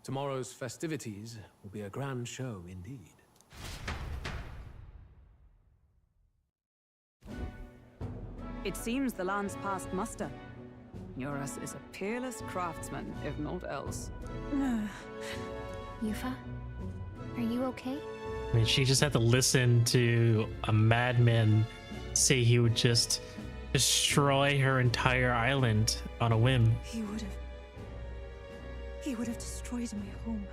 Tomorrow's festivities will be a grand show indeed. It seems the land's past muster. Eurus is a peerless craftsman, if not else. Yufa, are you okay? I mean, she just had to listen to a madman say he would just destroy her entire island on a whim. He would have destroyed my home.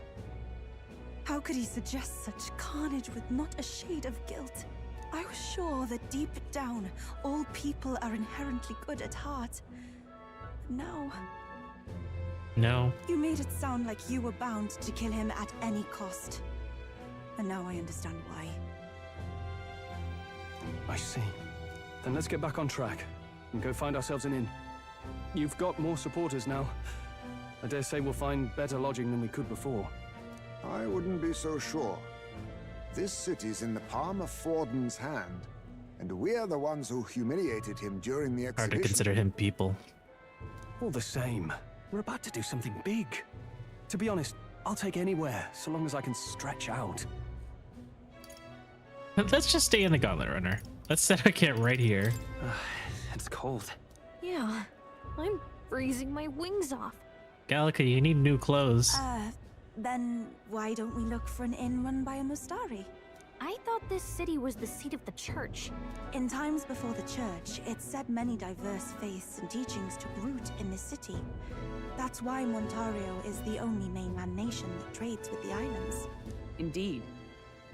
How could he suggest such carnage with not a shade of guilt? I was sure that deep down, all people are inherently good at heart. Now... No. You made it sound like you were bound to kill him at any cost. And now I understand why. I see. Then let's get back on track and go find ourselves an inn. You've got more supporters now. I dare say we'll find better lodging than we could before. I wouldn't be so sure. This city's in the palm of Forden's hand, and we're the ones who humiliated him during the exhibition. Hard to consider him people. All the same, we're about to do something big. To be honest, I'll take anywhere, so long as I can stretch out. Let's just stay in the Gauntlet Runner. Let's set our camp right here. It's cold. Yeah, I'm freezing my wings off. Gallica, you need new clothes. Then why don't we look for an inn run by a Mustari? I thought this city was the seat of the church. In times before the church, it said many diverse faiths and teachings took root in this city. That's why Montario is the only mainland nation that trades with the islands. Indeed.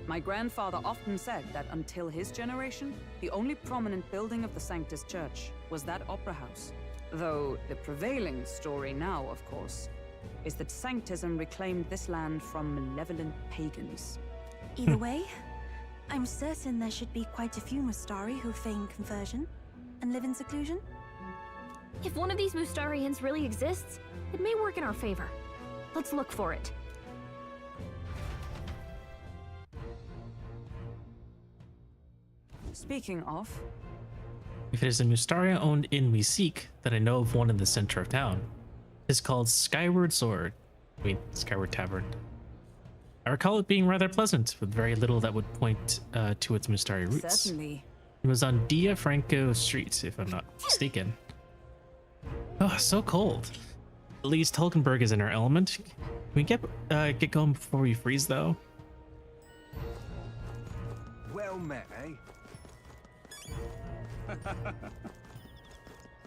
My grandfather often said that until his generation, the only prominent building of the Sanctus Church was that opera house. Though the prevailing story now, of course, is that Sanctism reclaimed this land from malevolent pagans. Either way, I'm certain there should be quite a few Mustari who feign conversion and live in seclusion. If one of these Mustarians really exists, it may work in our favor. Let's look for it. Speaking of... If it is a Mustaria-owned inn we seek, then I know of one in the center of town. It's called Skyward Tavern. I recall it being rather pleasant, with very little that would point to its Mustari roots. Certainly. It was on Dia Franco Street, if I'm not mistaken. Oh, so cold. At least Hulkenberg is in our element. Can we get going before we freeze, though? Well met, eh?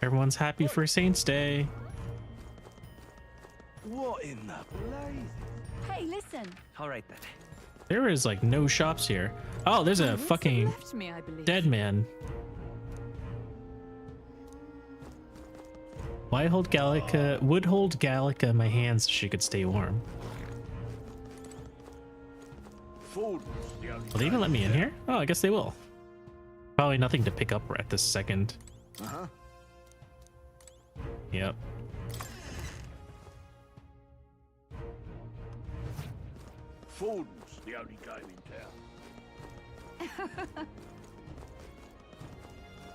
Everyone's happy for Saints Day. What in the blaze? Hey, listen. All right then. There is like no shops here. Oh, there's a fucking me, I believe. dead man. Why hold Gallica? Would hold Gallica in my hands so she could stay warm. Will they even let me in here? Oh, I guess they will. Probably nothing to pick up at this second. Uh-huh. Yep. Forden's the only game in town.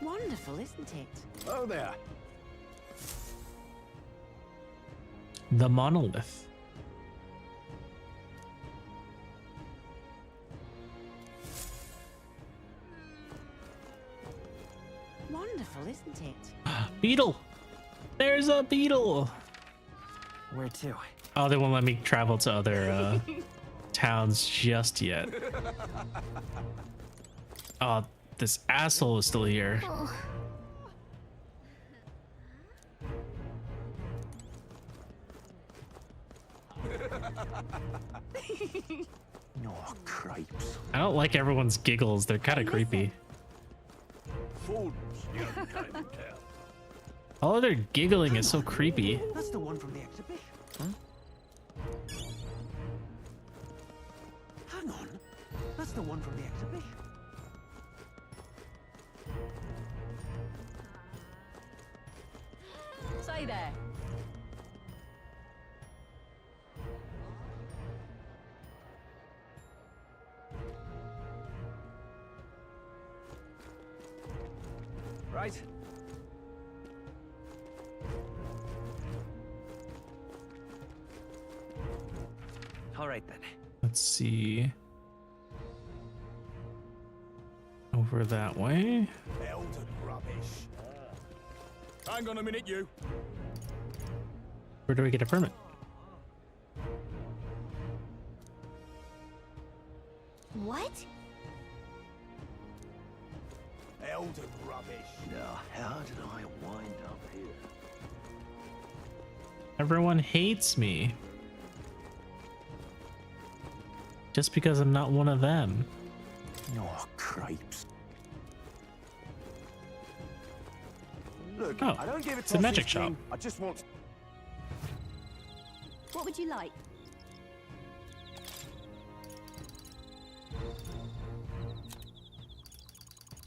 Wonderful, isn't it? Oh there. The monolith. Wonderful, isn't it? Beetle! There's a beetle! Where to? Oh, they won't let me travel to other towns just yet. Oh, this asshole is still here. No, cripes. I don't like everyone's giggles. They're kind of creepy. Fools, young kind of tell. All of their giggling is so creepy. That's the one from the exhibition. Hang on. That's the one from the exhibition. Say there. Right. All right then. Let's see. Over that way. Elden rubbish. Hang on a minute, you. Where do we get a permit? What? Elden rubbish. Now, how did I wind up here? Everyone hates me. Just because I'm not one of them. No, cripes. Look, Oh, I don't give a it's a toss magic this shop. thing. I just want. What would you like?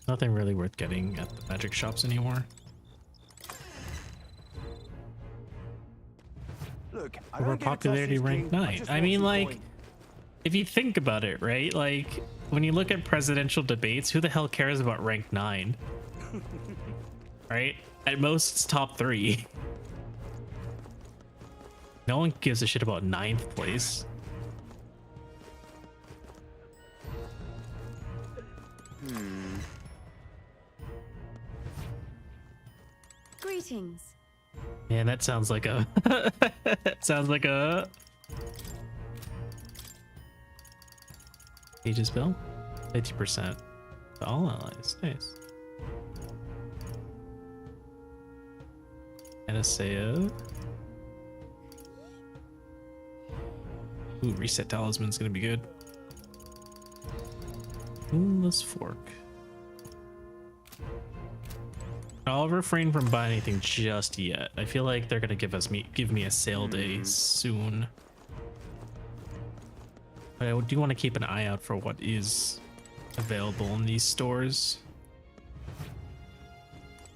Nothing really worth getting at the magic shops anymore. Look, I Over don't give a toss popularity this rank king. I 9. just I want mean, some like, coin. if you think about it, right? Like, when you look at presidential debates, who the hell cares about rank 9? Right? At most, it's top 3. No one gives a shit about 9th place. Greetings. Man, that sounds like a... sounds like a... Aegis bill? 50%. To all allies. Nice. Anaseo. Ooh, reset talisman's gonna be good. Moonless fork. I'll refrain from buying anything just yet. I feel like they're gonna give me a sale day soon. But I do want to keep an eye out for what is available in these stores.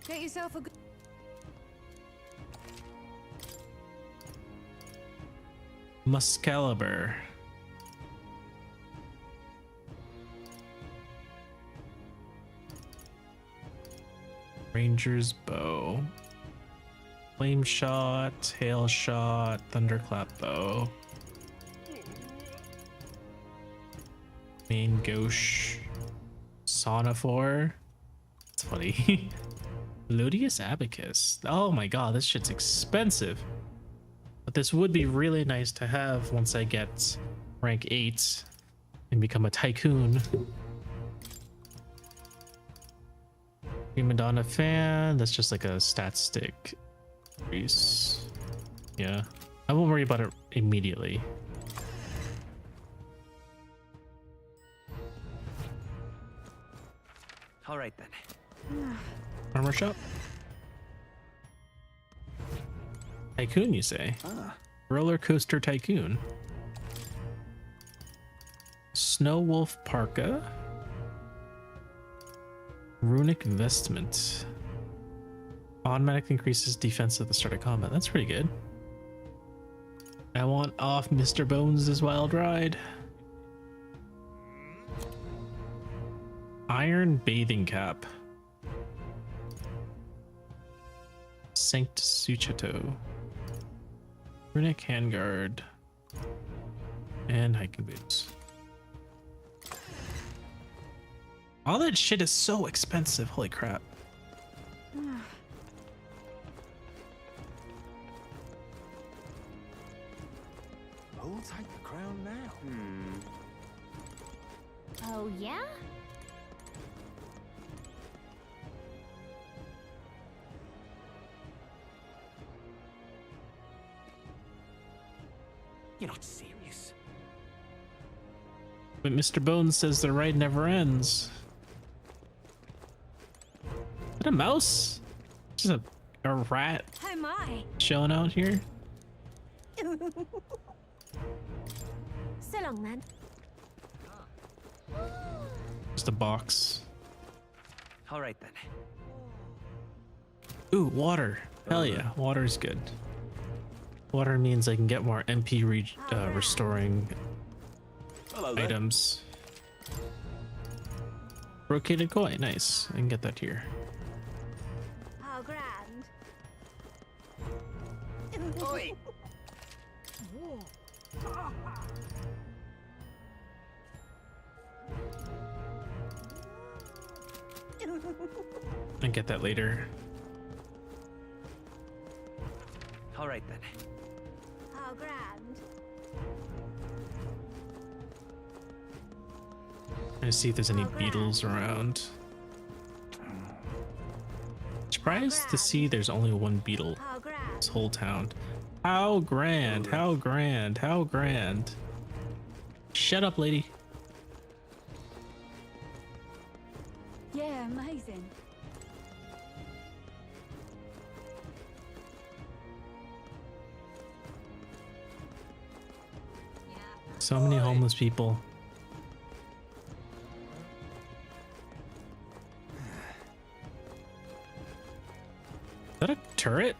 Get yourself a good... Muscalibur. Ranger's bow. Flame shot, hail shot, thunderclap bow. Main gauche. Sonophore. That's funny. Lodius abacus. Oh my god, this shit's expensive. But this would be really nice to have once I get rank 8 and become a tycoon. Prima Donna fan. That's just like a stat stick increase. Yeah, I won't worry about it immediately. All right then. Armor shop. Tycoon, you say? Roller coaster tycoon. Snow wolf parka. Runic vestment. Automatic increases defense at the start of combat. That's pretty good. I want off Mr. Bones' wild ride. Iron bathing cap. Sanct Suchato. Runic handguard. And hiking boots. All that shit is so expensive. Holy crap. Who'll take the crown now? Oh, yeah? You're not serious. But Mr. Bones says the ride never ends. Is that a mouse? Just a rat Oh my! chilling out here? So long then. Just a box. All right then. Ooh, water. Hell yeah, water's good. Water means I can get more MP restoring items. Brocaded coin, nice. I can get that here. How grand. Oi! I can get that later. All right then. How grand. Trying to see if there's any beetles around. Surprised to see there's only one beetle. How grand. This whole town. How grand, how grand, how grand. Shut up, lady. Yeah, amazing. So many homeless people. Is that a turret?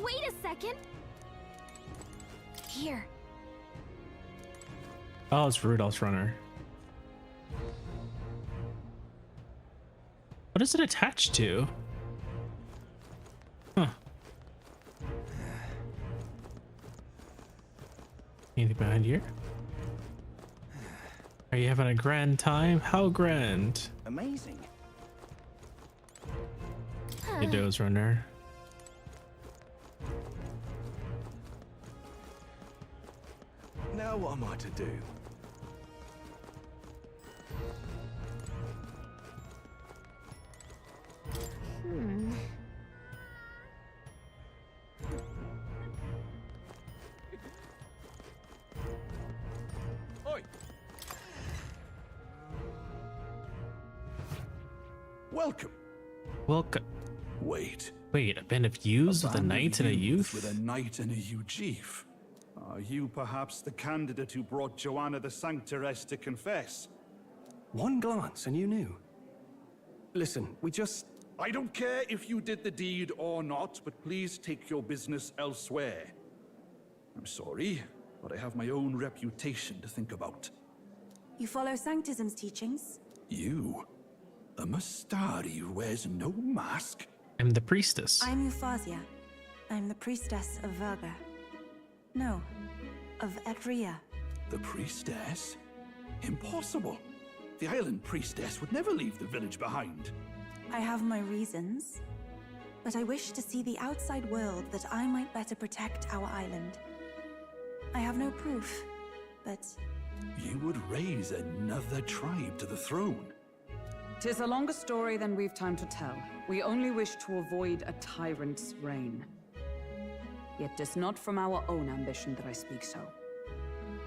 Wait a second. Here. Oh, it's Rudolph's runner. What is it attached to? Huh. Anything behind here? Are you having a grand time? How grand? Amazing. Hey, Doze Runner. Now what am I to do? Oi! Welcome. Welcome. Wait. Wait, a band of youths with a band of knight and a youth? With a knight and a ewe chief. Are you perhaps the candidate who brought Joanna the Sanctoress to confess? One glance and you knew. Listen, we just... I don't care if you did the deed or not, but please take your business elsewhere. I'm sorry, but I have my own reputation to think about. You follow Sanctism's teachings? You? A Mastari who wears no mask? I'm the priestess. I'm Euphausia. I'm the priestess of Verga. No, of Edria. The priestess? Impossible. The island priestess would never leave the village behind. I have my reasons, but I wish to see the outside world that I might better protect our island. I have no proof, but... You would raise another tribe to the throne. 'Tis a longer story than we've time to tell. We only wish to avoid a tyrant's reign. Yet 'tis not from our own ambition that I speak so.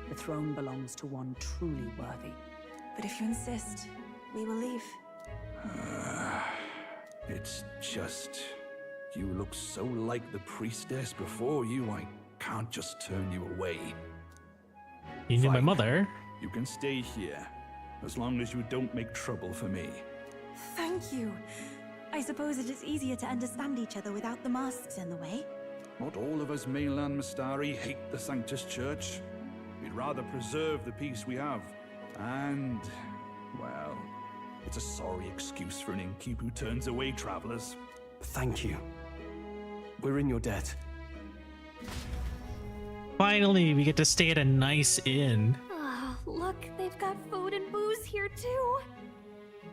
The throne belongs to one truly worthy. But if you insist, we will leave. It's just... You look so like the priestess before you, I can't just turn you away. You knew my Fine. mother. You can stay here, as long as you don't make trouble for me. Thank you. I suppose it is easier to understand each other without the masks in the way. Not all of us mainland Mastari hate the Sanctus Church. We'd rather preserve the peace we have. And, well, it's a sorry excuse for an innkeep who turns away travelers. Thank you. we're in your debt. Finally, we get to stay at a nice inn. Oh, look, they've got food and booze here too.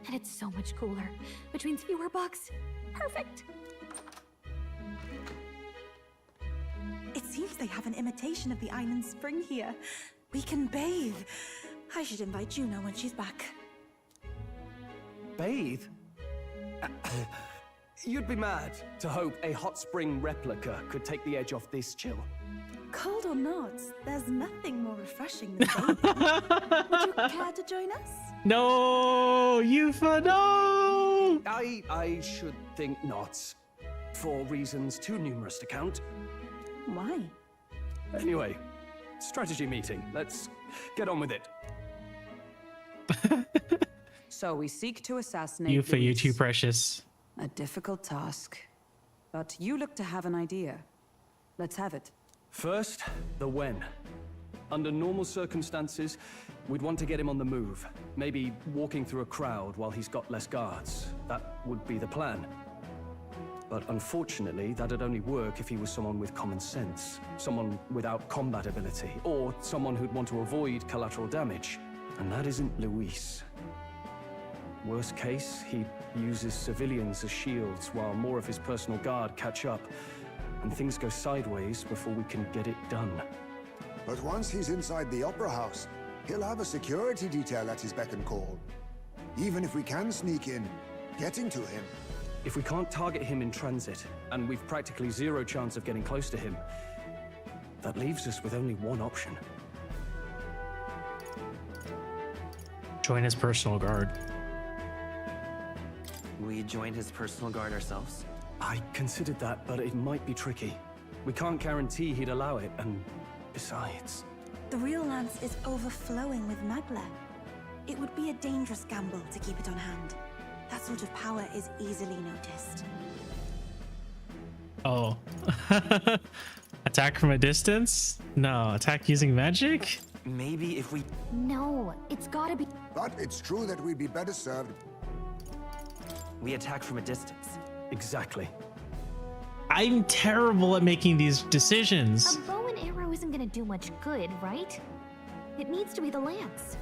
And it's so much cooler, which means fewer bugs. Perfect. It seems they have an imitation of the island spring here. We can bathe. I should invite Juno when she's back. Bathe? You'd be mad to hope a hot spring replica could take the edge off this chill. Cold or not, there's nothing more refreshing than bathing. Would you care to join us? No, Yufa, no! I should think not. For reasons too numerous to count. Why? Anyway, strategy meeting. Let's get on with it. So we seek to assassinate Yufa, you're too Luis. precious. A difficult task. But you look to have an idea. Let's have it. First, the when. Under normal circumstances, we'd want to get him on the move. Maybe walking through a crowd while he's got less guards. That would be the plan. But unfortunately, that'd only work if he was someone with common sense. Someone without combat ability. Or someone who'd want to avoid collateral damage. And that isn't Luis. Worst case, he uses civilians as shields while more of his personal guard catch up. And things go sideways before we can get it done. But once he's inside the Opera House, he'll have a security detail at his beck and call. Even if we can sneak in, getting to him. If we can't target him in transit, and we've practically zero chance of getting close to him, that leaves us with only one option. Join his personal guard. We joined his personal guard ourselves? I considered that, but it might be tricky. We can't guarantee he'd allow it, and besides... The real lance is overflowing with magla. It would be a dangerous gamble to keep it on hand. That sort of power is easily noticed. Oh. Attack from a distance? No, attack using magic? Maybe if we... No, it's gotta be... But it's true that we'd be better served. We attack from a distance. Exactly. I'm terrible at making these decisions. A bow and arrow isn't gonna do much good, right? It needs to be the lance.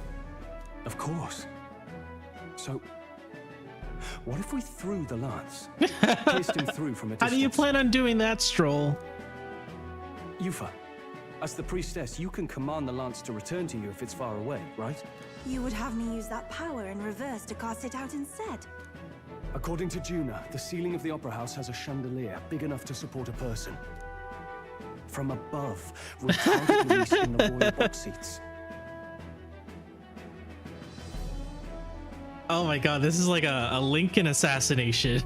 Of course. So, what if we threw the lance? Pierced him through from a distance. How do you plan on doing that, Stroll? Yufa, as the priestess, you can command the lance to return to you if it's far away, right? You would have me use that power in reverse to cast it out instead. According to Juna, the ceiling of the Opera House has a chandelier big enough to support a person. From above, we'll target Luis in the royal box seats. Oh my god, this is like a Lincoln assassination.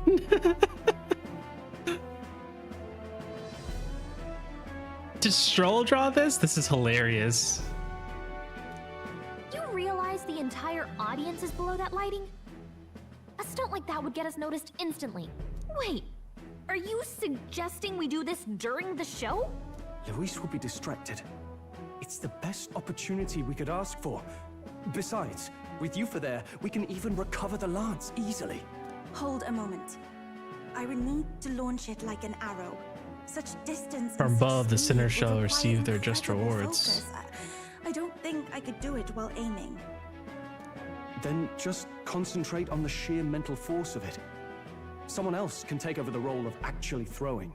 Did Stroll draw this? This is hilarious. You realize the entire audience is below that lighting? A stunt like that would get us noticed instantly. Wait, are you suggesting we do this during the show? Luis will be distracted. It's the best opportunity we could ask for. Besides, with Yufa there, we can even recover the lance easily. Hold a moment. I would need to launch it like an arrow. Such distance From and such above, the speed sinner would shall require receive their just incredible rewards. focus. I don't think I could do it while aiming. Then just concentrate on the sheer mental force of it. Someone else can take over the role of actually throwing.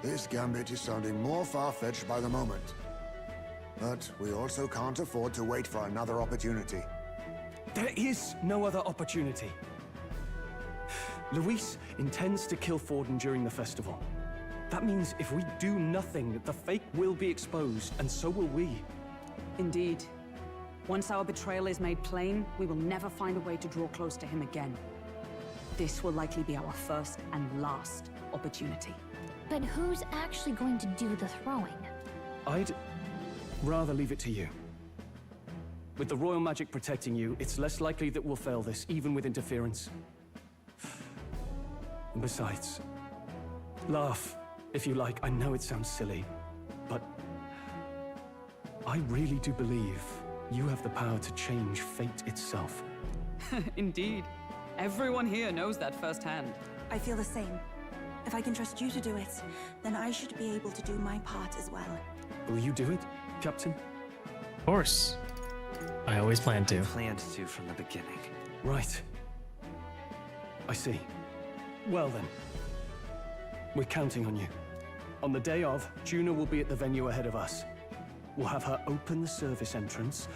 This gambit is sounding more far-fetched by the moment. But we also can't afford to wait for another opportunity. There is no other opportunity. Luis intends to kill Forden during the festival. That means if we do nothing, the fake will be exposed, and so will we. Indeed. Once our betrayal is made plain, we will never find a way to draw close to him again. This will likely be our first and last opportunity. But who's actually going to do the throwing? I'd rather leave it to you. With the royal magic protecting you, it's less likely that we'll fail this, even with interference. And besides, laugh if you like. I know it sounds silly, but I really do believe you have the power to change fate itself. Indeed. Everyone here knows that firsthand. I feel the same. If I can trust you to do it, then I should be able to do my part as well. Will you do it, Captain? Of course. I always planned to. Planned to from the beginning. Right. I see. Well then. We're counting on you. On the day of, Juna will be at the venue ahead of us. We'll have her open the service entrance,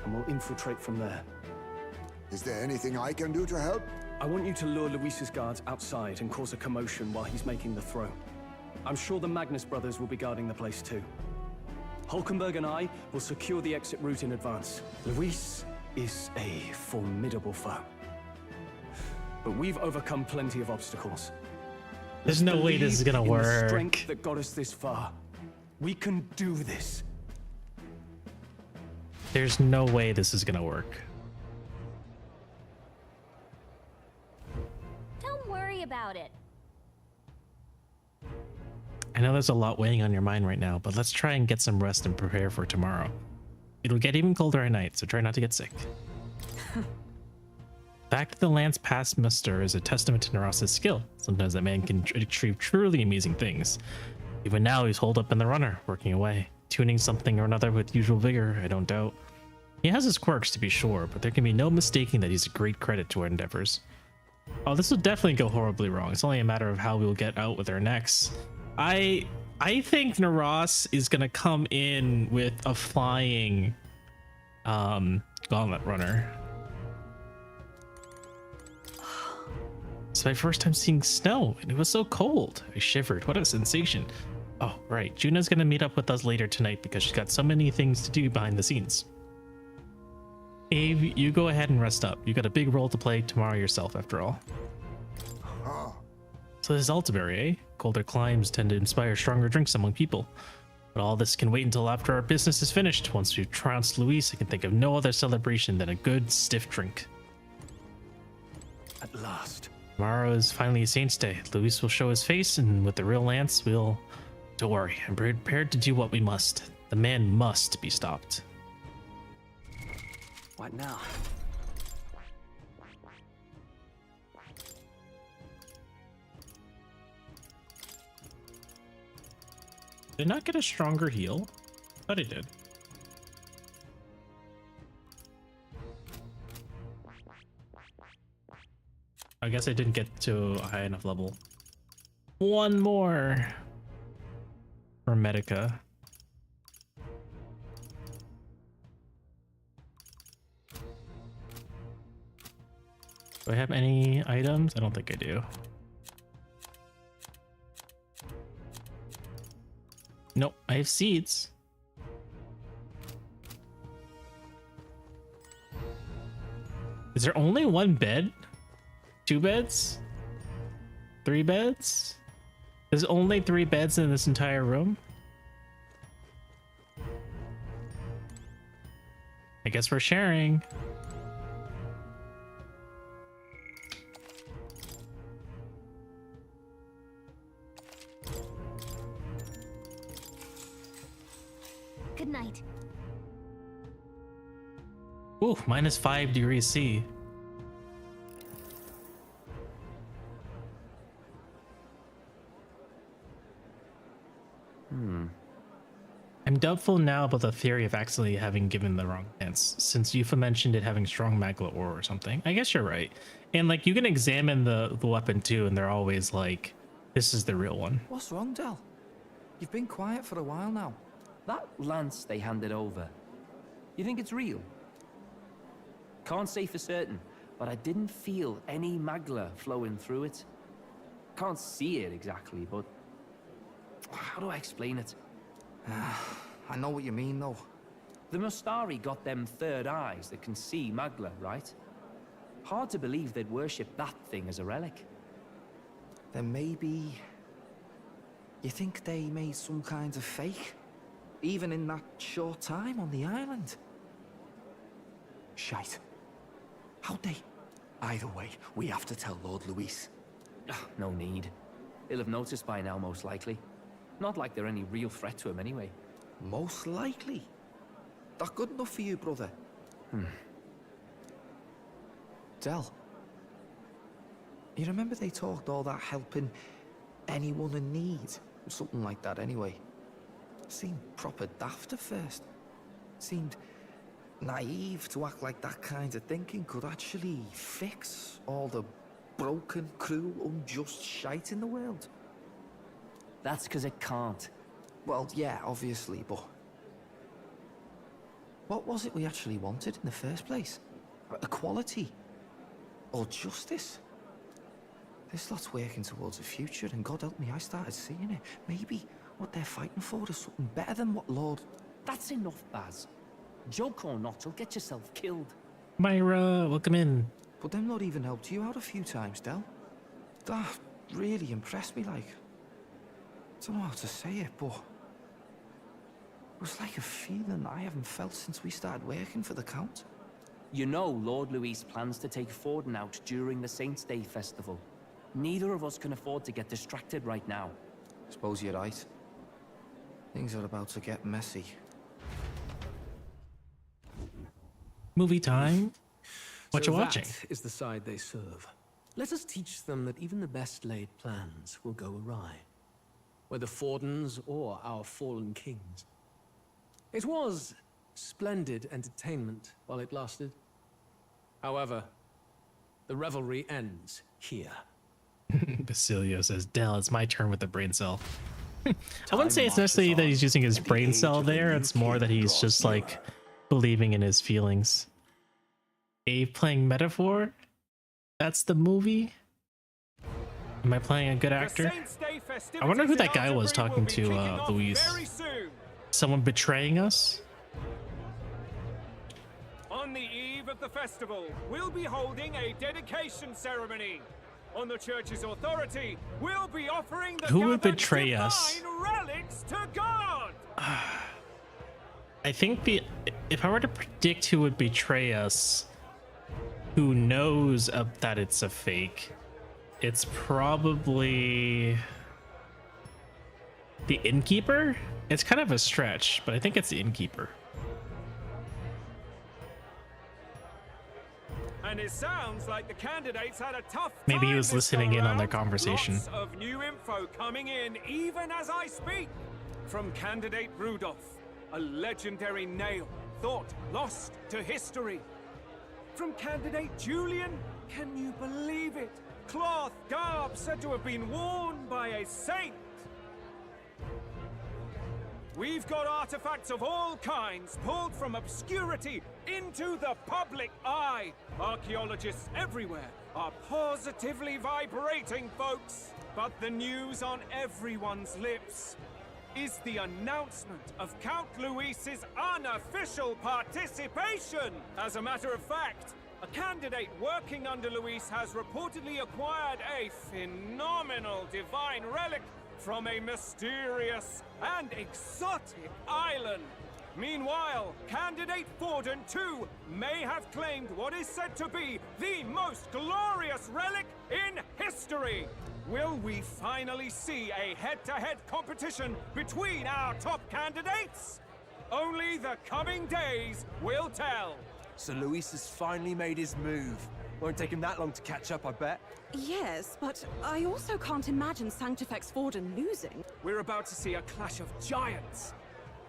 and we'll infiltrate from there. Is there anything I can do to help? I want you to lure Luis's guards outside and cause a commotion while he's making the throw. I'm sure the Magnus brothers will be guarding the place too. Hulkenberg and I will secure the exit route in advance. Luis is a formidable foe. But we've overcome plenty of obstacles. There's no way this is gonna Believe in the work. strength that got us this far. We can do this. There's no way this is gonna work. Don't worry about it. I know there's a lot weighing on your mind right now, but let's try and get some rest and prepare for tomorrow. It'll get even colder at night, so try not to get sick. The fact that the lance passed muster is a testament to Naras's skill. Sometimes that man can achieve truly amazing things. Even now, he's holed up in the runner, working away, tuning something or another with usual vigor, I don't doubt. He has his quirks, to be sure, but there can be no mistaking that he's a great credit to our endeavors. Oh, this will definitely go horribly wrong. It's only a matter of how we'll get out with our necks. I think Naras is gonna come in with a flying gauntlet runner. It's my first time seeing snow, and it was so cold. I shivered. What a sensation. Oh, right. Juna's gonna meet up with us later tonight because she's got so many things to do behind the scenes. Ave, you go ahead and rest up. You got a big role to play tomorrow yourself, after all. So this is Altaberry, eh? Colder climes tend to inspire stronger drinks among people. But all this can wait until after our business is finished. Once we've trounced Luis, I can think of no other celebration than a good, stiff drink. At last. Tomorrow is finally a saint's day. Luis will show his face, and with the real lance, we'll... Don't worry, I'm prepared to do what we must. The man must be stopped. What now? Did I not get a stronger heal? Thought I did. I guess I didn't get to a high enough level. One more for Medica. Do I have any items? I don't think I do. Nope, I have seeds. Is there only one bed? 2 beds? 3 beds? There's only 3 beds in this entire room? I guess we're sharing. Good night. Ooh, -5 degrees C. I'm doubtful now about the theory of actually having given the wrong lance, since Yufa mentioned it having strong magla ore or something. I guess you're right. And like, you can examine the weapon too, and they're always like, this is the real one. What's wrong, Del? You've been quiet for a while now. That lance they handed over, you think it's real? Can't say for certain, but I didn't feel any magla flowing through it. Can't see it exactly, but how do I explain it? I know what you mean, though. The Mustari got them third eyes that can see magla, right? Hard to believe they'd worship that thing as a relic. Then maybe... You think they made some kind of fake? Even in that short time on the island? Shite. How'd they... Either way, we have to tell Lord Luis. No need. He'll have noticed by now, most likely. Not like they're any real threat to him anyway. Most likely? That good enough for you, brother? Del, you remember they talked all that helping anyone in need. Something like that, anyway. Seemed proper daft at first. Seemed naive to act like that kind of thinking could actually fix all the broken, cruel, unjust shite in the world. That's because it can't. Well, yeah, obviously, but what was it we actually wanted in the first place? Equality? Or justice? This lot's working towards a future, and God help me, I started seeing it. Maybe what they're fighting for is something better than what Lord... That's enough, Baz. Joke or not, you'll get yourself killed. Myra, welcome in. But them not even helped you out a few times, Del. That really impressed me, like. I don't know how to say it, but... It was like a feeling I haven't felt since we started working for the Count. You know Lord Luis plans to take Forden out during the Saints' Day festival. Neither of us can afford to get distracted right now. Suppose you're right. Things are about to get messy. Movie time? What So you watching? That is the side they serve. Let us teach them that even the best laid plans will go awry, whether Forden's or our fallen kings. It was splendid entertainment while it lasted. However, the revelry ends here. Basilio says, Del, it's my turn with the brain cell. I wouldn't say it's necessarily that he's using his brain cell there. It's more that he's just like believing in his feelings. Ave playing Metaphor? That's the movie? Am I playing a good actor? I wonder who that guy was talking to Luis. Someone betraying us? On the eve of the festival, we'll be holding a dedication ceremony. On the church's authority, we'll be offering the Who would gathered betray us? divine relics to God. I think if I were to predict who would betray us, who knows that it's a fake, it's probably the innkeeper. It's kind of a stretch, but I think it's the innkeeper. And it sounds like the candidates had a tough Maybe he was time this listening in on their go-round. conversation. Lots of new info coming in even as I speak. From candidate Rudolph, a legendary nail, thought lost to history. From candidate Julian, can you believe it? Cloth garb said to have been worn by a saint. We've got artifacts of all kinds pulled from obscurity into the public eye. Archaeologists everywhere are positively vibrating, folks. But the news on everyone's lips is the announcement of Count Luis's unofficial participation. As a matter of fact, a candidate working under Luis has reportedly acquired a phenomenal divine relic from a mysterious and exotic island. Meanwhile, candidate Forden too may have claimed what is said to be the most glorious relic in history. Will we finally see a head-to-head competition between our top candidates? Only the coming days will tell. So Luis has finally made his move. Won't take him that long to catch up, I bet. Yes, but I also can't imagine Sanctifex Forden losing. We're about to see a clash of giants.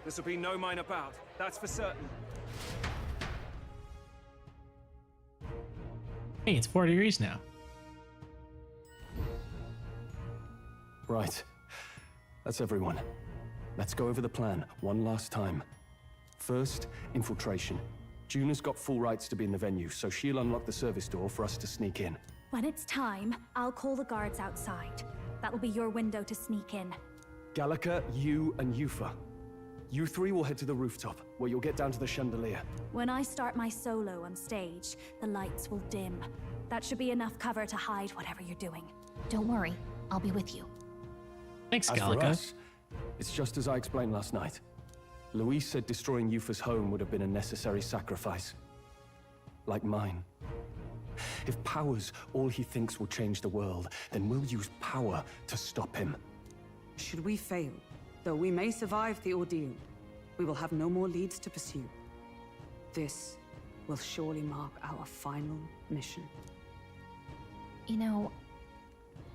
This will be no minor bout, that's for certain. Hey, it's 4 degrees now. Right. That's everyone. Let's go over the plan one last time. First, infiltration. Juna's got full rights to be in the venue, so she'll unlock the service door for us to sneak in. When it's time, I'll call the guards outside. That'll be your window to sneak in. Gallica, you, and Yufa. You three will head to the rooftop, where you'll get down to the chandelier. When I start my solo on stage, the lights will dim. That should be enough cover to hide whatever you're doing. Don't worry, I'll be with you. Thanks, As for Gallica. us, it's just as I explained last night. Luis said destroying Yufa's home would have been a necessary sacrifice. Like mine. If power's all he thinks will change the world, then we'll use power to stop him. Should we fail, though we may survive the ordeal, we will have no more leads to pursue. This will surely mark our final mission. You know,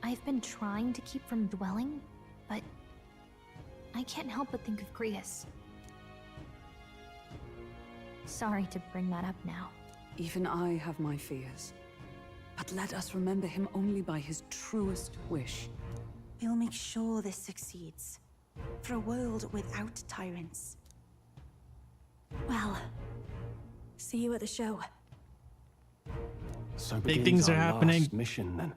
I've been trying to keep from dwelling, but I can't help but think of Grius. Sorry to bring that up now. Even I have my fears. But let us remember him only by his truest wish. We'll make sure this succeeds. For a world without tyrants. Well, see you at the show. So Big begins things are our happening. last mission then.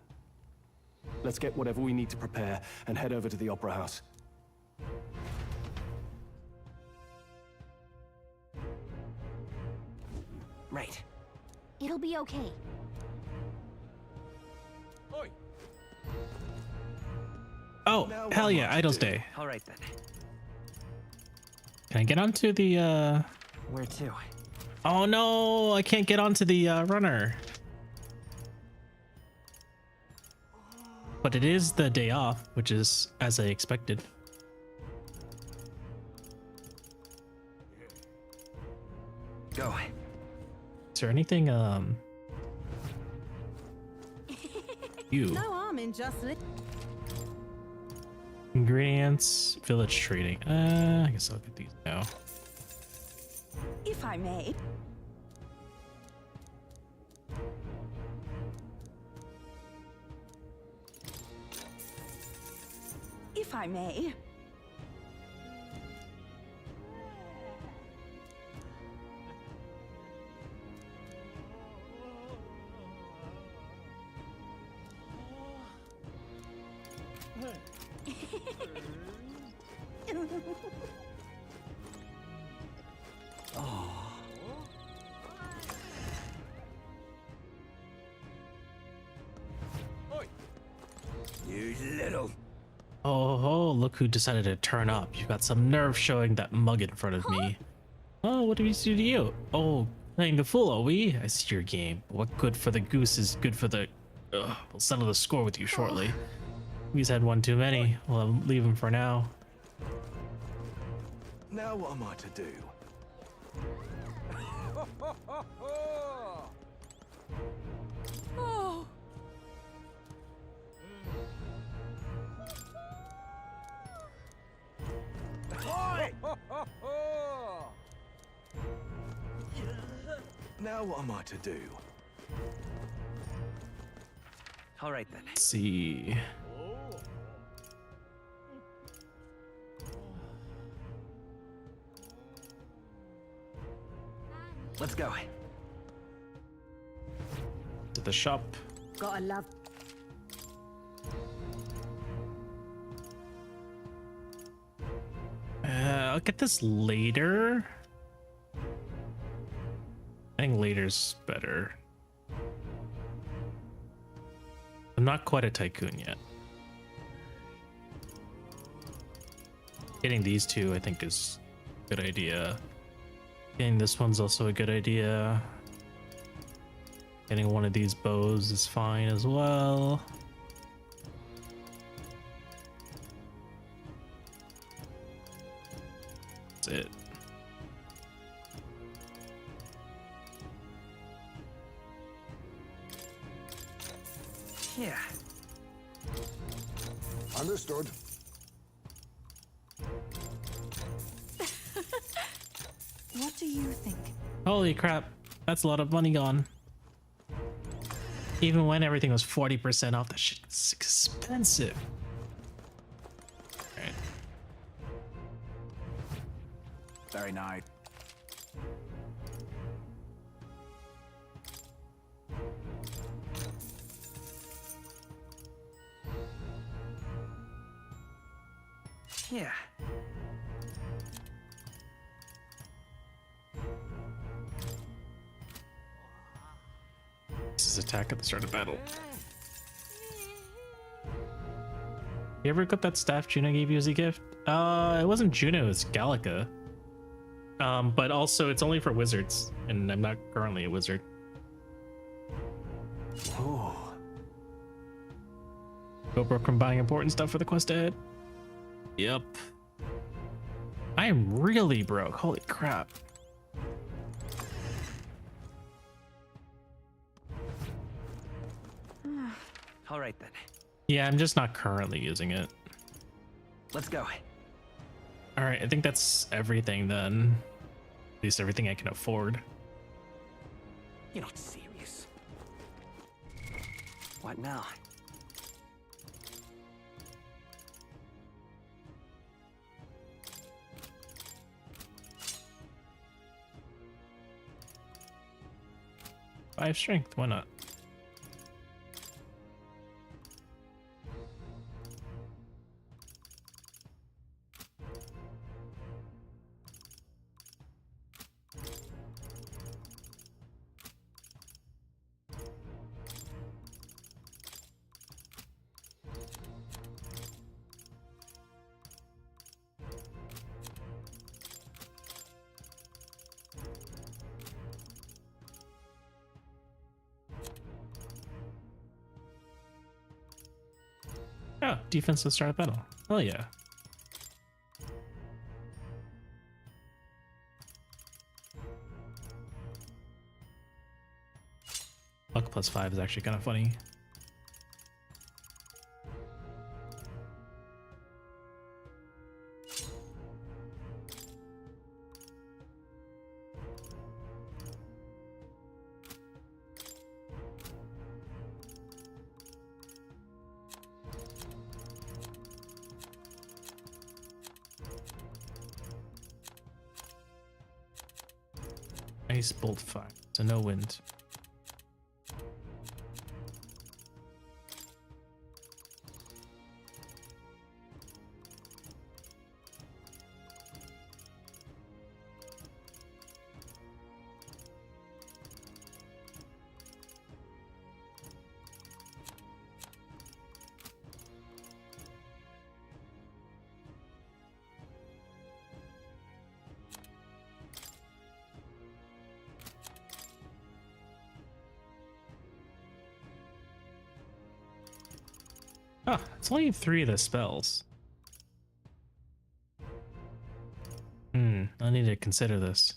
Let's get whatever we need to prepare and head over to the Opera House. Right. It'll be okay. Oh, hell yeah, Idol's Day. All right then. Can I get onto the Where to? Oh no, I can't get onto the runner. But it is the day off, which is as I expected. Go. Is there anything you No harm in just ingredients, village trading. I guess I'll get these now. If I may. If I may. You little. Oh, look who decided to turn up. You got some nerve showing that mug in front of me. Oh, what do we do to you? Oh, playing the fool, are we? I see your game. What good for the goose is good for the... We'll settle the score with you shortly. We've had one too many. We'll leave him for now. Now what am I to do? Oh. Now what am I to do? All right then. Let's see. Let's go. To the shop. Gotta love. I'll get this later. I think later's better. I'm not quite a tycoon yet. Getting these two, I think, is a good idea. Getting this one's also a good idea. Getting one of these bows is fine as well. That's it. Yeah. Understood. What do you think? Holy crap, that's a lot of money gone. Even when everything was 40% off, that shit is expensive. Alright. Very nice. Yeah. This is attack at the start of battle. You ever got that staff Juno gave you as a gift? It wasn't Juno, it's Gallica. But also it's only for wizards, and I'm not currently a wizard. Oh. Go broke from buying important stuff for the quest ahead. Yep. I am really broke. Holy crap. All right then. Yeah, I'm just not currently using it. Let's go. All right, I think that's everything then. At least everything I can afford. You're not serious. What now? Five strength, why not? Oh, defense to start a battle. Hell yeah. Luck +5 is actually kind of funny. Ice bolt 5, so no wind. Oh, it's only 3 of the spells. I need to consider this.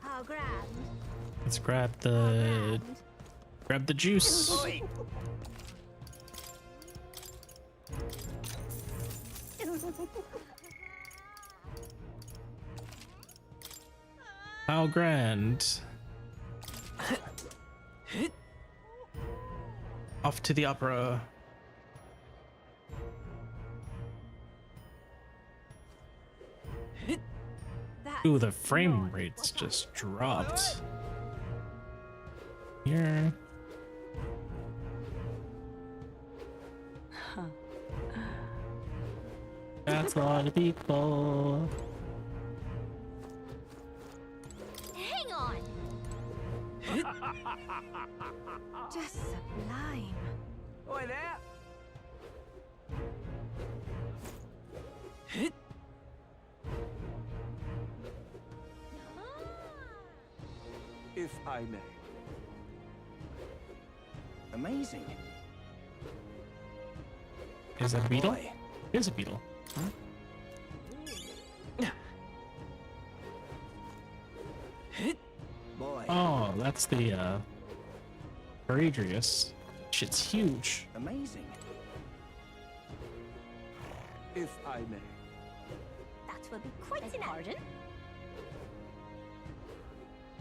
How grand. Let's grab the juice. How grand. Off to the opera. Ooh, the frame rates just dropped. Here. That's a lot of people. Hang on. Just sublime. Oi there. If I may. Amazing. Is that a beetle? Here's a beetle. Huh? Boy. Oh, that's the Paradrius. Shit's huge. Amazing. If I may. That will be quite an pardon.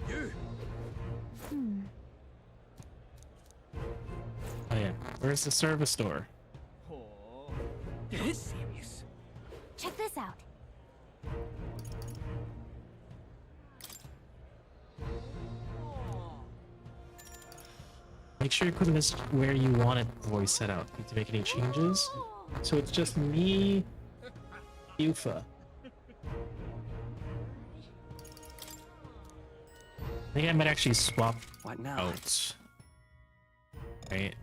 You. Oh yeah. Where's the service door? You're not serious. Check this out. Make sure you put this where you want it voice set out. Need to make any changes? So it's just me, Yufa. I think I might actually swap out. Right.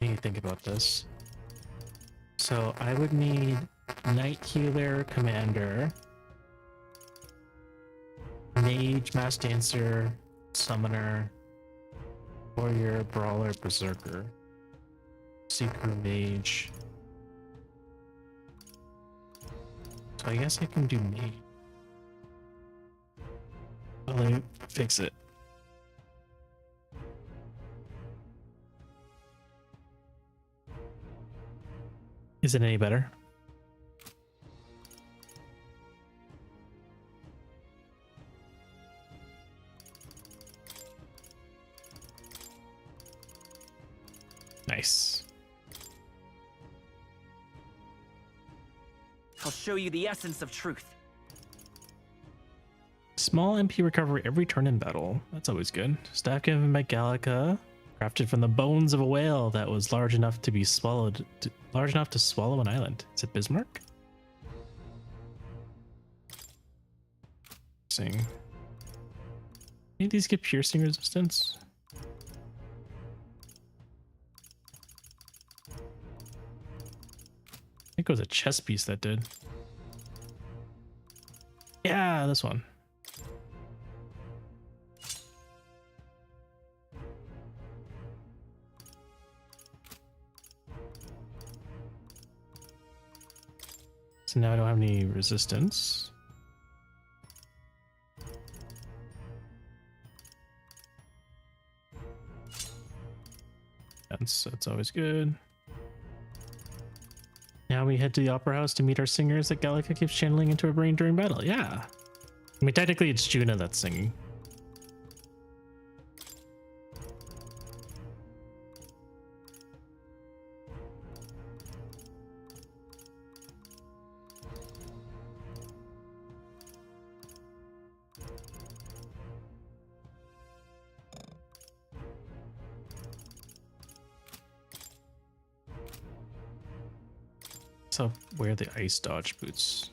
I need to think about this. So I would need Knight Healer, Commander, Mage, Mass Dancer, Summoner, Warrior, Brawler, Berserker, Seeker, Mage. So I guess I can do me. Well, let me fix it. Is it any better? Nice. I'll show you the essence of truth. Small MP recovery every turn in battle. That's always good. Staff given by Gallica, crafted from the bones of a whale that was large enough to be swallowed, large enough to swallow an island. Is it Bismarck? Any of these get piercing resistance? I think it was a chess piece that did. Yeah, this one. So now I don't have any resistance. That's always good. Now we head to the Opera House to meet our singers that Gallica keeps channeling into her brain during battle. Yeah. I mean, technically it's Juna that's singing. So wear the ice dodge boots.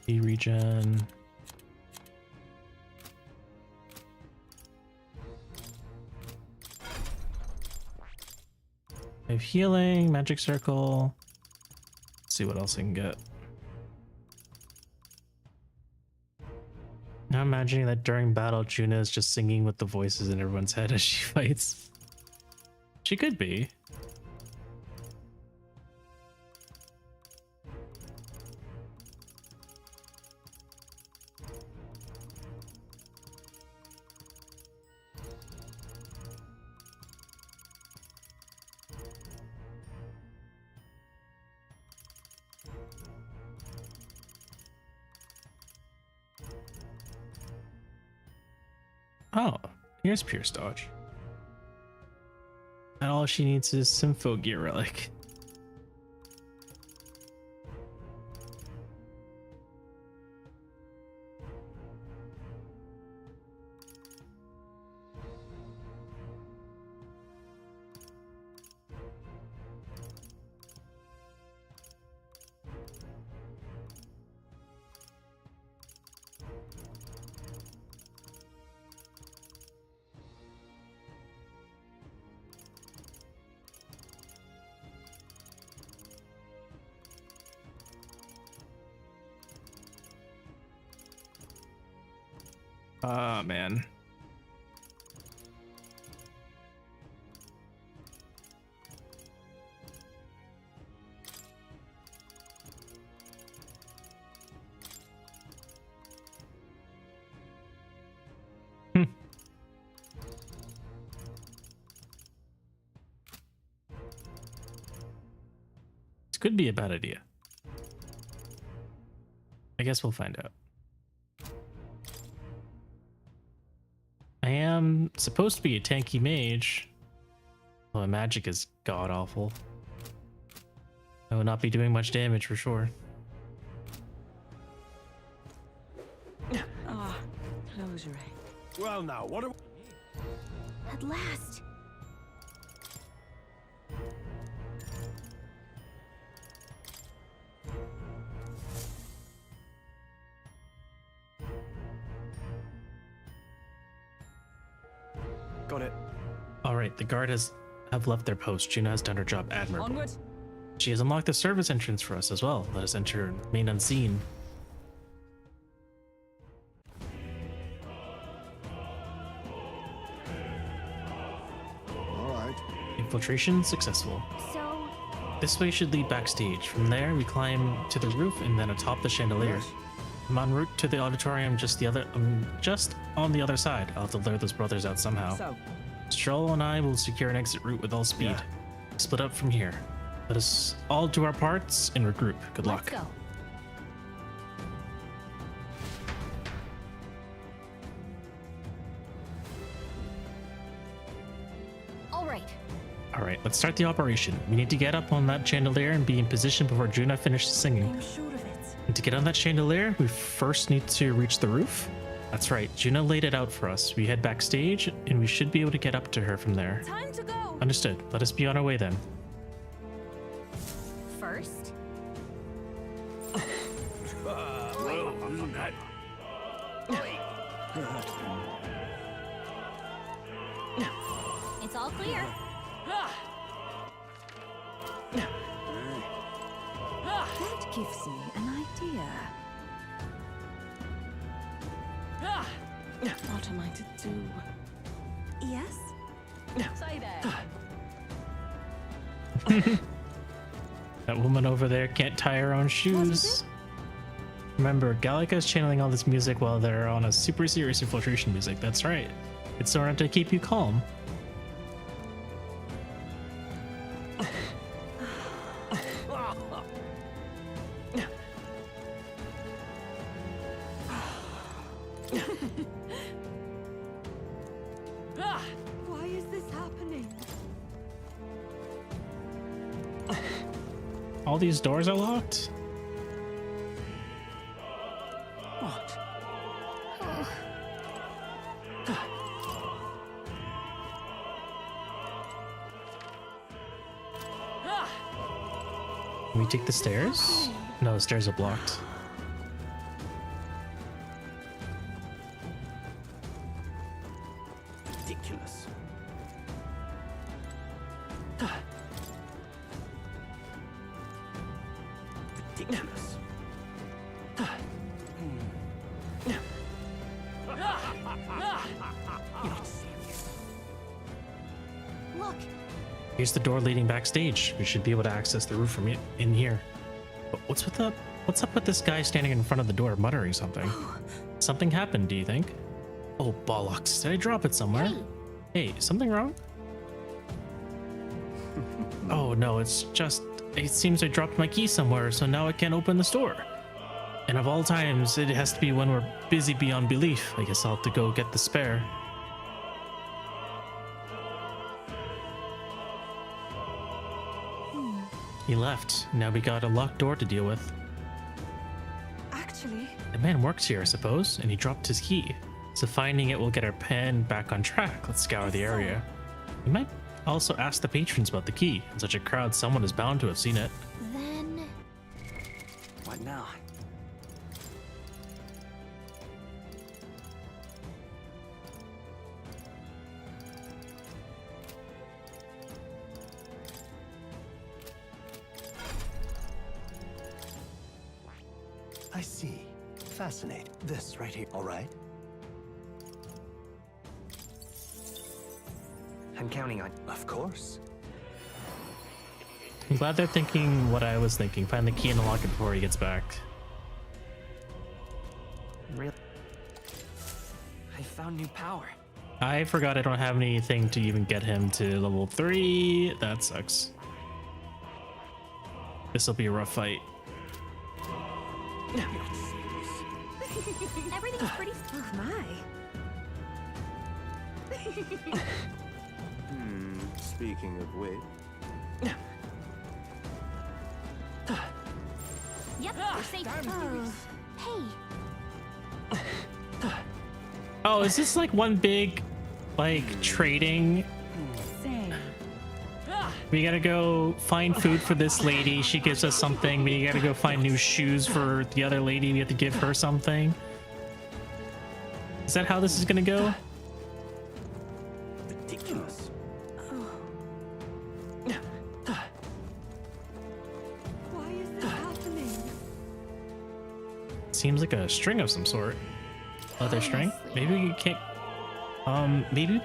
Regen. I have healing, magic circle. Let's see what else I can get. Now I'm imagining that during battle, Juna is just singing with the voices in everyone's head as she fights. She could be. Oh, here's Pierce Dodge. And all she needs is Sympho Gear Relic. Ah, man. This could be a bad idea. I guess we'll find out. I am supposed to be a tanky mage. Well, my magic is god awful. I will not be doing much damage for sure. Ah, close your eyes. Well, now, what are... At last. Got it. All right, the guard have left their post. Juna has done her job admirably. Onward. She has unlocked the service entrance for us as well. Let us enter and remain unseen. All right. Infiltration successful. So, This way should lead backstage. From there, we climb to the roof and then atop the chandelier. I'm en route to the auditorium, just on the other side. I'll have to lure those brothers out somehow. So, Stroll and I will secure an exit route with all speed. Split up from here. Let us all do our parts and regroup. Good luck. let's go. All right. All right, let's start the operation. We need to get up on that chandelier and be in position before Juna finishes singing. I'm sure of it. And to get on that chandelier, we first need to reach the roof. That's right, Juna laid it out for us. We head backstage, and we should be able to get up to her from there. Time to go. Understood. Let us be on our way then. First, it's all clear. That gives me an idea. What am I to do? Yes? Say that. That woman over there can't tie her own shoes. Remember, Gallica's channeling all this music while they're on a super serious infiltration music. That's right. It's in order to keep you calm. Why is this happening? All these doors are locked? What? Can we take the stairs? No, the stairs are blocked. Ridiculous. Ridiculous. You're not serious. Look, Here's the door leading backstage. We should be able to access the roof from in here. But what's up with this guy standing in front of the door muttering something? Something happened, do you think? Oh, bollocks. Did I drop it somewhere? Hey, something wrong? Oh, no, it seems I dropped my key somewhere, so now I can't open the store. And of all times, it has to be when we're busy beyond belief. I guess I'll have to go get the spare. He left. Now we got a locked door to deal with. Actually, The man works here, I suppose, and he dropped his key. So finding it will get our pen back on track. Let's scour the area. We might also ask the patrons about the key. In such a crowd, someone is bound to have seen it. then What now? I see. Fascinating. This right here, all right? I'm counting on. Of course. I'm glad they're thinking what I was thinking. Find the key and unlock it before he gets back. Really? I found new power. I forgot I don't have anything to even get him to level 3. That sucks. This will be a rough fight. everything's pretty. oh my. Speaking of which. Yep, we're safe. Oh, hey, Oh, is this like one big, like, trading? Same. We gotta go find food for this lady. She gives us something. We gotta go find new shoes for the other lady. We have to give her something. Is that how this is gonna go? seems like a string of some sort. Leather string. Maybe we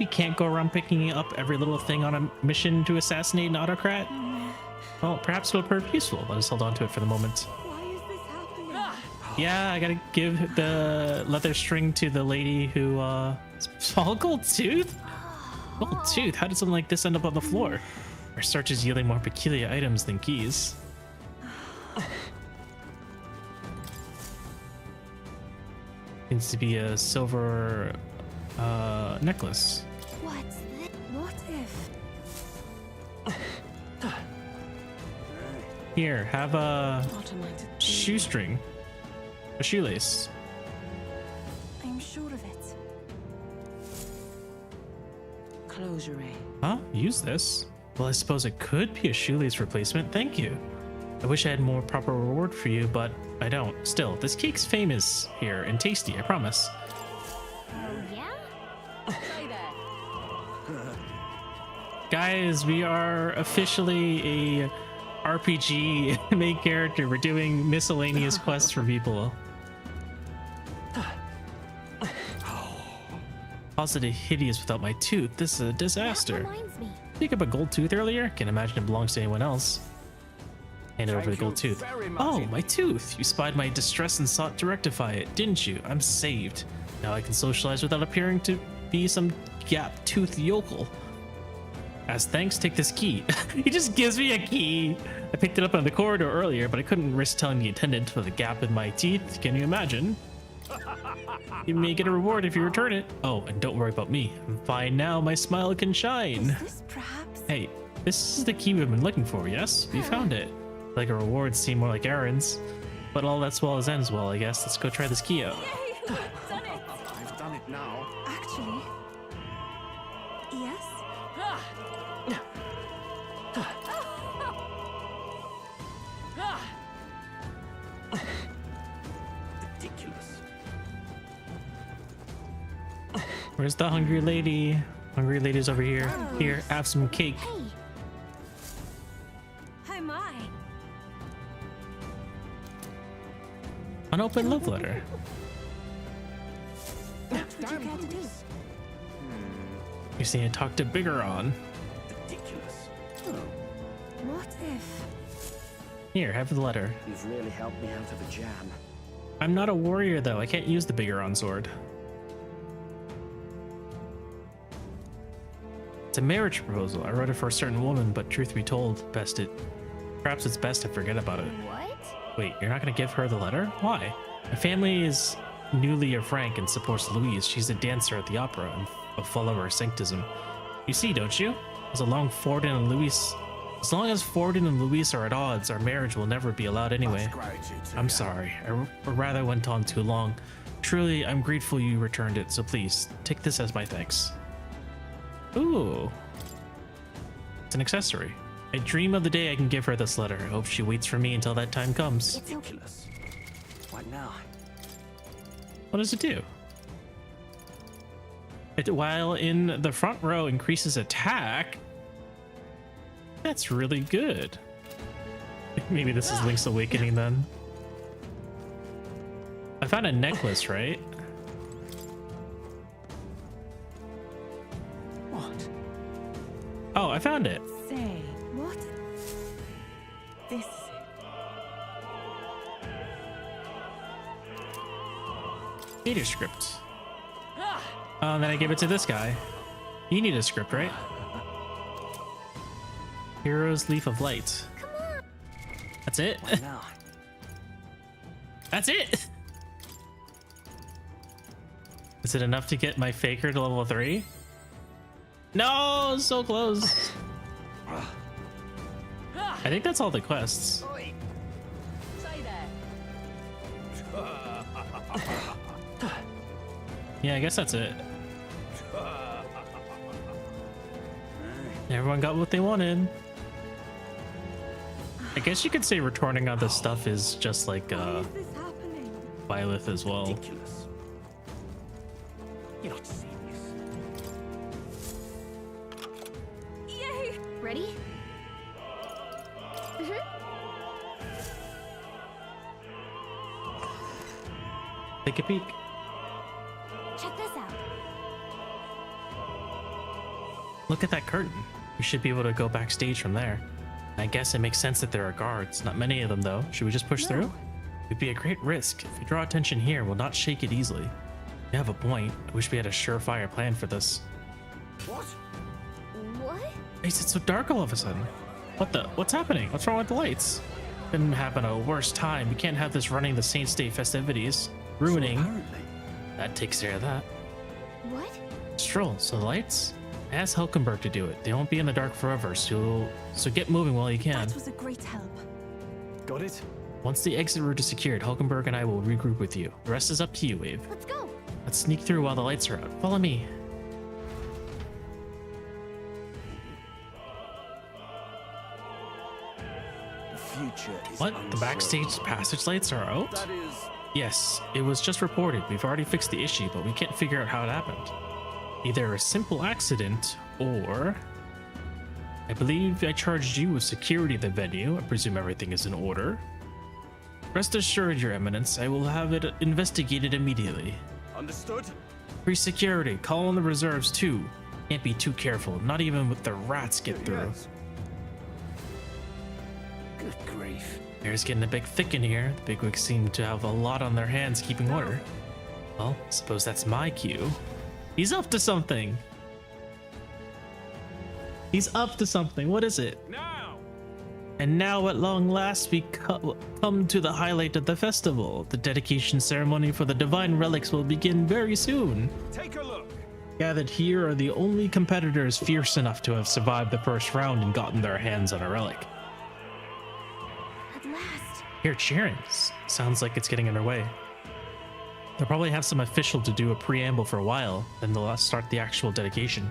can't go around picking up every little thing on a mission to assassinate an autocrat. Well, perhaps it'll prove useful. Let us hold on to it for the moment. Yeah, I gotta give the leather string to the lady who, small gold tooth? Gold tooth? How did something like this end up on the floor? Our search is yielding more peculiar items than keys. Seems to be a silver, necklace. What's this? What if? Here, have a shoestring. A shoelace. I'm sure of it. Close your eye. Huh? Use this? Well, I suppose it could be a shoelace replacement. Thank you. I wish I had more proper reward for you, but I don't. Still, this cake's famous here and tasty, I promise. Oh, yeah? Say that. Guys, we are officially a RPG main character. We're doing miscellaneous quests for people. Positive hideous without my tooth. This is a disaster. Pick up a gold tooth earlier? Can't imagine it belongs to anyone else. Hand it over the gold tooth. Oh, my tooth! You spied my distress and sought to rectify it, didn't you? I'm saved. Now I can socialize without appearing to be some gap-toothed yokel. As thanks, take this key. He just gives me a key. I picked it up on the corridor earlier, but I couldn't risk telling the attendant of the gap in my teeth. Can you imagine? You may get a reward if you return it. Oh, and don't worry about me. I'm fine now. My smile can shine. Is this perhaps? Hey, this is the key we've been looking for, yes? We found it. Like a reward seem more like errands. But all that's well as ends well, I guess. Let's go try this key out. Done it. I've done it now. Actually, yes. Ridiculous. Where's the hungry lady? Hungry lady's over here. Here, have some cake. Hey. Hi, my. Unopened love letter. What would you care to do? You see, I talked to Bigger on. Ridiculous. What if? Here, have the letter. You've really helped me out of a jam. I'm not a warrior, though. I can't use the Bigger on sword. It's a marriage proposal. I wrote it for a certain woman, but truth be told, perhaps it's best to forget about it. What? Wait, you're not gonna give her the letter? Why? My family is newly of rank and supports Louise. She's a dancer at the opera and a follower of sanctism. You see, don't you? As long as Forden and Louise are at odds, our marriage will never be allowed anyway. I'm sorry. I rather went on too long. Truly, I'm grateful you returned it, so please, take this as my thanks. Ooh. It's an accessory. I dream of the day I can give her this letter. I hope she waits for me until that time comes. It's ridiculous. What now? What does it do? While in the front row increases attack. That's really good. Maybe this is Link's Awakening then. I found a necklace, right? What? Oh, I found it. Say, what? This is it. Need a script. Oh, and then I give it to this guy. You need a script, right? Hero's Leaf of Light. That's it? Now. That's it? Is it enough to get my Faker to level 3? No, so close. I think that's all the quests. Oi. Say that. Yeah, I guess that's it. Everyone got what they wanted. I guess you could say returning all this stuff is just like Byleth as well. Ridiculous. You're not serious. Yay. Ready? Take a peek. Check this out. Look at that curtain. We should be able to go backstage from there. I guess it makes sense that there are guards. Not many of them, though. Should we just push through? It'd be a great risk. If we draw attention here, we'll not shake it easily. You have a point. I wish we had a surefire plan for this. What? What? It's so dark all of a sudden. What's happening? What's wrong with the lights? Couldn't happen at a worse time. We can't have this running the Saints' Day festivities. Ruining. So apparently. That takes care of that. What? Stroll, so the lights? Ask Hulkenberg to do it. They won't be in the dark forever, so get moving while you can. That was a great help. Got it? Once the exit route is secured, Hulkenberg and I will regroup with you. The rest is up to you, Wave. Let's go. Let's sneak through while the lights are out. Follow me. The future is What? The uncertain. backstage passage lights are out? That is... Yes, it was just reported. We've already fixed the issue, but we can't figure out how it happened. Either a simple accident, or... I believe I charged you with security of the venue. I presume everything is in order. Rest assured, Your Eminence, I will have it investigated immediately. Understood? Free security. Call on the reserves, too. Can't be too careful. Not even with the rats get through. Yes. Good grief. Air's getting a bit thick in here. The bigwigs seem to have a lot on their hands keeping order. Well, suppose that's my cue. He's up to something. He's up to something. What is it? Now! And now at long last we come to the highlight of the festival. The dedication ceremony for the divine relics will begin very soon. Take a look. Gathered here are the only competitors fierce enough to have survived the first round and gotten their hands on a relic. At last. Here cheering. Sounds like it's getting underway. They'll probably have some official to do a preamble for a while, then they'll start the actual dedication.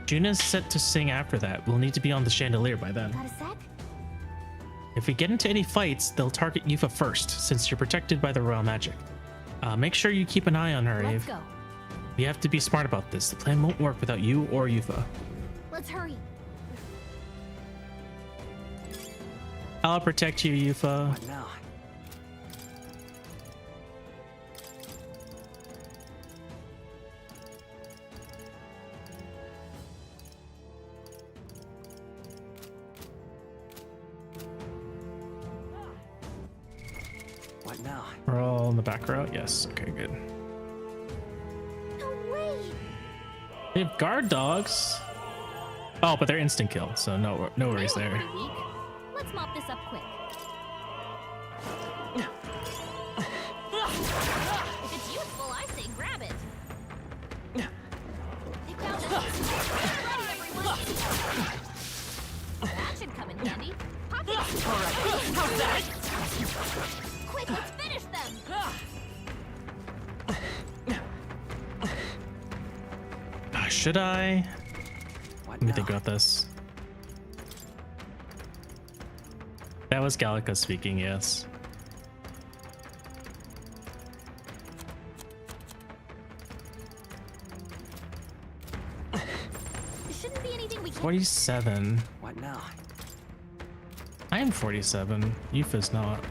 Juna's set to sing after that. We'll need to be on the chandelier by then. Got a sec? If we get into any fights, they'll target Yufa first, since you're protected by the royal magic. Make sure you keep an eye on her, Let's Eve. go. We have to be smart about this. The plan won't work without you or Yufa. Let's hurry. I'll protect you, Yufa. What now? What now? We're all in the back row? Yes. Okay, good. No way. They have guard dogs. Oh, but they're instant kill, so no worries They look there. pretty weak. Let's mop this up quick. If it's useful, I say grab it. They found us. Get ready, everyone. That should come in handy. Pocket. All right. How's that? Quick, let's finish them. Should I? What Let me now? think about this. That was Gallica speaking, yes. There shouldn't be anything we can't. 47. What now? I am 47. Yufa's not.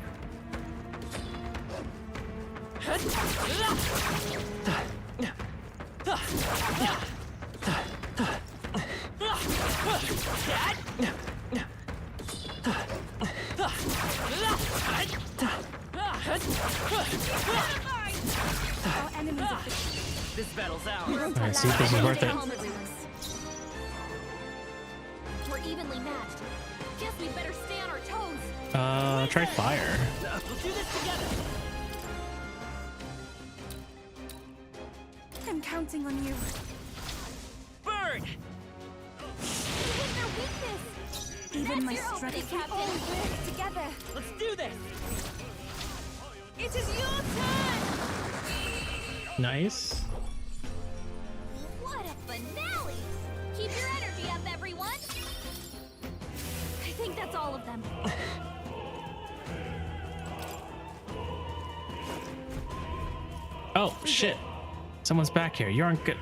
Our enemies are This battle's ours. Alright, see if this is worth it. We're evenly matched. Guess we better stay on our toes. Try fire. We'll do this together. I'm counting on you. Burn! Hit their weakness. Even my That's your opening, strength. We Captain. all work together. Let's do this! It is your turn. Nice. What a finale! Keep your energy up, everyone. I think that's all of them. Oh, shit. Someone's back here. You aren't good.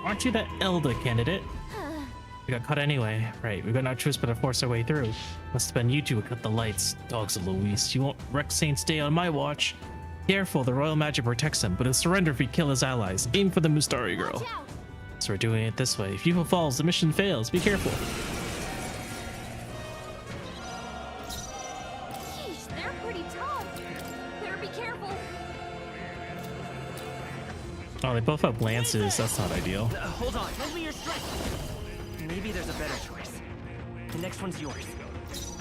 Aren't you that Elder candidate? We got caught anyway. Right, we got no choice but to force our way through. Must have been you two who cut the lights. Dogs of Luis. You won't wreck Saints Day on my watch. Careful, the royal magic protects him, but he'll surrender if we kill his allies. Aim for the Mustari girl. So we're doing it this way. If Yuffie falls, the mission fails. Be careful. Yeesh, they're pretty tough. Better be careful. Oh, they both have lances. That's not ideal. Hold on. Lend me your strength. Maybe there's a better choice. The next one's yours.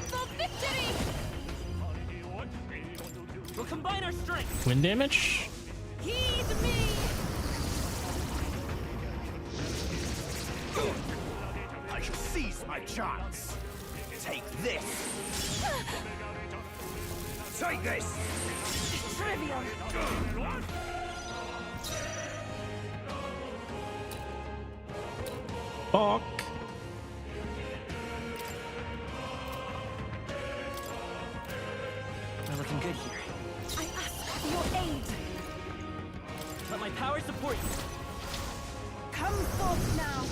The victory! We'll combine our strength. Wind damage? Heed me! I shall seize my chance. Take this. Take this. Trivial. Fuck. We're looking good here. I ask for your aid. Let my power support you. Come forth now.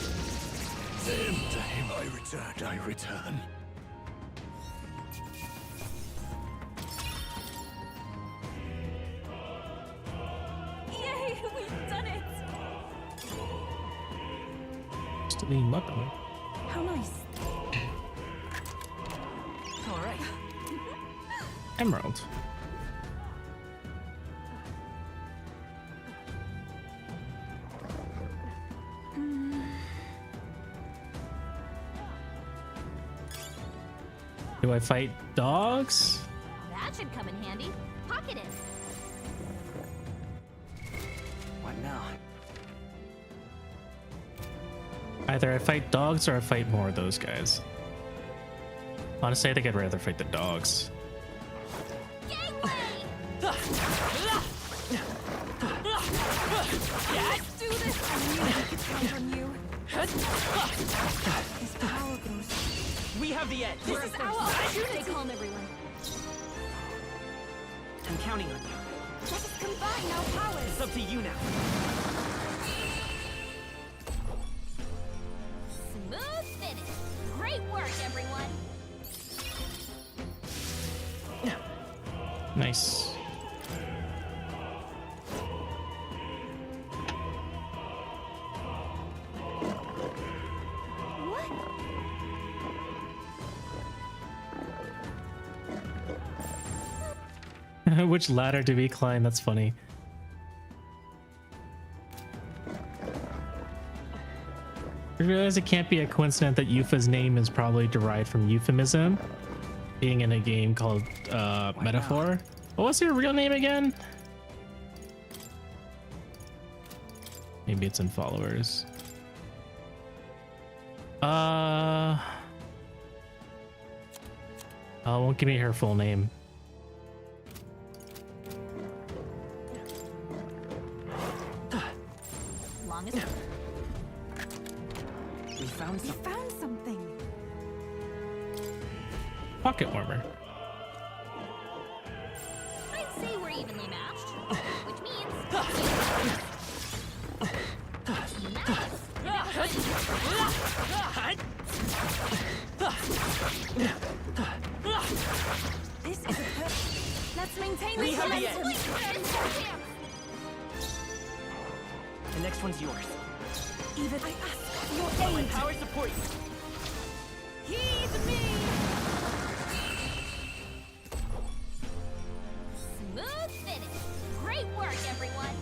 To him I return, I return. Yay, we've done it! Just a lean weapon. How nice. All right. Emerald. Do I fight dogs? That should come in handy. Pocket it. What now? Either I fight dogs or I fight more of those guys. Honestly, I think I'd rather fight the dogs. Let's do this! I knew we could count on you. His power grows. We have the edge. This is our opportunity! Stay calm, everyone. I'm counting on you. Let us combine our powers! It's up to you now. Smooth finish! Great work, everyone! Nice. Which ladder do we climb? That's funny. I realize it can't be a coincidence that Yuffie's name is probably derived from euphemism, being in a game called Metaphor. What was your real name again? Maybe it's in followers. Oh, won't give me her full name. We found something. Pocket warmer. I'd say we're evenly matched, which means... This is a Let's maintain We this have the momentum. The next one's yours. Even I ask for your Let my aid. power support you. Heed me! Smooth finish. Great work, everyone.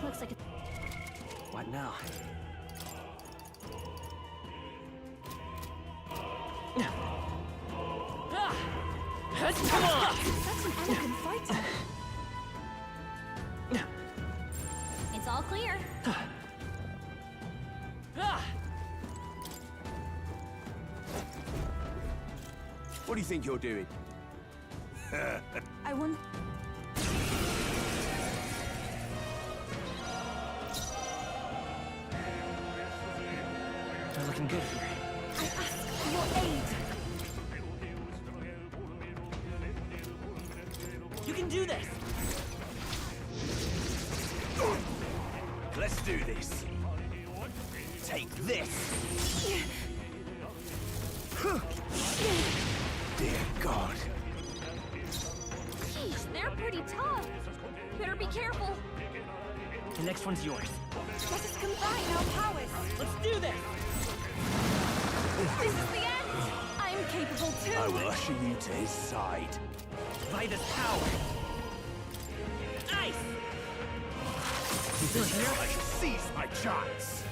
Looks like a... What now? Come on! Such an elegant fighter. It's all clear. What do you think you're doing? I want. We're looking good here. I ask for your aid. You can do this! Let's do this. Take this. Dear God. They're pretty tough. Better be careful. The next one's yours. Let us combine our powers. Let's do this! This is the end. I am capable too. I will usher you to his side. By this power. Ice! You still here? I shall seize my chance.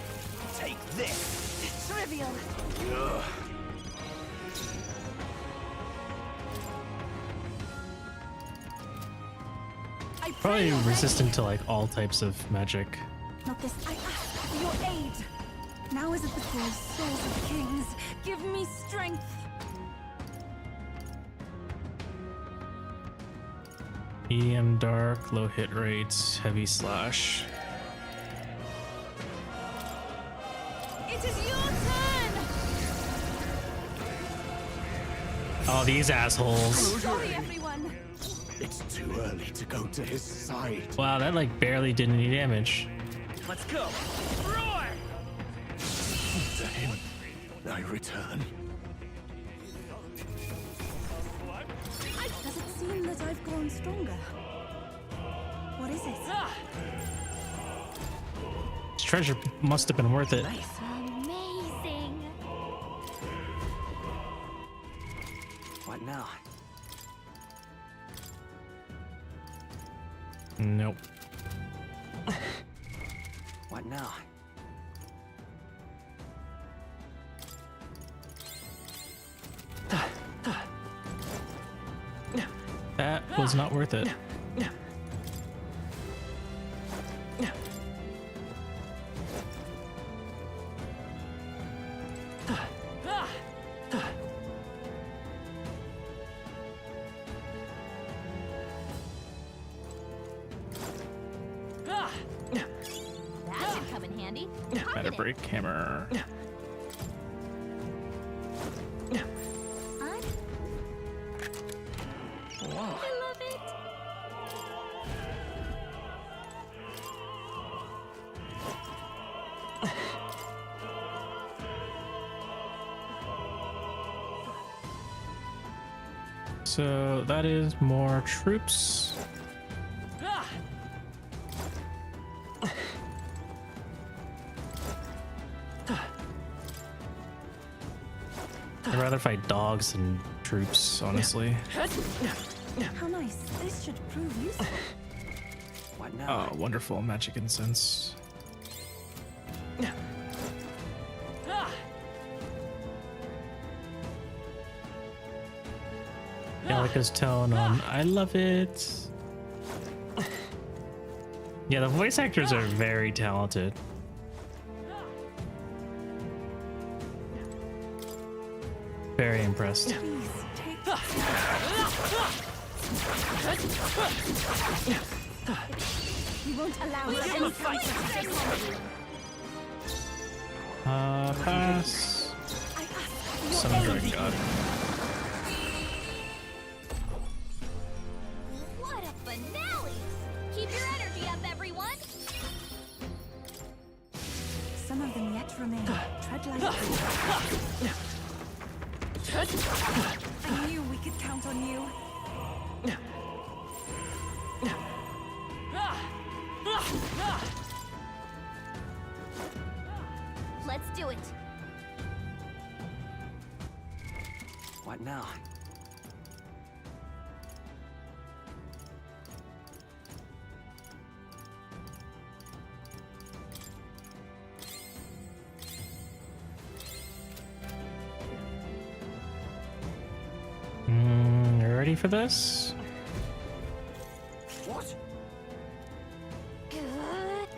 Take this. Trivial. Ugh. Probably resistant to like all types of magic. Not this. I ask for your aid. Now is it the full souls of kings. Give me strength. Medium dark, low hit rates, heavy slash. It is your turn. Oh, these assholes. Sorry, everyone. It's too early to go to his side. Wow, that like barely did any damage. Let's go! Roar! To him, I return. Does it seem that I've grown stronger? What is it? This treasure must have been worth it. Amazing. What now? Nope. What now? That was not worth it. That should come in handy. Better break hammer. I love it. So that is more troops. I'd rather fight dogs than troops, honestly. How nice. This should prove useful. What now? Oh, wonderful magic incense. Yalika's tone on I love it. Yeah, the voice actors are very talented. Very impressed. Please take. We won't allow Let's give him a fight. Pass. Summon Dragon God. What a finale! Keep your energy up, everyone. Some of them yet remain. Tread lightly. I knew we could count on you. Let's do it. What now? You ready for this? What? Good.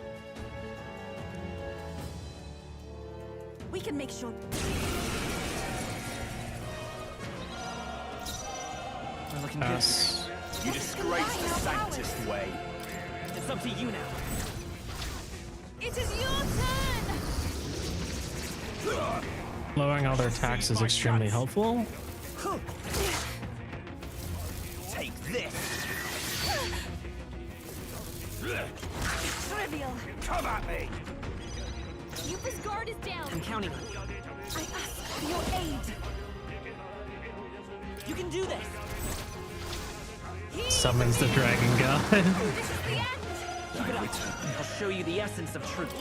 We can make sure. We're looking Pass. good. You disgrace the Sanctus way. It's up to you now. It is your turn. Lowering all their attacks is extremely helpful. Take this. Trivial. Come at me. Yupa's guard is down. I'm counting on you. I ask for your aid. You can do this. summons the dragon god. Keep it up. I'll show you the essence of truth.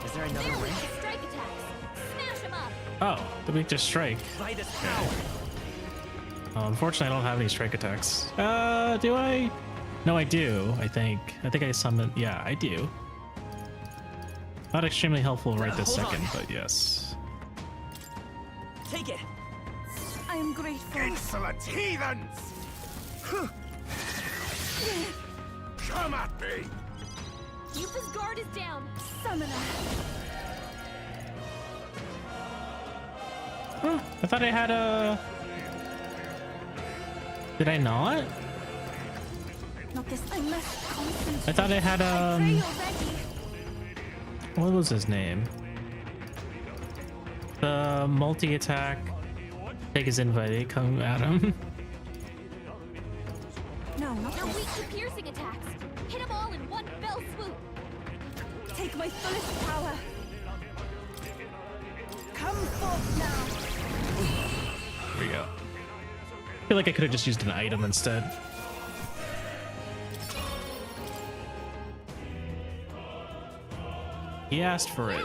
Is there another ring? Strike attacks. Smash him up. Oh, the weak to strike. Light as power. Oh, unfortunately, I don't have any strike attacks. Do I? No, I do. I think I summoned. Yeah, I do. Not extremely helpful right this Hold on. second, but yes. Take it. I am grateful. Insolent heathens! Come at me! Yupa's guard is down. Summoner. I thought I had a. Did I not? Not this. I must concentrate. I thought I had I pray already. What was his name? The multi-attack. Take his invite. Come at him. No, not They're this. weak to piercing attacks. Hit them all in one fell swoop. Take my fullest power. Come forth now. Here we go. I feel like I could have just used an item instead. He asked for it.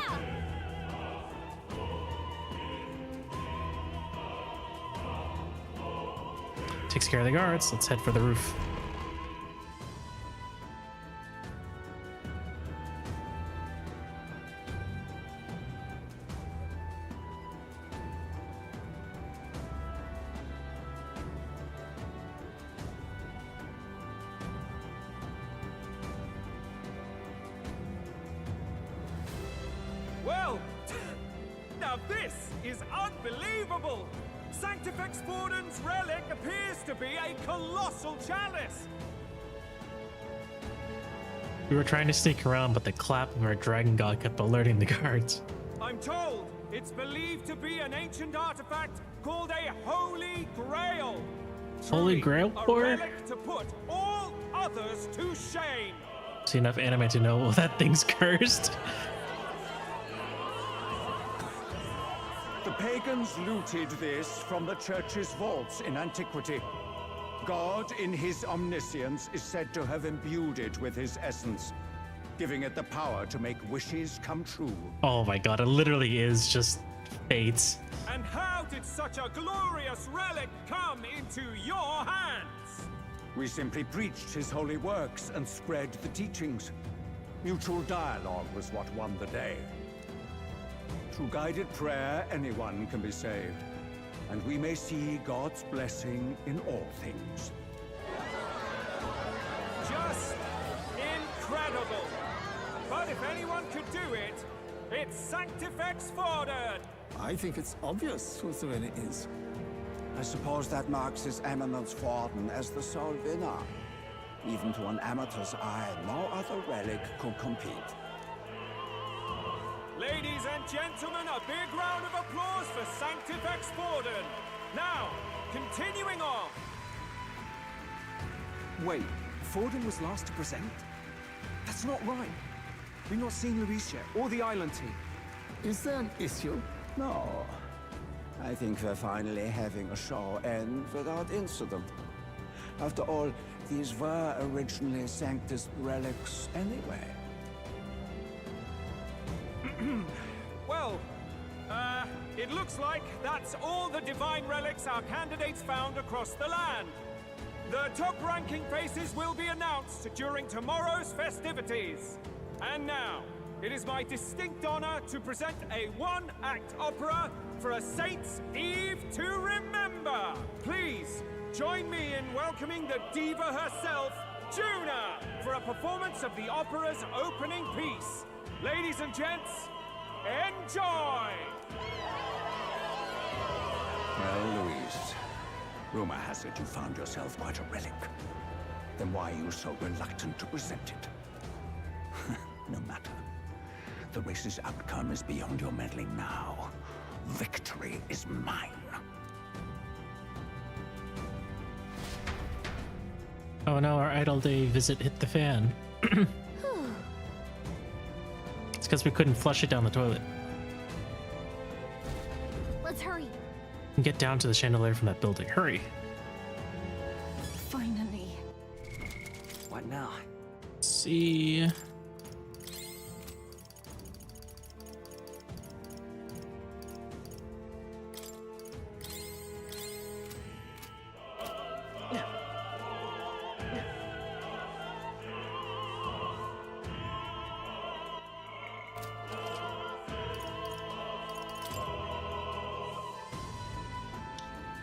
Takes care of the guards. Let's head for the roof. Well, now this is unbelievable! Sanctifex Forden's relic appears to be a colossal chalice! We were trying to sneak around, but the clap of our dragon god kept alerting the guards. I'm told it's believed to be an ancient artifact called a Holy Grail. Holy Grail A for? relic to put all others to shame. See enough anime to know that thing's cursed. The pagans looted this from the church's vaults in antiquity. God, in his omniscience, is said to have imbued it with his essence, giving it the power to make wishes come true. Oh my god, it literally is just fate. And how did such a glorious relic come into your hands? We simply preached his holy works and spread the teachings. Mutual dialogue was what won the day. Through guided prayer, anyone can be saved, and we may see God's blessing in all things. Just incredible! But if anyone could do it, it's Sanctifex Forden! I think it's obvious who the winner is. I suppose that marks His Eminence Forden as the sole winner. Even to an amateur's eye, no other relic could compete. Ladies and gentlemen, a big round of applause for Sanctifex Forden. Now, continuing on. Wait, Forden was last to present? That's not right. We've not seen Luis yet, or the island team. Is there an issue? No. I think we're finally having a show end without incident. After all, these were originally Sanctus relics anyway. Well, it looks like that's all the divine relics our candidates found across the land. The top-ranking faces will be announced during tomorrow's festivities. And now, it is my distinct honor to present a one-act opera for a Saint's Eve to remember. Please, join me in welcoming the diva herself, Juna, for a performance of the opera's opening piece. Ladies and gents, enjoy! Well, Louise, rumor has it you found yourself quite a relic. Then why are you so reluctant to present it? No matter. The race's outcome is beyond your meddling now. Victory is mine. Oh no, our idle day visit hit the fan. It's because we couldn't flush it down the toilet. Let's Let's hurry. And get down to the chandelier from that building. Hurry. Finally. What now? Let's see.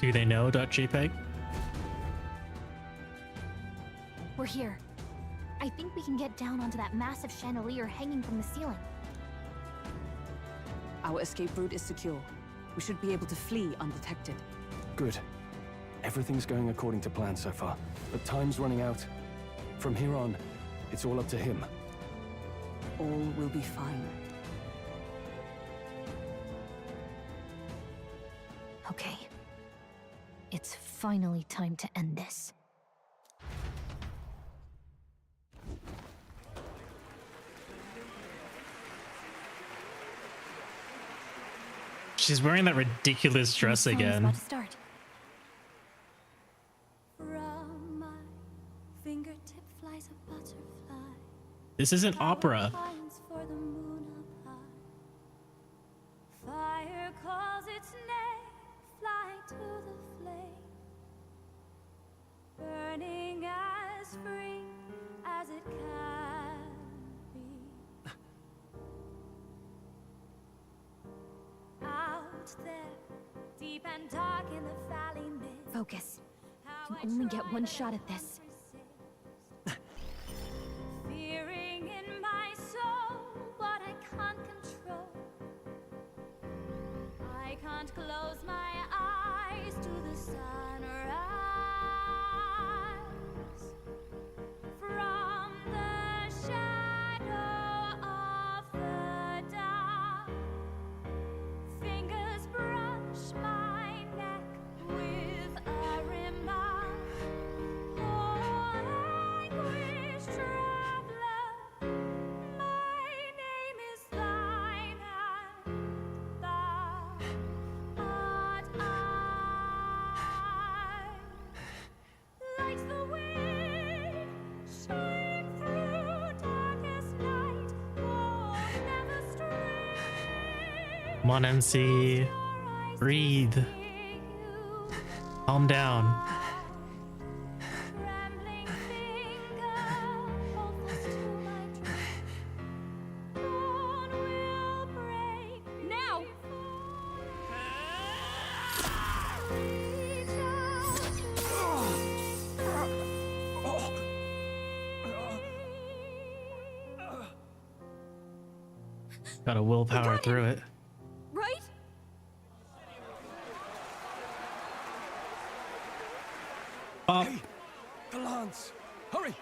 Do they know .jpg? We're here. I think we can get down onto that massive chandelier hanging from the ceiling. Our escape route is secure. We should be able to flee undetected. Good. Everything's going according to plan so far, but time's running out. From here on, it's all up to him. All will be fine. Okay. It's finally time to end this. She's wearing that ridiculous dress again. About to start. From my fingertip flies a butterfly. This isn't opera. Pines for the moon up high. Fire calls its name, fly to the flame. Burning as free as it can be. Out there, deep and dark in the valley mid. Focus. You only get one shot at this. Fearing in my soul what I can't control. I can't close my eyes to the sunrise. From the shadow of the dark, fingers brush my neck with a remark. Oh, anguish traveler, my name is thine, and thou art I. Like the wind, shine through darkest night, oh, never stray. Come on, MC. Breathe. Calm down. Trembling finger holds to my dream. Dawn will break now. Reach Gotta willpower through it. right? Up. Hey, the lance! Hurry!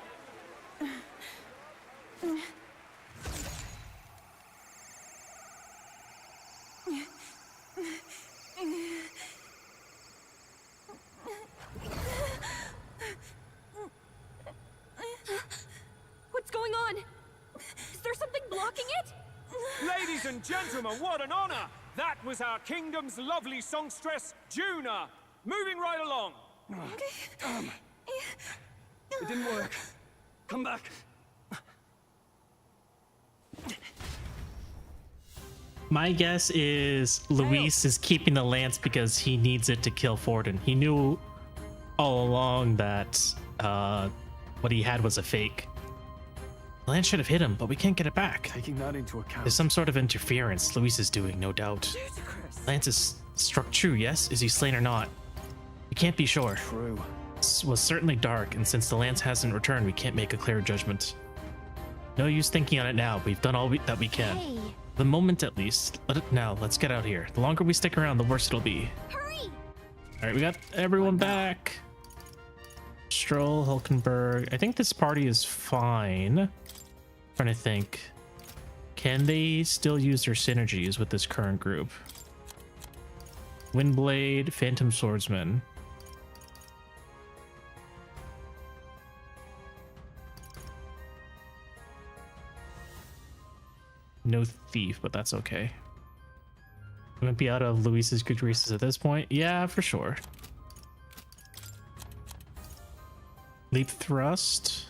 What's going on? Is there something blocking it? Ladies and gentlemen, what an honor! That was our kingdom's lovely songstress, Juna. Moving right along. It didn't work. Come back. My guess is Luis is keeping the lance because he needs it to kill Forden. He knew all along that what he had was a fake. The lance should have hit him, but we can't get it back. Taking that into account. There's some sort of interference Luis is doing, no doubt. Lance is struck true, yes? Is he slain or not? We can't be sure. True. This was certainly dark, and since the lance hasn't returned, we can't make a clear judgment. No use thinking on it now. We've done all that we can. Hey. For the moment, at least. Now, let's get out here. The longer we stick around, the worse it'll be. Hurry! All right, we got everyone back. Stroll, Hulkenberg. I think this party is fine. Trying to think. Can they still use their synergies with this current group? Windblade, Phantom Swordsman. No thief, but that's okay. Might be out of Luis's good graces at this point. Yeah, for sure. Leap thrust.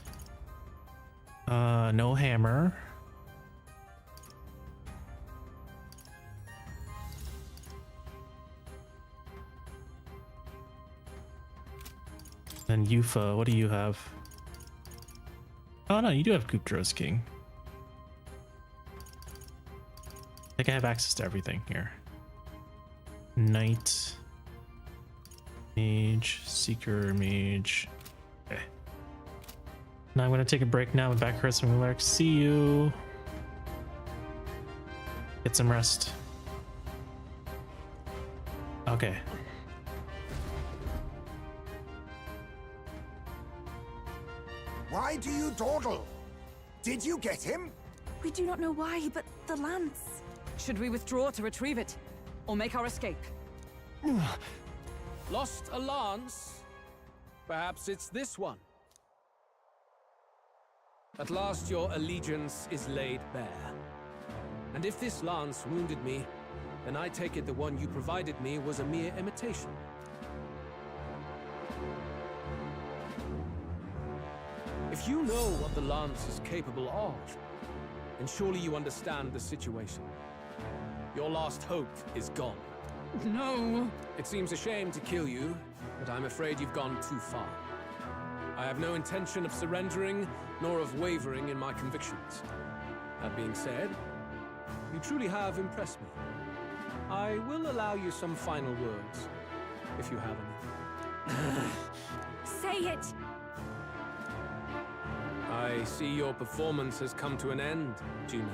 No hammer. And Yufa, what do you have? Oh no, you do have Guptra's King. I think I have access to everything here. Knight, Mage, Seeker, Mage. Okay. Now I'm gonna take a break now. I'm back here some lyrics. See you. Get some rest. Okay. Why do you dawdle? Did you get him? We do not know why, but the lance. Should we withdraw to retrieve it, or make our escape? Lost a lance? Perhaps it's this one. At last your allegiance is laid bare. And if this lance wounded me, then I take it the one you provided me was a mere imitation. If you know what the lance is capable of, then surely you understand the situation. Your last hope is gone. No! It seems a shame to kill you, but I'm afraid you've gone too far. I have no intention of surrendering, nor of wavering in my convictions. That being said, you truly have impressed me. I will allow you some final words, if you have any. Say it! I see your performance has come to an end, Juno.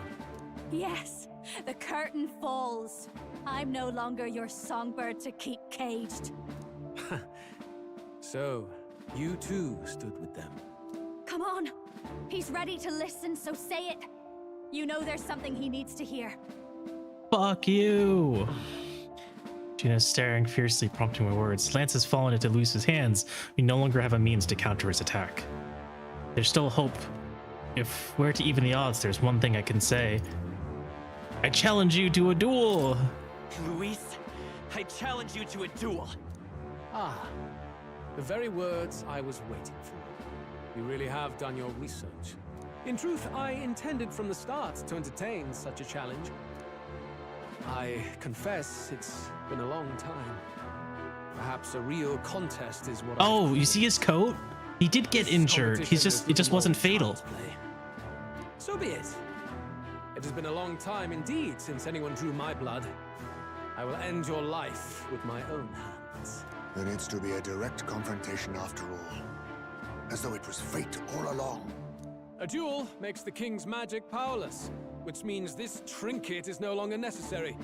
Yes, the curtain falls. I'm no longer your songbird to keep caged. So, you too stood with them. Come on! He's ready to listen, so say it! You know there's something he needs to hear. Fuck you! Gina's staring fiercely, prompting my words. Lance has fallen into Luis's hands. We no longer have a means to counter his attack. There's still hope. If we're to even the odds, there's one thing I can say. I challenge you to a duel! Luis, I challenge you to a duel. Ah, the very words I was waiting for. You really have done your research. In truth, I intended from the start to entertain such a challenge. I confess it's been a long time. Perhaps a real contest is what Oh, you see his coat? He did get injured. It just wasn't fatal. So be it. It has been a long time indeed since anyone drew my blood. I will end your life with my own hands. Then it's to be a direct confrontation after all. As though it was fate all along. A duel makes the king's magic powerless, which means this trinket is no longer necessary.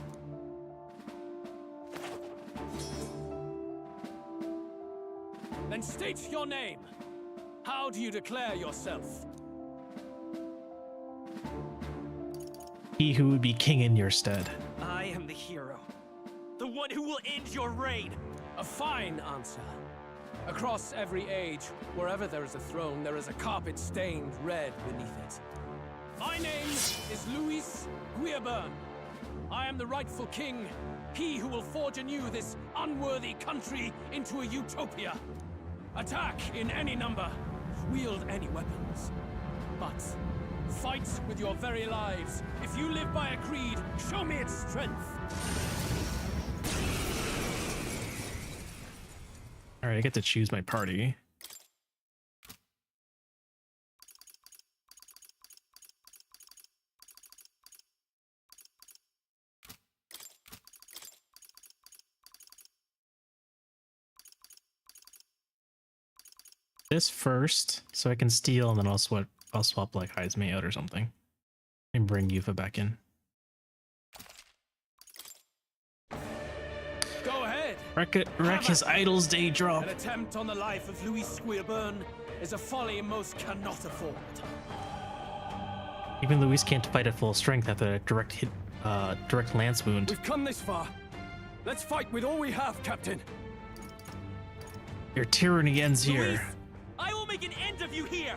Then state your name. How do you declare yourself? He who would be king in your stead. I am the hero. The one who will end your reign. A fine answer. Across every age, wherever there is a throne, there is a carpet stained red beneath it. My name is Luis Guiaburn. I am the rightful king, he who will forge anew this unworthy country into a utopia. Attack in any number, wield any weapons. But fight with your very lives. If you live by a creed, show me its strength. All right, I get to choose my party. This first, so I can steal, and then I'll swap like Heisme out or something, and bring Yufa back in. Go ahead. Wreck his idol's day drop. An attempt on the life of Luis Guiaburn is a folly most cannot afford. Even Luis can't fight at full strength after a direct lance wound. We've come this far. Let's fight with all we have, Captain. Your tyranny ends Luis, here. I will make an end of you here.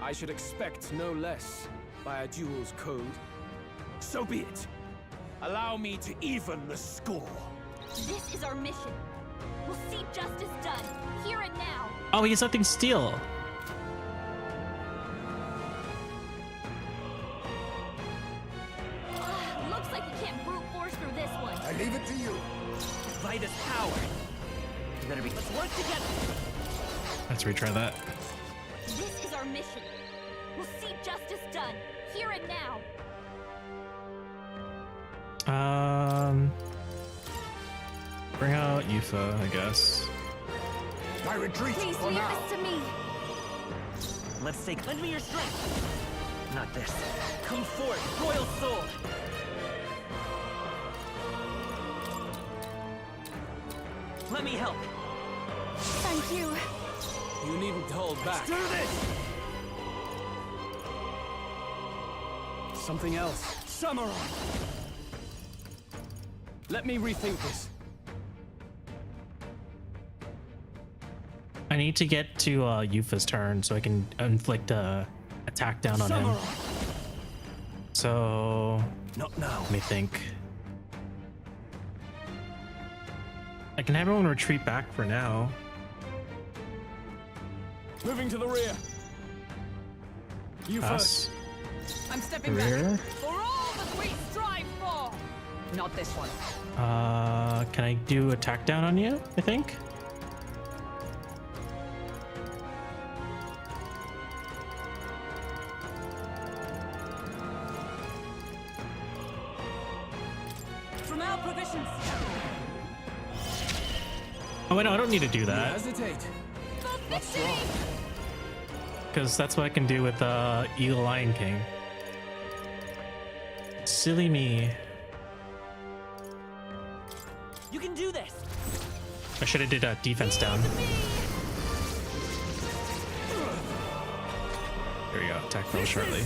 I should expect no less by a duel's code. So be it. Allow me to even the score. This is our mission. We'll see justice done, here and now. Oh, he's letting steal. Looks like we can't brute force through this one. I leave it to you. Vitus power. You better be. Let's work together. Let's retry that. This is our mission. We'll see justice done, here and now. Bring out Yufa, I guess. I retreat Please for leave now. this to me. Let's take. Lend me your strength. Not this. Come forth, royal soul. Let me help. Thank you. You needn't hold back. Do this. Something else. Samurai. Let me rethink this. I need to get to Yufa's turn so I can inflict a attack down on him. So not now. Let me think. I can have everyone retreat back for now. Moving to the rear. You Us. first. I'm stepping Rear. back. For all that we strive for. Not this one. Can I do attack down on you? I think. From our provisions. Oh wait, no, I don't need to do You that hesitate. What's wrong? because that's what I can do with Eagle Lion King. Silly me. You can do this. I should have did a defense down. There we go. Attack real shortly.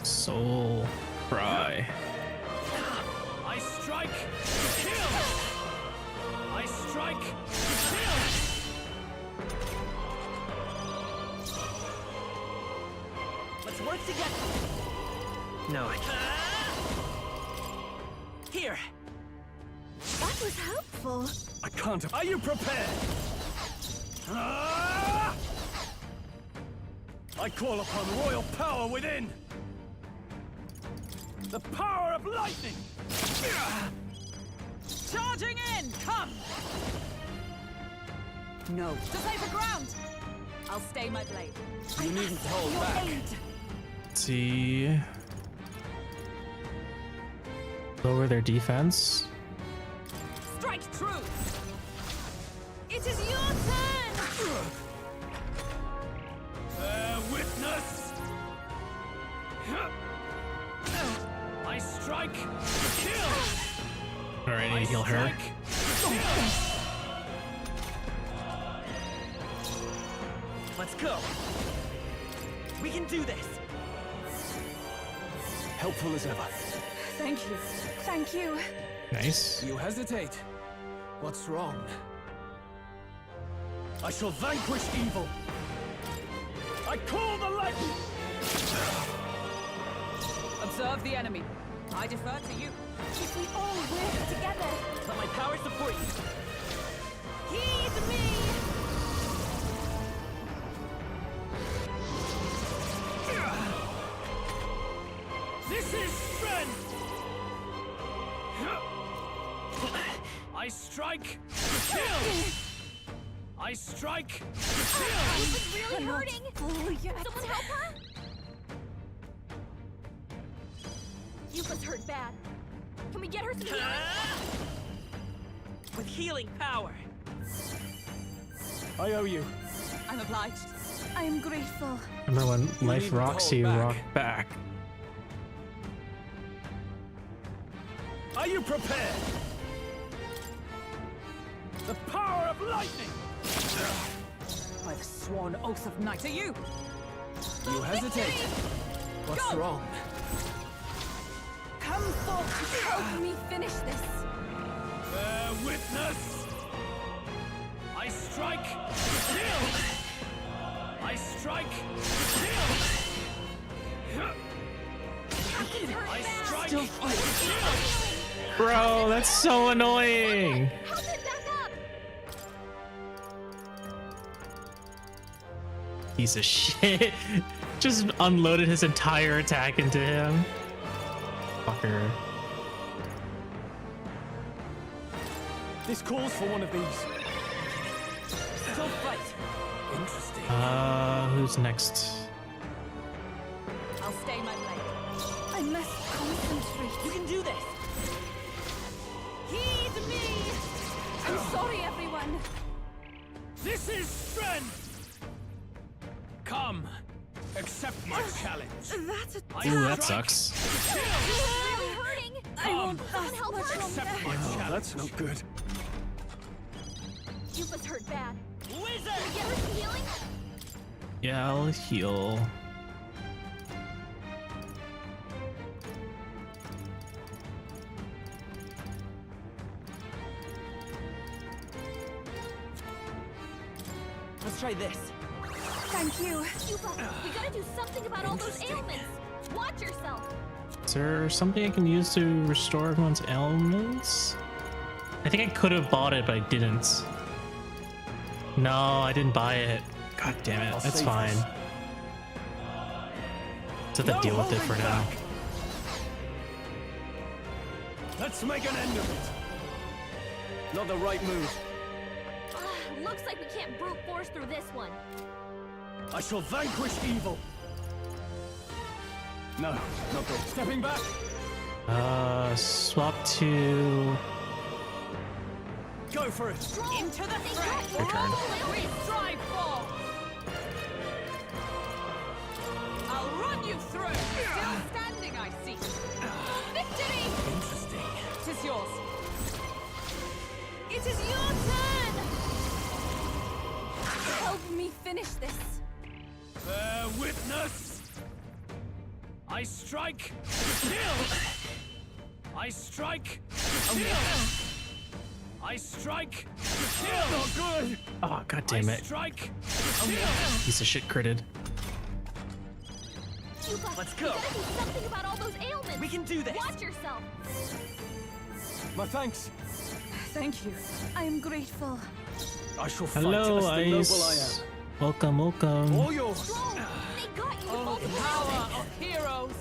Soul Cry. I strike to kill. I strike to kill. Let's work together. No, I can't. Here. That was helpful. I can't. Are you prepared? Ah! I call upon royal power within. The power of lightning. Charging in! Come! No. To safer ground! I'll stay my blade. You needn't hold back. Let's see. Lower their defense. Strike true! It is your turn! Bear witness. I strike to kill. All right, I need to heal her. Let's go. We can do this. Helpful as ever. Thank you. Thank you. Nice. You hesitate. What's wrong? I shall vanquish evil. I call the lightning. Observe the enemy. I defer to you. If we all work together. Let my power support you. Heed me! This is strength. I strike to kill. I strike to kill. This is really hurting! Full yet. Someone help her! Yufa's hurt bad. Can we get her some healing? With healing power. I owe you. I'm obliged. I am grateful. Remember when life needn't rocks hold you, back. rock back. Are you prepared? The power of lightning. By the sworn oath of night. To you! You hesitate. What's Go! wrong? Come forth. Help me finish this. Bear witness. I strike to kill. I strike to kill. I strike Still fight. to kill. Bro, that's so annoying. Help it back up! Piece of shit. Just unloaded his entire attack into him. Fucker. This calls for one of these. Still fight. Interesting. Who's next? I'll stay my blade. I must concentrate. You can do this! Heed me! I'm sorry, everyone. This is strength! Come, accept my challenge. That's a Ooh, that sucks. Really hurting! I won't last help much her. longer. Oh, that's not good. You was hurt bad. Wizard! Can you get her some healing? Yeah, I'll heal. Let's try this. Thank you. We gotta do something about all those ailments. Watch yourself. Is there something I can use to restore everyone's ailments? I think I could have bought it, but I didn't. No, I didn't buy it. God damn it. That's fine. Just have to deal with it for now. Let's make an end of it. Not the right move. Looks like we can't brute force through this one. I shall vanquish evil. No, not good. Stepping back. Swap to... Go for it. Into the fray. Your turn. We strive for. I'll run you through. Still standing, I see. Victory! Interesting. It is yours. It is your turn! Help me finish this. Bear witness. I strike to kill. I strike to kill. I strike to kill. Not good. Oh, god damn it. Strike to kill. Piece of shit critted. Let's We go. gotta do something about all those ailments. We can do this. Watch yourself. My thanks. Thank you. I am grateful. I shall fight Hello, as the noble I Ice. am. Welcome, welcome. All yours. They got you. Oh, the power of heroes.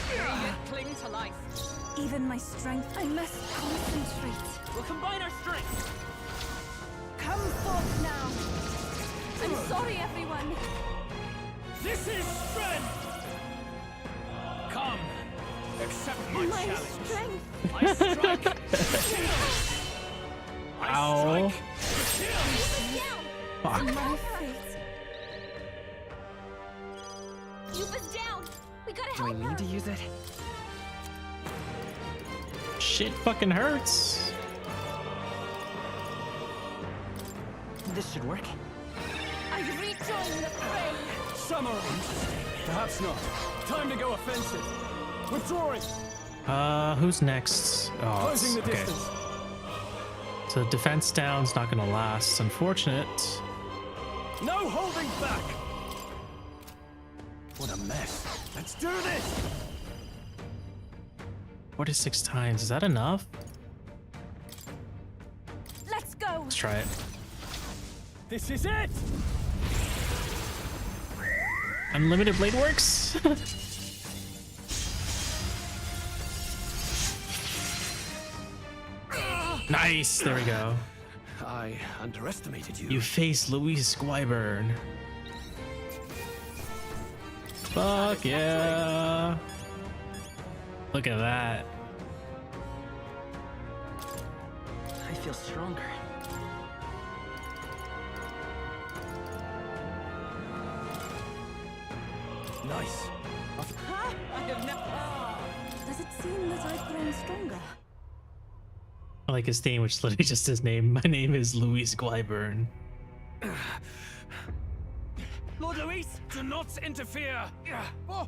May it cling to life. Even my strength, I must concentrate. We'll combine our strength. Come forth now. I'm sorry, everyone. This is strength. Come, accept my My challenge. strength. I strike to kill. I Ow. strike to kill. Fuck. My fate. Yuba's down. We gotta Do I help her. need to use it? Shit fucking hurts. This should work. I rejoin the fray. Samurai. Perhaps not. Time to go offensive. Withdrawing. Who's next? Oh, Closing the okay. distance. So defense down's not gonna last. Unfortunate. No holding back. What a mess. Let's do this. 46 times. Is that enough? Let's go. Let's try it. This is it. Unlimited blade works. Nice. There we go. I underestimated you. You face Louise Squiburn. Fuck yeah. Look at that. I feel stronger. Nice. Huh? I have never. Does it seem that I've grown stronger? I like his theme, which is literally just his name. My name is Louise Squiburn. Lord Luis, do not interfere. Oh.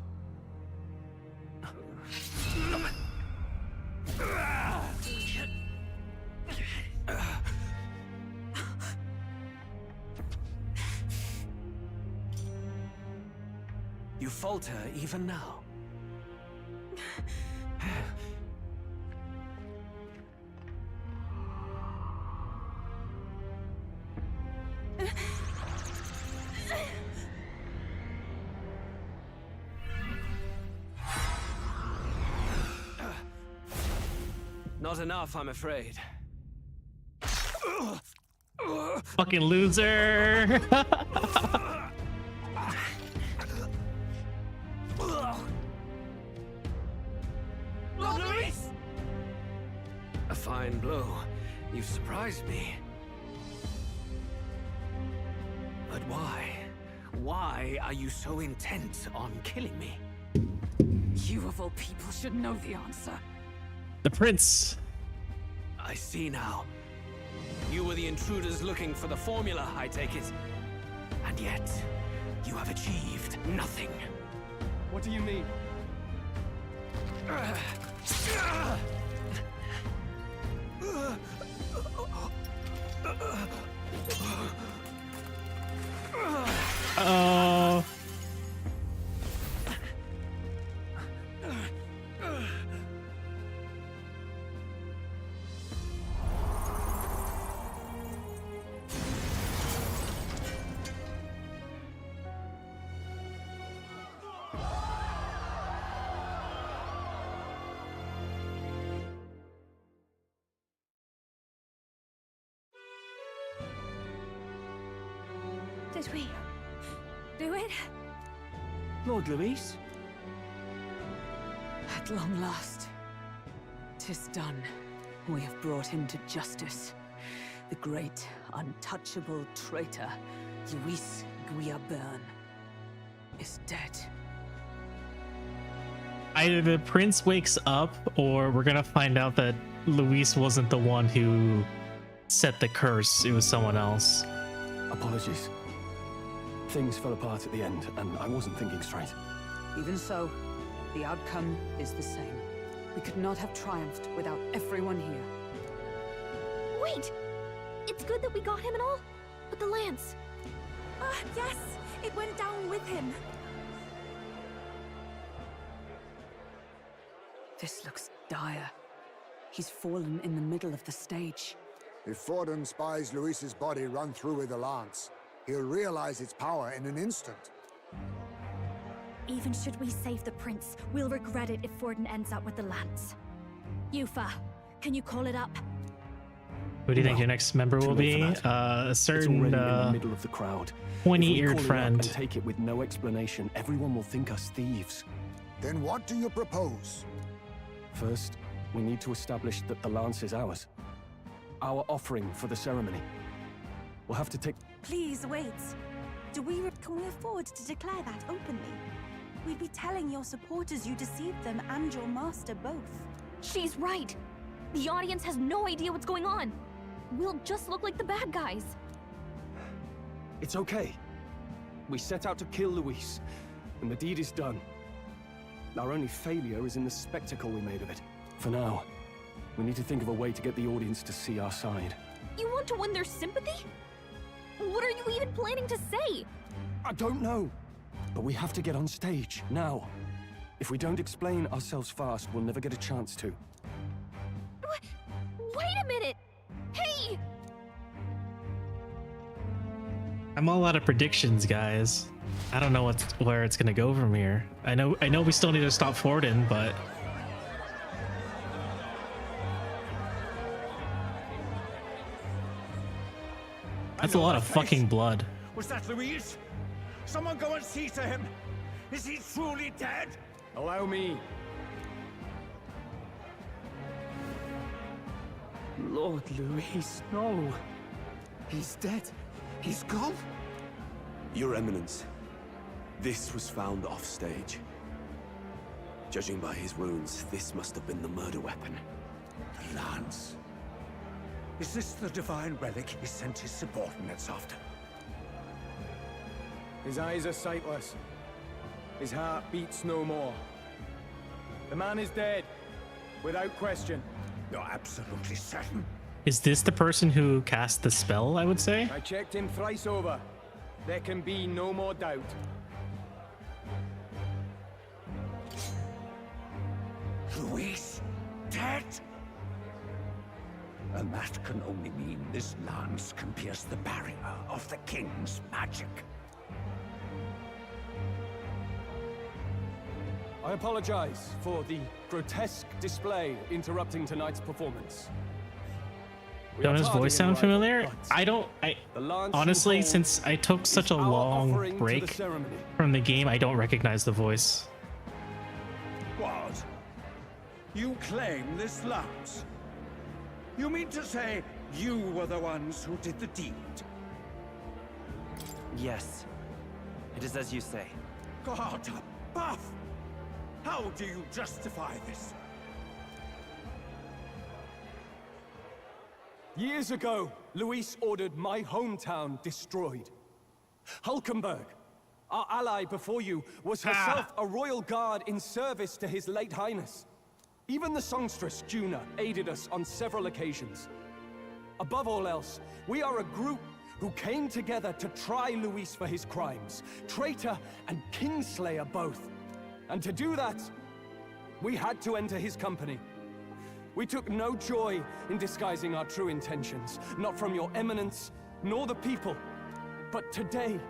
You falter even now. Not enough, I'm afraid. Fucking loser. Luis! A fine blow. You've surprised me. But why? Why are you so intent on killing me? You of all people should know the answer. The prince. I see now. You were the intruders looking for the formula, I take it. And yet, you have achieved nothing. What do you mean? Oh. Did we do it? Lord Luis? At long last, 'tis done. We have brought him to justice. The great, untouchable traitor, Luis Guillaburn, is dead. Either the prince wakes up, or we're gonna find out that Luis wasn't the one who set the curse. It was someone else. Apologies. Things fell apart at the end, and I wasn't thinking straight. Even so, the outcome is the same. We could not have triumphed without everyone here. Wait! It's good that we got him and all, but the lance. Yes, it went down with him. This looks dire. He's fallen in the middle of the stage. If Forden spies Luis's body run through with a lance, he'll realize its power in an instant. Even should we save the prince, we'll regret it if Forden ends up with the lance. Yufa, can you call it up? Who do you think your next member will be? A certain it's already in the middle of the crowd. pointy-eared If we call it up friend. and take it with no explanation, everyone will think us thieves. Then what do you propose? First, we need to establish that the lance is ours. Our offering for the ceremony. We'll have to take... Please wait. Can we afford to declare that openly? We'd be telling your supporters you deceived them and your master both. She's right. The audience has no idea what's going on. We'll just look like the bad guys. It's okay. We set out to kill Luis, and the deed is done. Our only failure is in the spectacle we made of it. For now, we need to think of a way to get the audience to see our side. You want to win their sympathy? What are you even planning to say? I don't know, but we have to get on stage, now. If we don't explain ourselves fast, we'll never get a chance to. Wait a minute! Hey! I'm all out of predictions, guys. I don't know where it's gonna go from here. I know we still need to stop Forden, but that's a lot of fucking blood. Was that Luis? Someone go and see to him. Is he truly dead? Allow me. Lord Luis, no. He's dead. He's gone. Your Eminence, this was found off-stage. Judging by his wounds, this must have been the murder weapon. The lance. Is this the divine relic he sent his subordinates after? His eyes are sightless. His heart beats no more. The man is dead, without question. You're absolutely certain? Is this the person who cast the spell, I would say? I checked him thrice over. There can be no more doubt. Luis? Dead? And that can only mean this lance can pierce the barrier of the king's magic. I apologize for the grotesque display interrupting tonight's performance. Don't his voice sound familiar? I honestly, since I took such a long break from the game, I don't recognize the voice. What? You claim this lance? You mean to say you were the ones who did the deed? Yes. It is as you say. God above! How do you justify this? Years ago, Luis ordered my hometown destroyed. Hulkenberg, our ally before you, was herself a royal guard in service to his late highness. Even the songstress, Juna, aided us on several occasions. Above all else, we are a group who came together to try Luis for his crimes, traitor and kingslayer both. And to do that, we had to enter his company. We took no joy in disguising our true intentions, not from your eminence, nor the people. But today,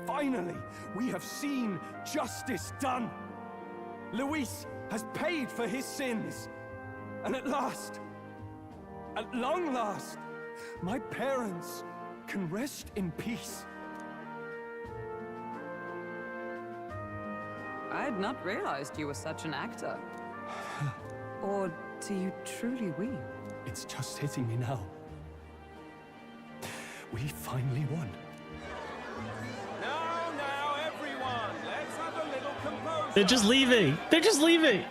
finally, we have seen justice done. Luis has paid for his sins. And at last, at long last, my parents can rest in peace. I had not realized you were such an actor. Or do you truly weep? It's just hitting me now. We finally won. Now, everyone, let's have a little composure. They're just leaving. They're just leaving.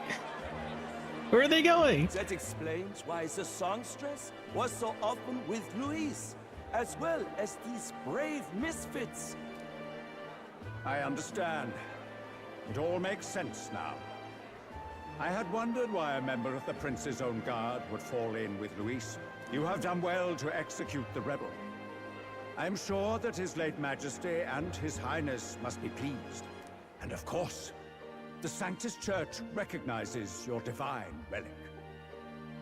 Where are they going? That explains why the songstress was so often with Luis, as well as these brave misfits. I understand. It all makes sense now. I had wondered why a member of the Prince's own guard would fall in with Luis. You have done well to execute the rebel. I am sure that His late Majesty and His Highness must be pleased. And of course, the Sanctus Church recognizes your divine relic.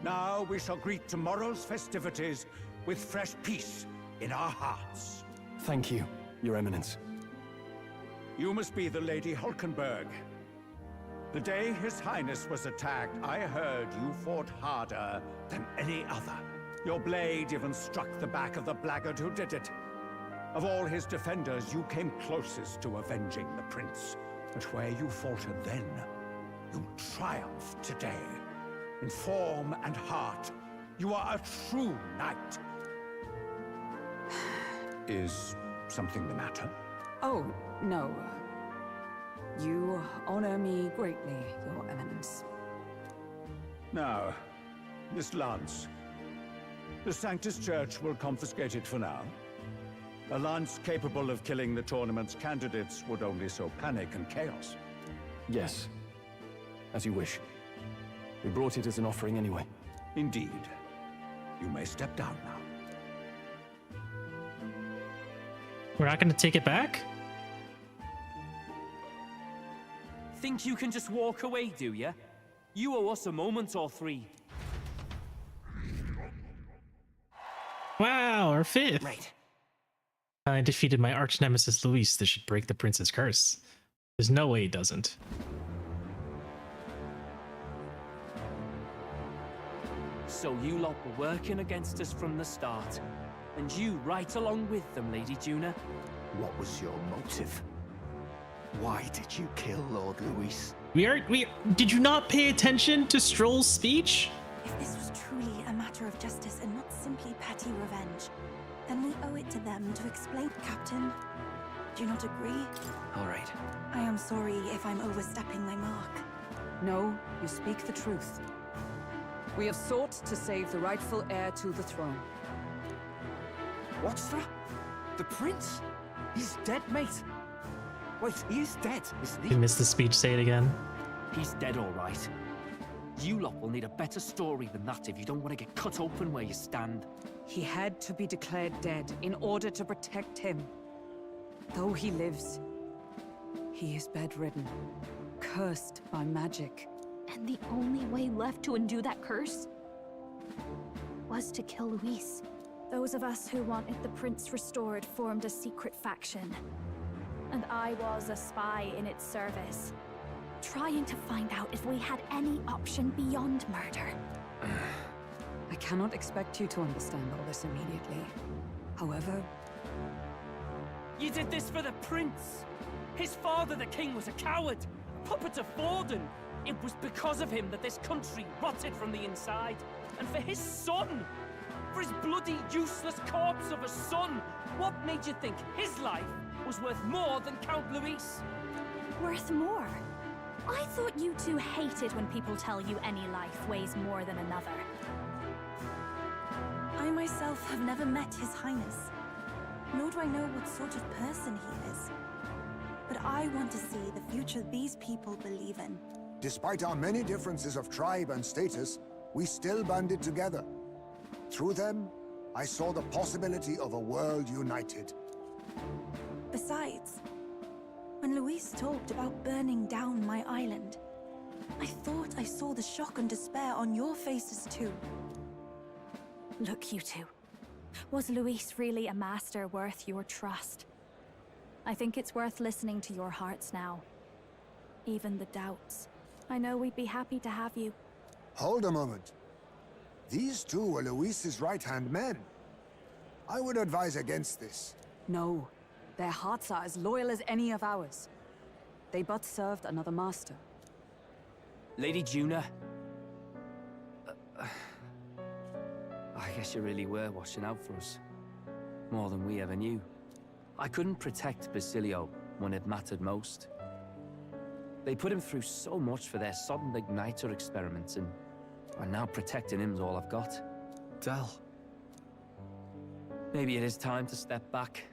Now we shall greet tomorrow's festivities with fresh peace in our hearts. Thank you, Your Eminence. You must be the Lady Hulkenberg. The day His Highness was attacked, I heard you fought harder than any other. Your blade even struck the back of the blackguard who did it. Of all his defenders, you came closest to avenging the prince. But where you faltered then, you triumphed today. In form and heart, you are a true knight. Is something the matter? Oh, no. You honor me greatly, Your Eminence. Now, this lance. The Sanctus Church will confiscate it for now. A lance capable of killing the tournament's candidates would only sow panic and chaos. Yes, as you wish. We brought it as an offering anyway. Indeed. You may step down now. We're not going to take it back? Think you can just walk away, do ya? You owe us a moment or three. Wow, our fifth. Right. I defeated my arch nemesis Luis. This should break the prince's curse. There's no way it doesn't. So you lot were working against us from the start. And you right along with them, Lady Juna. What was your motive? Why did you kill Lord Luis? Did you not pay attention to Stroll's speech? If this was truly a matter of justice and not simply petty revenge, then we owe it to them to explain. Captain, do you not agree? All right. I am sorry if I'm overstepping my mark. No, you speak the truth. We have sought to save the rightful heir to the throne. What's that? The prince? He's dead, mate. Wait, he is dead, isn't he? You missed the speech, say it again. He's dead, all right. You lot will need a better story than that if you don't want to get cut open where you stand. He had to be declared dead in order to protect him. Though he lives, he is bedridden, cursed by magic. And the only way left to undo that curse was to kill Luis. Those of us who wanted the prince restored formed a secret faction. And I was a spy in its service, trying to find out if we had any option beyond murder. I cannot expect you to understand all this immediately. However... You did this for the prince! His father, the king, was a coward! A puppet of Forden! It was because of him that this country rotted from the inside! And for his son! For his bloody, useless corpse of a son! What made you think his life was worth more than Count Luis? Worth more? I thought you two hated when people tell you any life weighs more than another. I myself have never met His Highness, nor do I know what sort of person he is. But I want to see the future these people believe in. Despite our many differences of tribe and status, we still banded together. Through them, I saw the possibility of a world united. Besides, when Luis talked about burning down my island, I thought I saw the shock and despair on your faces too. Look, you two. Was Luis really a master worth your trust? I think it's worth listening to your hearts now. Even the doubts. I know we'd be happy to have you. Hold a moment. These two were Luis's right-hand men. I would advise against this. No. Their hearts are as loyal as any of ours. They but served another master. Lady Juna... I guess you really were watching out for us. More than we ever knew. I couldn't protect Basilio when it mattered most. They put him through so much for their sudden igniter experiments, and now protecting him's all I've got. Del. Maybe it is time to step back.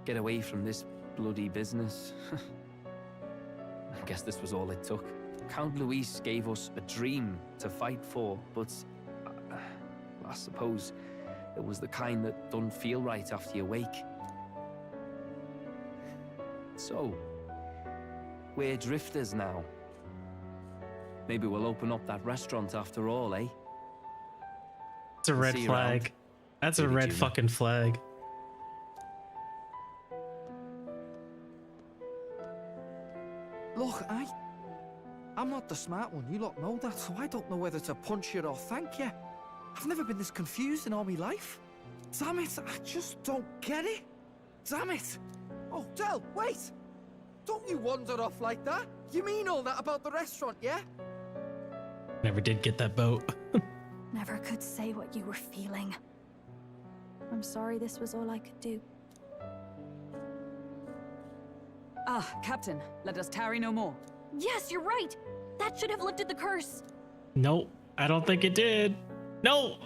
Get away from this bloody business. I guess this was all it took. Count Luis gave us a dream to fight for, but I suppose it was the kind that doesn't feel right after you wake. So, we're drifters now. Maybe we'll open up that restaurant after all, eh? That's a red flag. That's a red fucking flag. Look, I'm not the smart one, you lot know that, so I don't know whether to punch you or thank you. I've never been this confused in all my life. Damn it, I just don't get it. Damn it. Oh, Del, wait! Don't you wander off like that? You mean all that about the restaurant, yeah? Never did get that boat. Never could say what you were feeling. I'm sorry this was all I could do. Ah, Captain, let us tarry no more. Yes, you're right. That should have lifted the curse. Nope, I don't think it did. No!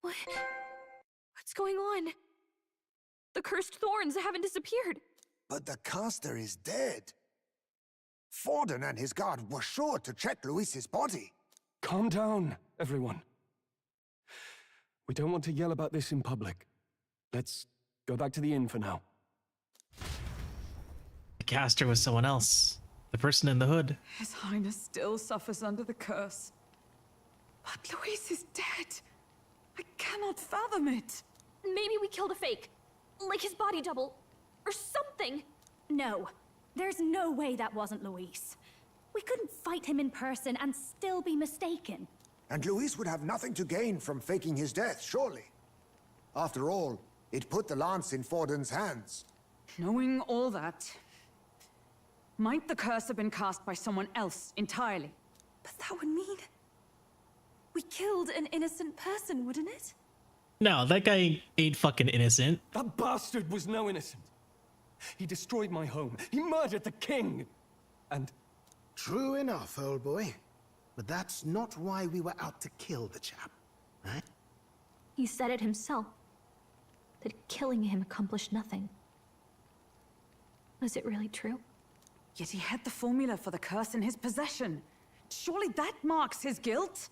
What's going on? The cursed thorns haven't disappeared. But the caster is dead. Forden and his guard were sure to check Luis's body. Calm down, everyone. We don't want to yell about this in public. Let's go back to the inn for now. The caster was someone else. The person in the hood. His Highness still suffers under the curse. But Luis is dead. I cannot fathom it. Maybe we killed a fake. Like his body double. Or something. No. There's no way that wasn't Luis. We couldn't fight him in person and still be mistaken. And Luis would have nothing to gain from faking his death, surely. After all, it put the lance in Forden's hands. Knowing all that, might the curse have been cast by someone else entirely? But that would mean we killed an innocent person, wouldn't it? No, that guy ain't fucking innocent. That bastard was no innocent. He destroyed my home. He murdered the king. And... True enough, old boy. But that's not why we were out to kill the chap, right? He said it himself. That killing him accomplished nothing. Was it really true? Yet he had the formula for the curse in his possession. Surely that marks his guilt?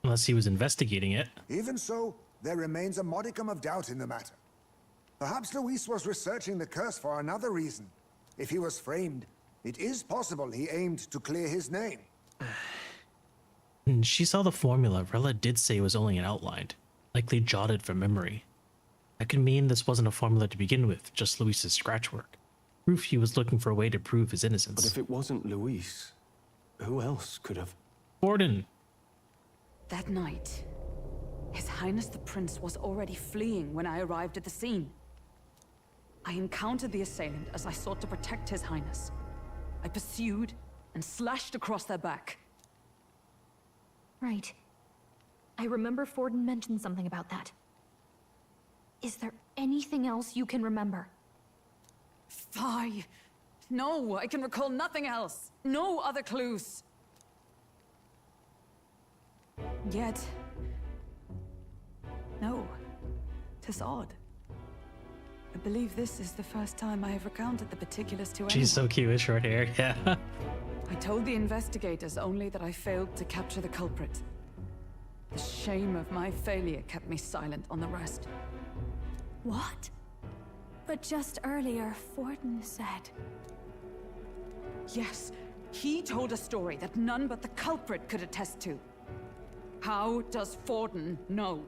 Unless he was investigating it. Even so, there remains a modicum of doubt in the matter. Perhaps Luis was researching the curse for another reason. If he was framed, it is possible he aimed to clear his name. And she saw the formula Rella did say was only an outline, likely jotted from memory. That could mean this wasn't a formula to begin with, just Luis's scratch work. Proof he was looking for a way to prove his innocence. But if it wasn't Luis, who else could have? Borden. That night, His Highness the Prince was already fleeing when I arrived at the scene. I encountered the assailant as I sought to protect His Highness. I pursued and slashed across their back. Right. I remember Forden mentioned something about that. Is there anything else you can remember? Fie! No, I can recall nothing else. No other clues. Yet... no. 'Tis odd. I believe this is the first time I have recounted the particulars to anyone. She's so cute with short hair, yeah. I told the investigators only that I failed to capture the culprit. The shame of my failure kept me silent on the rest. What? But just earlier, Forden said... Yes, he told a story that none but the culprit could attest to. How does Forden know?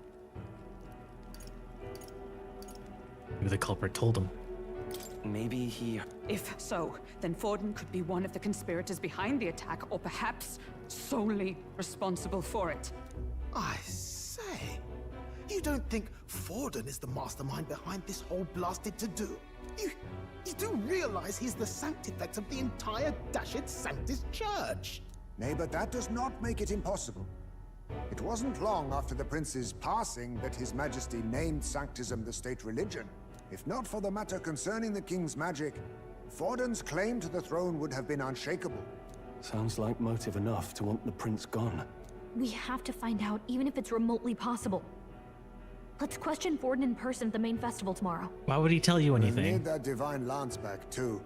Maybe the culprit told him. Maybe he... If so, then Forden could be one of the conspirators behind the attack, or perhaps solely responsible for it. I say, you don't think Forden is the mastermind behind this whole blasted to-do? You do realize he's the sanctifex of the entire Dashed Sanctus Church? Nay, but that does not make it impossible. It wasn't long after the prince's passing that His Majesty named Sanctism the state religion. If not for the matter concerning the king's magic, Forden's claim to the throne would have been unshakable. Sounds like motive enough to want the prince gone. We have to find out, even if it's remotely possible. Let's question Forden in person at the main festival tomorrow. Why would he tell you We anything? need that divine lance back, too.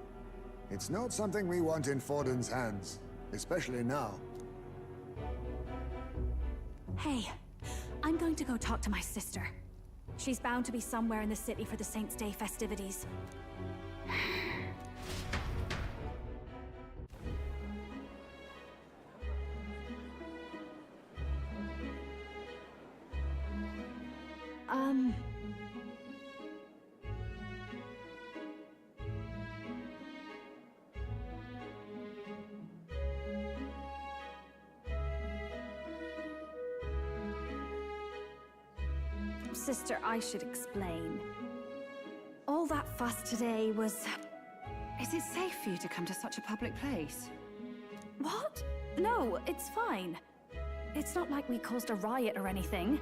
It's not something we want in Forden's hands, especially now. Hey, I'm going to go talk to my sister. She's bound to be somewhere in the city for the Saints' Day festivities. Sister, I should explain. All that fuss today was... Is it safe for you to come to such a public place? What? No, it's fine. It's not like we caused a riot or anything.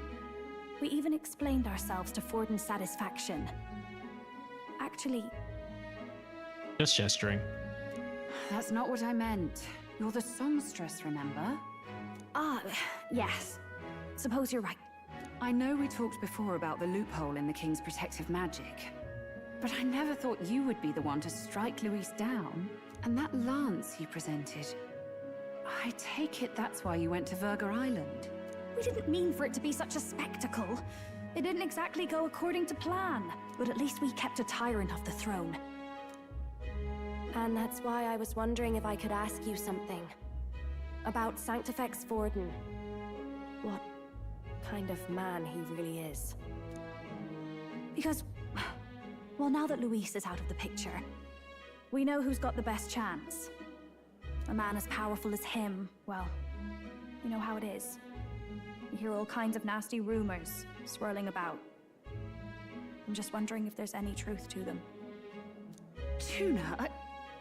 We even explained ourselves to Forden's satisfaction. Actually... Just gesturing. That's not what I meant. You're the songstress, remember? Ah, yes. Suppose you're right. I know we talked before about the loophole in the king's protective magic, but I never thought you would be the one to strike Luis down. And that lance you presented, I take it that's why you went to Verga Island. We didn't mean for it to be such a spectacle. It didn't exactly go according to plan, but at least we kept a tyrant off the throne. And that's why I was wondering if I could ask you something. About Sanctifex Forden. What kind of man he really is. Because, well, now that Luis is out of the picture, we know who's got the best chance. A man as powerful as him, well, you know how it is. You hear all kinds of nasty rumors swirling about. I'm just wondering if there's any truth to them. Tuna,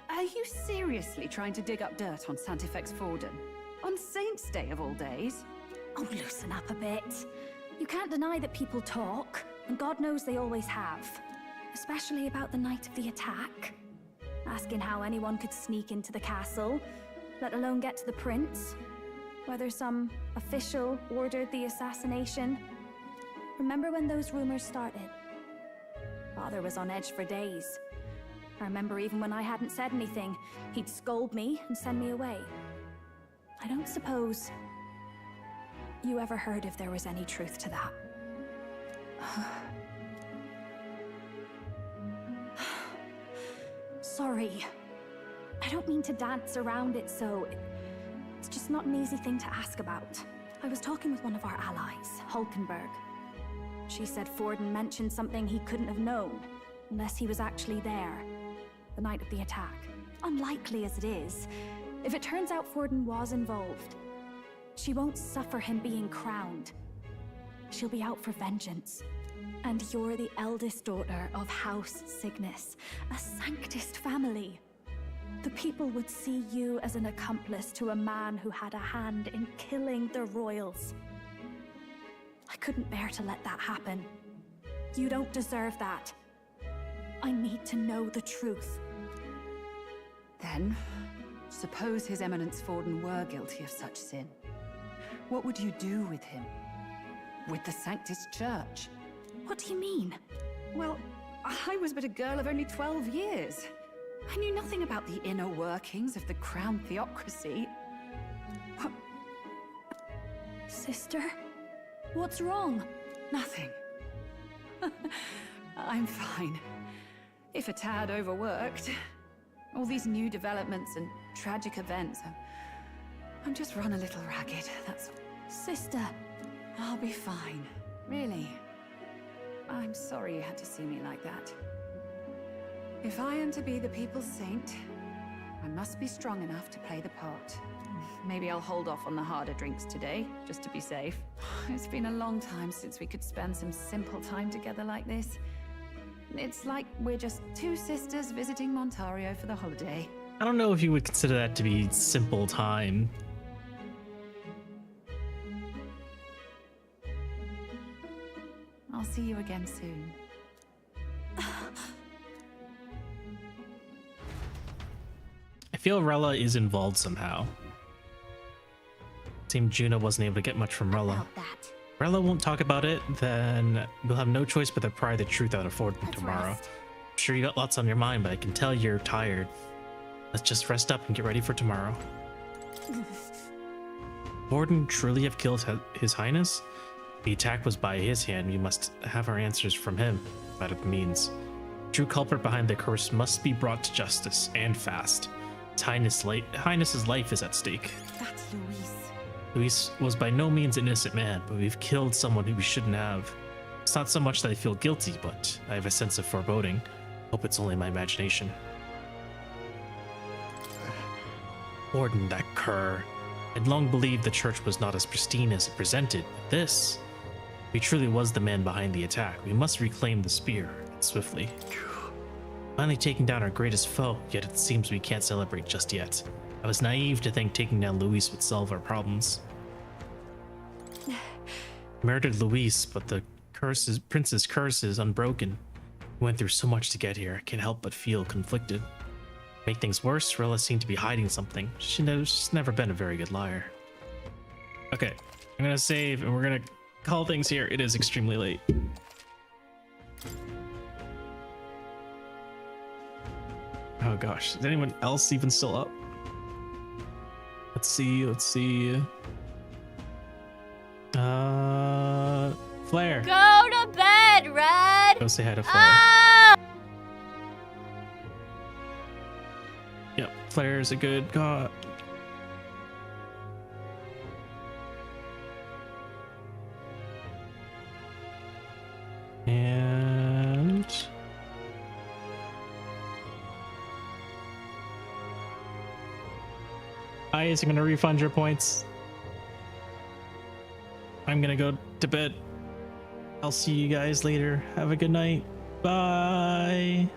are you seriously trying to dig up dirt on Sanctifex Forden? On Saints' Day of all days? Oh, loosen up a bit. You can't deny that people talk, and God knows they always have. Especially about the night of the attack. Asking how anyone could sneak into the castle, let alone get to the prince. Whether some official ordered the assassination. Remember when those rumors started? Father was on edge for days. I remember even when I hadn't said anything, he'd scold me and send me away. I don't suppose you ever heard if there was any truth to that. Sorry. I don't mean to dance around it so... It's just not an easy thing to ask about. I was talking with one of our allies, Hulkenberg. She said Forden mentioned something he couldn't have known, unless he was actually there, the night of the attack. Unlikely as it is, if it turns out Forden was involved, she won't suffer him being crowned. She'll be out for vengeance. And you're the eldest daughter of House Cygnus, a Sanctist family. The people would see you as an accomplice to a man who had a hand in killing the royals. I couldn't bear to let that happen. You don't deserve that. I need to know the truth. Then, suppose His Eminence Forden were guilty of such sin. What would you do with him? With the Sanctist Church? What do you mean? Well, I was but a girl of only 12 years. I knew nothing about the inner workings of the crown theocracy. Sister? What's wrong? Nothing. I'm fine. If a tad overworked. All these new developments and tragic events. I'm just run a little ragged, that's all. Sister. I'll be fine. Really. I'm sorry you had to see me like that. If I am to be the people's saint, I must be strong enough to play the part. Maybe I'll hold off on the harder drinks today, just to be safe. It's been a long time since we could spend some simple time together like this. It's like we're just two sisters visiting Montario for the holiday. I don't know if you would consider that to be simple time. I'll see you again soon. I feel Rella is involved somehow. Seemed Juna wasn't able to get much from Rella. Rella won't talk about it, then we'll have no choice but to pry the truth out of Forden tomorrow. I'm sure you got lots on your mind, but I can tell you're tired. Let's just rest up and get ready for tomorrow. Forden truly have killed His Highness? The attack was by his hand. We must have our answers from him, by the means. True culprit behind the curse must be brought to justice, and fast. His Highness's life is at stake. That's Luis. Luis was by no means an innocent man, but we've killed someone who we shouldn't have. It's not so much that I feel guilty, but I have a sense of foreboding. Hope it's only my imagination. Forden, that cur. I'd long believed the church was not as pristine as it presented, but this... He truly was the man behind the attack. We must reclaim the spear, and swiftly. Finally taking down our greatest foe, yet it seems we can't celebrate just yet. I was naive to think taking down Luis would solve our problems. Murdered Luis, but the prince's curse is unbroken. We went through so much to get here, I can't help but feel conflicted. Make things worse, Rella seemed to be hiding something. She's never been a very good liar. Okay, I'm gonna save and we're gonna call things here. It is extremely late. Oh gosh, is anyone else even still up? Let's see. Flare. Go to bed, Red! Go say hi to Flare. Ah! Yep, Flare is a good god. And... Guys, I'm gonna refund your points. I'm gonna go to bed. I'll see you guys later. Have a good night. Bye.